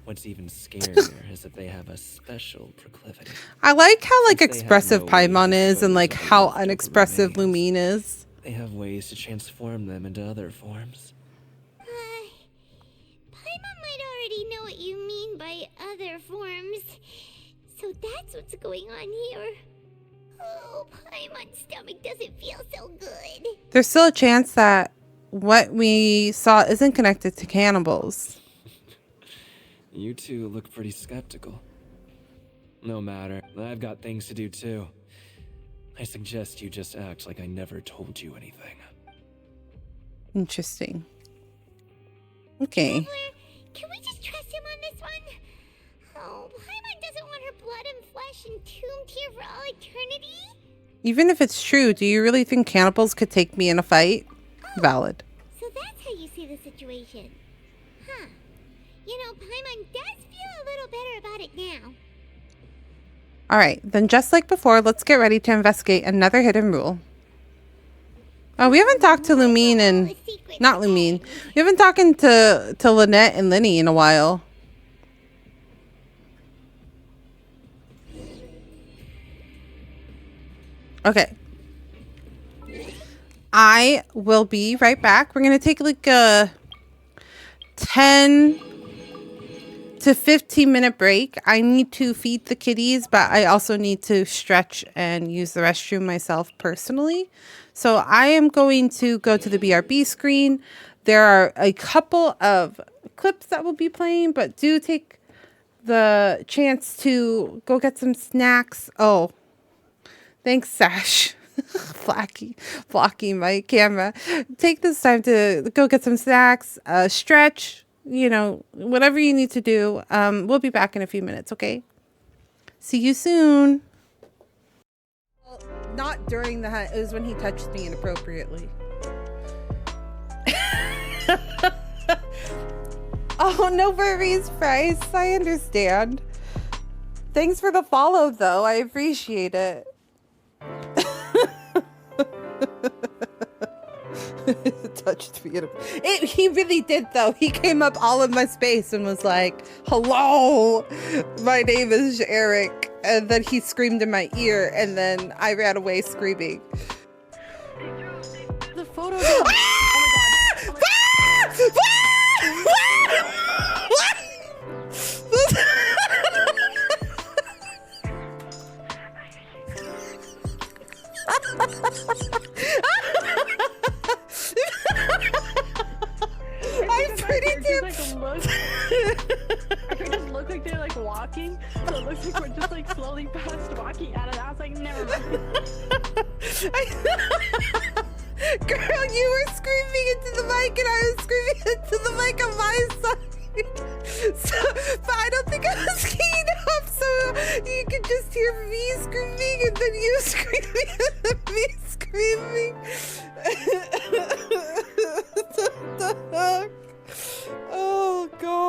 what's even scarier is that they have a special proclivity. I like how like Since they have expressive no way Paimon to is and dispose like of the how leftover unexpressive remains, Lumine is. They have ways to transform them into other forms. Paimon might already know what you mean by other forms. So that's what's going on here. Oh, Paimon's stomach doesn't feel so good. There's still a chance that what we saw isn't connected to cannibals. You two look pretty skeptical. No matter, I've got things to do too. I suggest you just act like I never told you anything. Interesting. Okay. Traveler, can we just trust him on this one? Oh, Paimon doesn't want her blood and flesh entombed here for all eternity. Even if it's true, do you really think cannibals could take me in a fight? Valid. So that's how you see the situation. Huh. You know, Paimon does feel a little better about it now. Alright, then just like before, let's get ready to investigate another hidden rule. Oh, we haven't talked to Lumine and... Not Lumine. We haven't talked to Lynette and Linny in a while. Okay. I will be right back. We're going to take like a 10 to 15 minute break. I need to feed the kitties, but I also need to stretch and use the restroom myself personally. So I am going to go to the BRB screen. There are a couple of clips that will be playing, but do take the chance to go get some snacks. Oh, thanks, Sash. Blocking my camera. Take this time to go get some snacks, stretch, you know, whatever you need to do. We'll be back in a few minutes, okay? See you soon. Well, not during the hunt. It was when he touched me inappropriately. Oh, no worries, Bryce. I understand. Thanks for the follow, though. I appreciate it. Touched me. He really did, though. He came up all in my space and was like, "Hello, my name is Eric." And then he screamed in my ear, and then I ran away screaming. The photo. Oh my god. I'm pretty too. I could just look like they're like walking, so it looks like we're just like slowly past walking out of it. I was like, never mind. Girl, you were screaming into the mic and I was screaming into the mic on my side. So, but I don't think I was keen enough, so you could just hear me screaming and then you screaming and then me screaming. What the heck? Oh, God.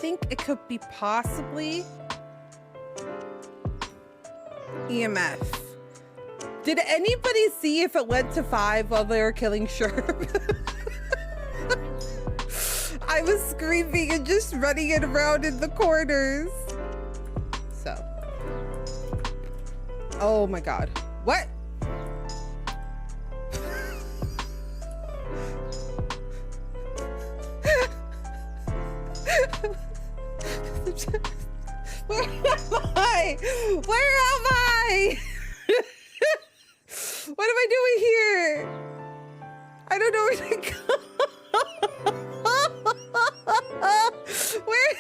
think it could be possibly EMF. Did anybody see if it went to 5 while they were killing Sherb? I was screaming and just running it around in the corners. So. Oh my God. What? Where am I? Where am I? What am I doing here? I don't know where to go. Where?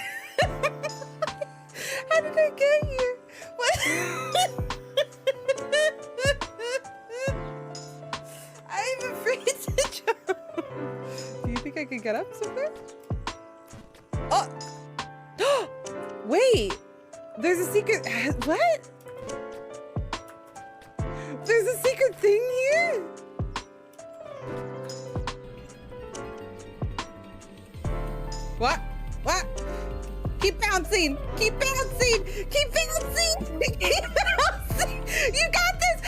How did I get here? What? I'm afraid to jump. Do you think I can get up somewhere? Oh! Wait! There's a secret. What? There's a secret thing here? What? What? Keep bouncing! Keep bouncing! Keep bouncing! Keep bouncing! You got this!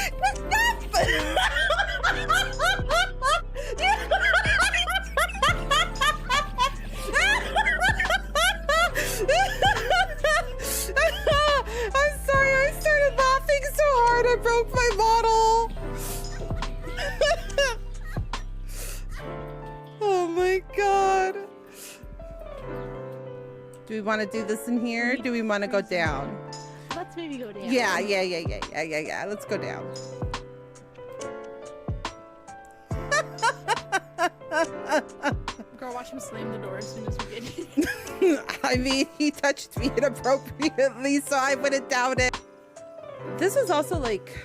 I'm sorry, I started laughing so hard I broke my bottle. Oh my God. Do we want to do this in here? Do we want to go down? Let's maybe go down. Yeah. Let's go down. Girl, watch him slam the door as soon as we get in. I mean, he touched me inappropriately, so I wouldn't doubt it. This was also like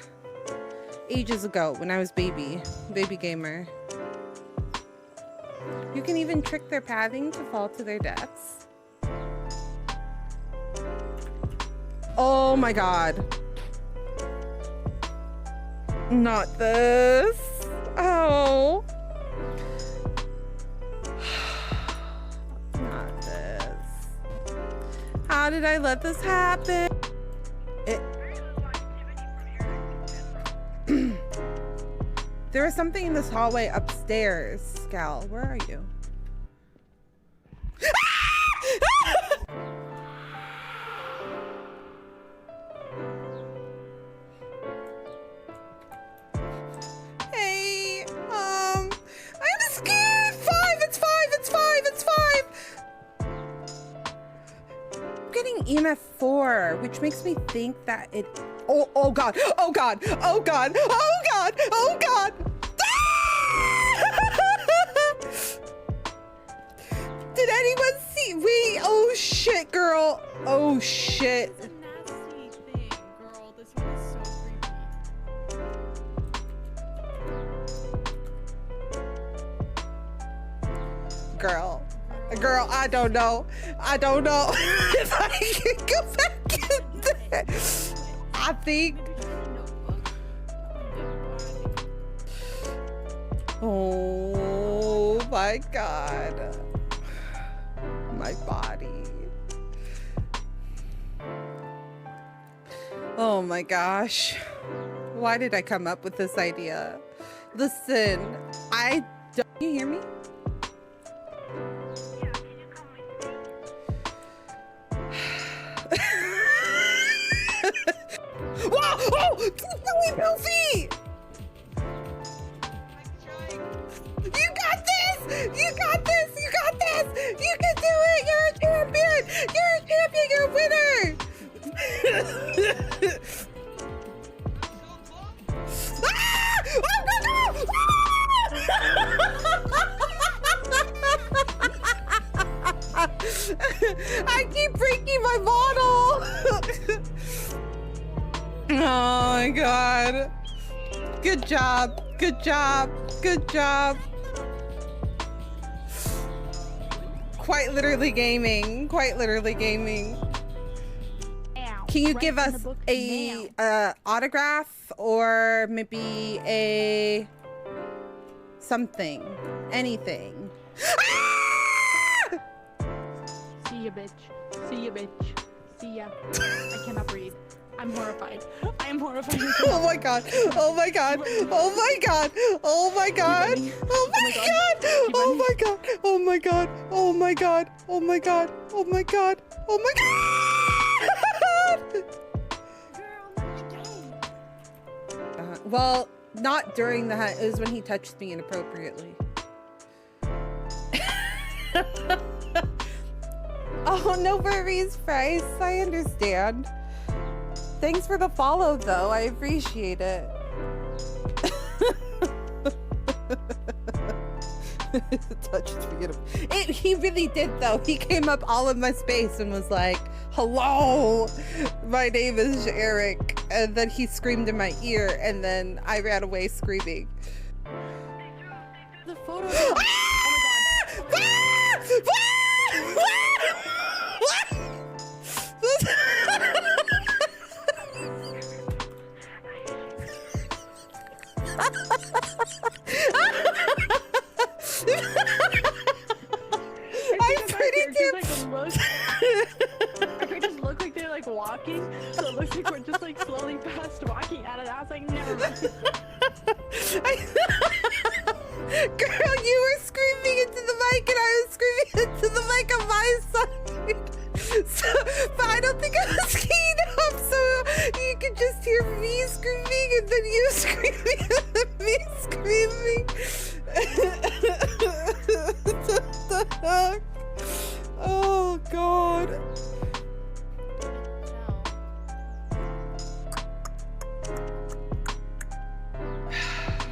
ages ago when I was baby gamer. You can even trick their pathing to fall to their deaths. Oh my God. Not this. Oh. Not this. How did I let this happen? There was something in this hallway upstairs. Scal, where are you? Hey, I'm scared. It's five. I'm getting EMF 4, which makes me think that it. Oh God. Did anyone see? Wait, oh shit, girl. Oh shit. It's a nasty thing, girl. This one is so Girl, I don't know if I can go back in there. I think. Oh my God. My body. Oh my gosh. Why did I come up with this idea? Listen, don't you hear me? Whoa! Oh! Goofy! You got this! You can do it! You're a champion! You're a winner! Ah! Oh, no! I keep breaking my bottle! Oh my God. Good job. Quite literally gaming. Can you give us a autograph or maybe a something, anything? See ya, bitch. See ya, bitch. See ya. I cannot breathe. I'm horrified. I am horrified. Oh my god. Oh my god. Oh my god. Oh my god. Oh my god. Oh my god. Oh my god. Oh my god. Oh my god. Oh my god. Oh my god. Well, not during the hunt. It was when he touched me inappropriately. Oh, no worries, Bryce. I understand. Thanks for the follow, though. I appreciate it. Touched me. He really did, though. He came up all in my space and was like, hello, my name is Eric. And then he screamed in my ear, and then I ran away screaming. The photo. Oh my god. I'm pretty damn. They just look like they're like walking, so it looks like we're just like slowly fast walking out of the house. Like never mind. Girl, you were screaming into the mic and I was screaming into the mic on my side. So, but I don't think I was keyed up, so you could just hear me screaming and then you screaming and then me screaming. What the heck? Oh god.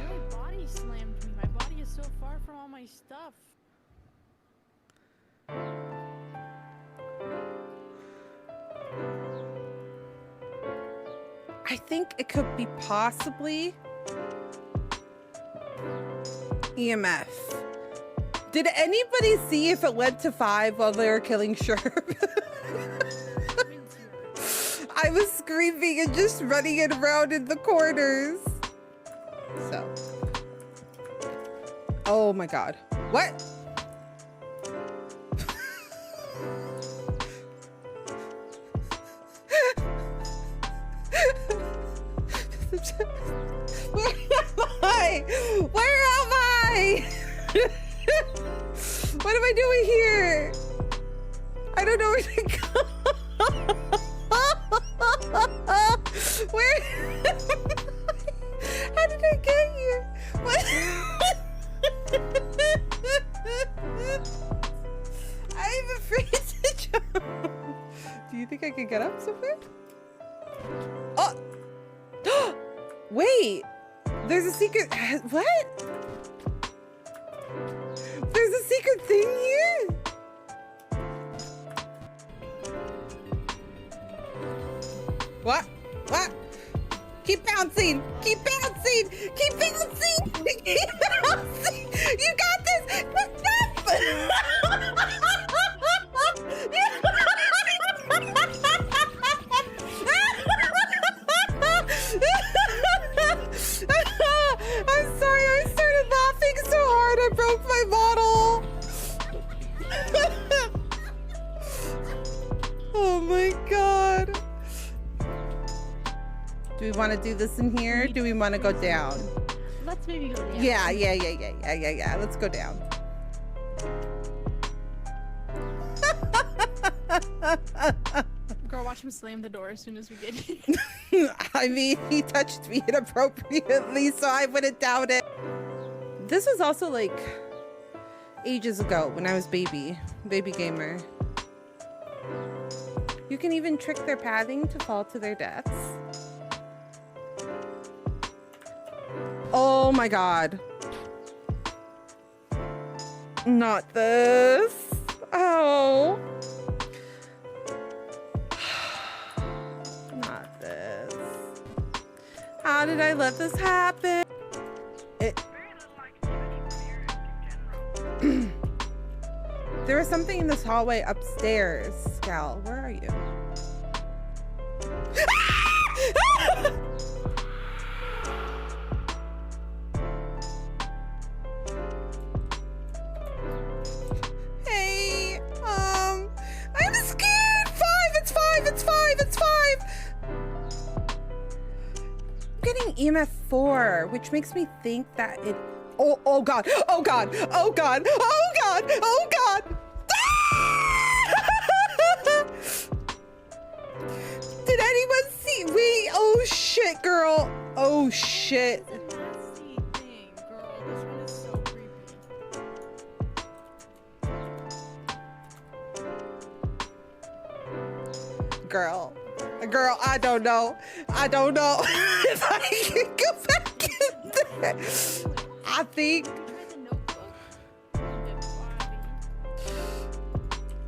Your body slammed me. My body is so far from all my stuff. I think it could be possibly EMF. Did anybody see if it went to 5 while they were killing Sherb? I was screaming and just running it around in the corners. So. Oh my god. What? Where am I? Where am I? What am I doing here? I don't know where to go. Where? How did I get here? What? I'm afraid to jump. Do you think I could get up somewhere? Oh! Wait! There's a secret. What? There's a secret thing here? What? What? Keep bouncing! Keep bouncing! Keep bouncing! Keep bouncing! You got this! I'm sorry, I started laughing so hard I broke my bottle. Oh my god. Do we want to do this in here? Do we want to go down? Let's maybe go down. Yeah. Let's go down. Girl, watch him slam the door as soon as we get here. I mean, he touched me inappropriately, so I wouldn't doubt it. This was also like ages ago when I was baby gamer. You can even trick their pathing to fall to their deaths. Oh my god. Not this. Oh. Not this. How did I let this happen? There was something in this hallway upstairs. Scal, where are you? Hey, I'm scared. EMF 4, which makes me think that it... Oh god, oh god, oh god, oh god, oh god! Did anyone see? Wait, oh shit, girl. Oh shit. Girl, I don't know if I can go back in there. I think.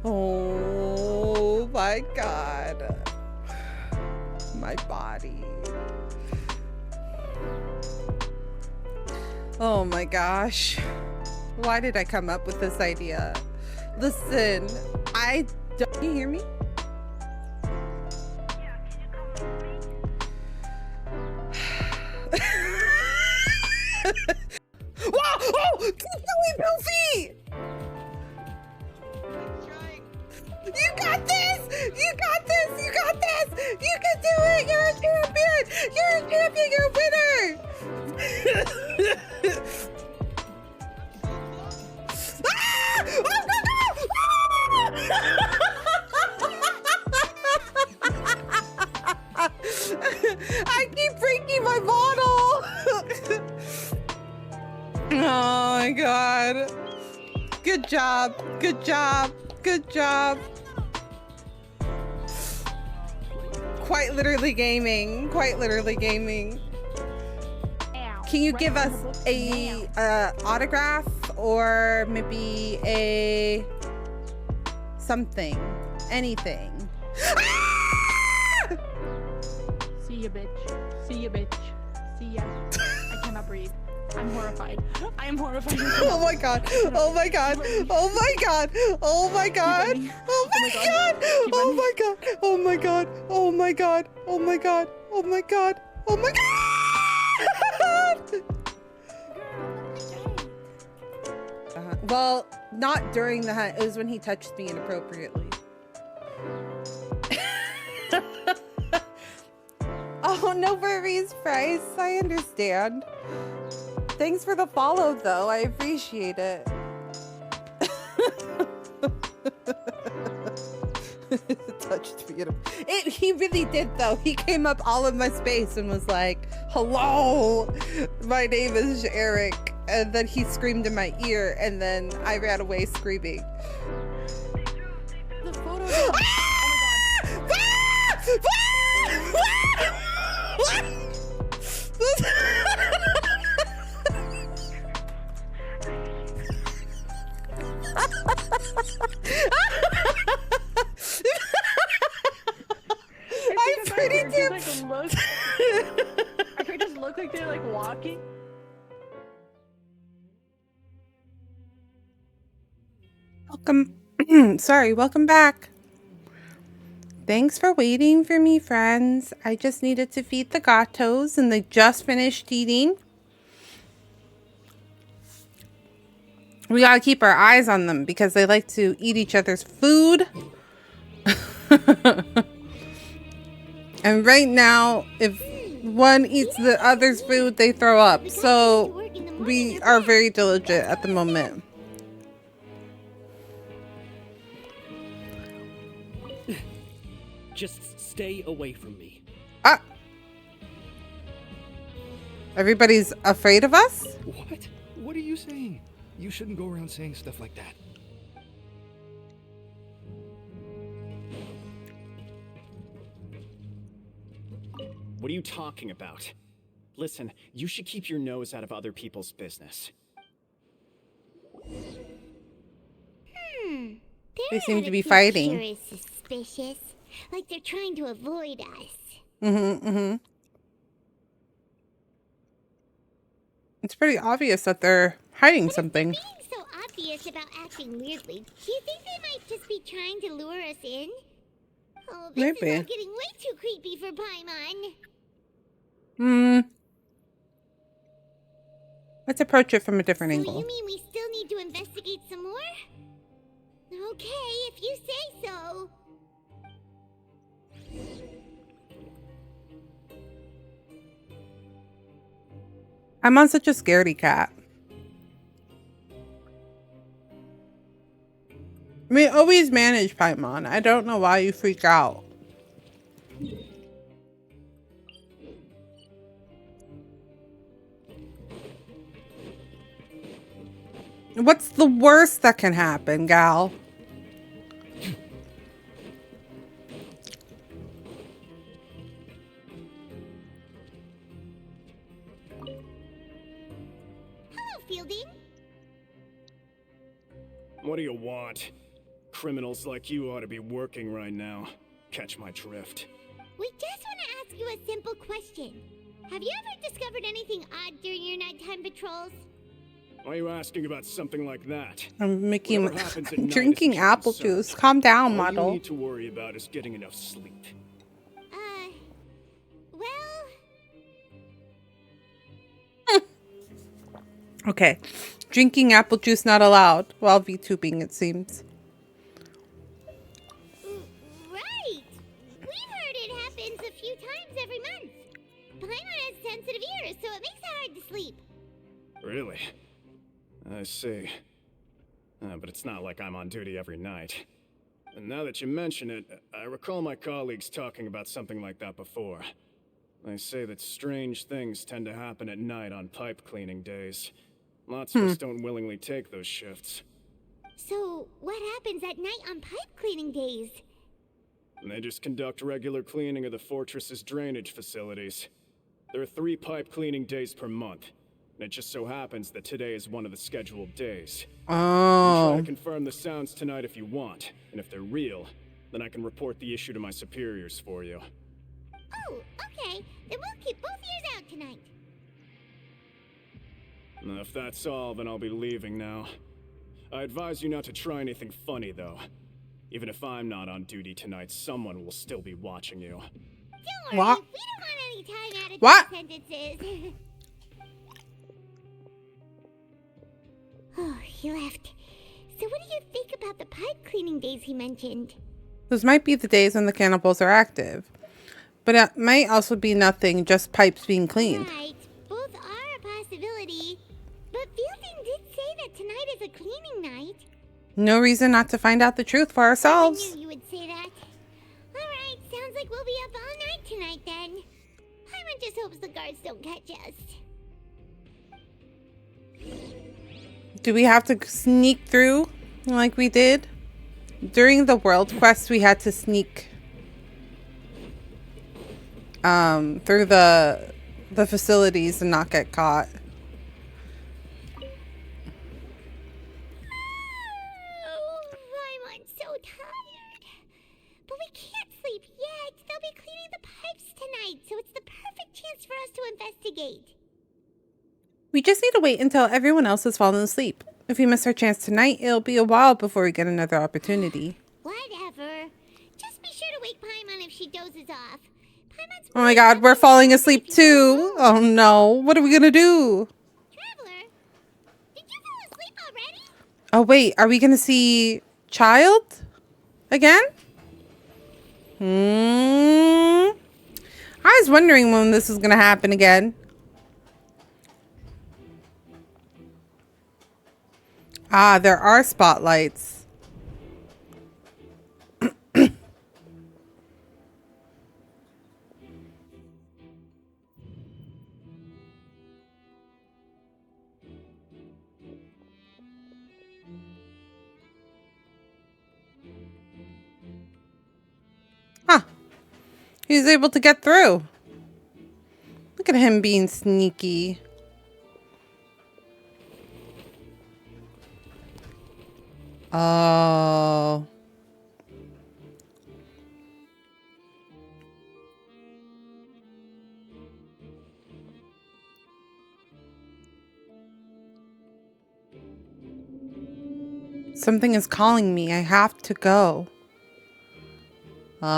Oh my god. My body. Oh my gosh. Why did I come up with this idea? Listen, don't you hear me? Whoa! Oh! Keep going, Poofy! You got this! You got this! You got this! You can do it! You're a champion! You're a champion! You're a winner! Ah! Oh, no, no! Ah! I keep breaking my bottle! Oh my god. Good job. Good job. Good job. Quite literally gaming. Quite literally gaming. Can you give us a autograph or maybe a something? Anything. See ya, bitch. See ya, bitch. See ya. I cannot breathe. I'm horrified. I am horrified. Oh my god. Oh my god. Oh my god. Oh my god. Oh my god. Oh my god. Oh my god. Oh my god. Oh my god. Oh my god. Oh my god. Well, not during the hunt. It was when he touched me inappropriately. Oh, no worries, Bryce. I understand. Thanks for the follow, though. I appreciate it. Touched me. He really did, though. He came up all of my space and was like, "Hello, my name is Eric." And then he screamed in my ear, and then I ran away screaming. The photo. I'm pretty damn. I could just look like they're like walking. Welcome. Sorry, welcome back. Thanks for waiting for me, friends. I just needed to feed the gatos and they just finished eating. We gotta keep our eyes on them because they like to eat each other's food. And right now, if one eats the other's food, they throw up. So we are very diligent at the moment. Just stay away from me. Ah! Everybody's afraid of us? What? What are you saying? You shouldn't go around saying stuff like that. What are you talking about? Listen, you should keep your nose out of other people's business. They seem to be fighting. Sure is suspicious. Like they're trying to avoid us. It's pretty obvious that they're hiding something. Being so obvious about acting weirdly, do you think they might just be trying to lure us in? Oh, this Maybe. is all getting way too creepy for Paimon. Let's approach it from a different So angle. you mean we still need to investigate some more? Okay, if you say so. I'm on such a scaredy cat. We always manage, Paimon. I don't know why you freak out. What's the worst that can happen, gal? Hello, Fielding. What do you want? Criminals like you ought to be working right now. Catch my drift. We just want to ask you a simple question. Have you ever discovered anything odd during your nighttime patrols? Why are you asking about something like that? I'm making Whatever happens at night drinking isn't your apple concern. juice. Calm down, All model. you need to worry about is getting enough sleep. Well... Okay. Drinking apple juice not allowed while VTubing, it seems. Right! We've heard it happens a few times every month. Paimon has sensitive ears, so it makes it hard to sleep. Really? I see. But it's not like I'm on duty every night. And now that you mention it, I recall my colleagues talking about something like that before. They say that strange things tend to happen at night on pipe cleaning days. Lots of us don't willingly take those shifts. So, what happens at night on pipe cleaning days? And they just conduct regular cleaning of the fortress's drainage facilities. There are 3 pipe cleaning days per month. And it just so happens that today is one of the scheduled days. You can try to confirm the sounds tonight if you want. And if they're real, then I can report the issue to my superiors for you. Oh, okay. Then we'll keep both ears out tonight. And if that's all, then I'll be leaving now. I advise you not to try anything funny, though. Even if I'm not on duty tonight, someone will still be watching you. Don't worry, What? we don't want any time added What? to sentences. Oh, he left. So what do you think about the pipe cleaning days he mentioned? Those might be the days when the cannibals are active. But it might also be nothing, just pipes being cleaned. Right, both are a possibility. But Fielding did say that tonight is a cleaning night. No reason not to find out the truth for I ourselves. knew you would say that. Alright, sounds like we'll be up all night tonight then. Paimon just hopes the guards don't catch us. Do we have to sneak through like we did? During the world quest, we had to sneak through the facilities and not get caught. Oh, Paimon's so tired. But we can't sleep yet. They'll be cleaning the pipes tonight, so it's the perfect chance for us to investigate. We just need to wait until everyone else has fallen asleep. If we miss our chance tonight, it'll be a while before we get another opportunity. Whatever. Just be sure to wake Paimon if she dozes off. Paimon's Oh my god, we're falling asleep too. Oh no, what are we gonna do? Traveler, did you fall asleep already? Oh wait, are we gonna see Child again? I was wondering when this was gonna happen again. Ah, there are spotlights. Huh. He's able to get through. Look at him being sneaky. Oh. Something is calling me. I have to go. Oh.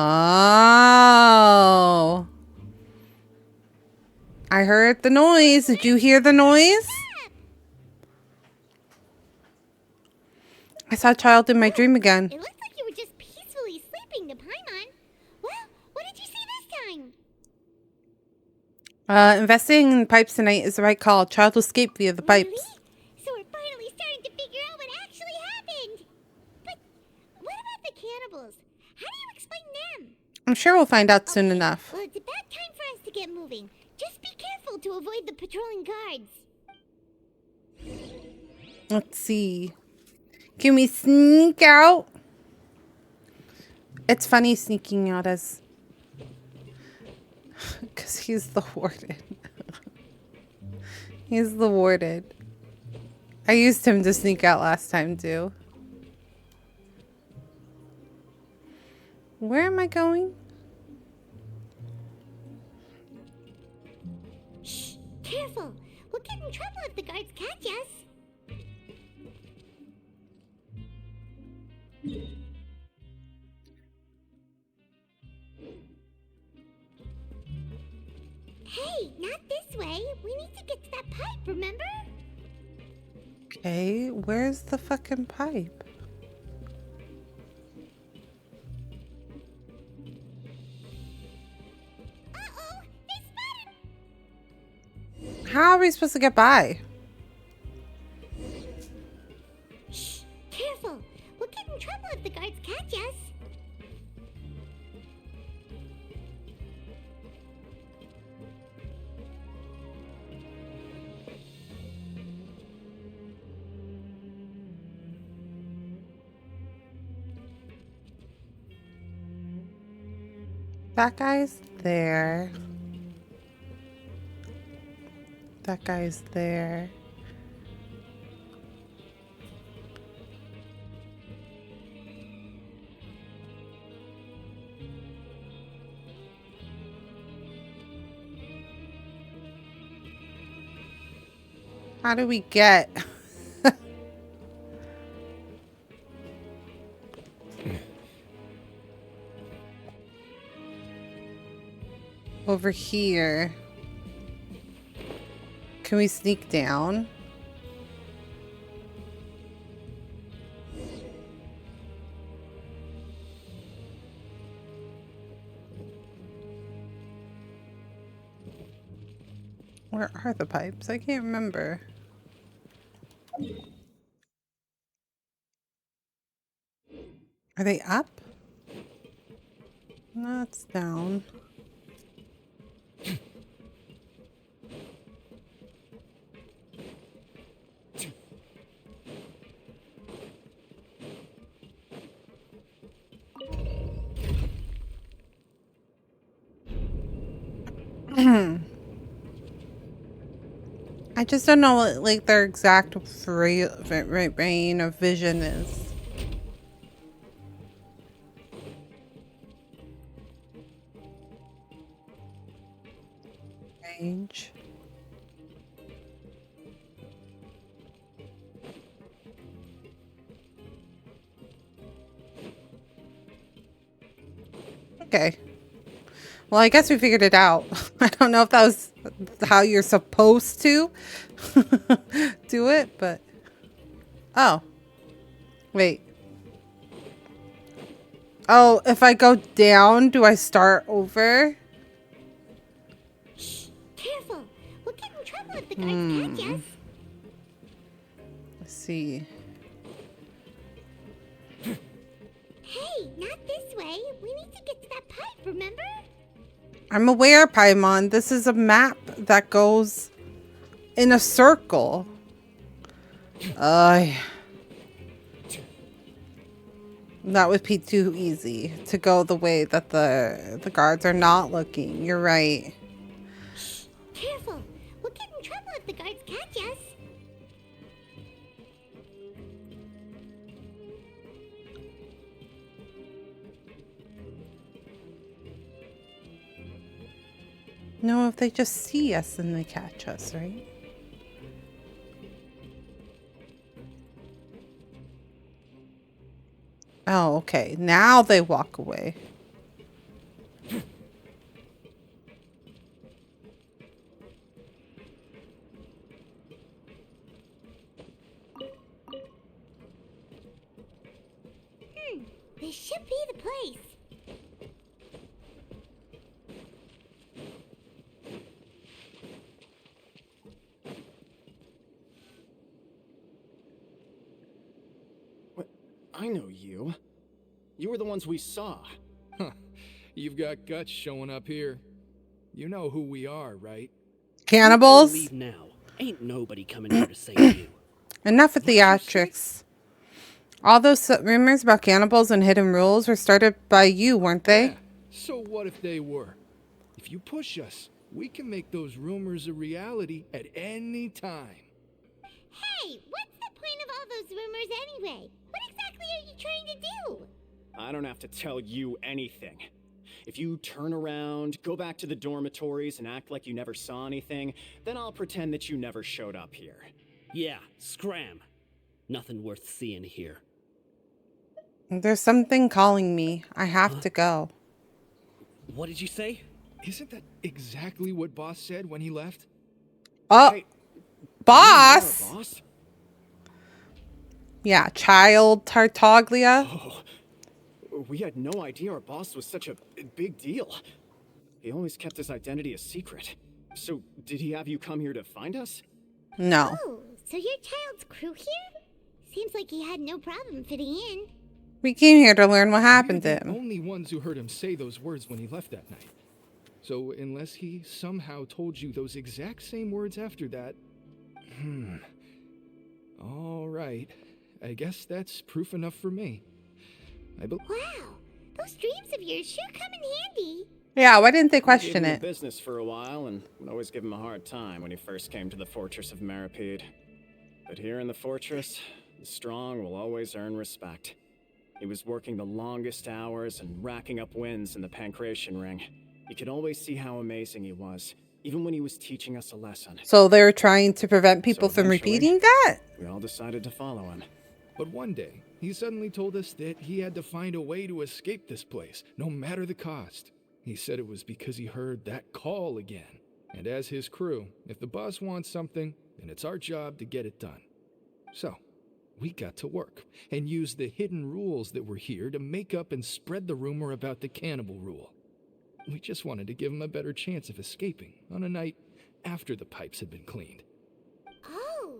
I heard the noise. Did you hear the noise? I saw a child in my dream again. It looked like you were just peacefully sleeping to Paimon. Well, what did you see this time? Investing in pipes tonight is the right call. Child will escape via the pipes. So we're finally starting to figure out what actually happened. But what about the cannibals? How do you explain them? I'm sure we'll find out soon enough. Well, it's about time for us to get moving. Just be careful to avoid the patrolling guards. Let's see. Can we sneak out? It's funny sneaking out as... Because he's the warden. He's the warden. I used him to sneak out last time too. Where am I going? Shh! Careful! We'll get in trouble if the guards catch us. Hey, not this way. We need to get to that pipe, remember? Okay, where's the fucking pipe? Uh-oh! They spotted! How are we supposed to get by? Shh! Careful! We'll get in trouble if the guards catch us. That guy's there. That guy's there. How do we get? Over here. Can we sneak down? Where are the pipes? I can't remember. Are they up? No, it's down. I just don't know what like their exact range of vision is. Range. Okay. Well, I guess we figured it out. I don't know if that was how you're supposed to do it, but... Oh. Wait. Oh, if I go down, do I start over? Shh! Careful! We'll get in trouble if the guards catch us. Let's see. Hey, not this way. We need to get to that pipe, remember? I'm aware, Paimon. This is a map that goes in a circle. That would be too easy to go the way that the guards are not looking. You're right. Shh! Careful! We'll get in trouble if the guards catch us. No, if they just see us, then they catch us, right? Oh, okay. Now they walk away. This should be the place. you. You were the ones we saw. Huh. You've got guts showing up here. You know who we are, right? Cannibals? Leave now. Ain't nobody coming here to save you. Enough with theatrics. All those rumors about cannibals and hidden rules were started by you, weren't they? Yeah. So what if they were? If you push us, we can make those rumors a reality at any time. Hey, what's the point of all those rumors anyway? What exactly are you trying to do? I don't have to tell you anything. If you turn around, go back to the dormitories, and act like you never saw anything, then I'll pretend that you never showed up here. Yeah, scram. Nothing worth seeing here. There's something calling me. I have to go. What did you say? Isn't that exactly what Boss said when he left? Oh, Hey, boss! boss? Yeah, child Tartaglia. Oh, we had no idea our boss was such a big deal. He always kept his identity a secret. So, did he have you come here to find us? No. Oh, so you're Child's crew here? Seems like he had no problem fitting in. We came here to learn what happened to We're the him. only ones who heard him say those words when he left that night. So unless he somehow told you those exact same words after that... All right. I guess that's proof enough for me. Wow, those dreams of yours sure come in handy. Yeah, why didn't they We question gave him it? the business for a while, and would always give him a hard time when he first came to the fortress of Maripede. But here in the fortress, the strong will always earn respect. He was working the longest hours and racking up wins in the Pancration Ring. You could always see how amazing he was, even when he was teaching us a lesson. So they're trying to prevent people from eventually, repeating that? We all decided to follow him. But one day, he suddenly told us that he had to find a way to escape this place, no matter the cost. He said it was because he heard that call again. And as his crew, if the boss wants something, then it's our job to get it done. So, we got to work and used the hidden rules that were here to make up and spread the rumor about the cannibal rule. We just wanted to give him a better chance of escaping on a night after the pipes had been cleaned. Oh,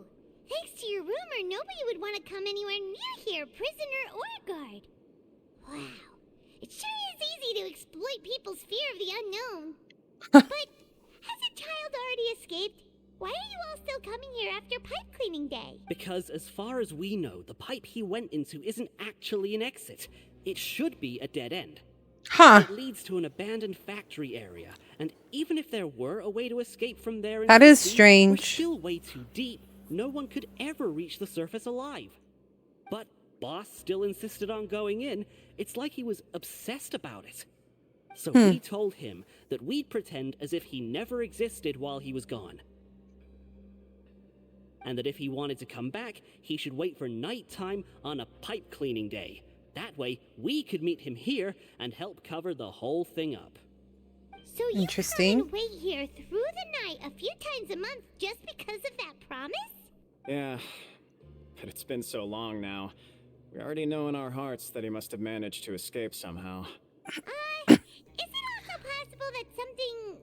thanks to your rumor, nobody would want to come anywhere near here, prisoner or guard. Wow, it sure is easy to exploit people's fear of the unknown. But has a child already escaped? Why are you all still coming here after pipe cleaning day? Because as far as we know, the pipe he went into isn't actually an exit. It should be a dead end. Huh. It leads to an abandoned factory area, and even if there were a way to escape from there... That is we're strange. still way too deep. No one could ever reach the surface alive. But Boss still insisted on going in. It's like he was obsessed about it. So we told him that we'd pretend as if he never existed while he was gone. And that if he wanted to come back, he should wait for nighttime on a pipe cleaning day. That way, we could meet him here and help cover the whole thing up. So you Interesting. come and wait here through the night a few times a month just because of that promise? Yeah, but it's been so long now. We already know in our hearts that he must have managed to escape somehow. Is it also possible that something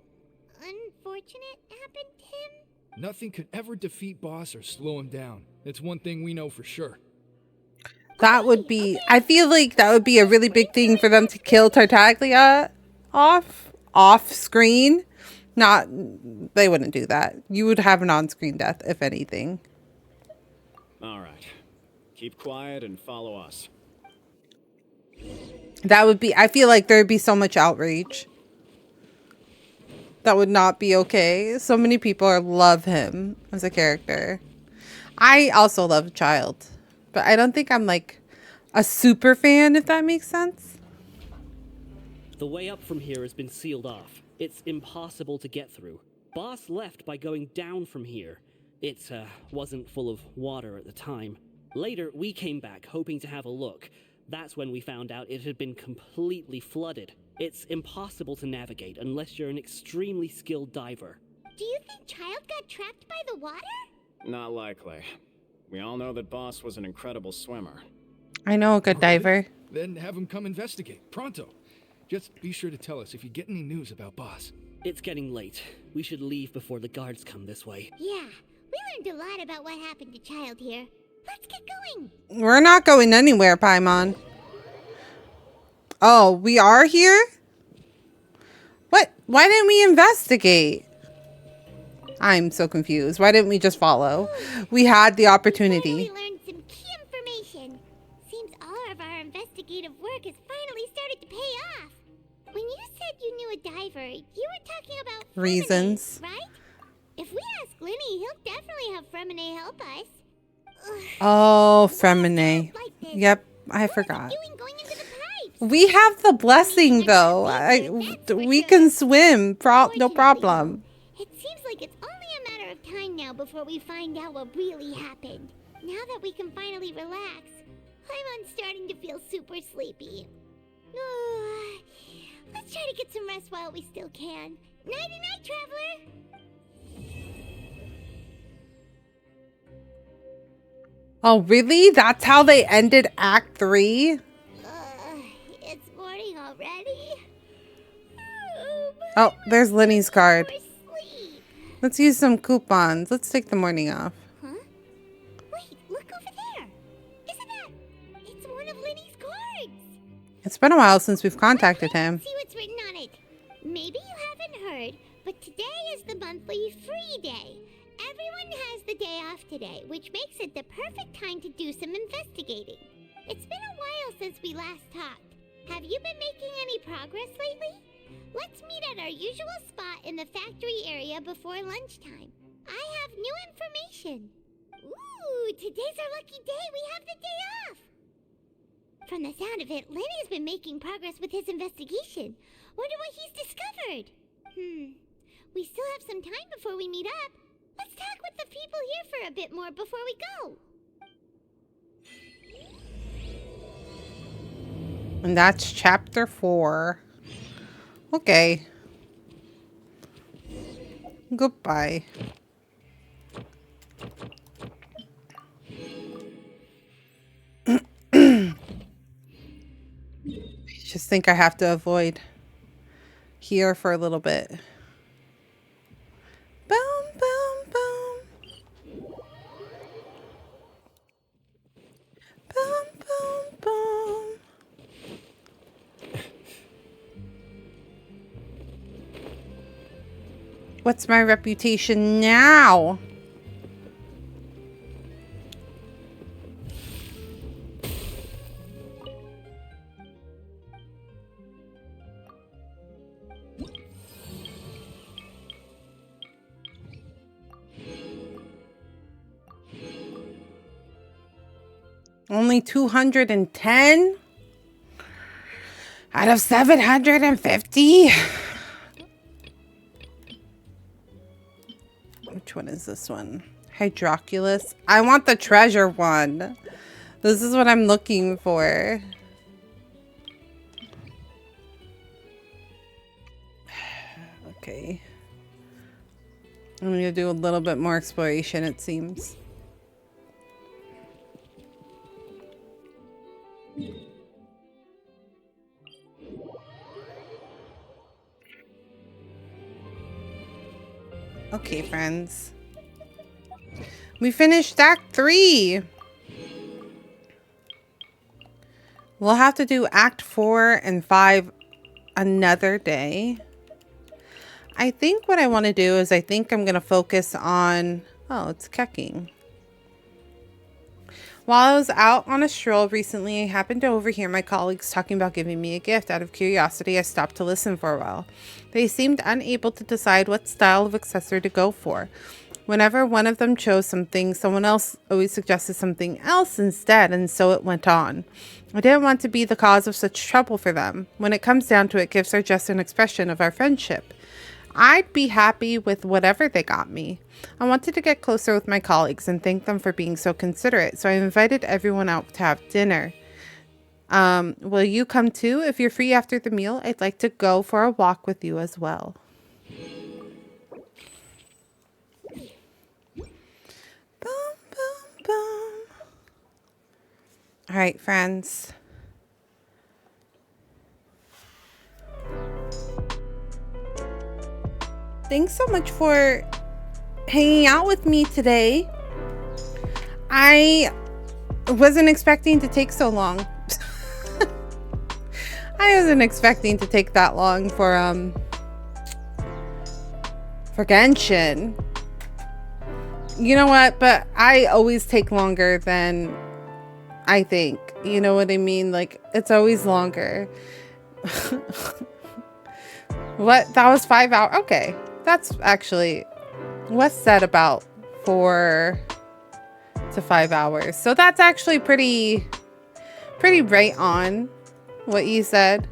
unfortunate happened to him? Nothing could ever defeat Boss or slow him down. It's one thing we know for sure. That would be... I feel like that would be a really big thing for them to kill Tartaglia off screen. Not... They wouldn't do that. You would have an on-screen death, if anything. All right. Keep quiet and follow us. That would be... I feel like there would be so much outrage. That would not be okay. So many people love him as a character. I also love Child. But I don't think I'm like a super fan, if that makes sense. The way up from here has been sealed off. It's impossible to get through. Boss left by going down from here. It wasn't full of water at the time. Later, we came back hoping to have a look. That's when we found out it had been completely flooded. It's impossible to navigate unless you're an extremely skilled diver. Do you think Child got trapped by the water? Not likely. We all know that Boss was an incredible swimmer. I know a good diver. Then have him come investigate. Pronto. Just be sure to tell us if you get any news about Boss. It's getting late. We should leave before the guards come this way. Yeah, we learned a lot about what happened to Child here. Let's get going. We're not going anywhere, Paimon. Oh, we are here? What? Why didn't we investigate? I'm so confused. Why didn't we just follow? We had the opportunity. We learned some key information. Seems all of our investigative work has finally started to pay off. When you said you knew a diver, you were talking about Reasons. Fremine, right? If we ask Lenny, he'll definitely have Fremine help us. Oh, Fremine. Yep, I forgot. We have the blessing, though. We can swim. No problem. It seems like it's only a matter of time now before we find out what really happened. Now that we can finally relax, I'm starting to feel super sleepy. Let's try to get some rest while we still can. Nighty-night, traveler! Oh, really? That's how they ended Act 3? It's morning already. Oh, there's Lenny's card. Let's use some coupons. Let's take the morning off. Huh? Wait, look over there. Isn't that? It's one of Lenny's cards. It's been a while since we've contacted him. See what's written on it. Maybe you haven't heard, but today is the monthly free day. Everyone has the day off today, which makes it the perfect time to do some investigating. It's been a while since we last talked. Have you been making any progress lately? Let's meet at our usual spot in the factory area before lunchtime. I have new information. Ooh, today's our lucky day. We have the day off. From the sound of it, Lenny's been making progress with his investigation. Wonder what he's discovered. We still have some time before we meet up. Let's talk with the people here for a bit more before we go. And that's chapter 4. Okay. Goodbye. I just think I have to avoid here for a little bit. Boom, boom, boom. Boom, boom, boom. What's my reputation now? Only 210 out of 750. Which one is this one? Hydroculus. I want the treasure one. This is what I'm looking for. Okay. I'm going to do a little bit more exploration, it seems. Okay, friends. We finished Act 3. We'll have to do Act 4 and 5 another day. I think what I want to do is I think I'm going to focus on... Oh, it's kecking. While I was out on a stroll recently, I happened to overhear my colleagues talking about giving me a gift. Out of curiosity, I stopped to listen for a while. They seemed unable to decide what style of accessory to go for. Whenever one of them chose something, someone else always suggested something else instead, and so it went on. I didn't want to be the cause of such trouble for them. When it comes down to it, gifts are just an expression of our friendship. I'd be happy with whatever they got me. I wanted to get closer with my colleagues and thank them for being so considerate, so I invited everyone out to have dinner. Will you come too? If you're free after the meal, I'd like to go for a walk with you as well. Boom, boom, boom. All right, friends. Thanks so much for hanging out with me today. I wasn't expecting to take so long. I wasn't expecting to take that long for Genshin. You know what? But I always take longer than I think. You know what I mean? Like, it's always longer. What? That was 5 hours? Okay. That's actually what's said about 4 to 5 hours. So that's actually pretty right on what you said.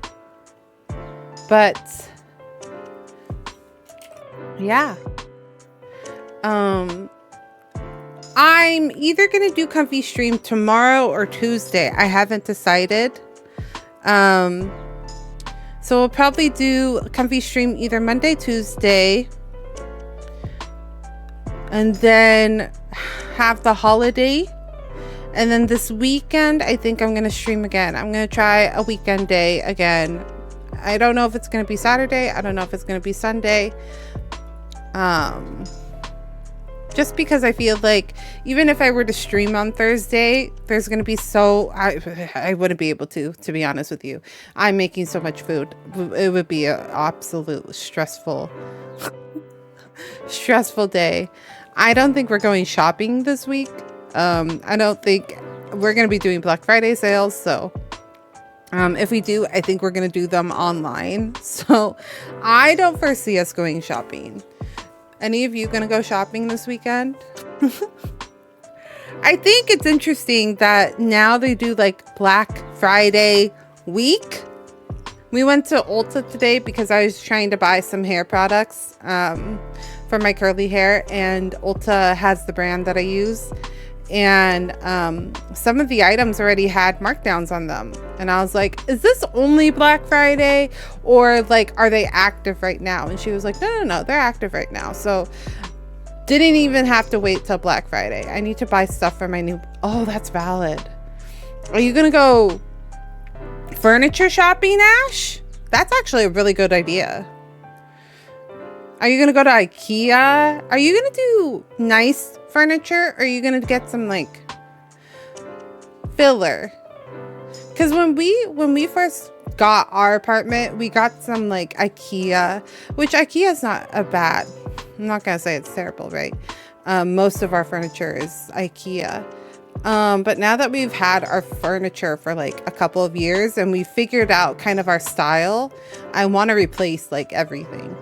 But yeah. I'm either going to do Comfy Stream tomorrow or Tuesday. I haven't decided. So we'll probably do Comfy Stream either Monday, Tuesday, and then have the holiday. And then this weekend, I think I'm going to stream again. I'm going to try a weekend day again. I don't know if it's going to be Saturday. I don't know if it's going to be Sunday. Just because I feel like even if I were to stream on Thursday, there's going to be I wouldn't be able to be honest with you. I'm making so much food. It would be an absolute stressful day. I don't think we're going shopping this week. I don't think we're going to be doing Black Friday sales. So if we do, I think we're going to do them online. So I don't foresee us going shopping. Any of you gonna go shopping this weekend? I think it's interesting that now they do like Black Friday week. We went to Ulta today because I was trying to buy some hair products for my curly hair, and Ulta has the brand that I use. And some of the items already had markdowns on them. And I was like, is this only Black Friday? Or like, are they active right now? And she was like, no, they're active right now. So didn't even have to wait till Black Friday. I need to buy stuff for my new... Oh, that's valid. Are you going to go furniture shopping, Ash? That's actually a really good idea. Are you going to go to IKEA? Are you going to do nice furniture, or are you gonna get some like filler? Because when we first got our apartment, we got some like IKEA, which IKEA is not a bad, I'm not gonna say it's terrible, right? Most of our furniture is IKEA, but now that we've had our furniture for like a couple of years and we figured out kind of our style, I want to replace like everything.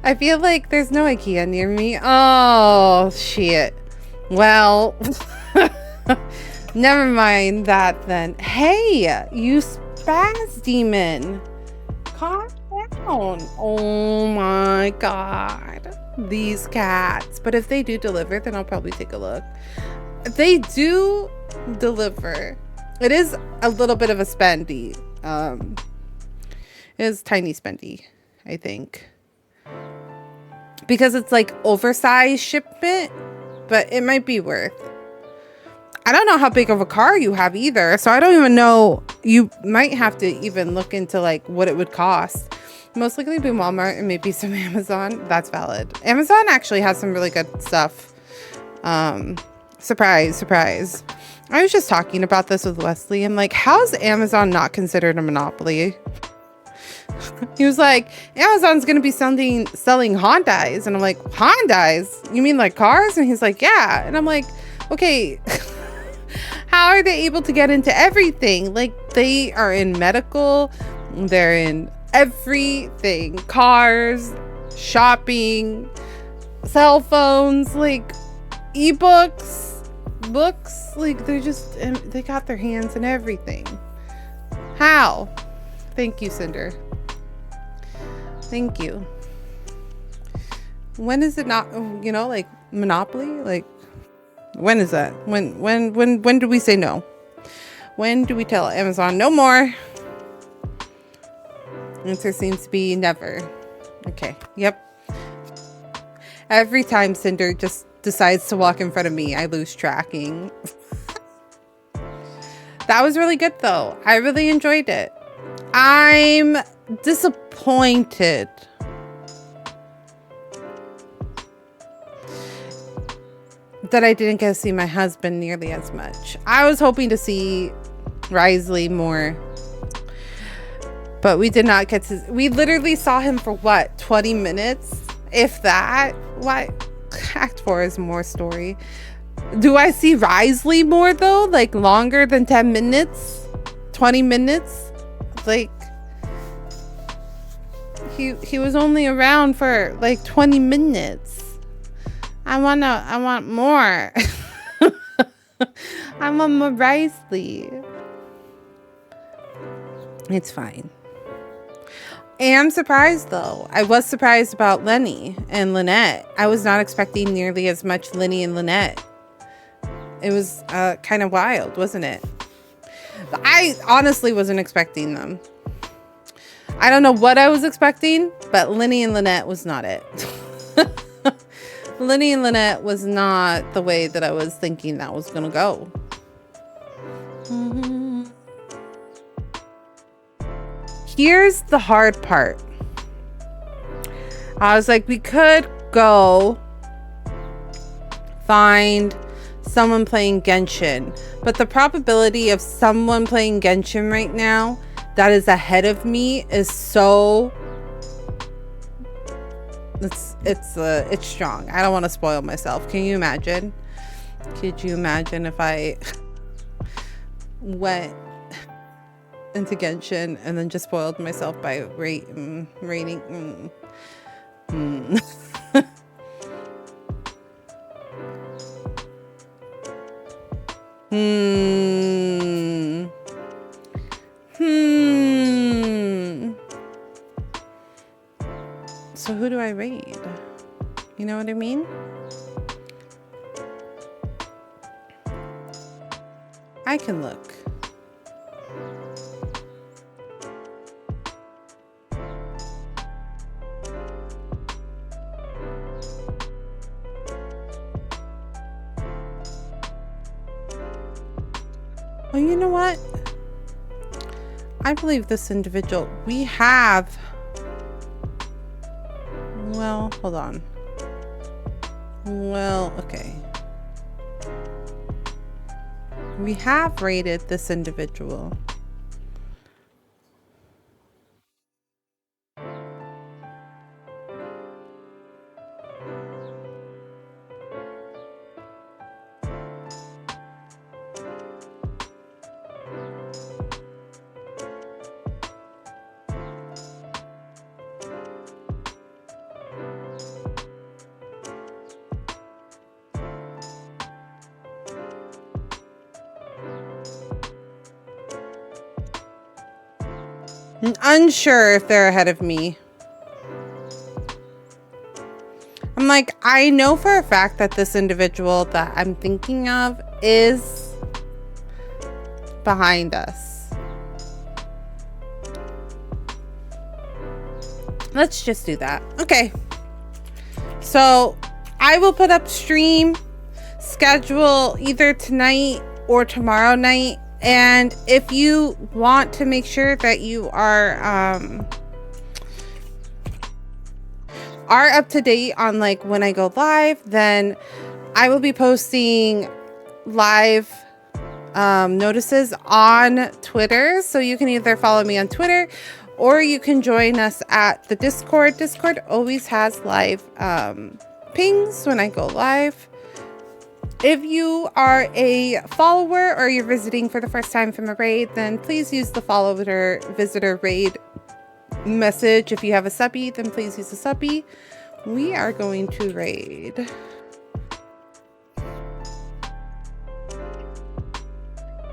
I feel like there's no IKEA near me. Oh, shit. Well, never mind that then. Hey, you spaz demon. Calm down. Oh my god. These cats. But if they do deliver, then I'll probably take a look. If they do deliver, it is a little bit of a spendy. It is tiny spendy, I think. Because it's like oversized shipment, but it might be worth. I don't know how big of a car you have either, so I don't even know. You might have to even look into like what it would cost. Most likely be Walmart and maybe some Amazon. That's valid. Amazon actually has some really good stuff. Surprise. I was just talking about this with Wesley. I'm like, how is Amazon not considered a monopoly? He was like, Amazon's gonna be selling Hyundais, and I'm like, Hyundais? You mean like cars? And he's like, yeah. And I'm like, okay, how are they able to get into everything? Like, they are in medical, they're in everything, cars, shopping, cell phones, like ebooks, books, like they got their hands in everything. How? Thank you, Cinder. Thank you. When is it not, like monopoly? Like, when is that? When do we say no? When do we tell Amazon no more? Answer seems to be never. Okay. Yep. Every time Cinder just decides to walk in front of me, I lose tracking. That was really good though. I really enjoyed it. I'm disappointed that I didn't get to see my husband nearly as much. I was hoping to see Risley more. But we did not get to... We literally saw him for what? 20 minutes? If that? Why? Act 4 is more story. Do I see Risley more though? Like longer than 10 minutes? 20 minutes? Like... He was only around for like 20 minutes. I want more. I want more Risley. It's fine. I'm surprised though. I was surprised about Lenny and Lynette. I was not expecting nearly as much Lenny and Lynette. It was kind of wild, wasn't it? I honestly wasn't expecting them. I don't know what I was expecting, but Lenny and Lynette was not it. Lenny and Lynette was not the way that I was thinking that was going to go. Here's the hard part. I was like, we could go find someone playing Genshin, but the probability of someone playing Genshin right now that is ahead of me is so... It's strong. I don't want to spoil myself. Can you imagine? Could you imagine if I went into Genshin and then just spoiled myself by rating? So who do I raid? You know what I mean? I can look. Oh, you know what? I believe this individual. We have... Well, hold on. Well, okay. We have rated this individual. I'm unsure if they're ahead of me. I'm like, I know for a fact that this individual that I'm thinking of is behind us. Let's just do that. Okay. So I will put up stream schedule either tonight or tomorrow night. And if you want to make sure that you are up to date on like when I go live, then I will be posting live notices on Twitter. So you can either follow me on Twitter or you can join us at the Discord. Discord always has live pings when I go live. If you are a follower or you're visiting for the first time from a raid, then please use the follower visitor raid message. If you have a subbie, then please use a subbie. We are going to raid.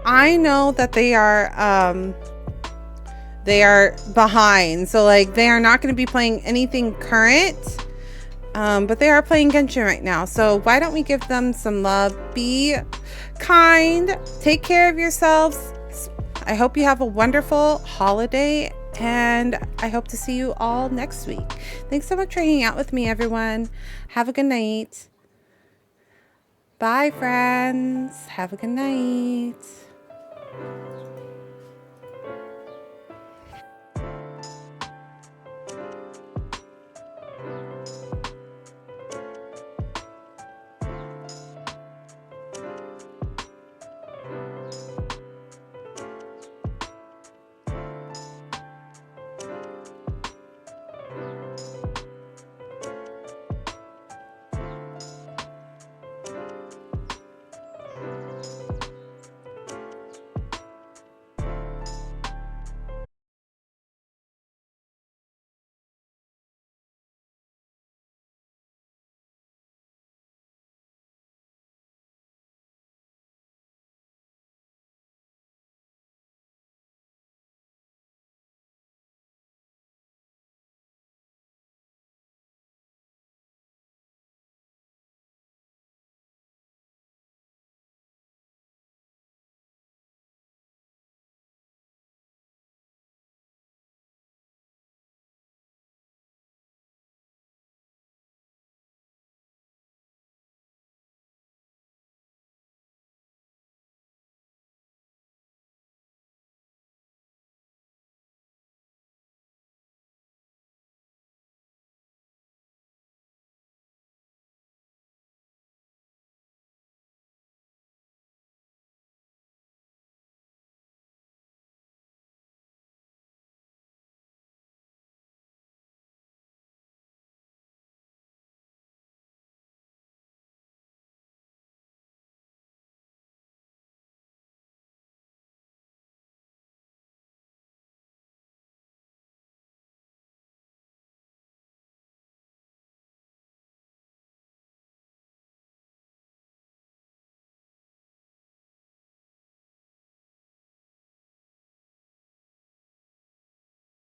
I know that they are behind, so like they are not going to be playing anything current. But they are playing Genshin right now. So why don't we give them some love? Be kind. Take care of yourselves. I hope you have a wonderful holiday. And I hope to see you all next week. Thanks so much for hanging out with me, everyone. Have a good night. Bye, friends. Have a good night.